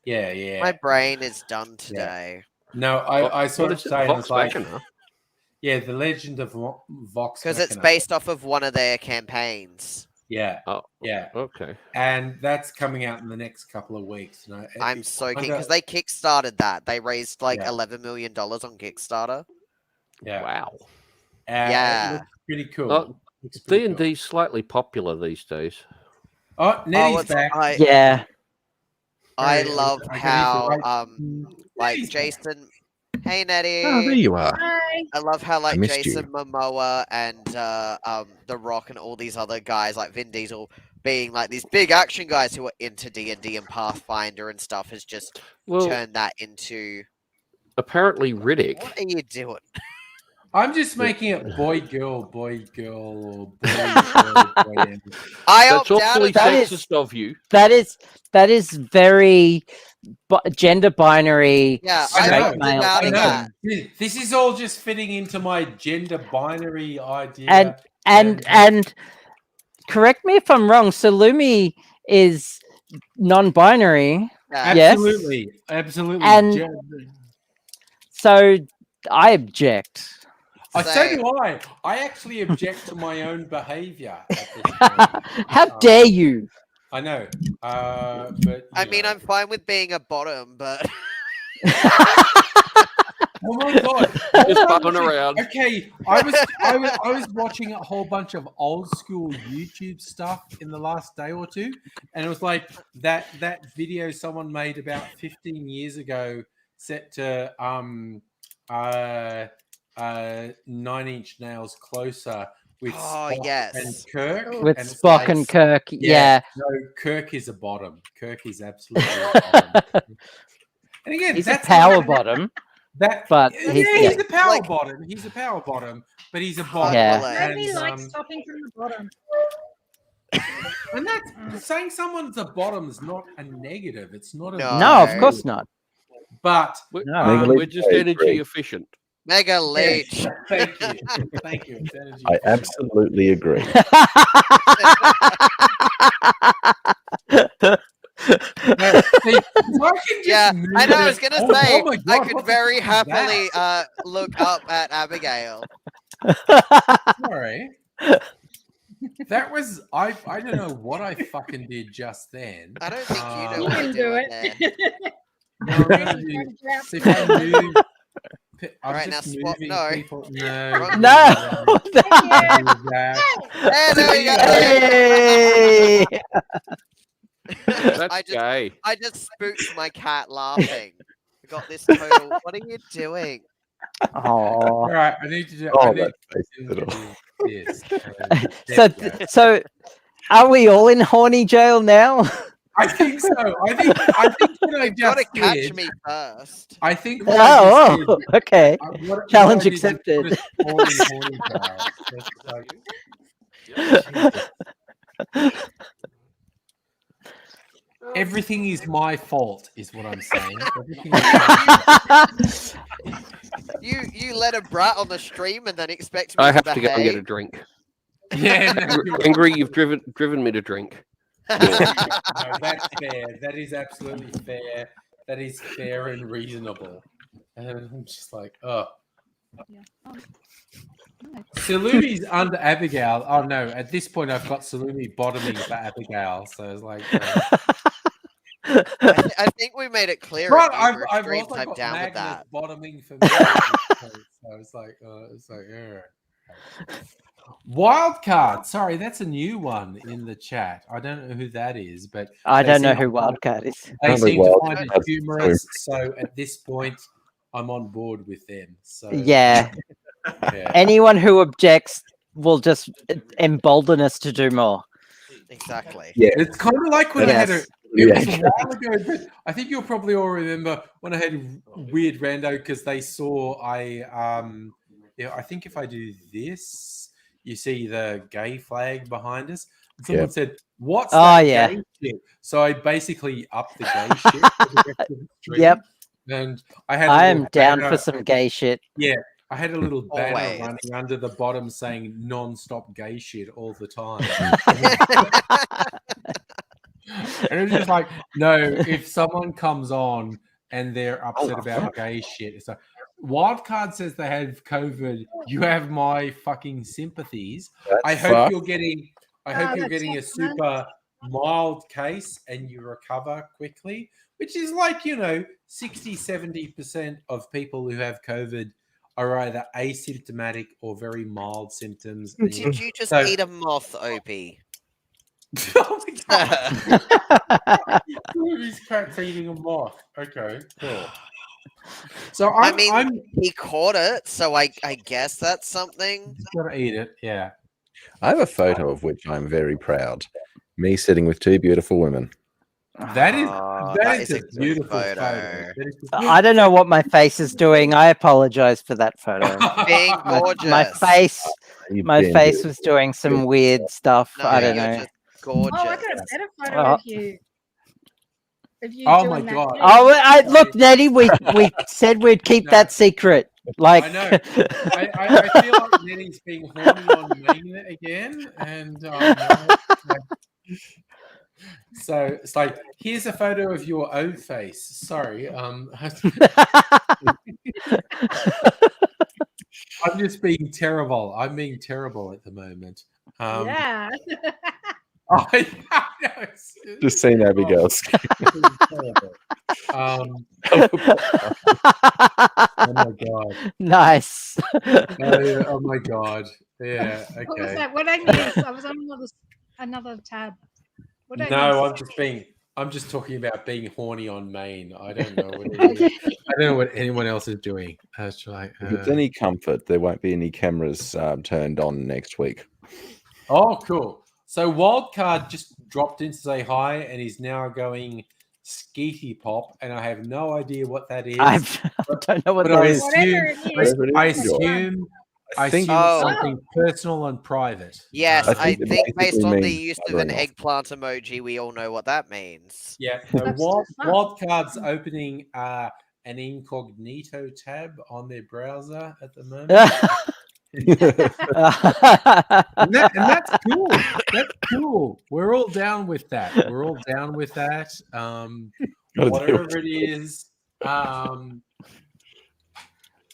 Yeah. My brain is done today. No, I sort of say it's like, The Legend of Vox, because it's based off of one of their campaigns. Yeah. Oh, yeah. Okay. And that's coming out in the next couple of weeks. I'm so keen because they kickstarted that. They raised like $11 million on Kickstarter. Yeah. Wow. Yeah. It looks pretty cool. D&D's slightly popular these days. Oh, Nettie's back. I love how like Jason. Hey Nettie. Oh, there you are. Hi. I love how like Jason you. Momoa and The Rock and all these other guys like Vin Diesel being like these big action guys who are into D&D and Pathfinder and stuff has just turned that into. Apparently Riddick. What are you doing? I'm just making it boy girl, or boy girl, boy. That's awfully sexist of you. That is very gender binary. Yeah, straight male. I know. This is all just fitting into my gender binary idea. And correct me if I'm wrong. Salumi is non-binary. Yeah. Yes? Absolutely. And so I object. So do I. I actually object to my own behavior. How dare you? I know. But I mean, I'm fine with being a bottom, but. Oh my god! Just bumping around. Okay, I was watching a whole bunch of old school YouTube stuff in the last day or two, and it was like that video someone made about 15 years ago, set to 9 Inch Nails Closer with Spock and Kirk. With Spock and Kirk, yeah. No, Kirk is a bottom. Kirk is absolutely a bottom. And again, he's a power bottom. He's a power bottom. He's a power bottom, but he's a bottom. Yeah. Nobody likes stopping from the bottom. And that's saying someone's a bottom is not a negative. It's not a no, of course not. But we're just energy efficient. Mega Leech. Thank you. I absolutely agree. I know. I was gonna say I could very happily look up at Abigail. Sorry. That was I don't know what I fucking did just then. I don't think you know You what can you're do doing it. there. No, I'm gonna do, so if I move, I'm Alright, just now swap- moving no. people. No, Wrong- do that, do that. There we go. Hey! That's I just gay. I just spooked my cat laughing. Got this total. What are you doing? All Oh. right, I need to do. Oh, I need that face to little. do this. So, There we go. so are we all in horny jail now? I think so. I think what I You gotta just catch did. me first. I think what I Oh, just oh, did. okay. What Challenge I did is put accepted. us all in horny jail. It's like, everything is my fault, is what I'm saying. Everything is You let a brat on the stream and then expect me I to have to go and get a behave. drink. yeah, no, Angry, you've driven me to drink. no, that's fair. That is absolutely fair. That is fair and reasonable. And I'm just like, oh. Yeah. Oh. No. Salumi's under Abigail. Oh no! At this point, I've got Salumi bottoming for Abigail. So it's like, I think we made it clear. right, in numerous I've streams also I'm got down with Magnus that. bottoming for me. So it's like, yeah. Wildcard. Sorry, that's a new one in the chat. I don't know who that is, but I they don't know seem who to find- Wildcat is. They Probably seem to Wildcard. find it That's humorous. So at this point, I'm on board with them. So Yeah. yeah. Anyone who objects will just embolden us to do more. Exactly. Yeah. It's kind of like when I had a. Yes. It was a Yeah. while ago, but I think you'll probably all remember when I had weird rando because they saw I think if I do this, you see the gay flag behind us. And someone Yep. said, "What's Oh, that yeah. gay shit?" So I basically upped the gay shit. For the rest of the stream, Yep. and I had. a I little am down banner- for some gay shit. Yeah, I had a little banner Always. running under the bottom saying "non-stop gay shit" all the time. And it was just like, no, if someone comes on and they're upset about gay shit, it's like Wildcard says they have COVID. You have my fucking sympathies. I hope fucked. you're getting a that's super mild case and you recover quickly, which is like, 60-70% of people who have COVID are either asymptomatic or very mild symptoms. And Did you just So- eat a moth, Opie? oh my god. He's crap feeding a moth. Okay, cool. So I'm He caught it, so I guess that's something. gonna eat it. Yeah. I have a photo of which I'm very proud. Me sitting with two beautiful women. That is Oh, that is a good beautiful photo. photo. That is a I don't know what my face is doing. I apologize for that photo. Being beautiful- gorgeous. My face, You've my been face good. was doing some weird stuff. No, I don't you're know. just gorgeous. Oh, I got a better photo Oh. of you. Of you Oh doing my that God. thing. Oh, look, Nettie, we said we'd keep No. that secret. Like, I know. I feel like Netty's being horny on me again, and so it's like, here's a photo of your own face. Sorry, I'm just being terrible. I'm being terrible at the moment. Yeah. I know, Just seen Abigail's. terrible. Oh my god. nice. Oh my god. Yeah. What was Okay. that? What I missed? I was on another tab. What did I No, miss? I'm just talking about being horny on Maine. I don't know what it is. I don't know what anyone else is doing. It's like, If it's any comfort, there won't be any cameras turned on next week. oh, cool. So Wildcard just dropped in to say hi, and he's now going Skeety Pop, and I have no idea what that is. I don't know what But that I is. Whatever it is. Whatever it I is, enjoy. assume I think it's Oh. something personal and private. Yes, I I think it think based basically on the means use of an covering off. eggplant emoji, we all know what that means. Yeah. So That's fun. Wildcard's opening an incognito tab on their browser at the moment. and that's cool. That's cool. We're all down with that. We're all down with that. Whatever it is.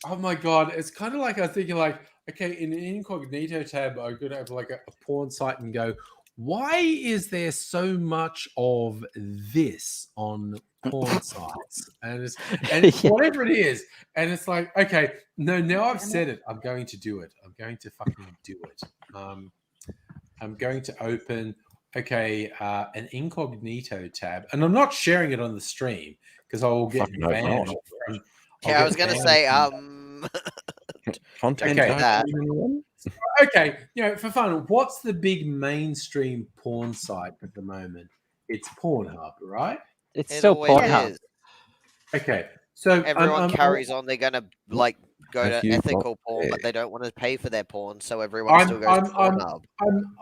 Oh my god, it's kind of like I was thinking, like, okay, in an incognito tab, I could have like a porn site and go, why is there so much of this on porn sites? And it's Yeah. whatever it is. And it's like, okay, no, now I've said it. I'm going to do it. I'm going to fucking do it. I'm going to open, an incognito tab. And I'm not sharing it on the stream because I will get Fucking hope banned. not. Yeah, I was gonna say, Content Okay. that. Okay, for fun, what's the big mainstream porn site at the moment? It's Pornhub, right? It's It still always Pornhub. is. Okay, so Everyone carries on. They're gonna like go Have to you ethical got porn, but it? they don't want to pay for their porn, so everyone still goes to Pornhub.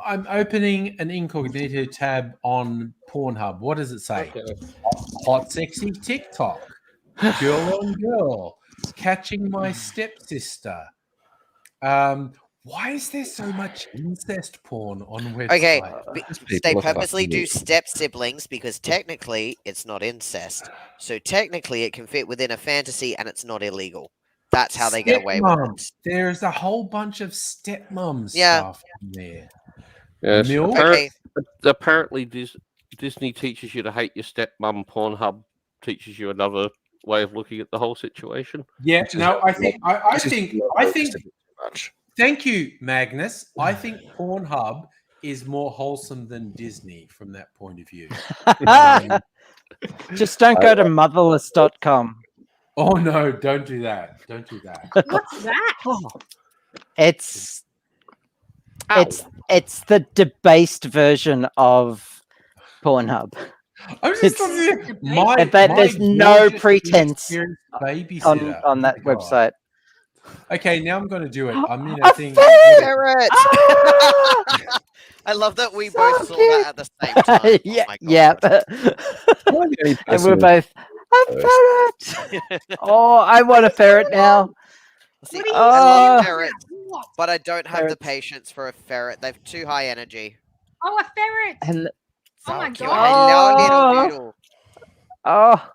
I'm opening an incognito tab on Pornhub. What does it say? Okay. Hot sexy TikTok, girl on girl, catching my stepsister. Why is there so much incest porn on websites? Okay, People they are purposely fucking do weird. step siblings because technically it's not incest. So technically it can fit within a fantasy and it's not illegal. That's how they get away with Stepmom. it. There's a whole bunch of stepmom Yeah. stuff in there. Yes. Milk? Okay, Apparently, Disney teaches you to hate your stepmom. Pornhub teaches you another way of looking at the whole situation. Yeah, no, I think This is just a bit too much. thank you, Magnus. I think Pornhub is more wholesome than Disney from that point of view. Just don't go to motherless.com. Oh no, don't do that. Don't do that. What's that? It's it's the debased version of Pornhub. I'm just It's- looking My- at there's no pretense babysitter on that God. website. Okay, now I'm going to do it. I'm in A a thing. ferret! Ah! I love that we So both saw cute. that at the same time. yeah, Oh my yeah. God. Am I the only And person we're who- both a ferret. Oh, I want a ferret now. See, What are you I Oh. love ferrets, What? but I don't have the Ferrets. patience for a ferret. They've too high energy. Oh, a ferret. And Oh my So cute. God. Hello, little Oh. doodle. oh,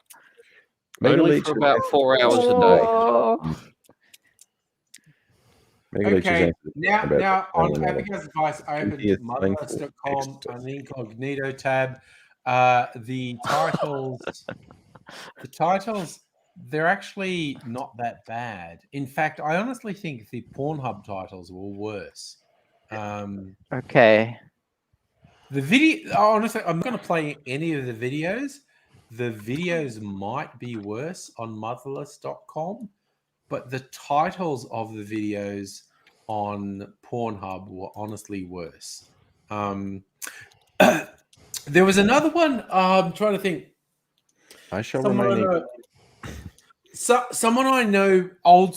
Mega Only Leech for has about answered- 4 hours a day. oh. Mega Leech has Okay, answered the now question about on the Abigail's advice, I opened Here's something for motherless.com extra. on the incognito tab. The titles, they're actually not that bad. In fact, I honestly think the Pornhub titles were worse. Okay. The video, honestly, I'm not going to play any of the videos. The videos might be worse on motherless.com, but the titles of the videos on Pornhub were honestly worse. There was another one. I'm trying to think. I shall Someone I remain know, someone I know,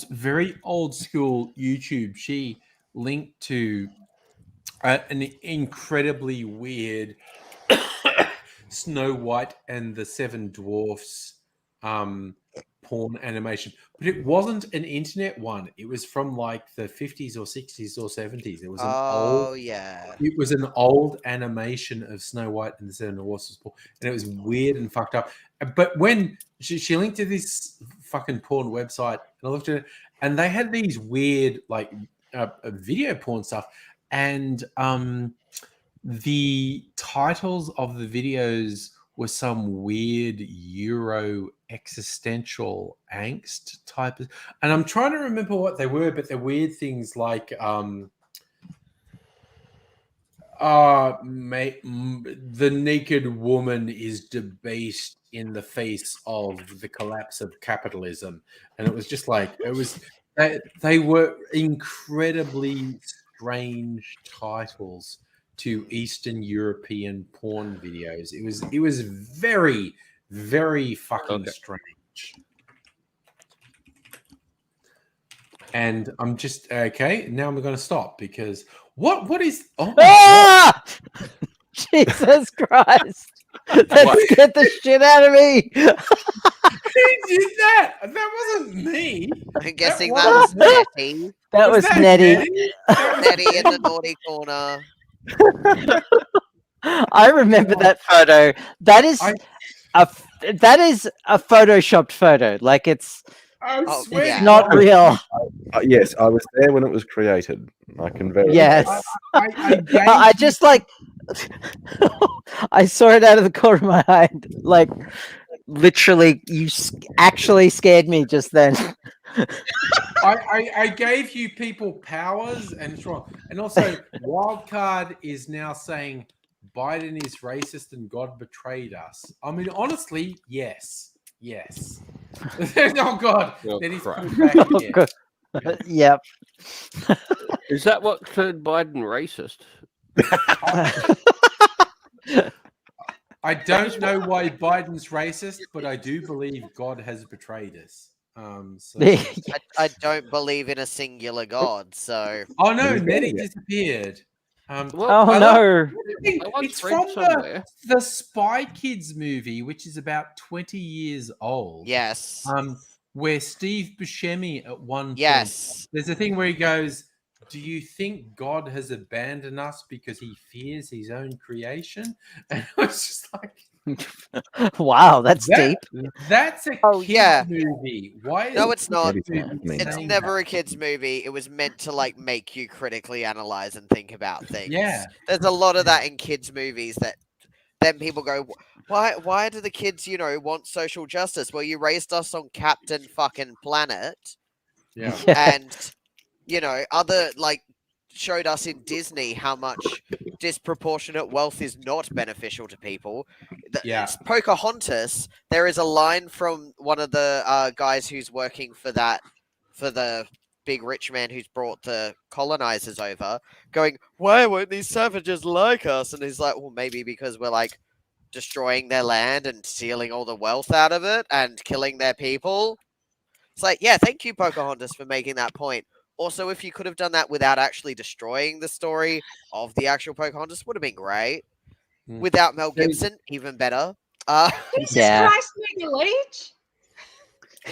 very old school YouTube. She linked to an incredibly weird Snow White and the Seven Dwarfs porn animation, but it wasn't an internet one. It was from like the 50s or 60s or 70s. It was an old. Yeah. It was an old animation of Snow White and the Seven Dwarfs, and it was weird and fucked up. But when she linked to this fucking porn website, and I looked at it, and they had these weird like video porn stuff, and the titles of the videos were some weird Euro existential angst type of, and I'm trying to remember what they were, but they're weird things like the naked woman is debased in the face of the collapse of capitalism, and it was just like they were incredibly strange titles to Eastern European porn videos. It was very, very fucking strange. And I'm just okay. Now I'm going to stop because what is? Oh my Ah! Jesus Christ! That scared the shit out of me. God. Who did that? That wasn't me. I'm guessing That that was was- Nettie. That was that Nettie. That was Nettie in the naughty corner. I remember that photo. That is I- a photoshopped photo. Like it's I Oh, swear yeah. to Not God. real. Yes, I was there when it was created. I can verify. Yes. I gave I you- just like I saw it out of the corner of my eye. Like literally, you actually scared me just then. I gave you people powers, and it's wrong. And also, Wildcard is now saying Biden is racist and God betrayed us. I mean, honestly, yes. Oh God, Oh, then he's crap. put it back Oh, again. God. Yeah. Yep. Is that what turned Biden racist? I don't know why Biden's racist, but I do believe God has betrayed us. So... I don't believe in a singular God, so. Oh no, He's Nettie got it. disappeared. Well, Oh I love- no. Thing, I once it's read from somewhere. the Spy Kids movie, which is about 20 years old. Yes. Where Steve Buscemi at one point, Yes. there's a thing where he goes, "Do you think God has abandoned us because he fears his own creation?" And I was just like, Wow, that's deep. That's a Oh, kids yeah. movie. Why? No, is it's not. kids movie It's saying never that? a kid's movie. It was meant to like make you critically analyze and think about things. Yeah. There's a lot of that in kids' movies that then people go, why do the kids, want social justice? Well, you raised us on Captain fucking Planet Yeah. and other like showed us in Disney how much disproportionate wealth is not beneficial to people. Yeah. It's Pocahontas. There is a line from one of the guys who's working for the big rich man who's brought the colonizers over, going, "Why won't these savages like us?" And he's like, "Well, maybe because we're like destroying their land and stealing all the wealth out of it and killing their people." It's like, yeah, thank you, Pocahontas, for making that point. Also, if you could have done that without actually destroying the story of the actual Pocahontas, would have been great. Mm. Without Mel Gibson, even better. Jesus Yeah. Christ, Mega Leech.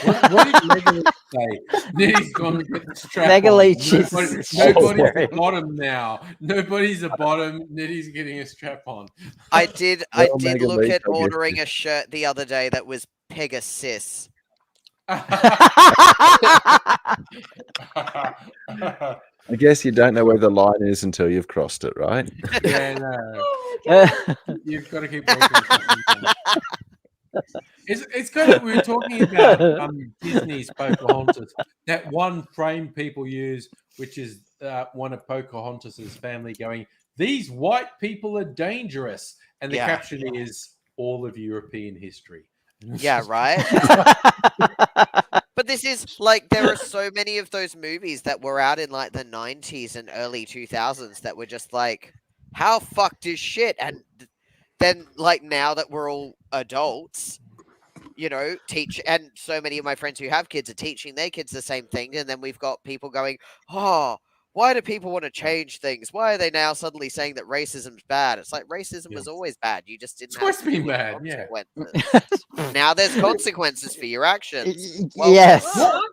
What did Legolas say? Nettie's gone to get the strap Mega on. Leech is Nobody's scary. the bottom now. Nobody's a bottom. Nettie's getting a strap on. I did Well, look Mega Leech, at I guess, ordering a shirt the other day that was Pegasus. I guess you don't know where the line is until you've crossed it, right? Yeah, no. Oh my God. You've got to keep working. It's kind of, we were talking about Disney's Pocahontas. That one frame people use, which is one of Pocahontas's family going, "These white people are dangerous," and the Yeah. caption is "all of European history." Yeah, right? But this is like, there are so many of those movies that were out in like the 90s and early 2000s that were just like, how fucked is shit? And then, like, now that we're all adults, and so many of my friends who have kids are teaching their kids the same thing. And then we've got people going, "Oh, why do people want to change things? Why are they now suddenly saying that racism's bad?" It's like, racism was always bad. You just didn't It's always have been any bad, yeah. consequences. Now there's consequences for your actions. Well, Yes.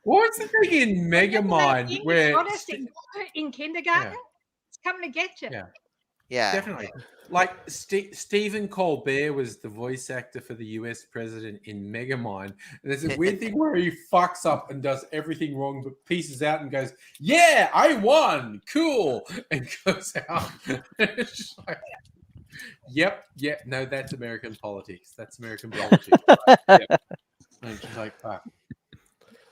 What's the thing in Megamind where Honest in kindergarten, it's coming to get you. Yeah. Yeah. Definitely. Like Stephen Colbert was the voice actor for the US president in Megamind. And there's a weird thing where he fucks up and does everything wrong, but pieces out and goes, "Yeah, I won. Cool." And goes out. It's just like, yep. No, that's American politics. That's American politics. Right? Yep. And it's just like, fuck.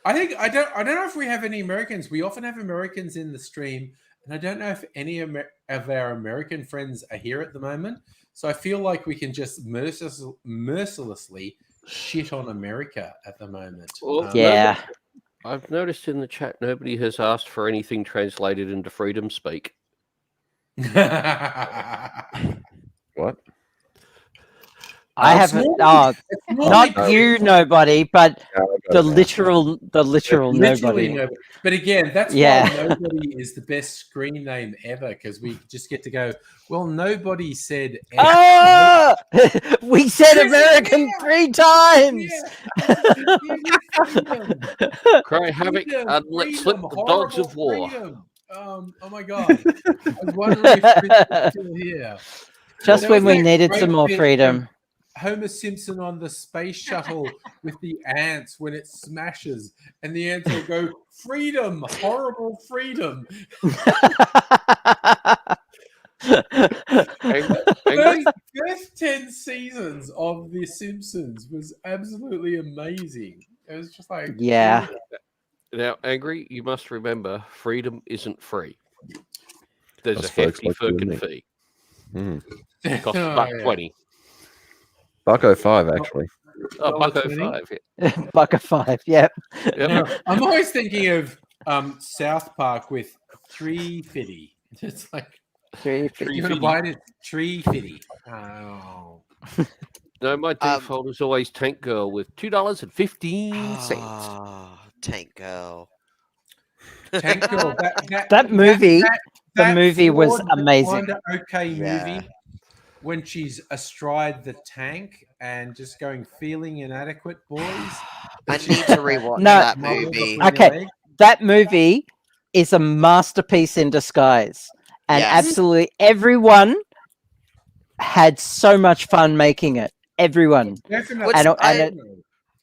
I don't know if we have any Americans. We often have Americans in the stream. And I don't know if any of our American friends are here at the moment. So I feel like we can just mercilessly shit on America at the moment. Well, Yeah. I've noticed in the chat nobody has asked for anything translated into freedom speak. What? I haven't. Oh, not you, nobody, but the literal Literally nobody. But again, that's Yeah. why Nobody is the best screen name ever, because we just get to go, well, nobody said Oh, we said American 3 times. Cry havoc and let slip the dogs of war. Oh my god! I was wondering if Chris was still here. Just There when was we that needed great some more bit freedom. Homer Simpson on the space shuttle with the ants when it smashes, and the ants will go, "Freedom, horrible freedom." First 10 seasons of The Simpsons was absolutely amazing. It was just like, Yeah. Now, Angry, you must remember, freedom isn't free. There's That's a hefty folks like you and firkin me. fee. It costs Oh, $1.20. $1.05 actually. Oh, $1.20? $1.05. Yeah. $1.05. Yep. Yep. I'm always thinking of South Park with Tree Fitty. It's like, Tree you want to buy it? Tree Fitty. Oh. No, my default is always Tank Girl with $2.15. Ah, Tank Girl. Tank Girl. That movie, that movie was flawed, amazing. kinda okay Yeah. movie when she's astride the tank and just going, feeling inadequate, boys. I need to rewatch No. that Mother movie. between your Okay. legs. That movie is a masterpiece in disguise. And Yes. absolutely everyone had so much fun making it. Everyone. Definitely. Which And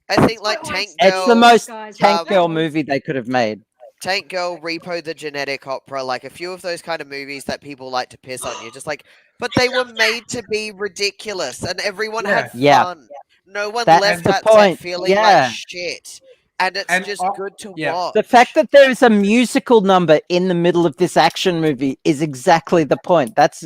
I think like Quite Tank like Girl. It's the most guys, Tank that Girl was- movie they could have made. Tank Girl, Repo the Genetic Opera, like a few of those kind of movies that people like to piss on. You're just like, but they were made to be ridiculous, and everyone had Yeah. fun. No one That's left the that point. set feeling Yeah. like shit, and it's And just good to yeah. watch. The fact that there is a musical number in the middle of this action movie is exactly the point. That's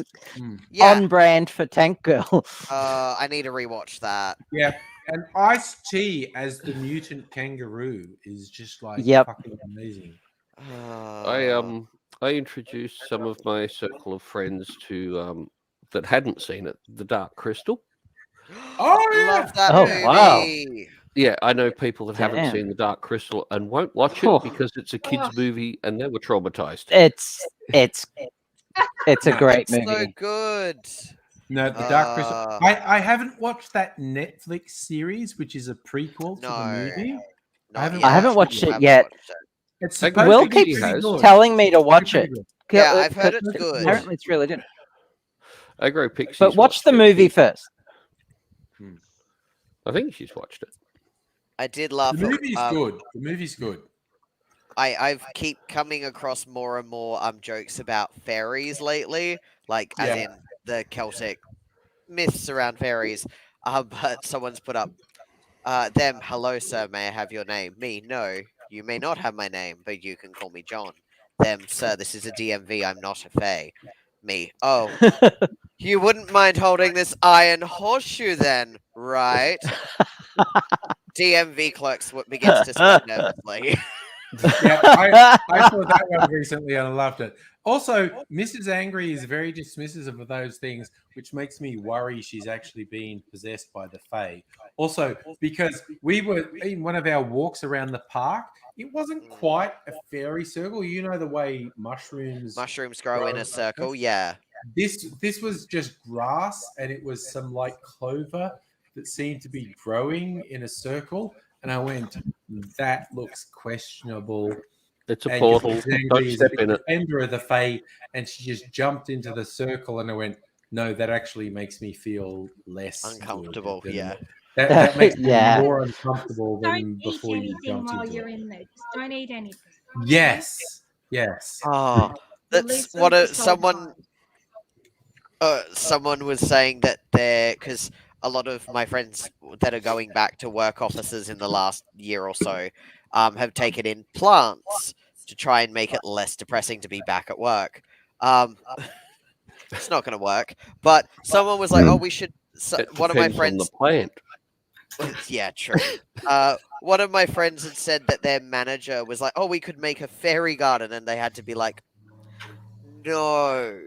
yeah, on brand for Tank Girl. I need to rewatch that. Yeah. And Ice-T as the mutant kangaroo is just like Yep. fucking amazing. I introduced some of my circle of friends to that hadn't seen it, The Dark Crystal. Oh, yeah. Love that Oh, movie. wow. Yeah, I know people that haven't Damn. seen The Dark Crystal and won't watch Oh. it because it's a kids' movie and they were traumatized. It's a great It's movie. so good. No, The Dark Crystal. Uh, I haven't watched that Netflix series, which is a prequel to No. the movie. Not haven't- I haven't watched it yet. It's Will supposed to be keeps pretty good. telling me to watch it. Yeah, I've heard it's good. Apparently, it's really good. Agro Pixies. But watch watched the it. movie first. I think she's watched it. I did laugh. The movie's good. The movie's good. I've keep coming across more and more jokes about fairies lately, like as Yeah. in the Celtic myths around fairies. But someone's put up them. Hello, sir. May I have your name? Me. No, you may not have my name, but you can call me John. Them, sir. This is a DMV. I'm not a fae. Me. Oh, you wouldn't mind holding this iron horseshoe then, right? DMV clerks begins to speak nervously. Yeah, I saw that one recently and I loved it. Also, Mrs. Angry is very dismissive of those things, which makes me worry she's actually being possessed by the Fae. Also, because we were in one of our walks around the park, it wasn't quite a fairy circle. You know the way mushrooms Grow in a circle, yeah. This was just grass, and it was some like clover that seemed to be growing in a circle. And I went, that looks questionable. It's a And portal. Mrs. Angry Don't is step a in it. defender of the Fae, and she just jumped into the circle, and I went, no, that actually makes me feel less good Uncomfortable, than- yeah. That makes me Yeah. more uncomfortable Don't than eat before you anything jumped while into you're it. in there. Just don't eat anything. Yes, yes. Oh, that's Release what the soul someone someone was saying that because a lot of my friends that are going back to work offices in the last year or so have taken in plants to try and make it less depressing to be back at work. It's not going to work. But someone was like, "Oh, we should." It One of my depends on friends. the plant. Yeah, true. One of my friends had said that their manager was like, "Oh, we could make a fairy garden," and they had to be like, "No."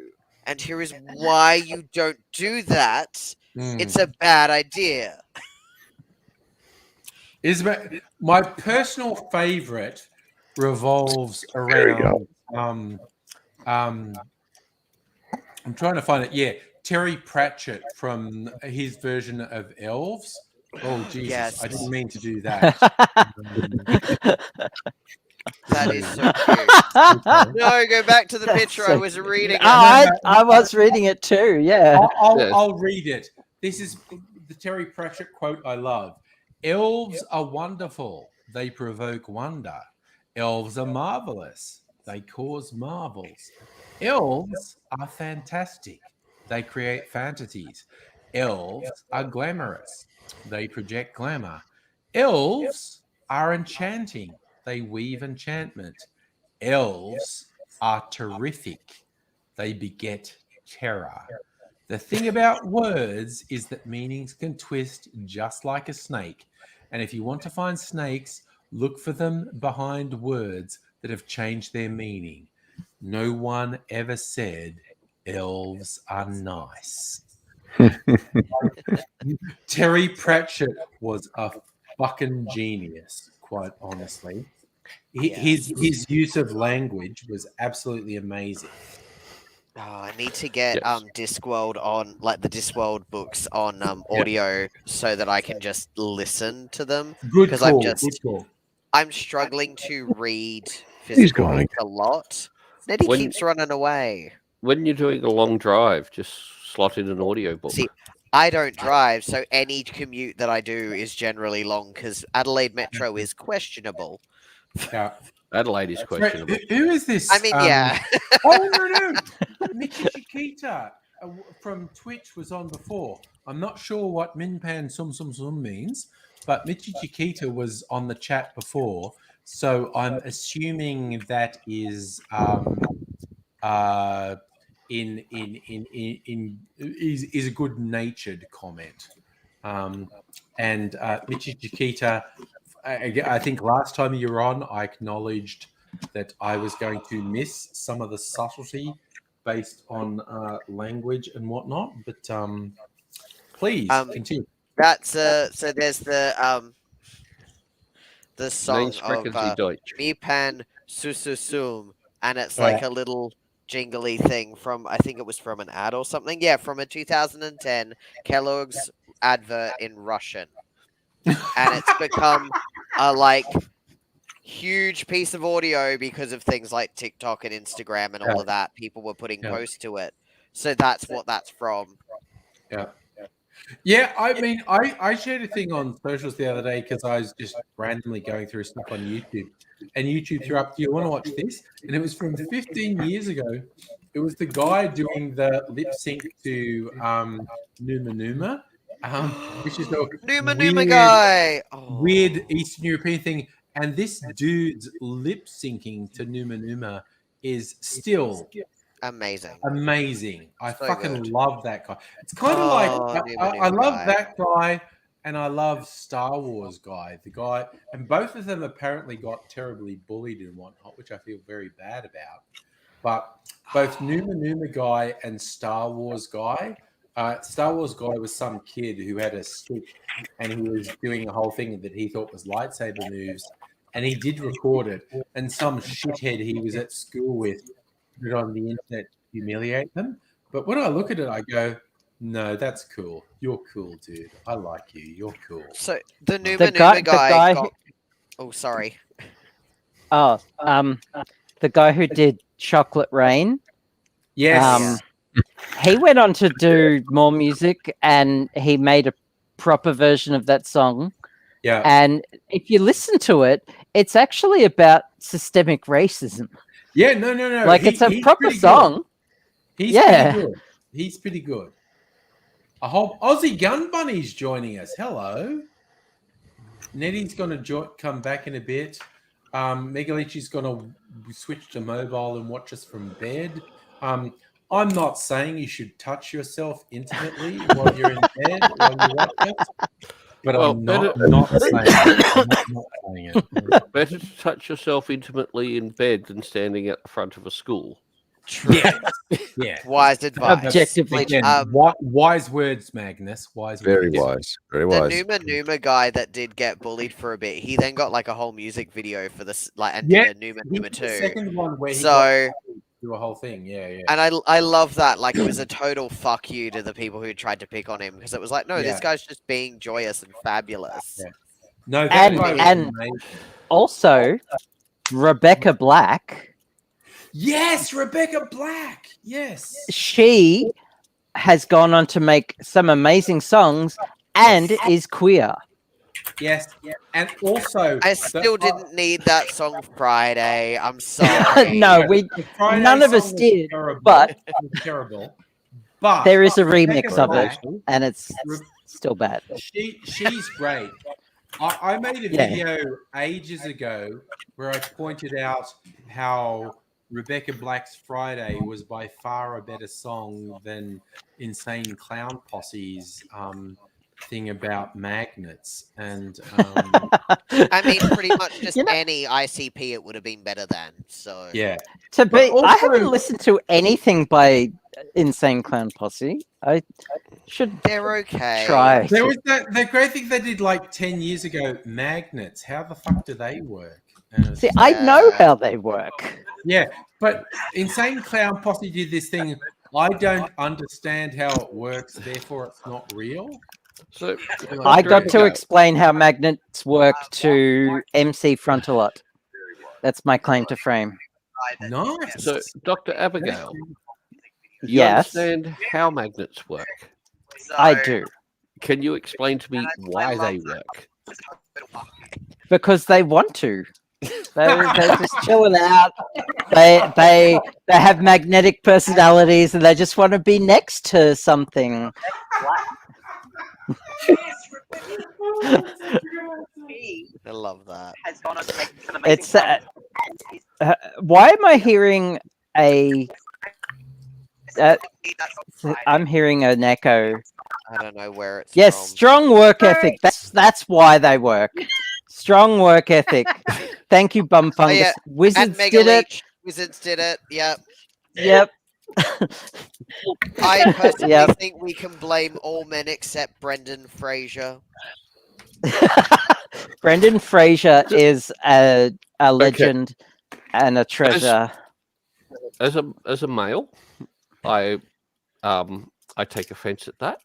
And here is why you don't do that. It's a bad idea. Is my personal favorite revolves around I'm trying to find it. Yeah, Terry Pratchett from his version of Elves. Oh Jesus, Yes. I didn't mean to do that. That is so cute. No, go back to the That's picture. so I was reading it. I was reading it too. Yeah. I'll, Yes. I'll read it. This is the Terry Pratchett quote I love. Elves are wonderful. They provoke wonder. Elves are marvelous. They cause marvels. Elves are fantastic. They create fantasies. Elves are glamorous. They project glamour. Elves are enchanting. They weave enchantment. Elves are terrific. They beget terror. The thing about words is that meanings can twist just like a snake. And if you want to find snakes, look for them behind words that have changed their meaning. No one ever said elves are nice. Terry Pratchett was a fucking genius, quite honestly. His use of language was absolutely amazing. Oh, I need to get Discworld on, like the Discworld books on audio, so that I can just listen to them. Good because call. I'm struggling to read physical books a lot. Nettie keeps running away. When you're doing a long drive, just slot in an audio book. See, I don't drive, so any commute that I do is generally long because Adelaide Metro is questionable. Yeah. Adelaide is questionable. Who is this? I mean, yeah. no. Michi Chiquita from Twitch was on before. I'm not sure what Minpan Sum means, but Michi Chiquita was on the chat before. So I'm assuming that is is a good-natured comment. And Michi Chiquita, I think last time you were on, I acknowledged that I was going to miss some of the subtlety based on language and whatnot. But please continue. That's so. There's the song of Mi Pan Sususum, and it's like a little jingly thing from, I think it was from an ad or something. Yeah, from a 2010 Kellogg's advert in Russian. And it's become a like huge piece of audio because of things like TikTok and Instagram and all of that. People were putting posts to it. So that's what that's from. Yeah, I mean, I shared a thing on socials the other day because I was just randomly going through stuff on YouTube. And YouTube threw up, do you want to watch this? And it was from 15 years ago. It was the guy doing the lip sync to Numa Numa. Which is a Numa guy. Weird Eastern European thing. And this dude's lip syncing to Numa Numa is still amazing. I fucking love that guy. It's kind of like I love that guy, and I love Star Wars guy. The guy, and both of them apparently got terribly bullied and whatnot, which I feel very bad about. But both Numa Numa guy and Star Wars guy. Star Wars guy was some kid who had a stick and he was doing a whole thing that he thought was lightsaber moves, and he did record it. And some shithead he was at school with put it on the internet to humiliate them. But when I look at it, I go, no, that's cool. You're cool, dude. I like you. You're cool. So the Numa Numa guy got... Oh, sorry. Oh, the guy who did Chocolate Rain. Yes. He went on to do more music, and he made a proper version of that song. Yeah. And if you listen to it, it's actually about systemic racism. Yeah, no. Like, it's a proper song. He's pretty good. He's pretty good. I hope Aussie Gun Bunny's joining us. Hello. Nettie's going to come back in a bit. Megalici's going to switch to mobile and watch us from bed. I'm not saying you should touch yourself intimately while you're in bed while you watch it, but I'm not saying it. Better to touch yourself intimately in bed than standing at the front of a school. True. Yeah. Wise advice. Objectively. Again, wise words, Magnus. Very wise. The Numa Numa guy that did get bullied for a bit, he then got like a whole music video for this, like, and did a Numa Numa 2. The second one where he do a whole thing, yeah. And I love that. Like, it was a total fuck you to the people who tried to pick on him, because it was like, no, this guy's just being joyous and fabulous. Yeah. No, and also Rebecca Black. Yes, Rebecca Black. Yes, she has gone on to make some amazing songs and is queer. Yes, and also I still didn't need that song Friday. I'm sorry. No, the Friday none of us song was did, terrible, but it was terrible. But there is a Rebecca remix of it, Black, and it's still bad. she's great. I made a Yeah. video ages ago where I pointed out how Rebecca Black's Friday was by far a better song than Insane Clown Posse's thing about magnets. And I mean, pretty much just You know- any ICP it would have been better than. So yeah, To But be, I haven't also- listened to anything by Insane Clown Posse. I should they're okay. try. there was the great thing they did like 10 years ago, magnets. How the fuck do they work? And it's See, just I like- know how they work. Yeah, but Insane Clown Posse did this thing. I don't understand how it works, therefore it's not real. So I got to Abigail, explain how magnets work to MC Frontalot. That's my claim to fame. Nice. So, Dr. Abigail, you Yes, understand how magnets work. I do. Can you explain to me why they work? Because they want to. They're just chilling out. They have magnetic personalities and they just want to be next to something. I love that. It's why am I hearing a? I'm hearing an echo. I don't know where it's Yes, from. strong work ethic. That's why they work. Strong work ethic. Thank you, Bum Fungus. yeah, Wizards And Mega did it. Leech. Wizards did it. Yep. Yep. I personally Yep. think we can blame all men except Brendan Fraser. Brendan Fraser is a legend and a treasure. As a male, I take offence at that.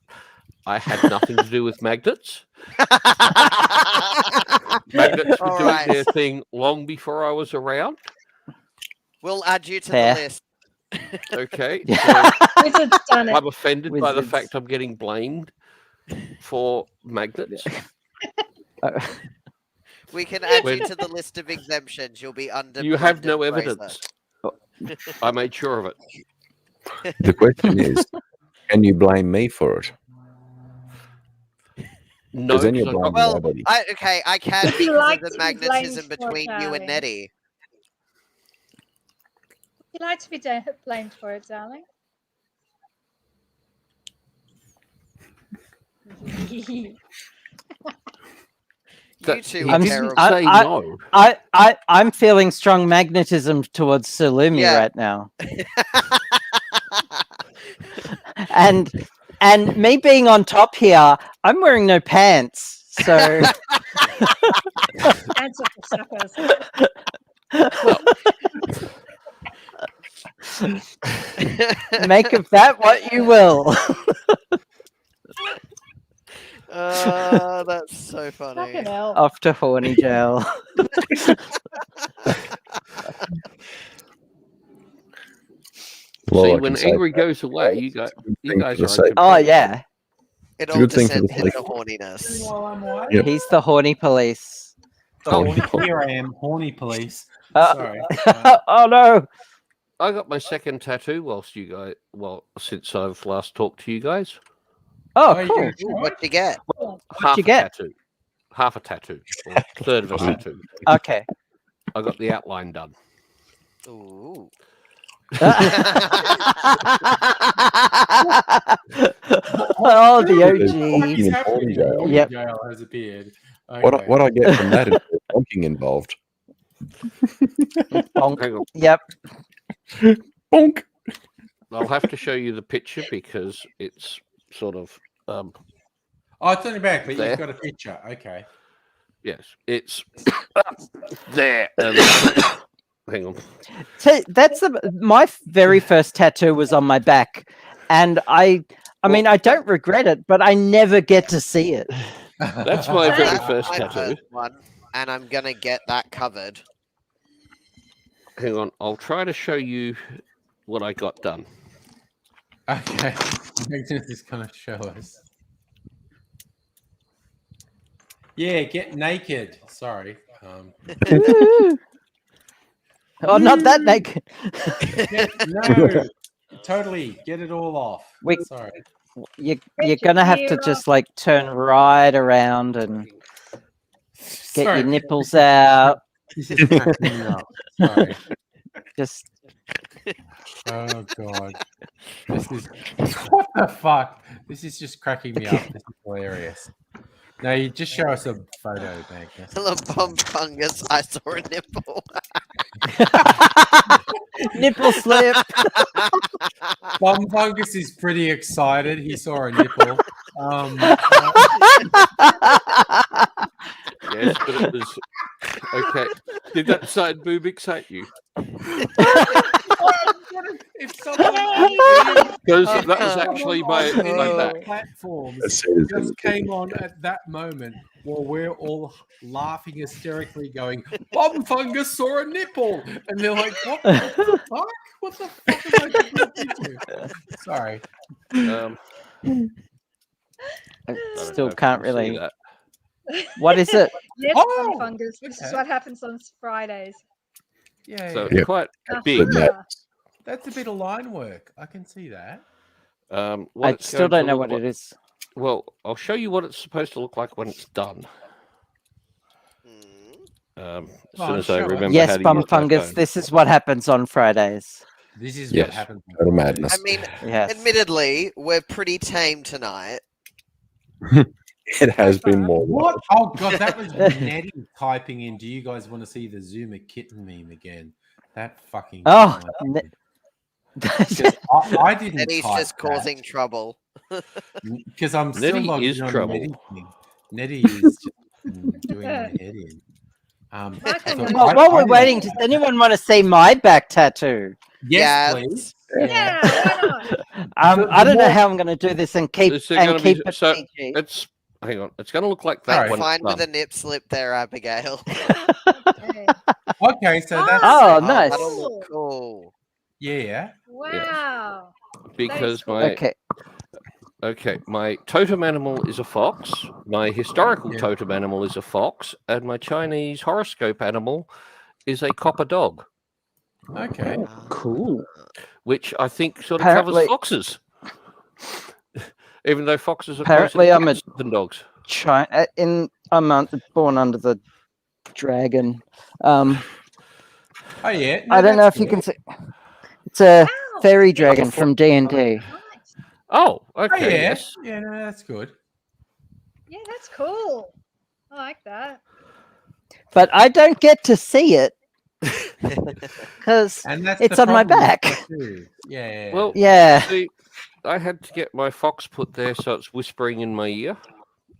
I had nothing to do with magnets. Magnets were doing Alright. their thing long before I was around. We'll add you to Fair. the list. Okay, Yeah. Wizards done so it. I'm offended by the Wizards. fact I'm getting blamed for magnets. We can add When- you to the list of exemptions. You'll be under. You have no Brendan Fraser. evidence. I made sure of it. The question is, can you blame me for it? No, Because then you're 'cause I got- blaming Well, nobody. okay, I can Would you because like of the to be blamed magnetism for between you and Charlie? Nettie. You like to be blamed for it, darling? You two he are didn't terrible. I- say no. I'm feeling strong magnetism towards Sulumi Yeah. right now. And me being on top here, I'm wearing no pants. So Answer for suckers. make of that what you will. That's so funny. Fucking hell. Off to horny jail. Well, See, I when can say angry that. goes away, you Thing guys for the are sake- Oh yeah, It a all good thing for descends the into sake- horniness. Yep. he's the horny police. Here I am, horny police. Uh, Sorry. oh no! I got my second tattoo since I've last talked to you guys. Oh, you cool. gonna do What you get? Half you a get? tattoo. Half a tattoo. Or a third of a tattoo. Okay. I got the outline done. Ooh. Oh, the There's OG. honking in horny jail. Yep. Jail has appeared. What I get from that is there's honking involved. Bonk. Hang on. Yep. Bonk. I'll have to show you the picture because it's sort of Oh, it's on your back, but There. you've got a picture. Okay. yes, it's there. Hang on. So that's my very first tattoo was on my back, and I mean I don't regret it, but I never get to see it. That's my very That's first my tattoo. first one, and I'm gonna get that covered. Hang on, I'll try to show you what I got done. Okay. Magnus is going to show us. Yeah, get naked. Sorry. Oh, not that naked. No, totally. Get it all off. We- Sorry. You're your gonna have to gear just like turn right around and get Sorry. your nipples out. This is cracking me up. Sorry. Just Oh god. This is what the fuck? This is just cracking me up. This is hilarious. No, you just show us a photo, Magnus. The bum fungus. I saw a nipple. nipple slip. Bum Fungus is pretty excited. He saw a nipple. Yes, but it was okay. Did that side boob excite you? If someone Because that was actually my back. platforms Let's see this just in- came on at that moment while we're all laughing hysterically, going, "Bum Fungus saw a nipple," and they're like, "What the fuck? What the fuck am I doing to?" Sorry. I I don't still know if can't you can see really. that. What is it? Yes, Oh, fungus. This is okay. what happens on Fridays. Yeah, So yeah. Yep. quite Ah, big. That's a bit of line work. I can see that. What I it's still going to don't know look what it like- is. Well, I'll show you what it's supposed to look like when it's done. As Well, soon as I show us. remember how Yes, to bum use my fungus. phone. This is what happens on Fridays. This is Yes. what happens. on Total Fridays. madness. I mean, Yes. admittedly, we're pretty tame tonight. It has been more. What? Oh god, that was Nettie typing in. Do you guys want to see the Zuma kitten meme again? That fucking. Oh, I didn't. And he's type just causing trouble. because I'm still Nettie logged is in on trouble. Nettie thing. Nettie is just doing my head in. Michael, so Well, While I we're didn't- waiting, does anyone want to see my back tattoo? Yes, Yes. please. Yeah, why not? I don't know how I'm going to do this and keep Is it gonna be- it so- PG. It's hang on. It's going to look like that Sorry. when Fine it's with a done. nip slip there, Abigail. Okay. Okay, so that's Oh, Oh, nice. that'll look cool. yeah. Wow. Because cool. my Okay. my totem animal is a fox. My historical Yeah. totem animal is a fox, and my Chinese horoscope animal is a copper dog, Okay. Cool. which I think sort of Apparently- covers foxes. Even though foxes are Apparently closer to I'm a- cats than dogs. I'm born under the dragon. Oh yeah. No, I don't know that's if you good. can see. It's a Wow. fairy dragon from D&D. Nice. Oh, Oh okay. yeah. Yes. Yeah, no, that's good. Yeah, that's cool. I like that. But I don't get to see it because And that's It's the on my problem with back. tattoos. Yeah. Well, yeah. see, I had to get my fox put there so it's whispering in my ear.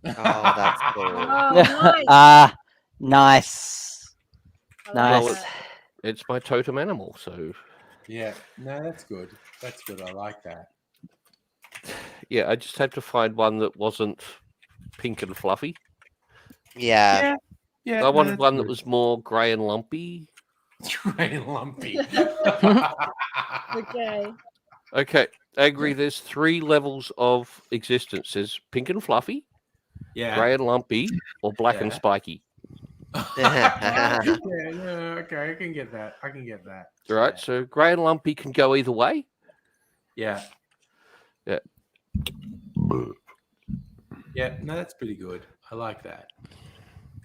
Oh, that's cool. Oh, nice. Ah, nice. I nice. like Well, that. It's my totem animal, so Yeah. No, that's good. That's good. I like that. yeah, I just had to find one that wasn't pink and fluffy. Yeah. Yeah. I wanted one that was more grey and lumpy. grey and lumpy. Okay. Okay, Agri, there's 3 levels of existence. There's pink and fluffy, Yeah. grey and lumpy, or black and Yeah. spiky. Yeah, no, okay, I can get that. I can get that. All right, so grey and lumpy can go either way. Yeah. Yeah. Yeah, no, that's pretty good. I like that.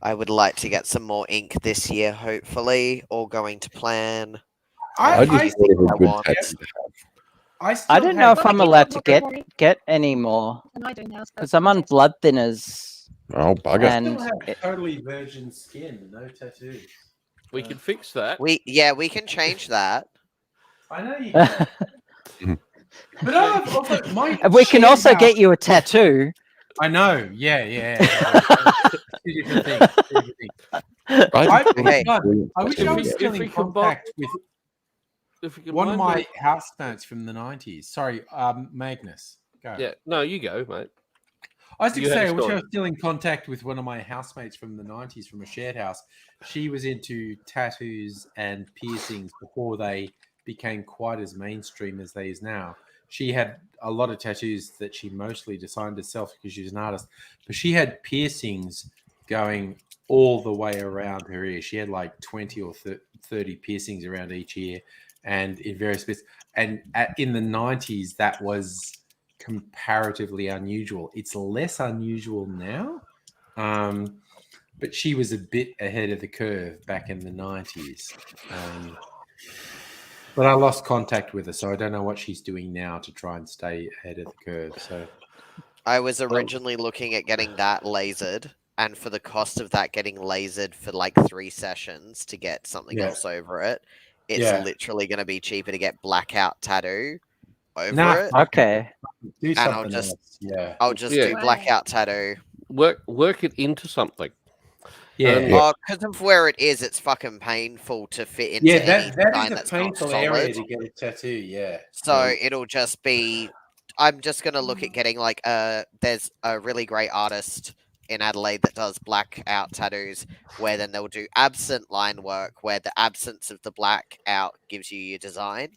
I would like to get some more ink this year, hopefully, all going to plan. I just I, thought of a I good want- tattoo. I, I don't know if I'm Well, allowed to okay. get any more And I do now. so because I'm on blood thinners. Oh, bugger. I And still have totally virgin skin, no tattoos. We can fix that. We can change that. I know you can. But I've also, my We can shared also house- get you a tattoo. I know, yeah. Two different things. Two different things. I Okay. I wish If I we- was if still we in combine- contact with If we can one of mind my housemates from the 90s. Sorry, Magnus. Go. Yeah, no, you go, mate. I was going You to had say, a I wish I story. was still in contact with one of my housemates from the 90s from a shared house. She was into tattoos and piercings before they became quite as mainstream as they is now. She had a lot of tattoos that she mostly designed herself because she's an artist, but she had piercings going all the way around her ear. She had like 20 or 30 piercings around each ear, and in various bits. And in the 90s, that was comparatively unusual. It's less unusual now, but she was a bit ahead of the curve back in the 90s. But I lost contact with her, so I don't know what she's doing now to try and stay ahead of the curve. So I was originally looking at getting that lasered, and for the cost of that getting lasered for like 3 sessions to get something else over it, it's literally going to be cheaper to get blackout tattoo over it. Okay. Do and I'll just I'll just do blackout tattoo. Work it into something. Because of where it is, it's fucking painful to fit into any design that's painful not area solid. to get a tattoo. So it'll just be. I'm just gonna look at getting like there's a really great artist in Adelaide that does blackout tattoos, where then they'll do absent line work, where the absence of the blackout gives you your design.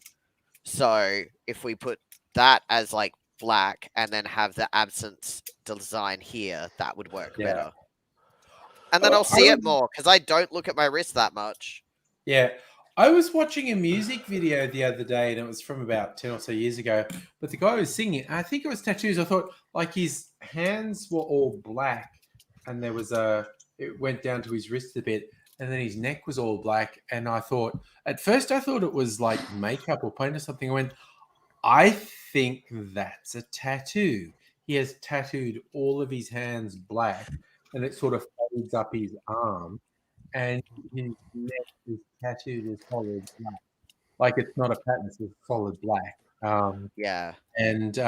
So if we put that as like black and then have the absence design here, that would work better. And then I'll see it more because I don't look at my wrist that much. Yeah. I was watching a music video the other day, and it was from about 10 or so years ago, but the guy was singing. I think it was tattoos. I thought like his hands were all black, and there was it went down to his wrist a bit, and then his neck was all black. And I thought, at first I thought it was like makeup or paint or something. I went, I think that's a tattoo. He has tattooed all of his hands black, and it sort of folds up his arm, and his neck is tattooed as solid black. Like it's not a pattern, it's a solid black. And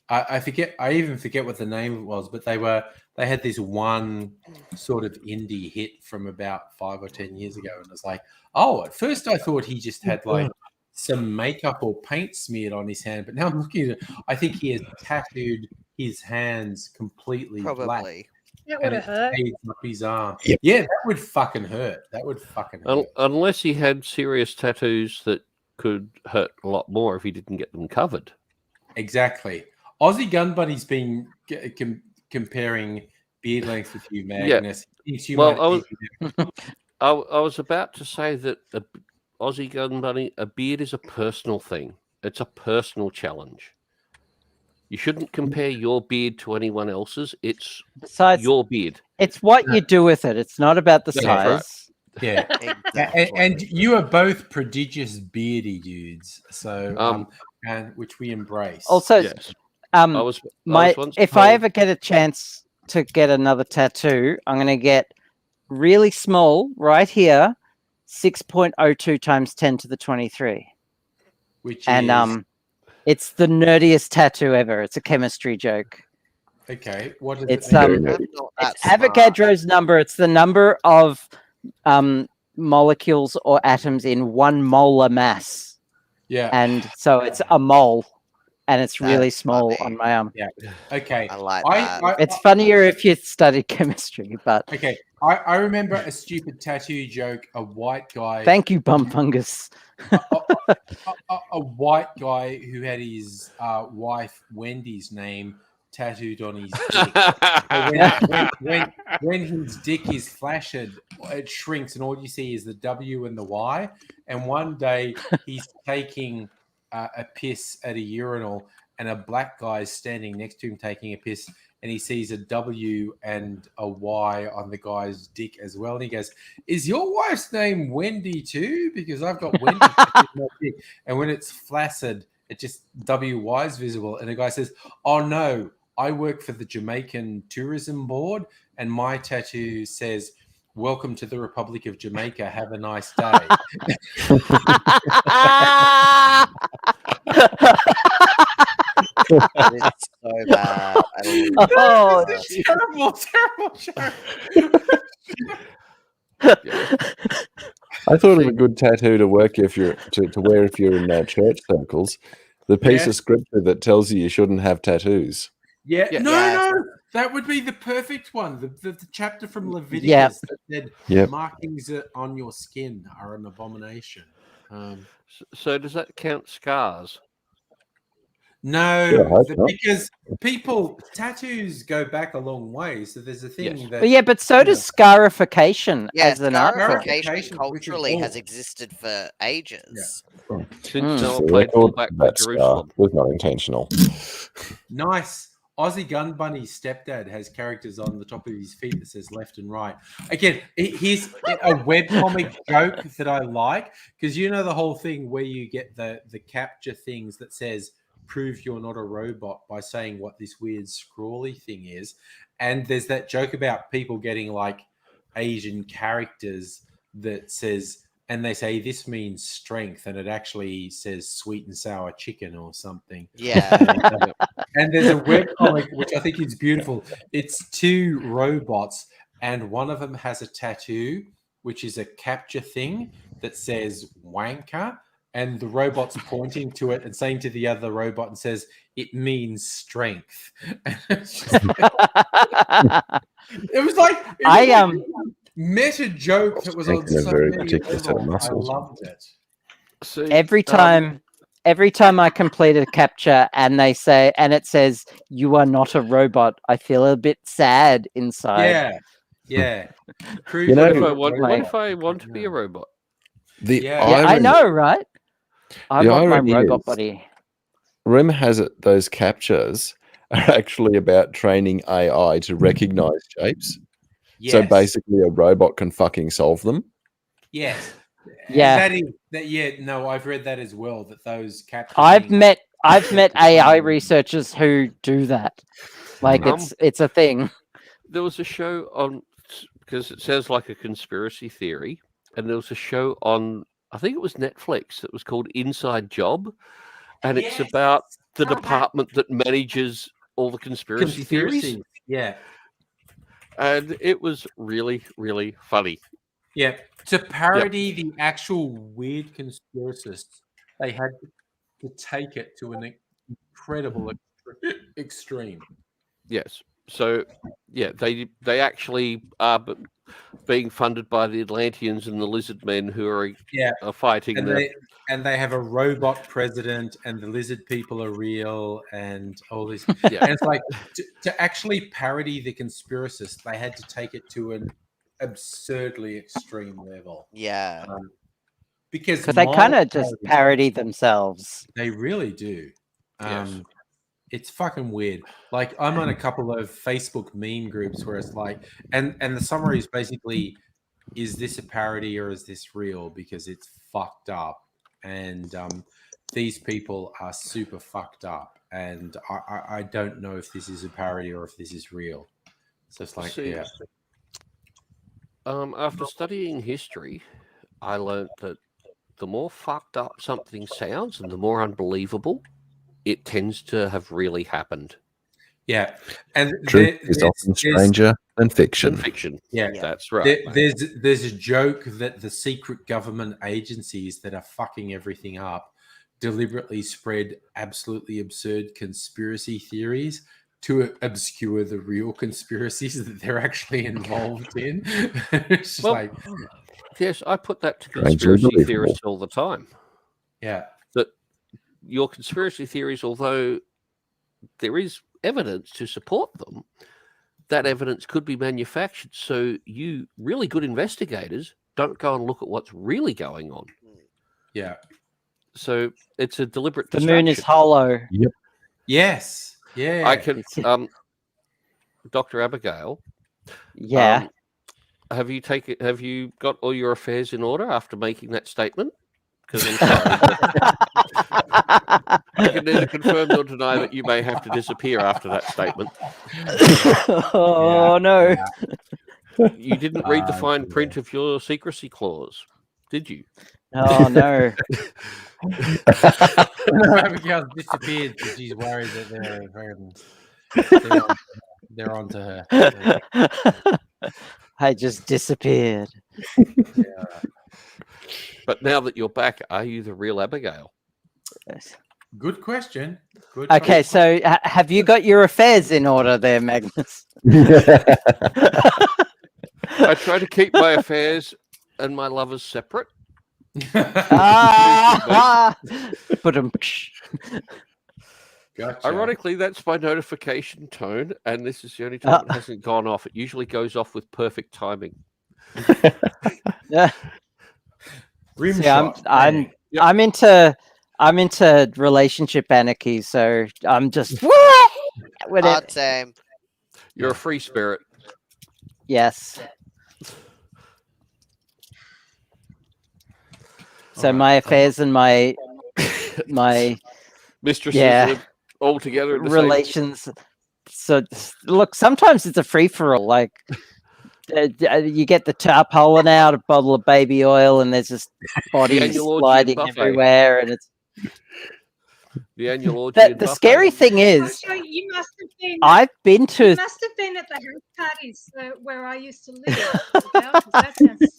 I forget, I even forget what the name was, but they had this one sort of indie hit from about 5 or 10 years ago, and it's like, oh, at first I thought he just had like some makeup or paint smeared on his hand, but now I'm looking at it, I think he has tattooed his hands completely black. That would have hurt. Up his arm. Yeah, that would fucking hurt. That would fucking hurt. Unless he had serious tattoos that could hurt a lot more if he didn't get them covered. Exactly. Aussie Gun Bunny's been comparing beard length with you, Magnus. Yeah. I was about to say that Aussie Gun Bunny, a beard is a personal thing. It's a personal challenge. You shouldn't compare your beard to anyone else's. It's your beard. It's what you do with it. It's not about the size. Right. Yeah. Exactly. And you are both prodigious beardy dudes. So, and which we embrace. Also, if I ever get a chance to get another tattoo, I'm going to get really small right here, 6.02 times 10 to the 23. Which is... it's the nerdiest tattoo ever. It's a chemistry joke. Okay, what is it's Avogadro's number. It's the number of molecules or atoms in 1 molar mass. Yeah, and so it's a mole, and it's really small on my arm. Yeah. Okay. I like that. It's funnier if you studied chemistry, but okay. I remember a stupid tattoo joke. A white guy. Thank you, Bum Fungus. a white guy who had his wife Wendy's name tattooed on his dick. when his dick is flaccid, it shrinks, and all you see is the W and the Y. And one day he's taking a piss at a urinal, and a black guy is standing next to him taking a piss, and he sees a W and a Y on the guy's dick as well. And he goes, "Is your wife's name Wendy too? Because I've got Wendy on my dick." And when it's flaccid, it just WY is visible. And the guy says, "Oh no, I work for the Jamaican Tourism Board, and my tattoo says, 'Welcome to the Republic of Jamaica. Have a nice day.'" It's so bad. Oh, terrible show. I thought of a good tattoo to work if you're to wear if you're in church circles. The piece of scripture that tells you shouldn't have tattoos. Yeah. No, that would be the perfect one. The chapter from Leviticus that said markings on your skin are an abomination. So does that count scars? No, Yeah, I hope not. because tattoos go back a long way. So there's a thing Yes. that. but so does scarification Yeah, as an art form. scarification Scarification, which is culturally has all- existed for ages. Since Just Noah the played record fullback for that scar Jerusalem. was not intentional. Nice. Aussie Gun Bunny's stepdad has characters on the top of his feet that says left and right. Again, here's a webcomic joke that I like, because you know the whole thing where you get the capture things that says prove you're not a robot by saying what this weird scrawly thing is. And there's that joke about people getting like Asian characters that says, and they say this means strength, and it actually says sweet and sour chicken or something. Yeah. And there's a webcomic which I think is beautiful. It's two robots, and one of them has a tattoo, which is a capture thing that says wanker, and the robot's pointing to it and saying to the other robot and says, it means strength. It was like meta joke that was on Thinking of so very many particular set of levels. I muscles. loved it. See, every time I complete a capture and they say, and it says you are not a robot, I feel a bit sad inside. Yeah. You know, what if I want to be a robot? The Yeah. Yeah, I irony- know, right? I The want my irony robot is- buddy. Rumor has it those captures are actually about training AI to recognize shapes. So Yes. basically, a robot can fucking solve them. Yes. Yeah. No, I've read that as well. That those capture. I've things- met AI researchers who do that. Like Um, it's a thing. There was a show on, because it sounds like a conspiracy theory, and there was a show on, I think it was Netflix, that was called Inside Job, and it's Yes. about the department that manages all the conspiracy theories, Yeah. and it was really, really funny. Yeah. To parody the actual weird conspiracists, they had to take it to an incredible extreme. Yes. So, yeah, they actually are being funded by the Atlanteans and the lizard men who are fighting. And they have a robot president, and the lizard people are real, and all this. Yeah. And it's like to actually parody the conspiracists, they had to take it to an absurdly extreme level. Yeah. Because they kind of just parody themselves. They really do. Yes. It's fucking weird. Like I'm on a couple of Facebook meme groups where it's like, and the summary is basically, is this a parody or is this real? Because it's fucked up, and these people are super fucked up, and I don't know if this is a parody or if this is real. So it's like, yeah. After studying history, I learned that the more fucked up something sounds and the more unbelievable, it tends to have really happened. Yeah, and Truth is often stranger than fiction. Yeah, that's right. There's a joke that the secret government agencies that are fucking everything up deliberately spread absolutely absurd conspiracy theories to obscure the real conspiracies that they're actually involved in. It's just like, yes, I put that to Strangely conspiracy believable. theorists all the time. Yeah. That your conspiracy theories, although there is evidence to support them, that evidence could be manufactured. So you really good investigators don't go and look at what's really going on. Yeah. So it's a deliberate The moon is hollow. Yep. Yes. Yeah. I can, Dr. Abigail. Yeah. Have you got all your affairs in order after making that statement? Because I'm sorry. I can neither confirm nor deny that you may have to disappear after that statement. Oh no. You didn't read the fine print of your secrecy clause, did you? Oh no. Abigail's disappeared because she's worried that they're onto her. I just disappeared. Yeah. But now that you're back, are you the real Abigail? Good question. Good Okay, question. so have you got your affairs in order there, Magnus? I try to keep my affairs and my lovers separate. Ah! But Gotcha. Ironically, that's my notification tone, and this is the only time it hasn't gone off. It usually goes off with perfect timing. Yeah. Rim See, I'm shot. I'm Yep. I'm into relationship anarchy, so I'm just with it. Same. You're a free spirit. Yes. So Alright. my affairs and my Mistresses Yeah. are all together in the relations. So look, sometimes it's a free for all. Like you get the tarpaulin out, a bottle of baby oil, and there's just bodies annual orgy and sliding buffet. everywhere, and it's the annual orgy. the scary thing is, Joshua, you must have been. I've been You to. must have been at the house parties where I used to live. Because that sounds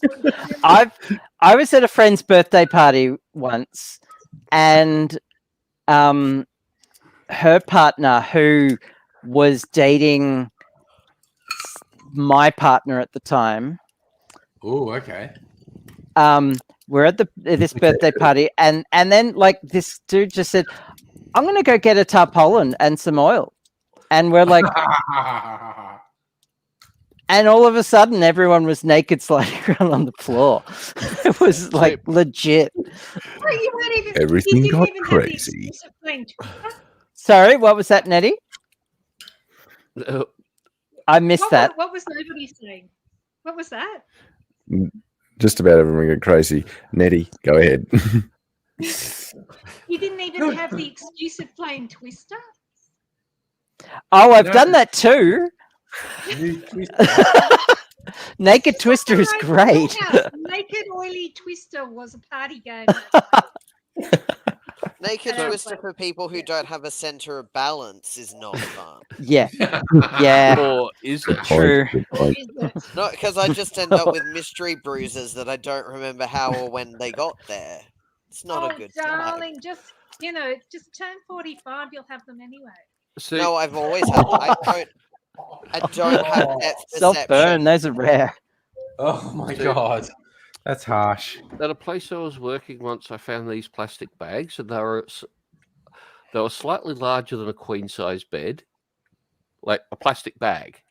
so I was at a friend's birthday party once, and her partner, who was dating my partner at the time, Oh, okay. we're at this birthday party, and then like this dude just said, "I'm gonna go get a tarpaulin and some oil," and we're like, and all of a sudden everyone was naked sliding around on the floor. It was like legit. Well, you weren't even, Everything you didn't got even have the crazy. excuse of playing Twister. Sorry, what was that, Nettie? I missed that. What was nobody saying? What was that? Just about everyone got crazy. Nettie, go ahead. You didn't even have the excuse of playing Twister. Oh, I've No. done that too. Naked Twister is great. Naked Oily Twister was a party game. Naked Yeah. Twister for people who don't have a center of balance is not fun. Yeah, yeah, Or is it? true. Good point. Not because I just end up with mystery bruises that I don't remember how or when they got there. It's not a good time. darling, just turn 45. You'll have them anyway. See, No, I've always had. I don't have depth Self burn, perception. those are rare. Oh my god. That's harsh. at a place I was working once, I found these plastic bags, and they were slightly larger than a queen size bed, like a plastic bag,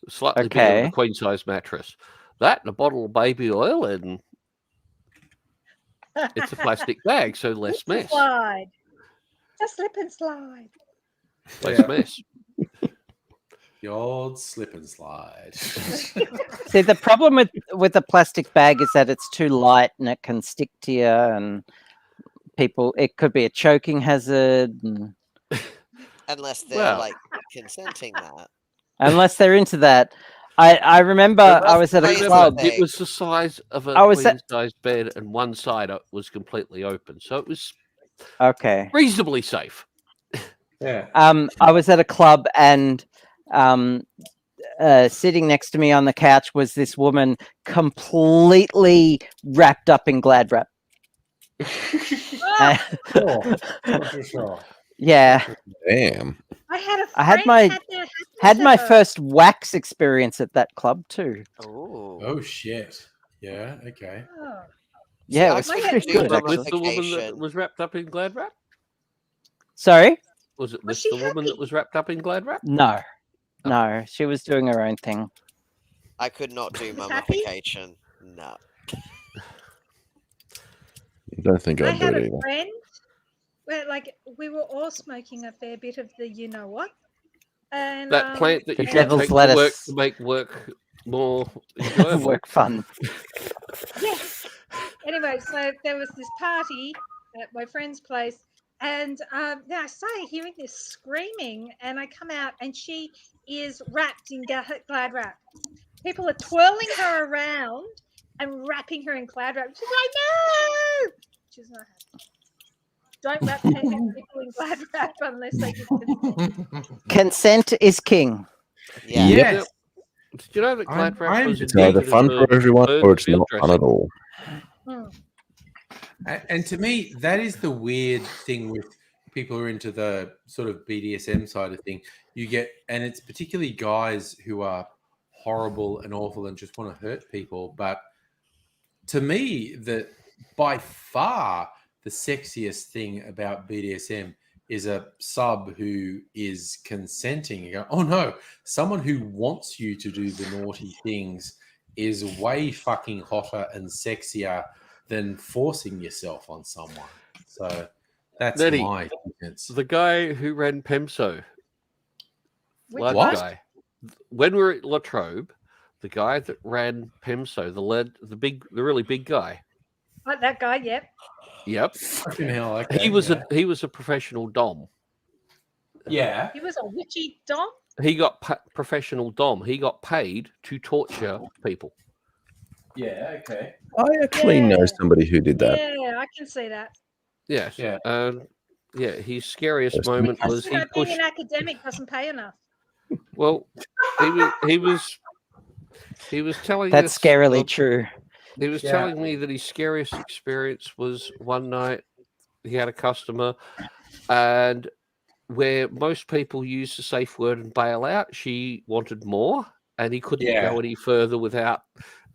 slightly bigger than Okay. a queen size mattress. That and a bottle of baby oil, and it's a plastic bag, so less mess. Slide. Just slip and slide. Less Yeah. mess. The old slip and slide. See, the problem with a plastic bag is that it's too light and it can stick to you, and it could be a choking hazard, and Unless they're Well. like consenting that. unless they're into that. I remember I was at a Remember, club. big. It was the size of a I was queen size bed, and one side was completely open, so it was Okay. reasonably safe. Yeah. I was at a club, and sitting next to me on the couch was this woman completely wrapped up in Glad wrap. Sure. Yeah, Damn. I had a I had friend my- their had my husband first wax experience at that club too. Ooh. Oh shit. Yeah, okay. Oh. Yeah, I it was couldn't pretty do good. that Was it with the woman that mummification. was wrapped up in Glad wrap? Sorry, Was it Was with she the woman that happy? was wrapped up in Glad wrap? no, she was doing her own thing. I could not do Was happy? mummification. No. I don't think I I'd do had it a either. friend where, like, we were all smoking a fair bit of the you know what, and That plant that The you should devil's take to work lettuce. to make work more enjoyable. Work fun. Yeah. Anyway, so there was this party at my friend's place, and then I started hearing this screaming, and I come out, and she is wrapped in Glad wrap. People are twirling her around and wrapping her in Glad wrap. She's like, no! She's not happy. Don't wrap people in Glad wrap unless they give consent. Consent is king. Yeah. Yes. Did you know that Glad wrap I'm- was It's either invented fun as for a everyone bird or it's field not fun dressing? at all. Hmm. And to me, that is the weird thing with people who are into the sort of BDSM side of thing. You get, and it's particularly guys who are horrible and awful and just want to hurt people. But to me, by far the sexiest thing about BDSM is a sub who is consenting. You go, oh no, someone who wants you to do the naughty things is way fucking hotter and sexier than forcing yourself on someone. So that's Nettie, my sense. The guy who ran PEMSO. Which What? Guy. When we were at La Trobe, the guy that ran PEMSO, the really big guy. Oh, that guy, yep. Yep. Fucking hell, okay, He was a professional dom. Yeah. He was a witchy dom. He got professional dom. He got paid to torture people. Yeah, okay. I actually know Yeah. somebody who did that. Yeah, I can see that. Yes. Yeah. Yeah, his scariest Yes. moment That's was he why being pushed. an academic doesn't pay enough. Well, he was telling That's us scarily of- true. He was telling me that his scariest experience was one night he had a customer, and where most people use the safe word and bail out, she wanted more, and he couldn't go any further without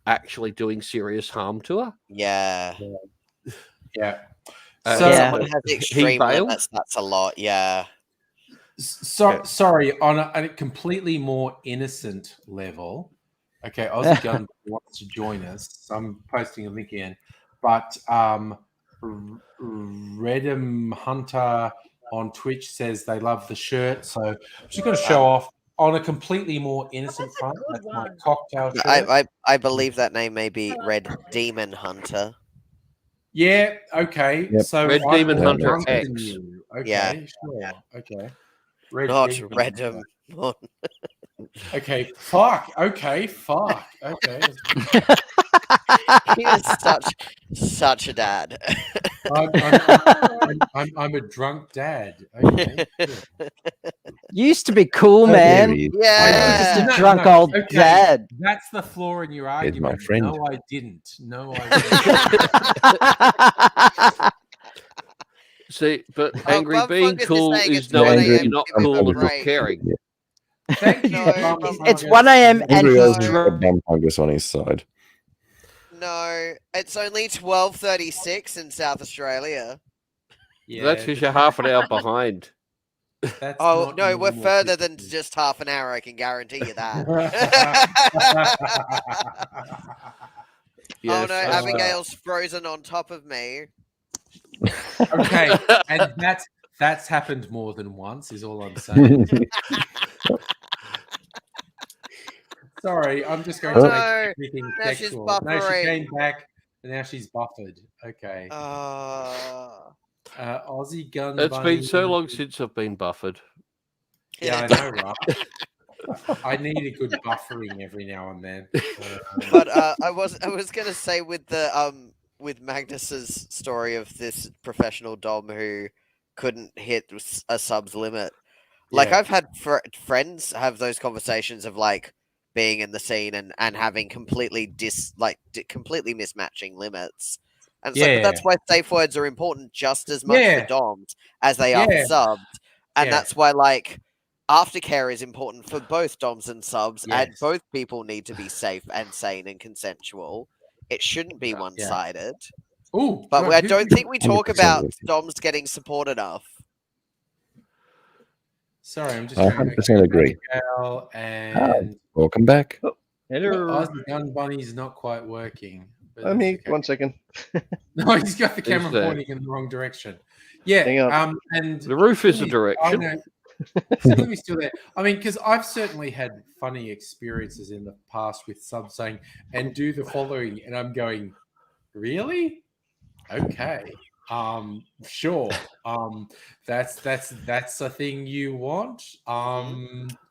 actually doing serious harm to her. Yeah. Yeah. So Yeah. someone has extreme bailed? limits. That's a lot. Yeah. Sorry, on a completely more innocent level. Okay, Aussie Gun wants to join us. So I'm posting a link in, but Redem Hunter on Twitch says they love the shirt, so I'm just going to show off on a completely more innocent that's a front. good That's my one. cocktail shirt. I believe that name may be Red Demon Hunter. Yeah. Okay. Yep. So Red I'm Demon more Hunter drunk X. than you. Okay. Yeah. Sure. Okay. Not Demon Redem. Okay, fuck. Okay, fuck. Okay. He was such a dad. I'm a drunk dad. Okay. Sure. Used to be cool, man. Here he is. Yeah. Just a No, drunk no, old okay. dad. That's the flaw in your argument. my friend. No, I didn't. No, I See, but Oh, angry Bum being Fungus is cool saying is it's knowing 1 that a.m. you're not give him cool a and not break. caring. didn't. Thank you. No, Bum it's It's Fungus. 1 a.m. and Angry he's Ozzy's got drunk. Bum Fungus on his side. No, it's only 12:36 in South Australia. Yeah, That's because you're half an hour behind. that's Oh not no, we're normal further than frequency. just half an hour. I can guarantee you that. Yes, oh no, that's- Abigail's frozen on top of me. Okay, and that's happened more than once. Is all I'm saying. Sorry, I'm just going Oh, to no. make everything Now she's sexual. No, she buffering. came back and now she's buffered. Okay. Aussie Gun It's Bunny. been so long since I've been buffered. Yeah, I know, right? I need a good buffering every now and then. But I was gonna say with Magnus's story of this professional dom who couldn't hit a subs limit. Like Yeah. I've had friends have those conversations of like being in the scene and having completely completely mismatching limits. And it's like, but that's why safe words are important just as much for doms as they are for subs. And that's why like aftercare is important for both doms and subs, and both people need to be safe and sane and consensual. It shouldn't be one-sided. Ooh, But no, I don't think we talk 100% about with you. doms getting support enough. Sorry, I'm just I trying to 100% agree. and Welcome back. Hello. Aussie Gun Bunny's not quite working. But I'm that's here. okay. 1 second. No, he's got the camera there. pointing in the wrong direction. Hang Yeah, on. and The roof is a I direction. know. Sylvie's still there. I mean, because I've certainly had funny experiences in the past with subs saying, and do the following, and I'm going, really? Okay. Sure. That's a thing you want.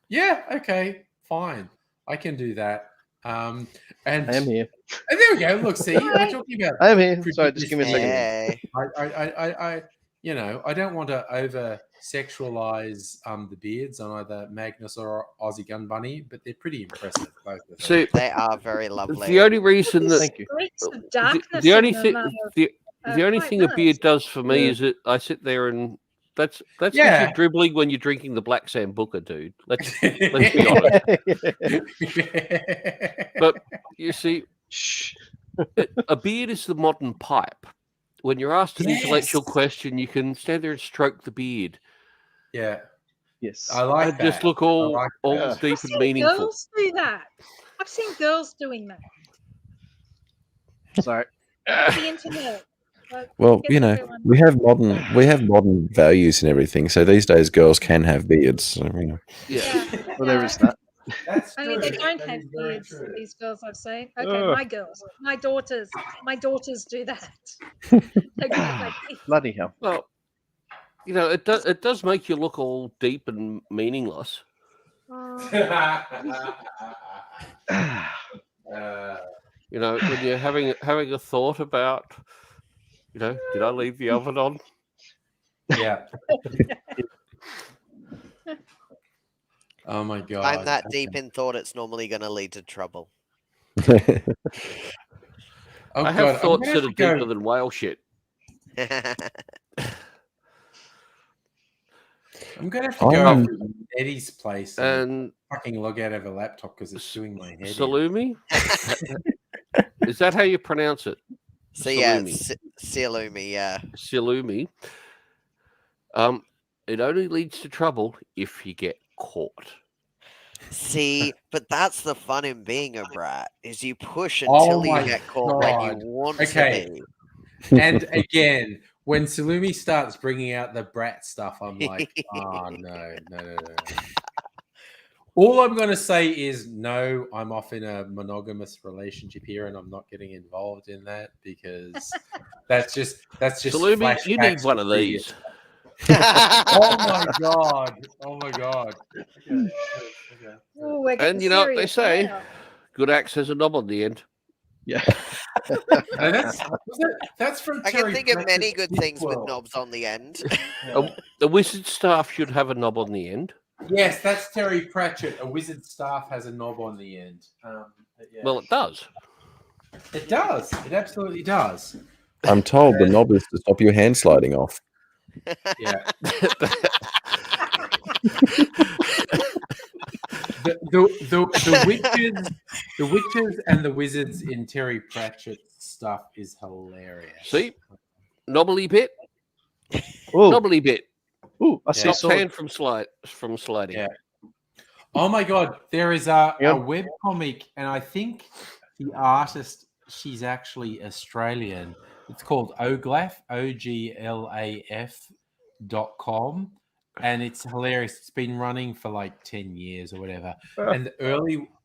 Yeah, okay, fine. I can do that. And I am here. and there we go. Look, see, we're talking about I am here. Sorry, just give me a second. Hey. I I don't want to over sexualize the beards on either Magnus or Aussie Gun Bunny, but they're pretty impressive, both of them. See, They are very lovely. the only reason that Thank you. Streaks of darkness the only in them thing are the only quite thing a beard nice. does for me Yeah. is that I sit there and that's because Yeah. you're dribbling when you're drinking the Black Sambuca, dude. Let's be honest. But you see, Shh. a beard is the modern pipe. When you're asked an intellectual Yes. question, you can stand there and stroke the beard. Yeah. Yes. I like And just that. look all like all that. deep I've and seen meaningful. girls do that. I've seen girls doing that Sorry. on the internet. Like, Well, gets everyone- we have modern values and everything. So these days, girls can have beards. So, you know. Yeah. Well, there is that. That's Only true. they don't That have is very beards. true. These girls I've seen. Okay, Ugh. my girls, my daughters do that. They grow like this. Bloody hell. Well, you know, it does make you look all deep and meaningless. Oh, You know, when you're having a thought about, you know, did I leave the oven on? Yeah. Oh my god. I'm that deep in thought, it's normally going to lead to trouble. Oh I God, have I'm thoughts gonna that have are to go- deeper than whale shit. I'm gonna have to go I'm- over to Eddie's place and And fucking log out of a laptop because it's doing my head in. salumi? Is that how you pronounce it? So yeah, Salumi. Salumi, yeah. Salumi. It only leads to trouble if you get caught. See, but that's the fun in being a brat, is you push Oh until you my get caught when God. you want Okay. to be. And again, when Salumi starts bringing out the brat stuff, I'm like, oh no. All I'm going to say is no, I'm off in a monogamous relationship here and I'm not getting involved in that because that's just Salumi, you need flashbacks one to of previous- these. Oh my god. Okay. ooh, we're getting And you know what they serious say? now. Good axe has a knob on the end. Yeah. No, that's from I can Terry think of many Pratchett's good things with World. knobs on the end. The wizard staff should have a knob on the end. Yes, that's Terry Pratchett. A wizard staff has a knob on the end. But yeah. Well, it does. It does. It absolutely does. I'm told the knob is to stop your hand sliding off. Yeah. the witches and the wizards in Terry Pratchett's stuff is hilarious. See? Knobbly bit. Ooh, Knobbly bit. ooh, I see a Stops sword. hand from sliding. Yeah. Oh my god, there is a Yep. web comic, and I think the artist, she's actually Australian. It's called Oglaf, OGLAF.com. And it's hilarious. It's been running for like 10 years or whatever. And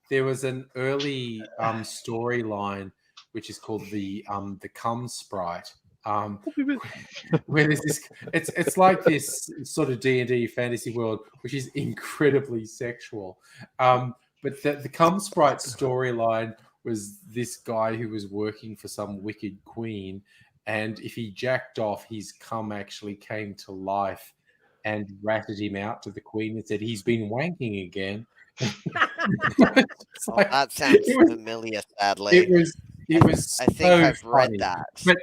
there was an early storyline which is called the Cum Sprite. Where there's this, it's like this sort of D&D fantasy world, which is incredibly sexual. But the Cum Sprite storyline was this guy who was working for some wicked queen, and if he jacked off, his cum actually came to life and ratted him out to the queen and said, "He's been wanking again." It's like- That sounds it was- familiar, sadly. It was. I think so I've read funny. that. But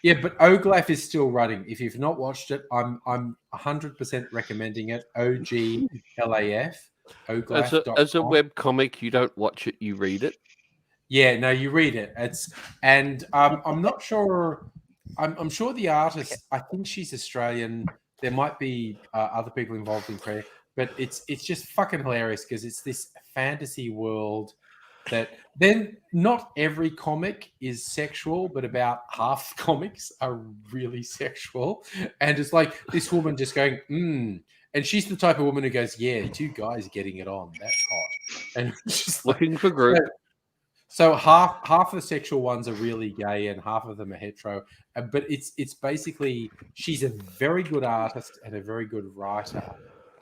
yeah, but Oglaf is still running. If you've not watched it, I'm 100% recommending it. OGLAF. As a web comic, you don't watch it, you read it. Yeah, no, you read it. I'm not sure. I'm sure the artist. I think she's Australian. There might be other people involved in credit, but it's just fucking hilarious because it's this fantasy world that then not every comic is sexual, but about half comics are really sexual, and it's like this woman just going, and she's the type of woman who goes, "Yeah, two guys getting it on. That's hot," and it's just like, Looking for group. So half of the sexual ones are really gay and half of them are hetero. But it's basically she's a very good artist and a very good writer,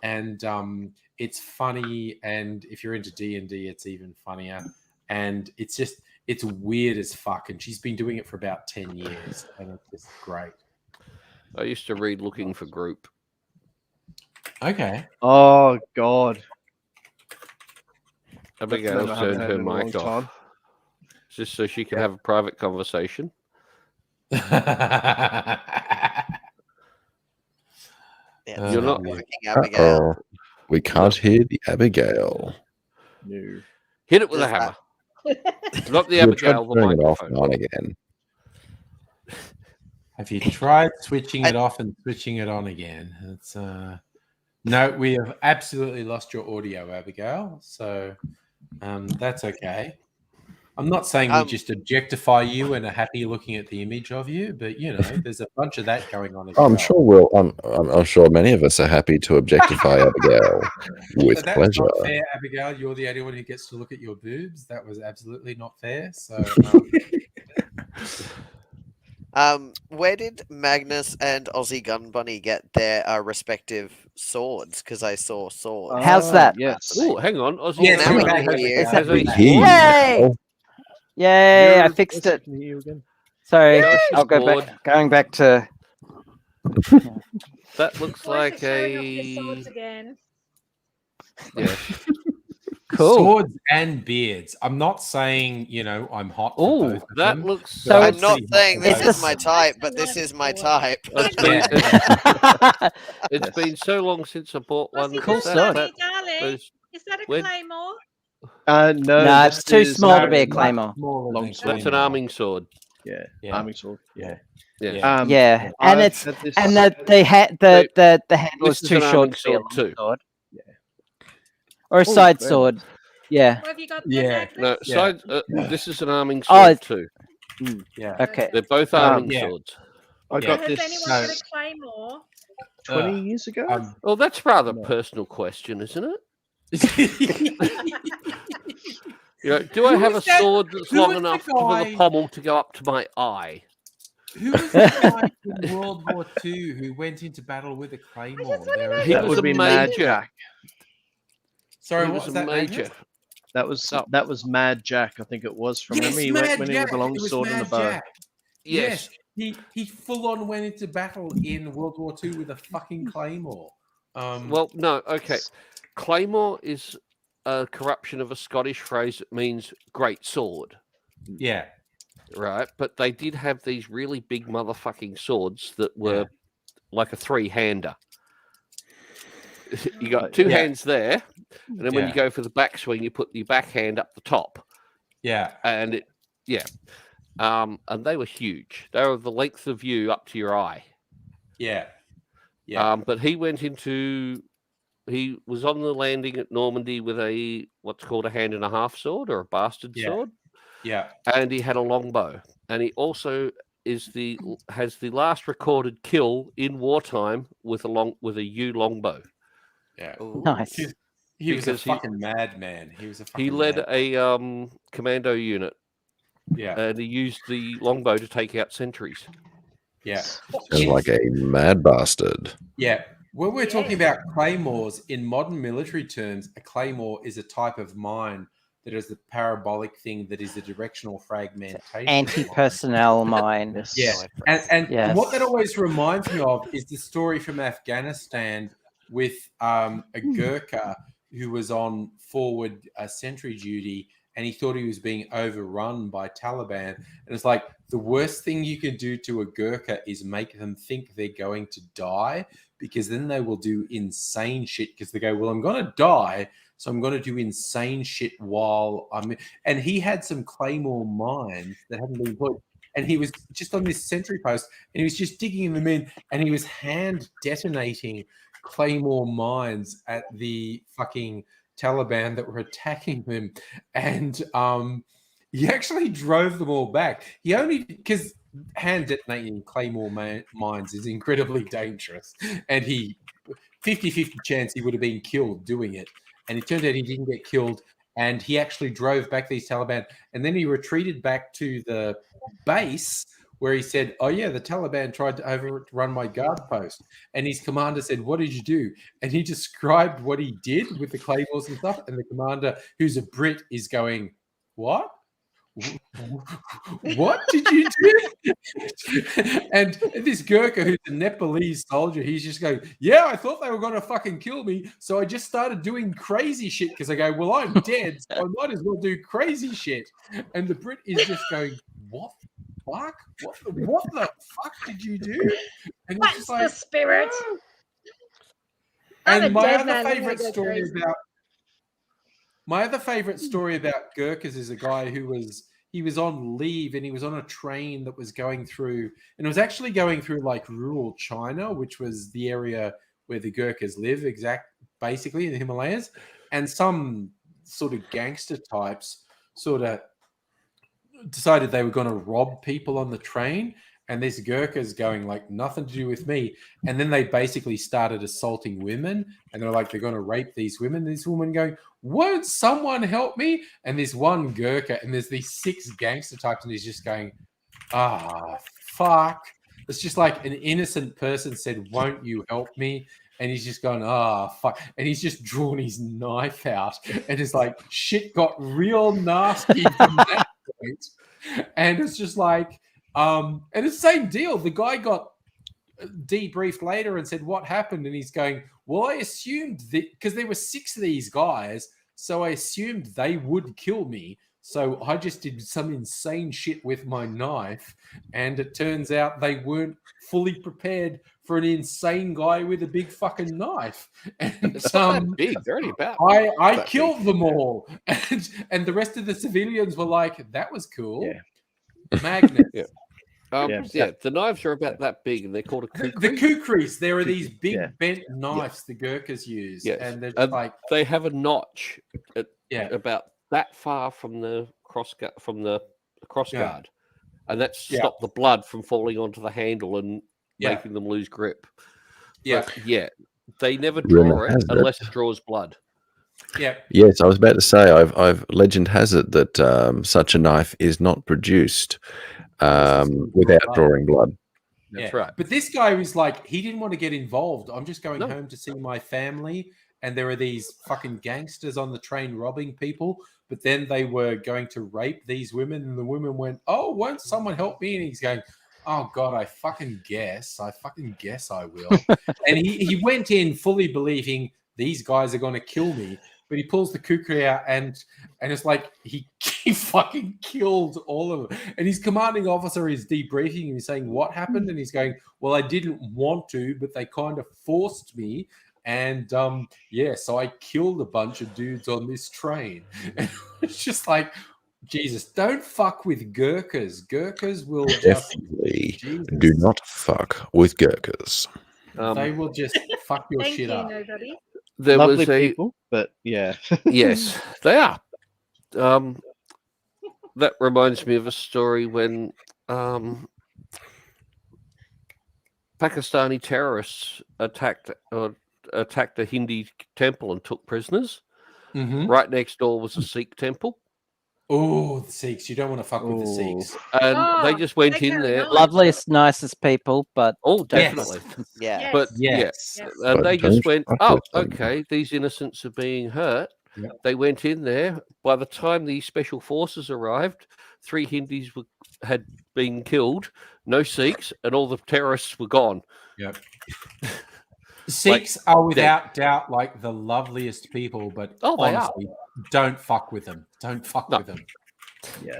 and it's funny. And if you're into D&D, it's even funnier. And it's weird as fuck. And she's been doing it for about 10 years, and it's just great. I used to read Looking for Group. Okay. Oh God. Abigail I haven't turned had her it in a long mic off time. just so she can have a private conversation. Yeah, You're not- working, Abigail. Uh-oh. We can't hear the Abigail. No. Hit it with a Does hammer. Not the We'll try Abigail, the turning it off microphone. and on again. Have you tried switching it off and switching it on again? It's No, we have absolutely lost your audio, Abigail. So that's okay. I'm not saying we just objectify you and are happy looking at the image of you, but there's a bunch of that going on as well. I'm sure many of us are happy to objectify Abigail with So that's pleasure. not fair, Abigail. You're the only one who gets to look at your boobs. That was absolutely not fair. So, where did Magnus and Aussie Gun Bunny get their respective swords? Because I saw swords. How's that? Yes. Oh, hang on. Aussie Yeah, Gun now Bunny we has- can has a We hear you sword. Yay! now. Yay! I You're- fixed it. Can you hear again? Sorry, Yay! I'll go Sword. back. Going back to. That looks Boys like are showing off their a swords again. yeah. Cool. Swords and beards. I'm not saying I'm hot. For Oh, both of that them, looks but So I'm it's- not pretty hot saying for this both It's is of my them. type, but That's this is a my sword. type. It's been, Yeah. it's been so long since I bought one. Aussie Cool Is Gun that- sword. Bunny, that- darling, those- is that a where- claymore? No, No, this it's too is, small to be a much claymore. Smaller Long than sword. That's an claymore. arming sword. Yeah, Yeah. arming sword. Yeah. Yeah. Yeah, and I've it's had this- and the handle This is is too an short arming to be a sword long too. sword. Yeah. Or a Oh, side very sword. Yeah. What have you got Yeah. there, Magnus? No, Yeah. side. This is an arming Oh, sword it's- too. Yeah. Okay. They're both arming yeah. swords. I Yeah. got Has this anyone got a claymore? 20 years ago. Well, that's rather No. personal question, isn't it? Who Do I have a was that- sword that's who long was the enough for guy- the pommel to go up to my eye? was the guy in World War II who went into battle with a claymore? wanna know He that was would a be Mad major. Jack. Sorry, He what was was a that? major. Magnus? That was Mad Jack. I think it was from Yes, memory. He Mad went when he Jack. with a long It was sword and a Mad bow. Jack. Yes. He full on went into battle in World War II with a fucking claymore. Well, no. Okay. Claymore is a corruption of a Scottish phrase that means great sword, yeah, right? But they did have these really big motherfucking swords that were like a three-hander. You got two Yeah. hands there, and then when you Yeah. go for the backswing, you put your backhand up the top, yeah, and and they were huge. They were the length of you up to your eye. yeah, yeah. But he went into. He was on the landing at Normandy with a what's called a hand and a half sword or a bastard Yeah. sword, Yeah. and he had a longbow, and he also has the last recorded kill in wartime with a yew longbow. Yeah. Nice. He was a Because he- fucking madman. He was a fucking He led mad- a commando unit, Yeah. and he used the longbow to take out sentries. Yeah. Sounds like a mad bastard. Yeah. When we're talking about claymores in modern military terms, a claymore is a type of mine that is the parabolic thing that is a directional fragmentation. Anti-personnel mine. Yes. Yeah. And Yes. what that always reminds me of is the story from Afghanistan with a Gurkha who was on forward sentry duty, and he thought he was being overrun by Taliban. And it's like the worst thing you can do to a Gurkha is make them think they're going to die, because then they will do insane shit, because they go, well, I'm going to die, so I'm going to do insane shit while I'm... And he had some claymore mines that hadn't been put, and he was just on this sentry post, and he was just digging them in, and he was hand detonating claymore mines at the fucking Taliban that were attacking them. And he actually drove them all back. He only... because hand detonating claymore mines is incredibly dangerous, and he 50-50 chance he would have been killed doing it, and it turned out he didn't get killed, and he actually drove back these Taliban, and then he retreated back to the base where he said, oh yeah, the Taliban tried to overrun my guard post, and his commander said, what did you do? And he described what he did with the claymores and stuff, and the commander, who's a Brit, is going, what did you do? And this Gurkha, who's a Nepalese soldier, he's just going, yeah, I thought they were going to fucking kill me, so I just started doing crazy shit, because I go, well, I'm dead, so I might as well do crazy shit. And the Brit is just going, what the fuck? What the fuck did you do? And What's it's just the like, spirit? "Oh." I'm a And my dead other man, I'm favorite gonna go story crazy. about Gurkhas is a guy who was on leave, and he was on a train that was going through, and it was actually going through like rural China, which was the area where the Gurkhas live, basically in the Himalayas, and some sort of gangster types sort of decided they were going to rob people on the train, and this Gurkha's going like, nothing to do with me. And then they basically started assaulting women, and they're like, they're going to rape these women. This woman going, won't someone help me? And this one Gurkha, and there's these 6 gangster types, and he's just going, fuck. It's just like an innocent person said, won't you help me? And he's just going, fuck. And he's just drawn his knife out, and it's like, shit got real nasty from that point. And it's just like, and it's the same deal. The guy got debriefed later and said, what happened? And he's going, well, I assumed that because there were 6 of these guys, so I assumed they would kill me. So I just did some insane shit with my knife, and it turns out they weren't fully prepared for an insane guy with a big fucking knife. And It's not that big. They're only about. I killed them all, and the rest of the civilians were like, "That was cool." Yeah. Magnets. Yeah, the knives are about that big, and they're called a kukri. The kukris. There are these big bent knives the Gurkhas use, and they're just like they have a notch at about that far from the cross guard, and that stopped the blood from falling onto the handle and making them lose grip. But, they never draw it unless it draws blood. Yeah. Yes, I was about to say. I've legend has it that such a knife is not produced without drawing blood. That's right. But this guy was like, he didn't want to get involved. I'm just going home to see my family, and there are these fucking gangsters on the train robbing people. But then they were going to rape these women, and the women went, "Oh, won't someone help me?" And he's going, "Oh God, I fucking guess I will." And he went in fully believing these guys are going to kill me. But he pulls the kukri out, and it's like he fucking killed all of them. And his commanding officer is debriefing, and he's saying, "What happened?" And he's going, "Well, I didn't want to, but they kind of forced me. And so I killed a bunch of dudes on this train." And it's just like, Jesus, don't fuck with Gurkhas. Gurkhas will definitely do not fuck with Gurkhas. They will just fuck your shit up. Nobody. There Lovely was a people, but yeah. yes, they are. That reminds me of a story when Pakistani terrorists attacked a Hindi temple and took prisoners. Mm-hmm. Right next door was a Sikh temple. Oh, the Sikhs. You don't want to fuck with the Sikhs. And they just went in there. Loveliest, nicest people, but definitely. Yeah. But Yes. and But they just don't went, fuck oh, with them. okay, these innocents are being hurt. Yeah. They went in there. By the time the special forces arrived, 3 Hindis had been killed, no Sikhs, and all the terrorists were gone. Yep. Sikhs are without doubt like the loveliest people, but honestly, don't fuck with them. Don't fuck with them. Yeah.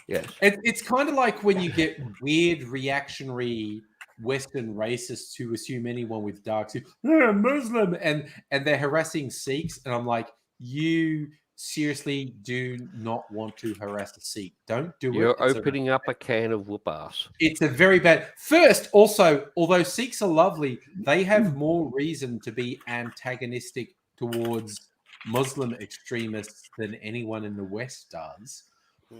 Yes. It's kind of like when you get weird reactionary Western racists who assume anyone with dark skin, Muslim, and they're harassing Sikhs, and I'm like, you seriously do not want to harass a Sikh. Don't do it. You're opening up a can of whoop ass. It's a very bad. First, also, although Sikhs are lovely, they have more reason to be antagonistic towards Muslim extremists than anyone in the West does.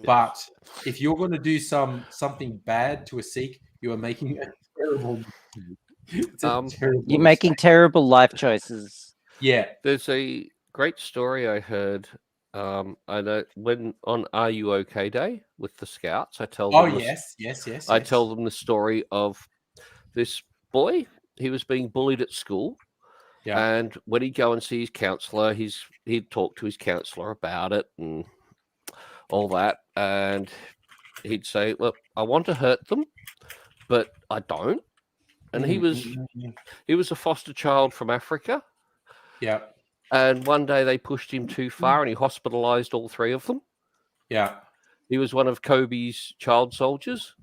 But if you're going to do something bad to a Sikh, you are making a terrible. You're making terrible life choices. Yeah. There's a great story I heard. I know when on Are You OK Day with the Scouts, I tell them. Yes. I tell them the story of this boy. He was being bullied at school. Yeah. And when he'd go and see his counselor, he'd talk to his counselor about it and all that. And he'd say, look, I want to hurt them, but I don't. And he was a foster child from Africa. Yeah. And one day they pushed him too far and he hospitalized all 3 of them. Yeah. He was one of Kobe's child soldiers.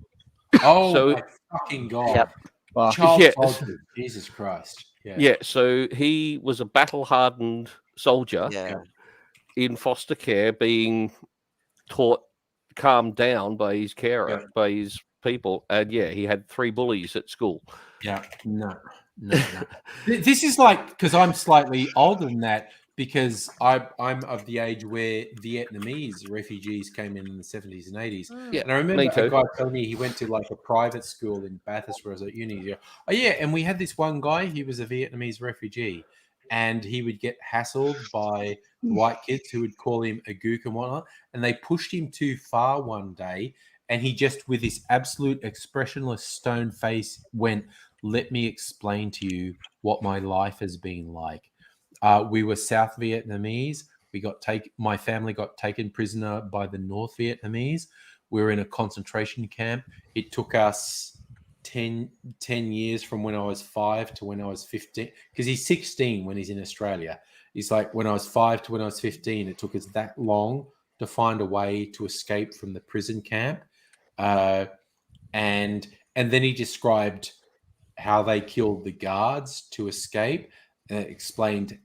Oh, So- my fucking God. Yep. Wow. Child Yeah. soldier. Jesus Christ. Yeah. Yeah, so he was a battle-hardened soldier Yeah. in foster care being taught, calmed down by his carer, by his people. And yeah, he had 3 bullies at school. Yeah. No. no. This is like, because I'm slightly older than that, because I'm of the age where Vietnamese refugees came in the 70s and 80s. Yeah, And I remember me a too. guy telling me he went to like a private school in Bathurst where I was at uni. He goes, oh yeah, and we had this one guy, he was a Vietnamese refugee, and he would get hassled by white kids who would call him a gook and whatnot, and they pushed him too far one day, and he just, with this absolute expressionless stone face, went, let me explain to you what my life has been like. We were South Vietnamese. My family got taken prisoner by the North Vietnamese. We were in a concentration camp. It took us 10 years from when I was 5 to when I was 15, because he's 16 when he's in Australia. He's like, when I was 5 to when I was 15, it took us that long to find a way to escape from the prison camp. And then he described how they killed the guards to escape. He explained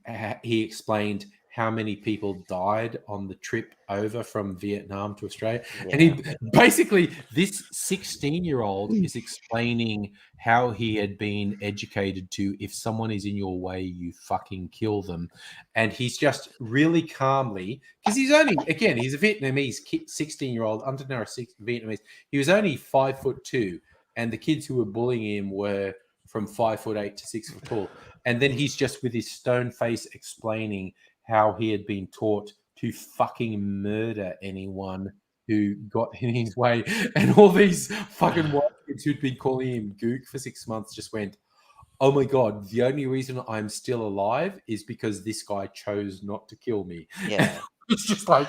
how many people died on the trip over from Vietnam to Australia. Yeah. And he basically, this 16-year-old is explaining how he had been educated to, if someone is in your way, you fucking kill them. And he's just really calmly, because he's only, again, he's a Vietnamese 16-year-old, Vietnamese. He was only 5'2", and the kids who were bullying him were from 5'8" to 6 foot tall. And then he's just with his stone face explaining how he had been taught to fucking murder anyone who got in his way. And all these fucking white kids who'd been calling him gook for 6 months just went, oh my God, the only reason I'm still alive is because this guy chose not to kill me. Yeah. It's just like,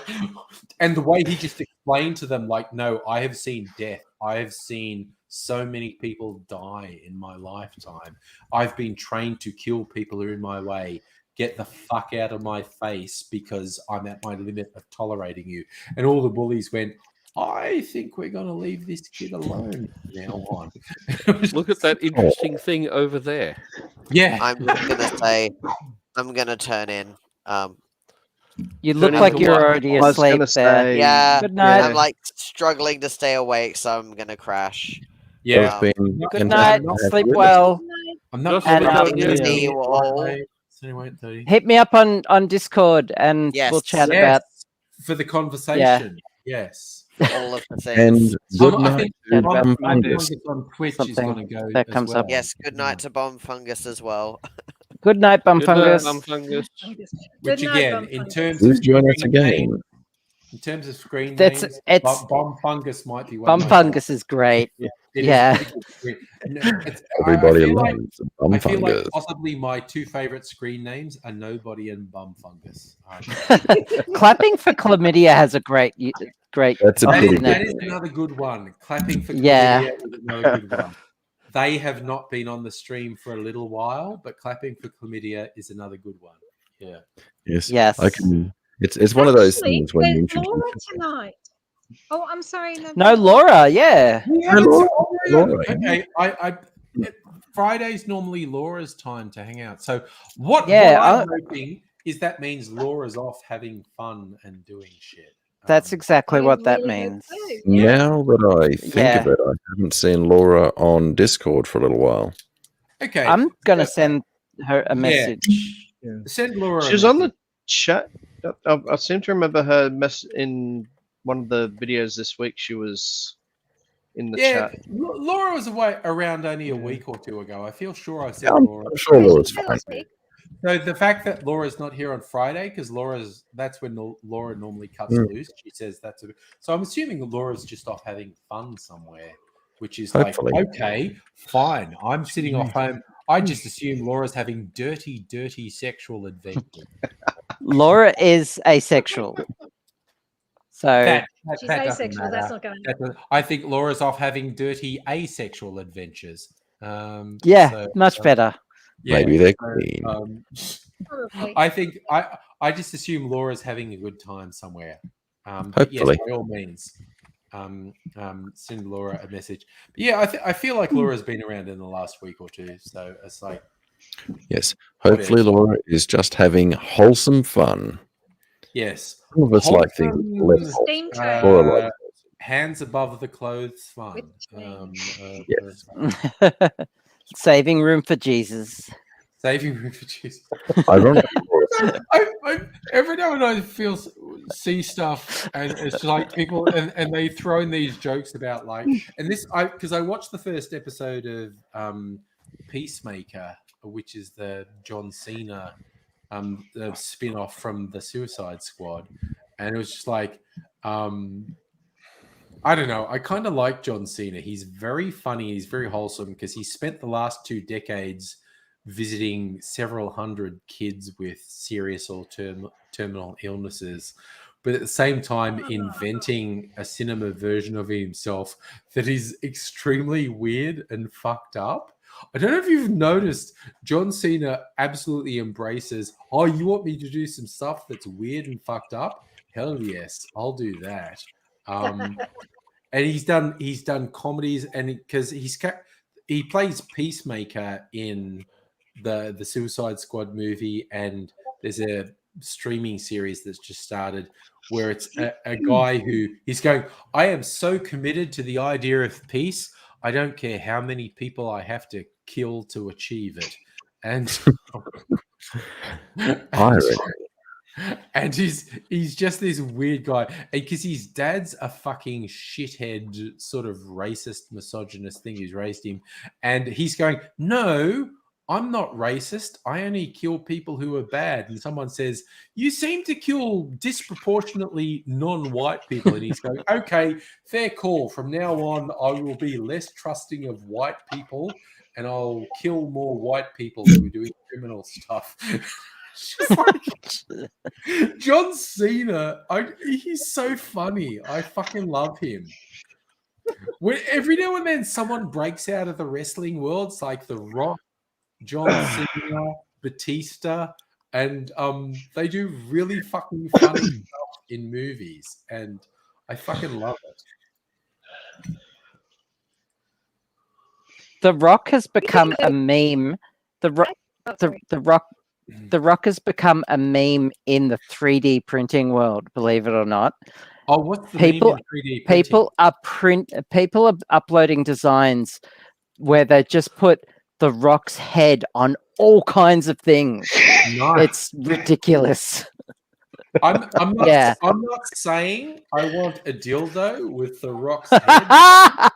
and the way he just explained to them, like, no, I have seen death. I have seen so many people die in my lifetime. I've been trained to kill people who are in my way. Get the fuck out of my face because I'm at my limit of tolerating you. And all the bullies went, I think we're going to leave this kid alone from now on. Look at that interesting thing over there. Yeah. I'm just going to say, I'm going to turn in. You look like you're already asleep there. Yeah. Good night. I'm like struggling to stay awake, so I'm going to see Yeah. Good night. Sleep well. I'm not see you all. Hit me up on Discord and we'll chat about for the conversation. Yeah. Yes. All of the things. And good night to Bomb Fungus. on Twitch is going to go that as comes well. up. Yes, good night to Bomb Fungus as well. Good night, Bum Good Fungus. night, Bum Fungus. Which Good night, again, Bum in Fungus. terms Please of join us screen again. names, in terms of screen That's- names, it's- Bomb Fungus might be one. Bum of my Fungus is great. It is Yeah. pretty good. Everybody I feel like- loves Bum I feel like Fungus. possibly my two favorite screen names are Nobody and Bum Fungus. Clapping for Chlamydia has a great. That's a pretty That good is another good one. Clapping for Yeah. Chlamydia is another good one. They have not been on the stream for a little while, but Clapping for Chlamydia is another good one. Yeah. Yes. Yes. I can. It's one of those Actually, things when you there's introduce. Laura tonight. Oh, I'm sorry. No, Laura. Yeah. Laura. Okay. Friday's normally Laura's time to hang out. So what I'm hoping is that means Laura's off having fun and doing shit. That's exactly what that means. Now that I think of it, I haven't seen Laura on Discord for a little while. Okay. I'm gonna send her a message. Yeah. Send Laura. She was on the chat. I seem to remember her in one of the videos this week. She was in the chat. Laura was around only a week or two ago. I feel sure I said Laura. I'm sure Laura's fine. So the fact that Laura's not here on Friday, because that's when Laura normally cuts loose. She says that's so I'm assuming Laura's just off having fun somewhere, which is Hopefully. like, okay, fine. I'm sitting off home. I just assume Laura's having dirty sexual adventures. Laura is asexual. So She's asexual. That's not going on. I think Laura's off having dirty asexual adventures. Much better. Yeah, Maybe they're clean. Probably. I think I just assume Laura's having a good time somewhere. But Hopefully. yes, by all means, send Laura a message. But yeah, I feel like Laura's been around in the last week or two, so it's like, Yes. Hopefully, Laura is just having wholesome fun. yes, Some of us like things less wholesome. Steam train. Laura likes hands above the clothes fun. With train. Yes. Saving room for Jesus. Saving room for Jesus. Ironically, Every now and then see stuff, and it's like people, and they throw in these jokes about like, and this, because I watched the first episode of Peacemaker, which is the John Cena the spin-off from the Suicide Squad, and it was just like, I don't know, I kind of like John Cena. He's very funny, he's very wholesome, because he spent the last 2 decades visiting several hundred kids with serious or terminal illnesses, but at the same time inventing a cinema version of himself that is extremely weird and fucked up. I don't know if you've noticed, John Cena absolutely embraces, oh, you want me to do some stuff that's weird and fucked up? Hell yes, I'll do that. And he's done comedies, and because he plays Peacemaker in the Suicide Squad movie, and there's a streaming series that's just started where it's a guy who he's going, I am so committed to the idea of peace, I don't care how many people I have to kill to achieve it. And and he's just this weird guy, because his dad's a fucking shithead, sort of racist, misogynist thing who's raised him, and he's going, no, I'm not racist, I only kill people who are bad. And someone says, you seem to kill disproportionately non-white people, and he's going, okay, fair call, from now on I will be less trusting of white people, and I'll kill more white people who are doing criminal stuff. Like, John Cena, he's so funny. I fucking love him. Every now and then someone breaks out of the wrestling world. It's like The Rock, John Cena, Batista, and they do really fucking funny stuff in movies, and I fucking love it. The Rock has become a meme. The Rock has become a meme in the 3D printing world, believe it or not. Oh, what's the meme in 3D printing? People are uploading designs where they just put The Rock's head on all kinds of things. Nice. It's ridiculous. I'm not saying I want a dildo with The Rock's head.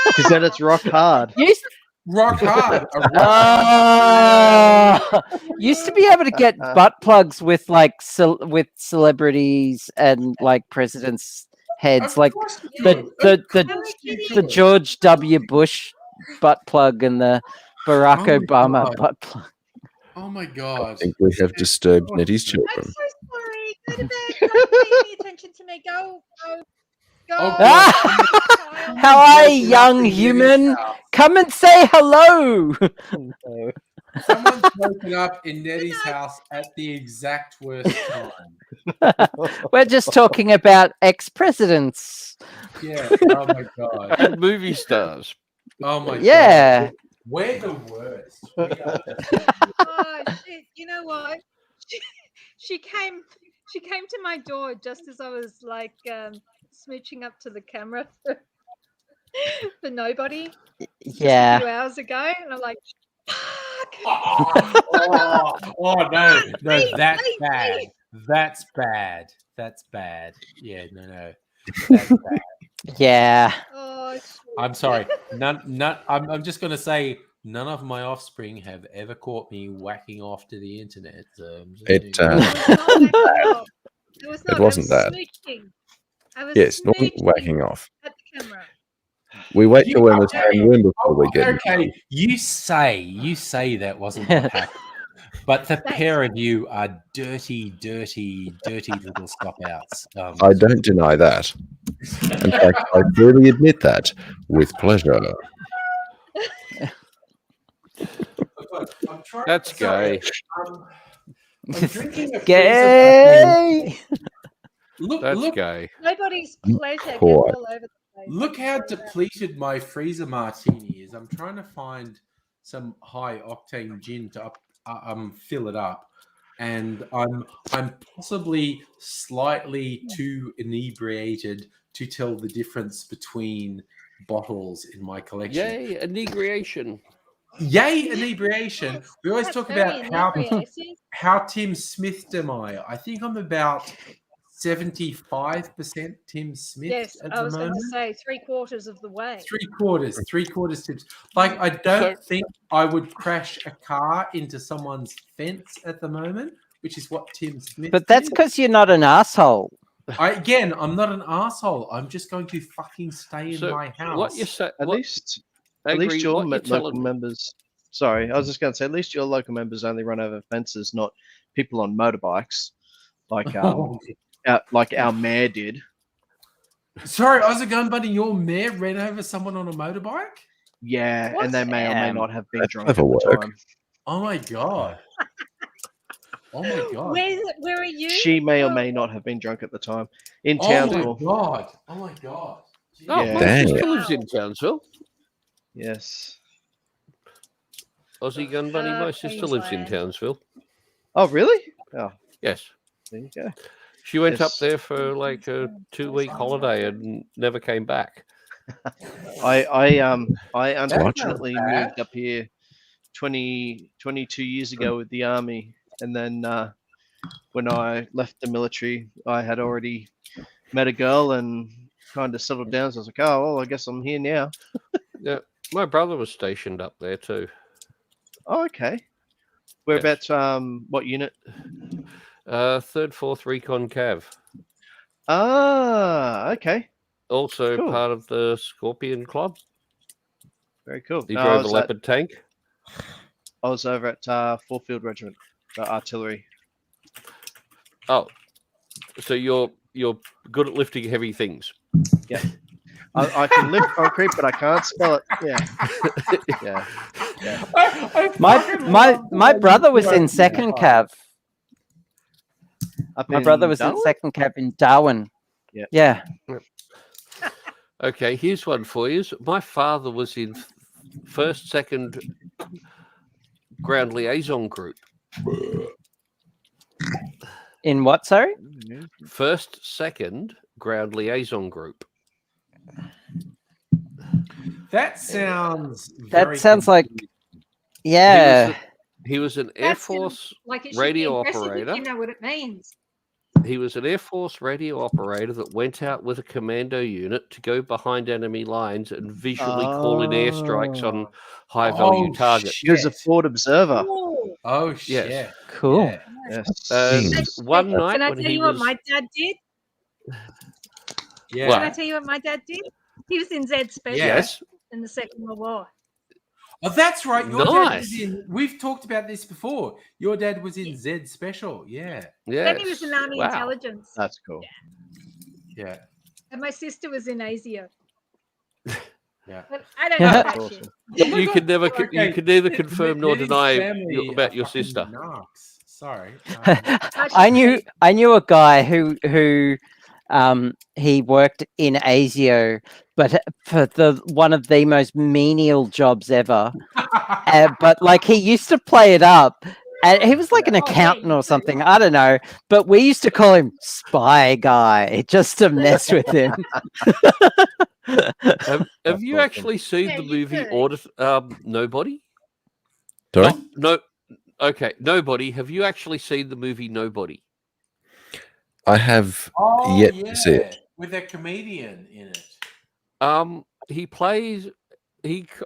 Because then it's rock hard. Rock hard. Used to be able to get butt plugs with like with celebrities and like presidents' heads, like the George W. Bush butt plug and the Barack Obama butt plug. Oh my god! I think we have disturbed Nettie's children. I'm so sorry. Go to bed. Don't pay any attention to me. Go. How are you, young human? Come and say hello. Someone's woken up in Nettie's house at the exact worst time. We're just talking about ex-presidents. Yeah. Oh my god. And movie stars. Oh my god. Yeah. We're the worst. Oh shit! You know what? She came to my door just as I was like smooching up to the camera for nobody. Yeah. A few hours ago, and I'm like, fuck. Oh no, that's bad. That's bad. That's bad. Yeah, no. That's bad. Yeah. Oh, shit. I'm sorry. I'm just gonna say none of my offspring have ever caught me whacking off to the internet. It It wasn't that. Smooching. Yes, not whacking off. At the camera. We wait till we're in the same room before we get. Okay, you say that wasn't what happened, but the pair of you are dirty little stop-outs. I don't deny that. In fact, I really admit that with pleasure. That's gay. I'm drinking a Gay. That's gay. Nobody's pleasure gets Quite. all over the place. Look how depleted my freezer martini is. I'm trying to find some high octane gin to fill it up, and I'm possibly slightly too inebriated to tell the difference between bottles in my collection. Yay, inebriation. Yay, inebriation. We always talk about how Tim Smith am I. I think I'm about 75% Tim Smith. Yes, at I the was going moment. to say 3/4 of the way. Three quarters tips. Like, I don't think I would crash a car into someone's fence at the moment, which is what Tim Smith But that's did. because you're not an asshole. I'm not an asshole. I'm just going to fucking stay in my house. What you say? At least your local members. Sorry, I was just going to say, at least your local members only run over fences, not people on motorbikes, like like our mayor did. Sorry, Ozzy Gun Buddy, your mayor ran over someone on a motorbike? Yeah, and they may or may not have been drunk at never the work. time. Oh my god. Oh my god. Where are you? She may or may not have been drunk at the time. In Oh Townsville. my god. Oh my god. Oh, Yeah. my Dang. sister lives in Townsville. Yes. Aussie Gun Bunny, my sister lives in Queensland. Townsville. Oh, really? Oh, Yes. there you go. She went up Yes. there for like a 2-week holiday and never came back. I unfortunately bad. moved up here 22 years ago with the army, and then when I left the military, I had already met a girl and kind of settled down. So I was like, oh well, I guess I'm here now. Yeah, my brother was stationed up there too. Oh, okay. Whereabouts? What unit? 3rd, 4th Recon Cav. Ah, okay. Also Cool. part of the Scorpion Club. Very cool. He No, drove a Leopard tank. I was over at Fourfield Regiment, artillery. Oh, so you're good at lifting heavy things. Yeah. I can lift concrete, but I can't spell it. Yeah. Yeah. My brother was in second cav. Up My in brother was in Darwin? second cav in Darwin. Yeah. Yeah. Okay, here's one for you. My father was in 1st, 2nd Ground Liaison Group. In what, sorry? 1st, 2nd Ground Liaison Group. That sounds That sounds like, yeah. He was an Air That's Force like it should be radio impressive if operator. You know what it means. He was an Air Force radio operator that went out with a commando unit to go behind enemy lines and visually call in airstrikes on high value targets. He was a Ford observer. Oh shit. Yes. Cool. Yeah. Yes. And one night Can I when tell he you what was my dad did? Yeah. What? Can I tell you what my dad did? He was in Z Special yes, in the Second World War. Oh, that's right. Your dad was Nice. in. We've talked about this before. Your dad was in Z Special. Yeah. Then he was yes. in Army Wow. Intelligence. That's cool. Yeah. And my sister was in ASIO. Yeah. But I don't know That's that awesome. shit. You can never, Okay. you can neither confirm nor Neddy's deny family about are your fucking sister. narcs. Sorry. I knew a guy who he worked in ASIO, but for one of the most menial jobs ever. But like he used to play it up, and he was like an accountant or something. I don't know, but we used to call him Spy Guy just to mess with him. Have you awesome. actually seen Yeah, the you movie could. Audit? Nobody? Sorry? No. Okay, Nobody. Have you actually seen the movie Nobody? I have Oh, yet yeah. to see it. With a comedian in it. He plays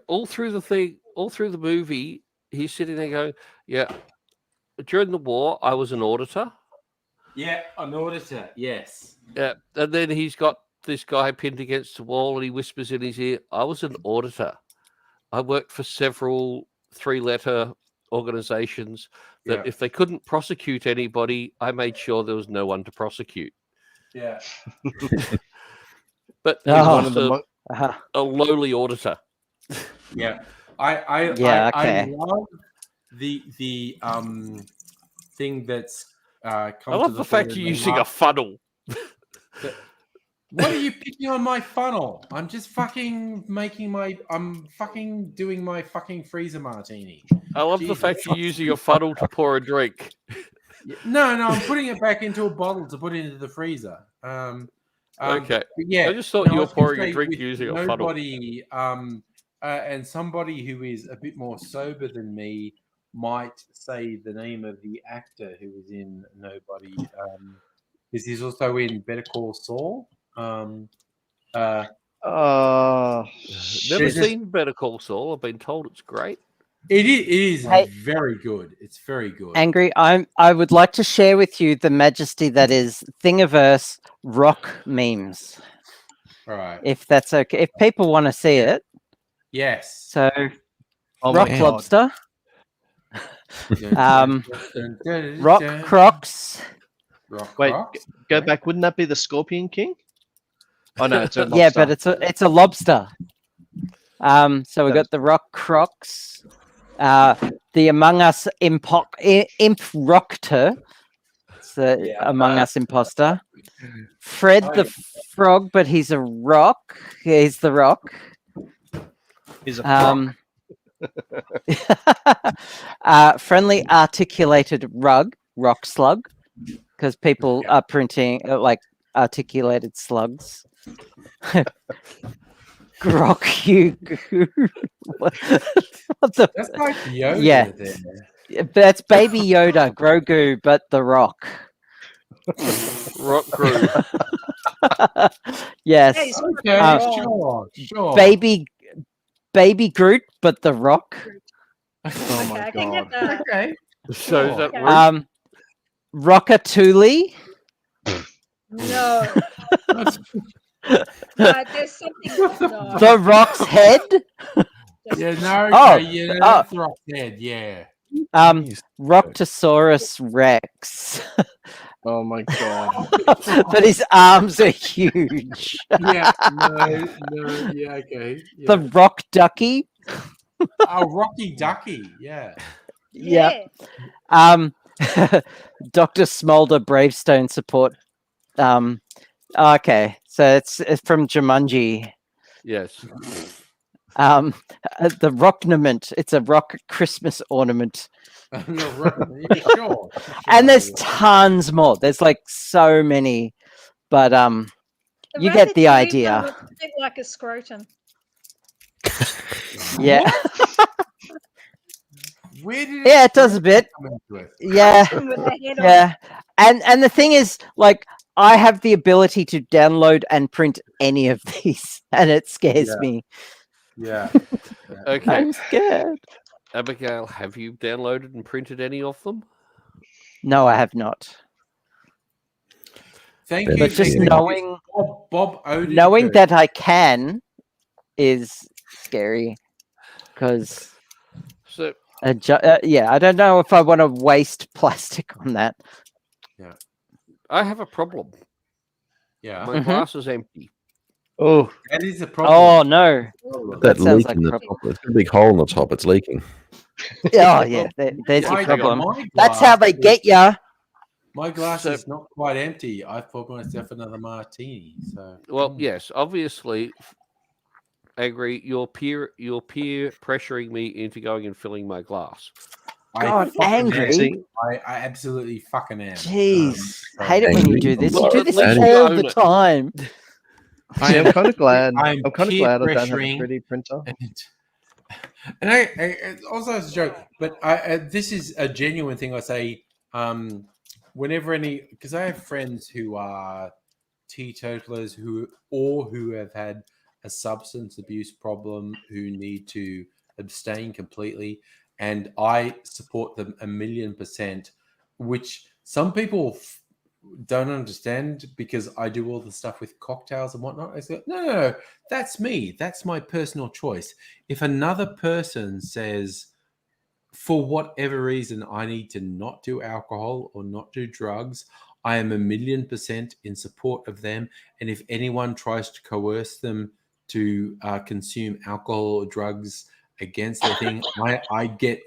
all through the movie. He's sitting there going, "Yeah, during the war, I was an auditor." Yeah, an auditor. Yes. Yeah, and then he's got this guy pinned against the wall, and he whispers in his ear, "I was an auditor. I worked for several 3-letter organizations that Yeah. if they couldn't prosecute anybody, I made sure there was no one to prosecute." Yeah. But he Oh. was a lowly auditor. Yeah. I Yeah, I okay. love the thing that's come I love to the fact fore you're in the using a last- funnel. What are you picking on my funnel? I'm just fucking I'm fucking doing my fucking freezer martini. I love the Jesus. fact you're using a funnel to pour a drink. No, I'm putting it back into a bottle to put into the freezer. Okay. Yeah, I just thought no, you I were was gonna pouring a say drink with using a funnel. nobody, and somebody who is a bit more sober than me might say the name of the actor who was in Nobody, because he's also in Better Call Saul. Oh, Never There's just- seen Better Call Saul. I've been told it's great. It is Hey. very good. It's very good. Angry, I would like to share with you the majesty that is Thingiverse rock memes. All right. If that's okay. If people want to see it. Yes. So oh Rock my God. Lobster. Rock Crocs. Rock Wait, Crocs. Go Okay. back. Wouldn't that be the Scorpion King? Oh no, it's a lobster. Yeah, but it's a lobster. So we got the Rock Crocs, the Among Us Imp Rockter. It's the Among Us imposter. Fred the Frog, but he's a rock. He's the Rock. He's a frog. Friendly articulated rug, rock slug, because people are printing like articulated slugs. Grok you. What the? That's like Yoda. Yeah. There. That's Baby Yoda, Grogu, but the Rock. Rock Crew. Yes. That is Okay, sure. Baby Groot, but the Rock. Oh my Okay, I can get God. that. Okay. So is that Okay. Root? Ratatouille. No. There's something. No. The Rock's head. Yeah, no. Oh, Okay, yeah, that's Rock's head. Yeah. Roctosaurus Rex. Oh my God. But his arms are huge. Yeah. No. Yeah. Okay. Yeah. The Rock Ducky. Oh, Rocky Ducky. Yeah. Yeah. Dr. Smolder Bravestone support. Okay, so it's from Jumanji. Yes. The Rocknament. It's a rock Christmas ornament. Yeah, sure. And there's tons more. There's like so many, but The you get the Ratatouille idea. one looks a bit like a scrotum. Yeah. Where did Yeah, it does a bit. come into it? Yeah. With the head on. Yeah. And the thing is, like, I have the ability to download and print any of these, and it scares Yeah. me. Yeah. Okay. I'm scared. Abigail, have you downloaded and printed any of them? No, I have not. Thank you. But just thank you. knowing Bob Odenkirk. knowing that I can is scary because So yeah, I don't know if I want to waste plastic on that. I have a problem. Yeah. My glass is empty. Oh, That is a problem. Oh no! That sounds leak like in a the problem. top. There's a big hole in the top. It's leaking. Oh yeah, there's your My- problem. my That's how they glass- get ya. My glass So- is not quite empty. I've poured myself another martini. So Well, yes, obviously, Angry, you're peer pressuring me into going and filling my glass. God, fucking angry. am. I absolutely fucking am. Jeez, So- hate it when you Angry. do this. Well, You do at this least you all own the it. time. see, I'm kind of glad. I'm I'm kind of peer glad I don't have a pressuring. 3D printer. And I also as a joke, but this is a genuine thing. I say whenever because I have friends who are teetotalers who have had a substance abuse problem who need to abstain completely, and I support them 1,000,000%, which some people don't understand because I do all the stuff with cocktails and whatnot. I say, no, that's me. That's my personal choice. If another person says, for whatever reason, I need to not do alcohol or not do drugs, I am 1,000,000% in support of them. And if anyone tries to coerce them to consume alcohol or drugs against their thing, I get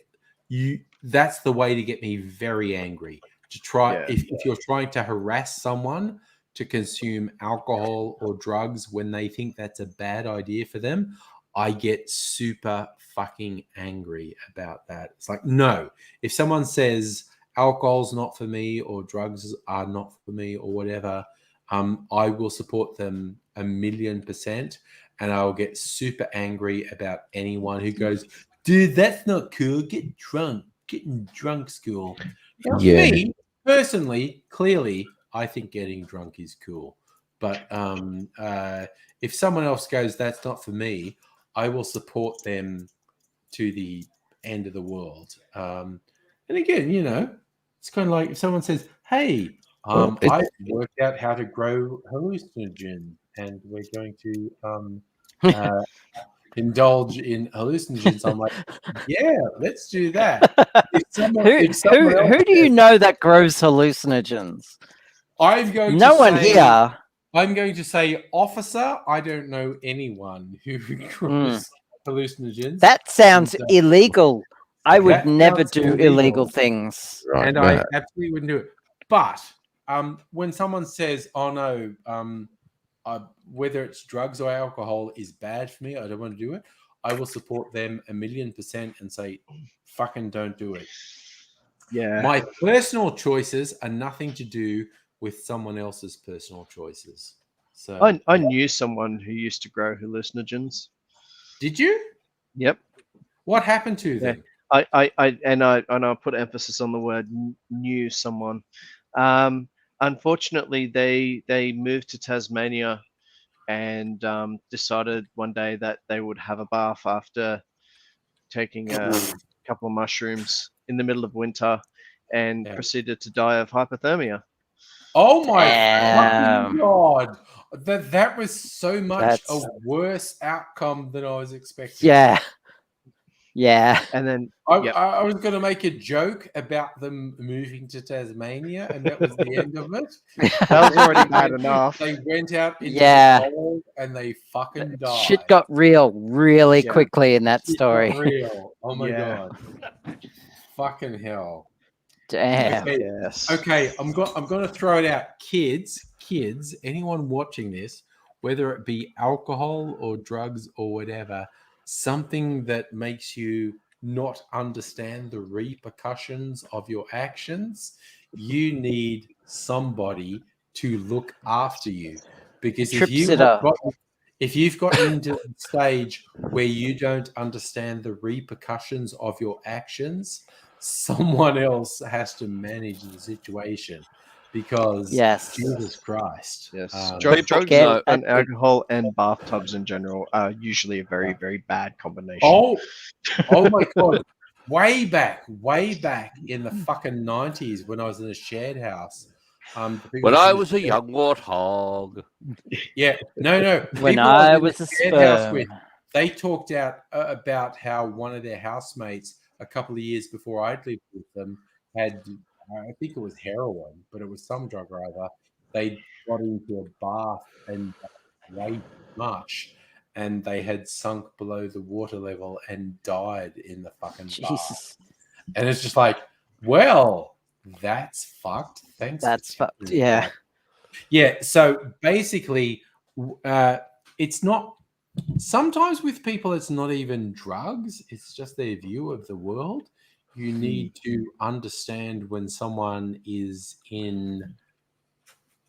you. That's the way to get me very angry. To try if you're trying to harass someone to consume alcohol or drugs when they think that's a bad idea for them, I get super fucking angry about that. It's like, no, if someone says alcohol's not for me or drugs are not for me or whatever, I will support them 1,000,000%, and I will get super angry about anyone who goes, dude, that's not cool. Get drunk. Getting drunk's cool. Now, me, personally, clearly, I think getting drunk is cool. But if someone else goes, that's not for me, I will support them to the end of the world. And again, it's kind of like if someone says, hey, I've worked out how to grow hallucinogen, and we're going to indulge in hallucinogens. I'm like, yeah, let's do that. Who do you know that grows hallucinogens? No one here. I'm going to say, officer, I don't know anyone who grows hallucinogens. That sounds illegal. I would never do illegal things. Right, and I absolutely wouldn't do it. But when someone says, oh no, whether it's drugs or alcohol is bad for me, I don't want to do it, I will support them 1,000,000% and say, fucking don't do it. Yeah. My personal choices are nothing to do with someone else's personal choices. So I knew someone who used to grow hallucinogens. Did you? Yep. What happened to them? I put emphasis on the word knew someone. Unfortunately, they moved to Tasmania and decided one day that they would have a bath after taking a couple of mushrooms in the middle of winter, and proceeded to die of hypothermia. Oh my God! That was so much a worse outcome than I was expecting. Yeah. And then I was going to make a joke about them moving to Tasmania, and that was the end of it. That was already bad enough. They went out into the cold and they fucking died. Shit got real really quickly in that story. Real. Oh my God. Fucking hell. Damn. Okay. Yes. Okay, I'm going to throw it out. Kids, anyone watching this, whether it be alcohol or drugs or whatever, something that makes you not understand the repercussions of your actions, you need somebody to look after you. Because if you've gotten into the stage where you don't understand the repercussions of your actions, someone else has to manage the situation. Because Jesus Christ. Yes. Drugs and alcohol and bathtubs in general are usually a very, very bad combination. Oh my God. Way back in the fucking 90s when I was in a shared house. When I was a young warthog. Yeah. No. When I was a sperm. They talked out about how one of their housemates a couple of years before I'd lived with them had, I think it was heroin, but it was some drug or other. They got into a bath and way too much, and they had sunk below the water level and died in the fucking bath. And it's just like, well, that's fucked. Thanks. That's fucked. Yeah. Yeah. So basically, it's not. Sometimes with people, it's not even drugs. It's just their view of the world. You need to understand when someone is in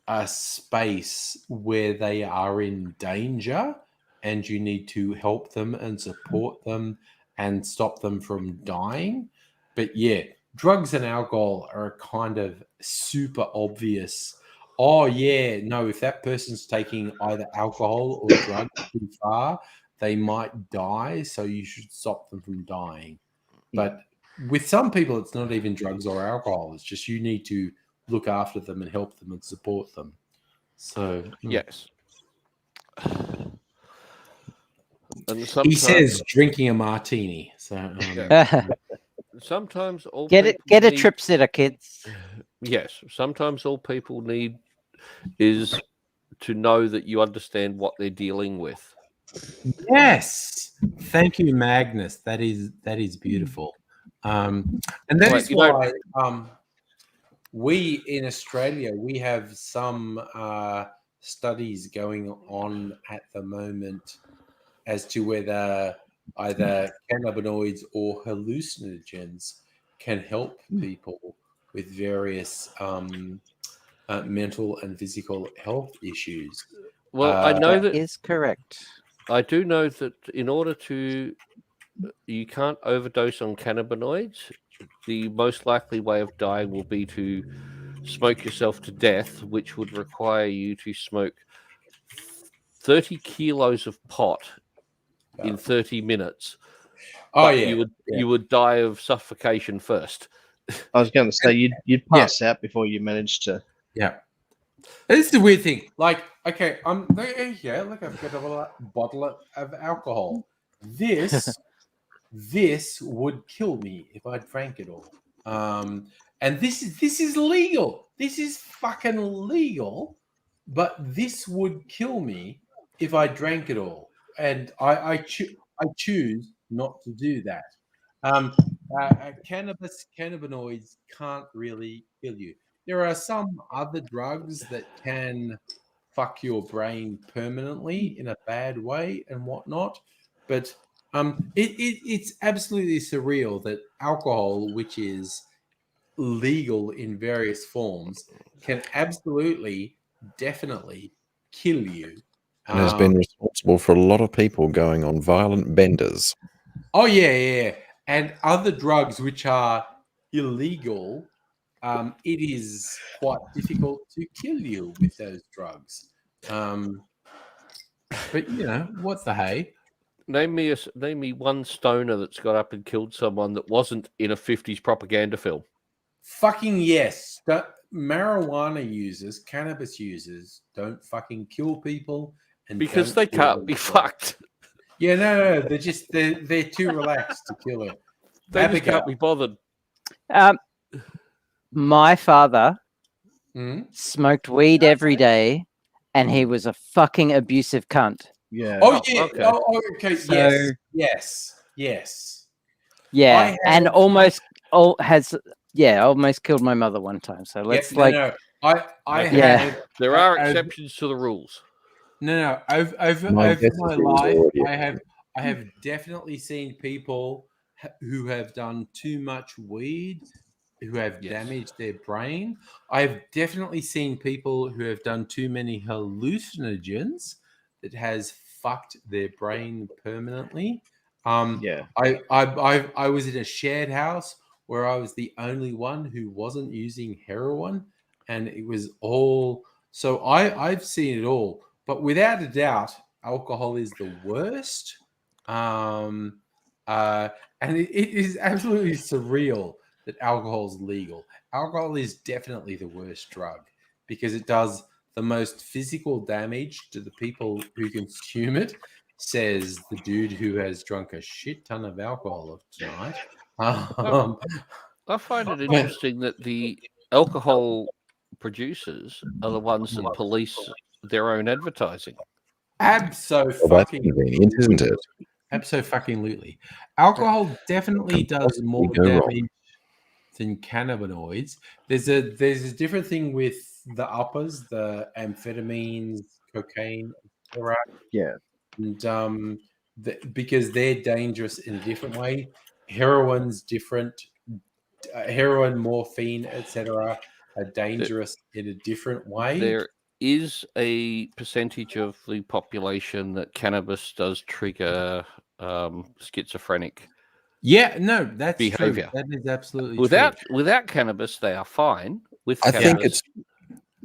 a space where they are in danger, and you need to help them and support them and stop them from dying. But yeah, drugs and alcohol are kind of super obvious. Oh yeah, no, if that person's taking either alcohol or drugs too far, they might die, so you should stop them from dying. But with some people, it's not even drugs or alcohol. It's just you need to look after them and help them and support them. So yes. And he says drinking a martini. So sometimes all get a trip sitter, kids. Yes, sometimes all people need is to know that you understand what they're dealing with. Yes, thank you, Magnus. That is beautiful. And that is why we in Australia, we have some studies going on at the moment as to whether either cannabinoids or hallucinogens can help people with various mental and physical health issues. Well, I know that is correct. I do know that in order to, you can't overdose on cannabinoids. The most likely way of dying will be to smoke yourself to death, which would require you to smoke 30 kilos of pot in 30 minutes. Oh, But yeah. You would die of suffocation first. I was going to say you'd pass out before you managed to. Yeah. This is the weird thing. Like, okay, look, I've got a bottle of alcohol. This would kill me if I drank it all. And this is legal. This is fucking legal. But this would kill me if I drank it all. And I choose not to do that. Cannabinoids can't really kill you. There are some other drugs that can fuck your brain permanently in a bad way and whatnot. But it's absolutely surreal that alcohol, which is legal in various forms, can absolutely, definitely kill you. And has been responsible for a lot of people going on violent benders. Oh, yeah. And other drugs which are illegal, it is quite difficult to kill you with those drugs. But, what the hey? Name me one stoner that's got up and killed someone that wasn't in a 50s propaganda film. Fucking yes. Marijuana users, cannabis users don't fucking kill people. And because they can't be fucked. Yeah, no. They're too relaxed to kill it. They just can't be bothered. My father smoked weed every day, and he was a fucking abusive cunt. Yeah. Oh, yeah. Okay. Okay. So- Yes. Yeah, and almost killed my mother one time. So let's There are exceptions to the rules. No. Over my life, I have definitely seen people who have done too much weed, who have damaged their brain. I've definitely seen people who have done too many hallucinogens that has fucked their brain permanently. I was in a shared house where I was the only one who wasn't using heroin, and it was all. So I've seen it all. But without a doubt, alcohol is the worst. And it is absolutely surreal that alcohol is legal. Alcohol is definitely the worst drug because it does the most physical damage to the people who consume it, says the dude who has drunk a shit ton of alcohol tonight. I find it interesting that the alcohol producers are the ones that police their own advertising. Convenient, isn't it? Absolutely. Alcohol definitely does more damage than cannabinoids. There's a different thing with the uppers, the amphetamines, cocaine, etc. Yeah. And because they're dangerous in a different way. Heroin's different. Heroin, morphine, etc. are dangerous in a different way. There is a percentage of the population that cannabis does trigger schizophrenic that's behavior. True. That is absolutely without true. Without cannabis, they are fine. With I cannabis,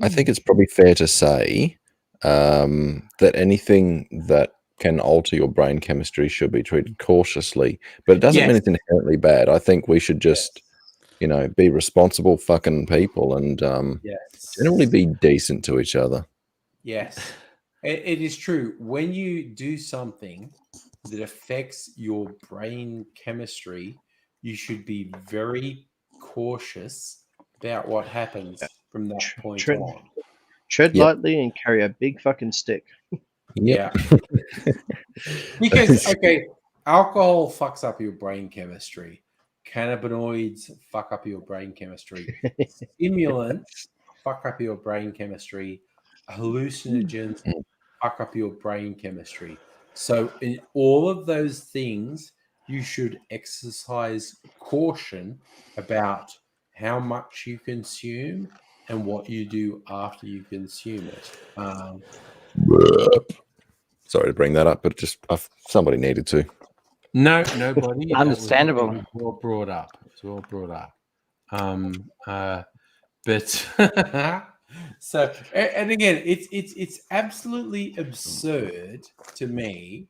think it's probably fair to say that anything that can alter your brain chemistry should be treated cautiously, but it doesn't mean it's inherently bad. I think we should just, be responsible fucking people and generally be decent to each other. Yes, it is true. When you do something that affects your brain chemistry, you should be very cautious about what happens from that point on. Tread lightly and carry a big fucking stick. Yeah. Because, alcohol fucks up your brain chemistry. Cannabinoids fuck up your brain chemistry. Stimulants fuck up your brain chemistry. Hallucinogens fuck up your brain chemistry. So in all of those things, you should exercise caution about how much you consume and what you do after you consume it. Sorry to bring that up, but just somebody needed to. No, nobody. Understandable. It was all brought up. It's all brought up. But so, and again, it's absolutely absurd to me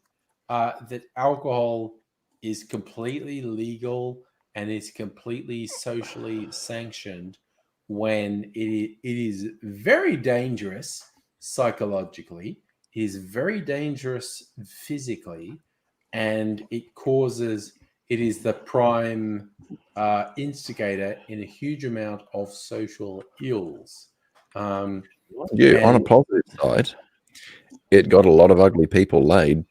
that alcohol is completely legal and is completely socially sanctioned when it is very dangerous psychologically, it is very dangerous physically, and it is the prime instigator in a huge amount of social ills. On a positive side, it got a lot of ugly people laid.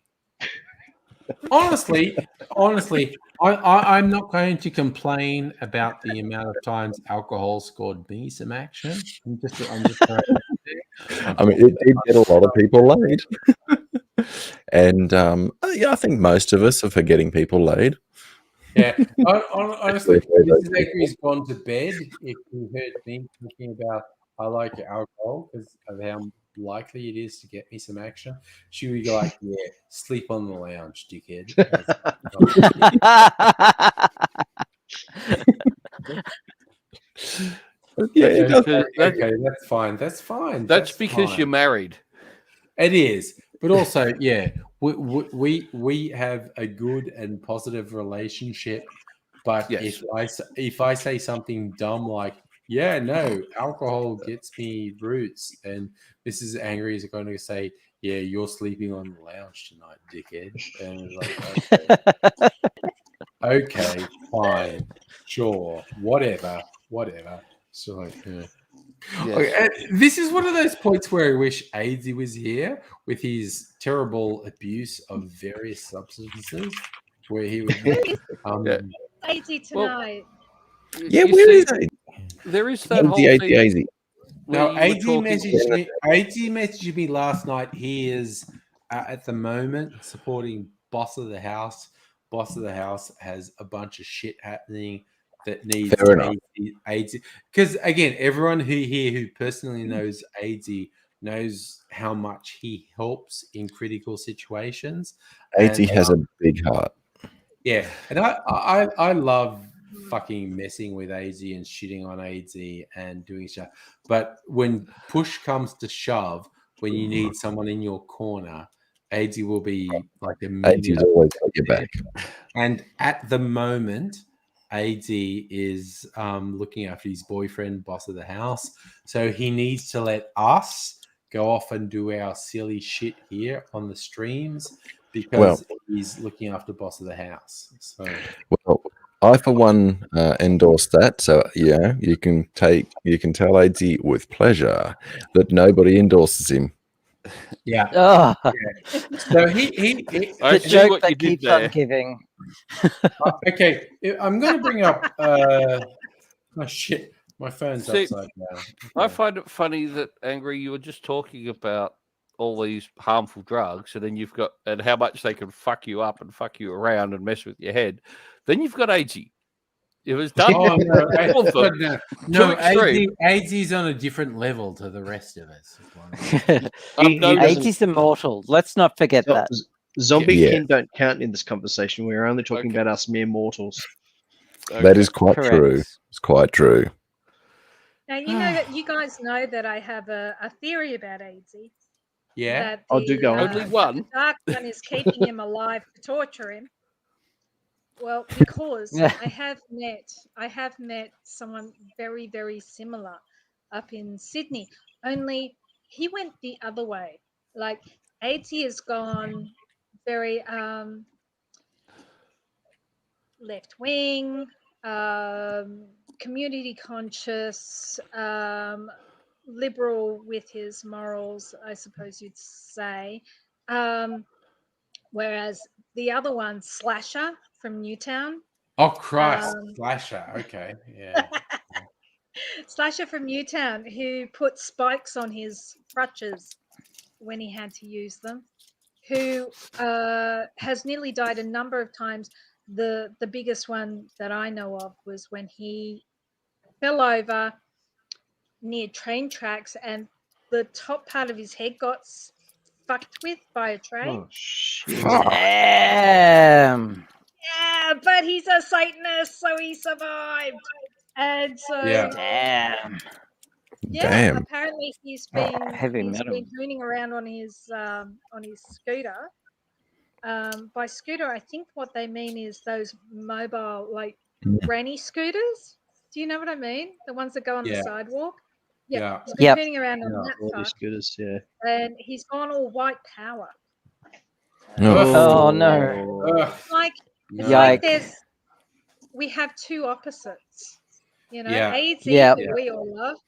Honestly, I'm not going to complain about the amount of times alcohol scored me some action. I'm just I mean, it did get a lot of people laid. And I think most of us are for getting people laid. Yeah, honestly, Mrs. Akery's gone to bed. If you heard me talking about I like alcohol because of how likely it is to get me some action, she would go like, "Yeah, sleep on the lounge, dickhead." Okay, that's fine. That's fine. That's because you're married. It is, but also, yeah, we have a good and positive relationship. But yes. if I say something dumb like, "Yeah, no, alcohol gets me roots," and Mrs. Angry is going to say, "Yeah, you're sleeping on the lounge tonight, dickhead," and like, okay, fine, sure, whatever. So like, yeah. Yes. Okay, this is one of those points where I wish Aidsy was here with his terrible abuse of various substances, where he would. Aidsy tonight. Yeah, where is it? There is that whole thing. No, Aidsy messaged me last night. He is at the moment supporting Boss of the House. Boss of the House has a bunch of shit happening that needs Aidsy. Because again, everyone who personally knows Aidsy knows how much he helps in critical situations. Aidsy has a big heart. Yeah, and I love fucking messing with Aidsy and shitting on Aidsy and doing stuff. But when push comes to shove, when you need someone in your corner, Aidsy will be like a Aidsy's always got your back. And at the moment, Aidsy is looking after his boyfriend, Boss of the House. So he needs to let us go off and do our silly shit here on the streams because he's looking after Boss of the House. So, well, I for one endorse that. So yeah, you can tell Aidsy with pleasure that nobody endorses him. Yeah. Oh. Yeah. So he the joke that keeps on giving. Okay, I'm going to bring up. Oh shit, my phone's upside down. Okay. I find it funny that Angry, you were just talking about all these harmful drugs, and then you've got and how much they can fuck you up and fuck you around and mess with your head. Then you've got Aidsy. It was done. Oh no, Aidsy's on a different level to the rest of us. Aidsy's immortal. Let's not forget that. Zombie kin don't count in this conversation. We're only talking about us mere mortals. Okay. That is quite true. It's quite true. Now you guys know that I have a theory about Aidsy. Yeah, do go on. Only one. The Dark One is keeping him alive to torture him. Well, because I have met someone very, very similar up in Sydney. Only he went the other way. Like Aidsy has gone very left wing, community conscious, liberal with his morals, I suppose you'd say. Whereas the other one, Slasher from Newtown. Oh Christ, Slasher. Okay, yeah. Slasher from Newtown, who put spikes on his crutches when he had to use them, who has nearly died a number of times. The biggest one that I know of was when he fell over, near train tracks, and the top part of his head got fucked with by a train. Oh shit! Damn. Yeah, but he's a Satanist, so he survived. And so, Damn. yeah, Damn. apparently he's been Heavy metal. hooning around on his scooter. By scooter, I think what they mean is those mobile, like granny scooters. Do you know what I mean? The ones that go on the sidewalk. Yeah. He's been Yep. hooning around on Yeah, that all fuck, these scooters, yeah. and he's gone all white power. Oh, no. It's like Yikes. we have two opposites. You know, Yeah. AZ, Yeah. who we all love,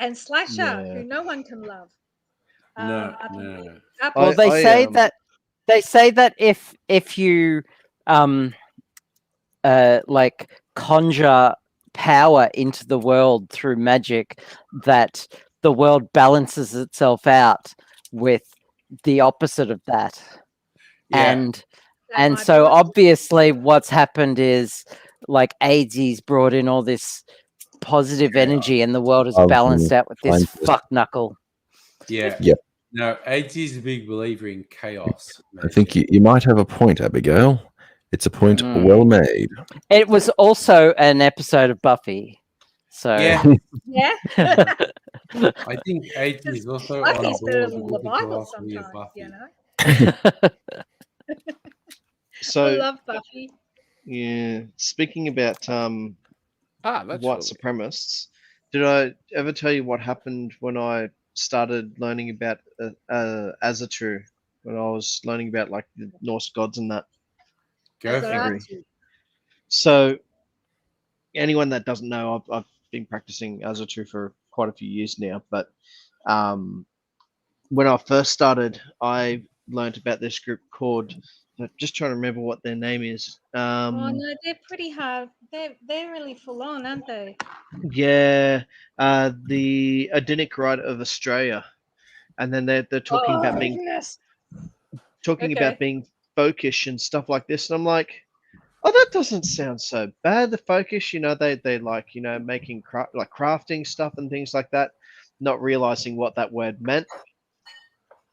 and Slasher, Yeah. who no one can love. No. Well, they say that if you like conjure power into the world through magic, that the world balances itself out with the opposite of that. Yeah. And so obviously what's happened is like AZ's brought in all this positive energy and the world is balanced out with this fuck knuckle. Yeah. Yep. No, AZ is a big believer in chaos. I think you might have a point, Abigail. It's a point well made. It was also an episode of Buffy. So yeah. Yeah. I think AZ is also Buffy's on better board than with the the Bible philosophy of sometimes, Buffy. you know. I So love Buffy. yeah, speaking about that's white supremacists, did I ever tell you what happened when I started learning about Azatru? When I was learning about like the Norse gods and that. Go for it. Azaratu. So, anyone that doesn't know, I've been practicing Azatru for quite a few years now. But when I first started, I learned about this group called. I'm just trying to remember what their name is. Oh no, they're pretty hard. They're really full on, aren't they? Yeah, the Adinic Rite of Australia, and then they're talking about being about being folkish and stuff like this, and I'm like, oh, that doesn't sound so bad. The folkish, you know, they like, you know, making crafting stuff and things like that, not realizing what that word meant.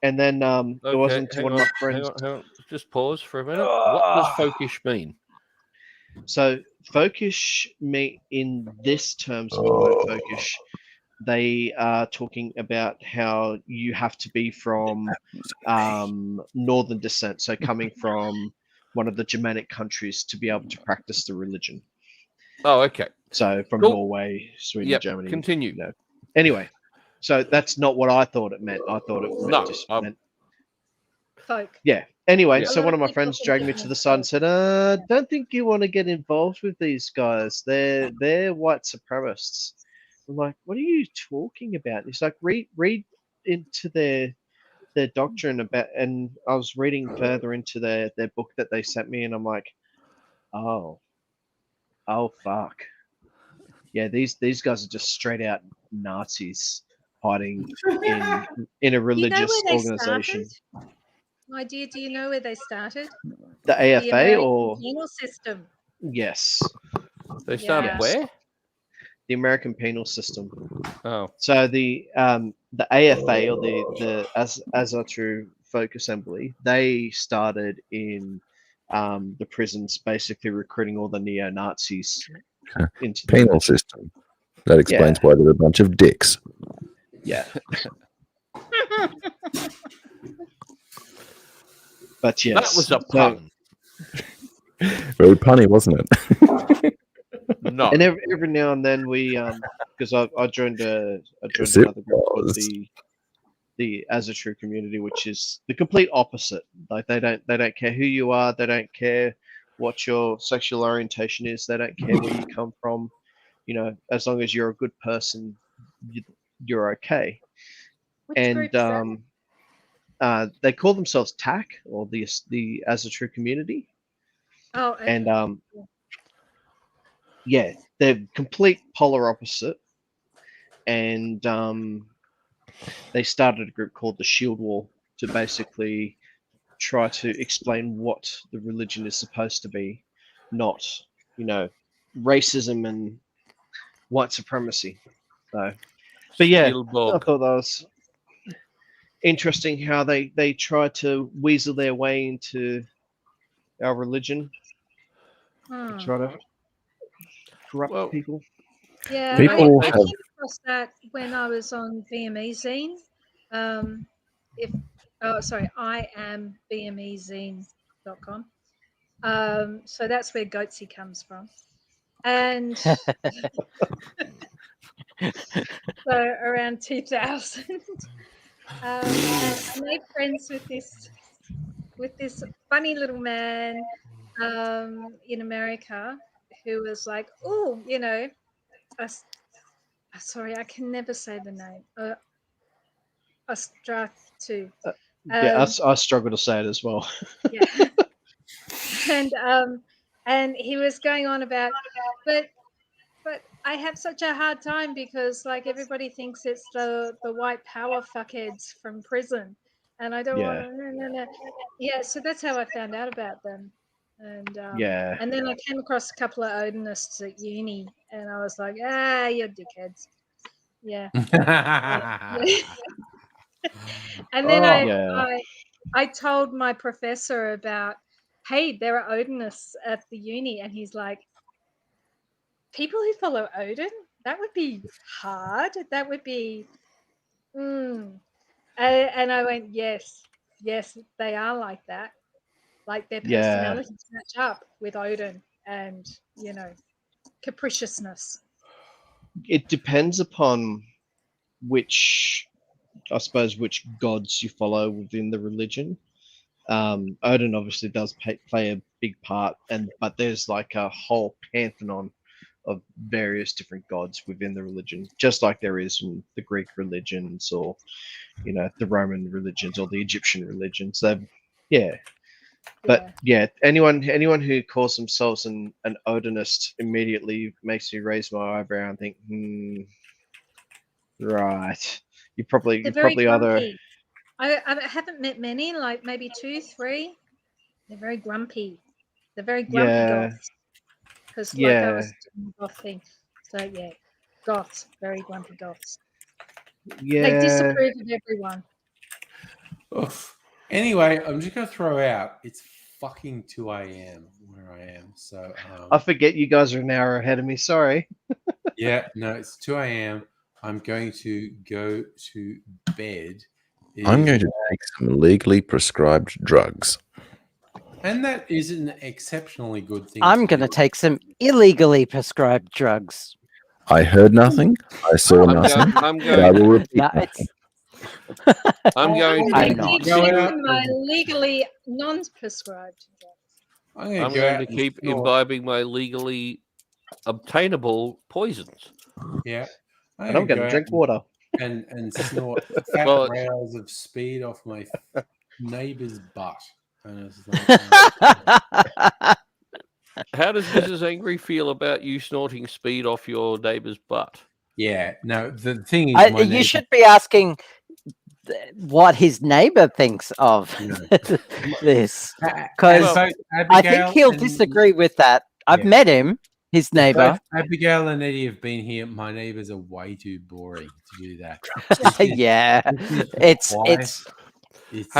And then it wasn't until one of my friends. Hang on. Just pause for a minute. What does folkish mean? So folkish in this terms of the word folkish, they are talking about how you have to be from northern descent, so coming from one of the Germanic countries to be able to practice the religion. Oh, okay. So from Norway, Sweden, Germany. Continue. You know. Anyway, so that's not what I thought it meant. I thought it meant folk. Yeah. Anyway, Yeah. so one of my friends dragged me to the side and said, don't think you want to get involved with these guys. They're white supremacists. I'm like, what are you talking about? And he's like, read into their doctrine about, and I was reading further into their book that they sent me, and I'm like, oh fuck. Yeah, these guys are just straight out Nazis hiding in a religious organization. My dear, do you know where they started? The AFA American or penal system. Yes. They started Yeah. where? The American penal system. Oh. So the AFA or the Azatru Folk Assembly, they started in the prisons, basically recruiting all the neo-Nazis into the Penal system. That explains why they're a bunch of dicks. Yeah. But yes, That was a pun. Very punny, wasn't it? No. And every now and then we, because I joined another group called the Azatru community, which is the complete opposite. Like they don't care who you are, they don't care what your sexual orientation is, they don't care where you come from. You know, as long as you're a good person, you're okay. Which And group is that? they call themselves TAC, or the Azatru community. Oh, okay. And yeah, they're complete polar opposite. And they started a group called the Shield Wall to basically try to explain what the religion is supposed to be, not, you know, racism and white supremacy. So But yeah, I Spielberg. thought that was interesting how they try to weasel their way into our religion, Hmm. try to corrupt Well, people. Yeah, People I have- came across that when I was on BME Zine. I am BMEzine.com. So that's where Goatsy comes from. And so around 2000, I made friends with this funny little man in America who was like, oh, sorry, I can never say the name. Ostratu. Yeah, I struggle to say it as well. Yeah. And he was going on about, but I have such a hard time because like everybody thinks it's the white power fuckheads from prison, and I don't want to. No. Yeah, so that's how I found out about them, and Yeah. and then I came across a couple of Odinists at uni, and I was like, you're dickheads. Yeah. And then I told my professor about, hey, there are Odinists at the uni, and he's like, people who follow Odin, that would be hard. That would be, and I went, yes, they are like that. Like their personalities match up with Odin, and capriciousness. It depends upon which gods you follow within the religion. Odin obviously does play a big part, but there's like a whole pantheon of various different gods within the religion, just like there is in the Greek religions or the Roman religions or the Egyptian religions. But anyone who calls themselves an Odinist immediately makes me raise my eyebrow and think, right, you probably either. I haven't met many, like maybe 2, 3. They're very grumpy. They're very grumpy goths. Because like I was doing the goth thing. So yeah, goths, very grumpy goths. Yeah. They disapprove of everyone. Oof. Anyway, I'm just going to throw out, it's fucking 2 a.m. where I am. So I forget you guys are an hour ahead of me. Sorry. Yeah, no, it's 2 a.m. I'm going to go to bed. I'm going to take some legally prescribed drugs. And that is an exceptionally good thing. I'm going to take some illegally prescribed drugs. I heard nothing. I saw nothing. I'm but I will repeat nothing. I'm going to keep my legally non-prescribed drugs. I'm going to keep imbibing my legally obtainable poisons. Yeah. And I'm going to drink water. And snort fat rails of speed off my neighbor's butt. And it's like, how does Mrs. Angry feel about you snorting speed off your neighbor's butt? Yeah, no, the thing is... you should be asking what his neighbor thinks of this. Because I think he'll disagree with that. I've met him. His neighbor. Both Abigail and Eddie have been here. My neighbors are way too boring to do that. Yeah, it's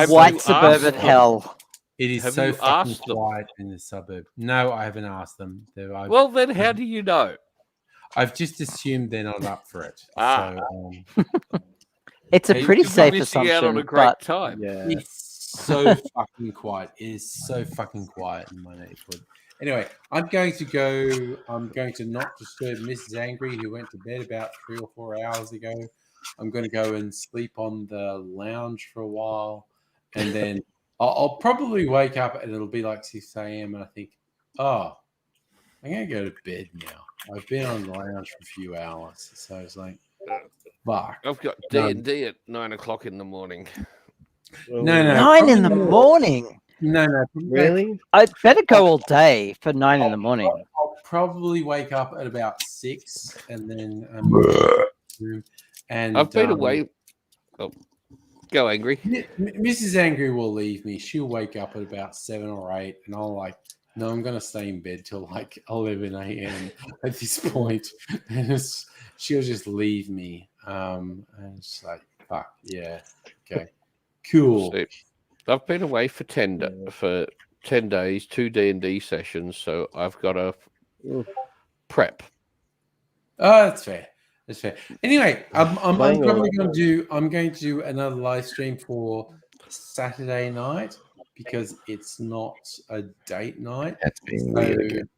white suburban hell. It is so fucking quiet in the suburb. No, I haven't asked them. Well, then how do you know? I've just assumed they're not up for it. So, it's a pretty safe assumption. Out on a great time. Yeah. It's so fucking quiet. It is so fucking quiet in my neighborhood. Anyway, I'm going to not disturb Mrs. Angry, who went to bed about 3 or 4 hours ago. I'm going to go and sleep on the lounge for a while. And then I'll probably wake up and it'll be like 6 a.m. And I think, I'm going to go to bed now. I've been on the lounge for a few hours. So it's like, fuck. I've got D&D at 9 o'clock in the morning. No. 9 in the morning? No. Really? I'd better go all day for 9 in the morning. I'll probably wake up at about 6 and then I've been away. Oh, go Angry. Mrs. Angry will leave me. She'll wake up at about 7 or 8 and I'll no, I'm going to stay in bed till like 11 a.m. at this point. And she'll just leave me. And it's like, fuck, yeah. Okay. Cool. See, I've been away for 10 days, 2 D&D sessions, so I've got to prep. Oh, that's fair. That's fair. Anyway, I'm probably going to do another live stream for Saturday night because it's not a date night. That's being weird again.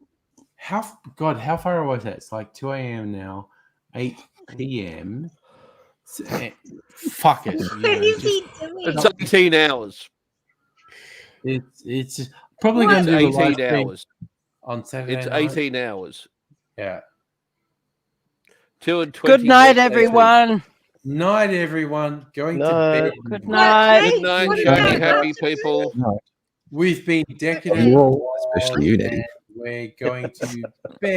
How far away is that? It's like 2 a.m. now, 8 p.m. Fuck it. What is he doing? It's 18 hours. It's probably going to do a live 18 stream hours. on Saturday It's night. 18 hours. Yeah. 2 and 20. Good night, everyone. Night, everyone. Going to Night. bed. Good night. Good night, What shiny, about happy Roger? people. We've been decadent. You all, especially you, Nettie. and we're going to bed.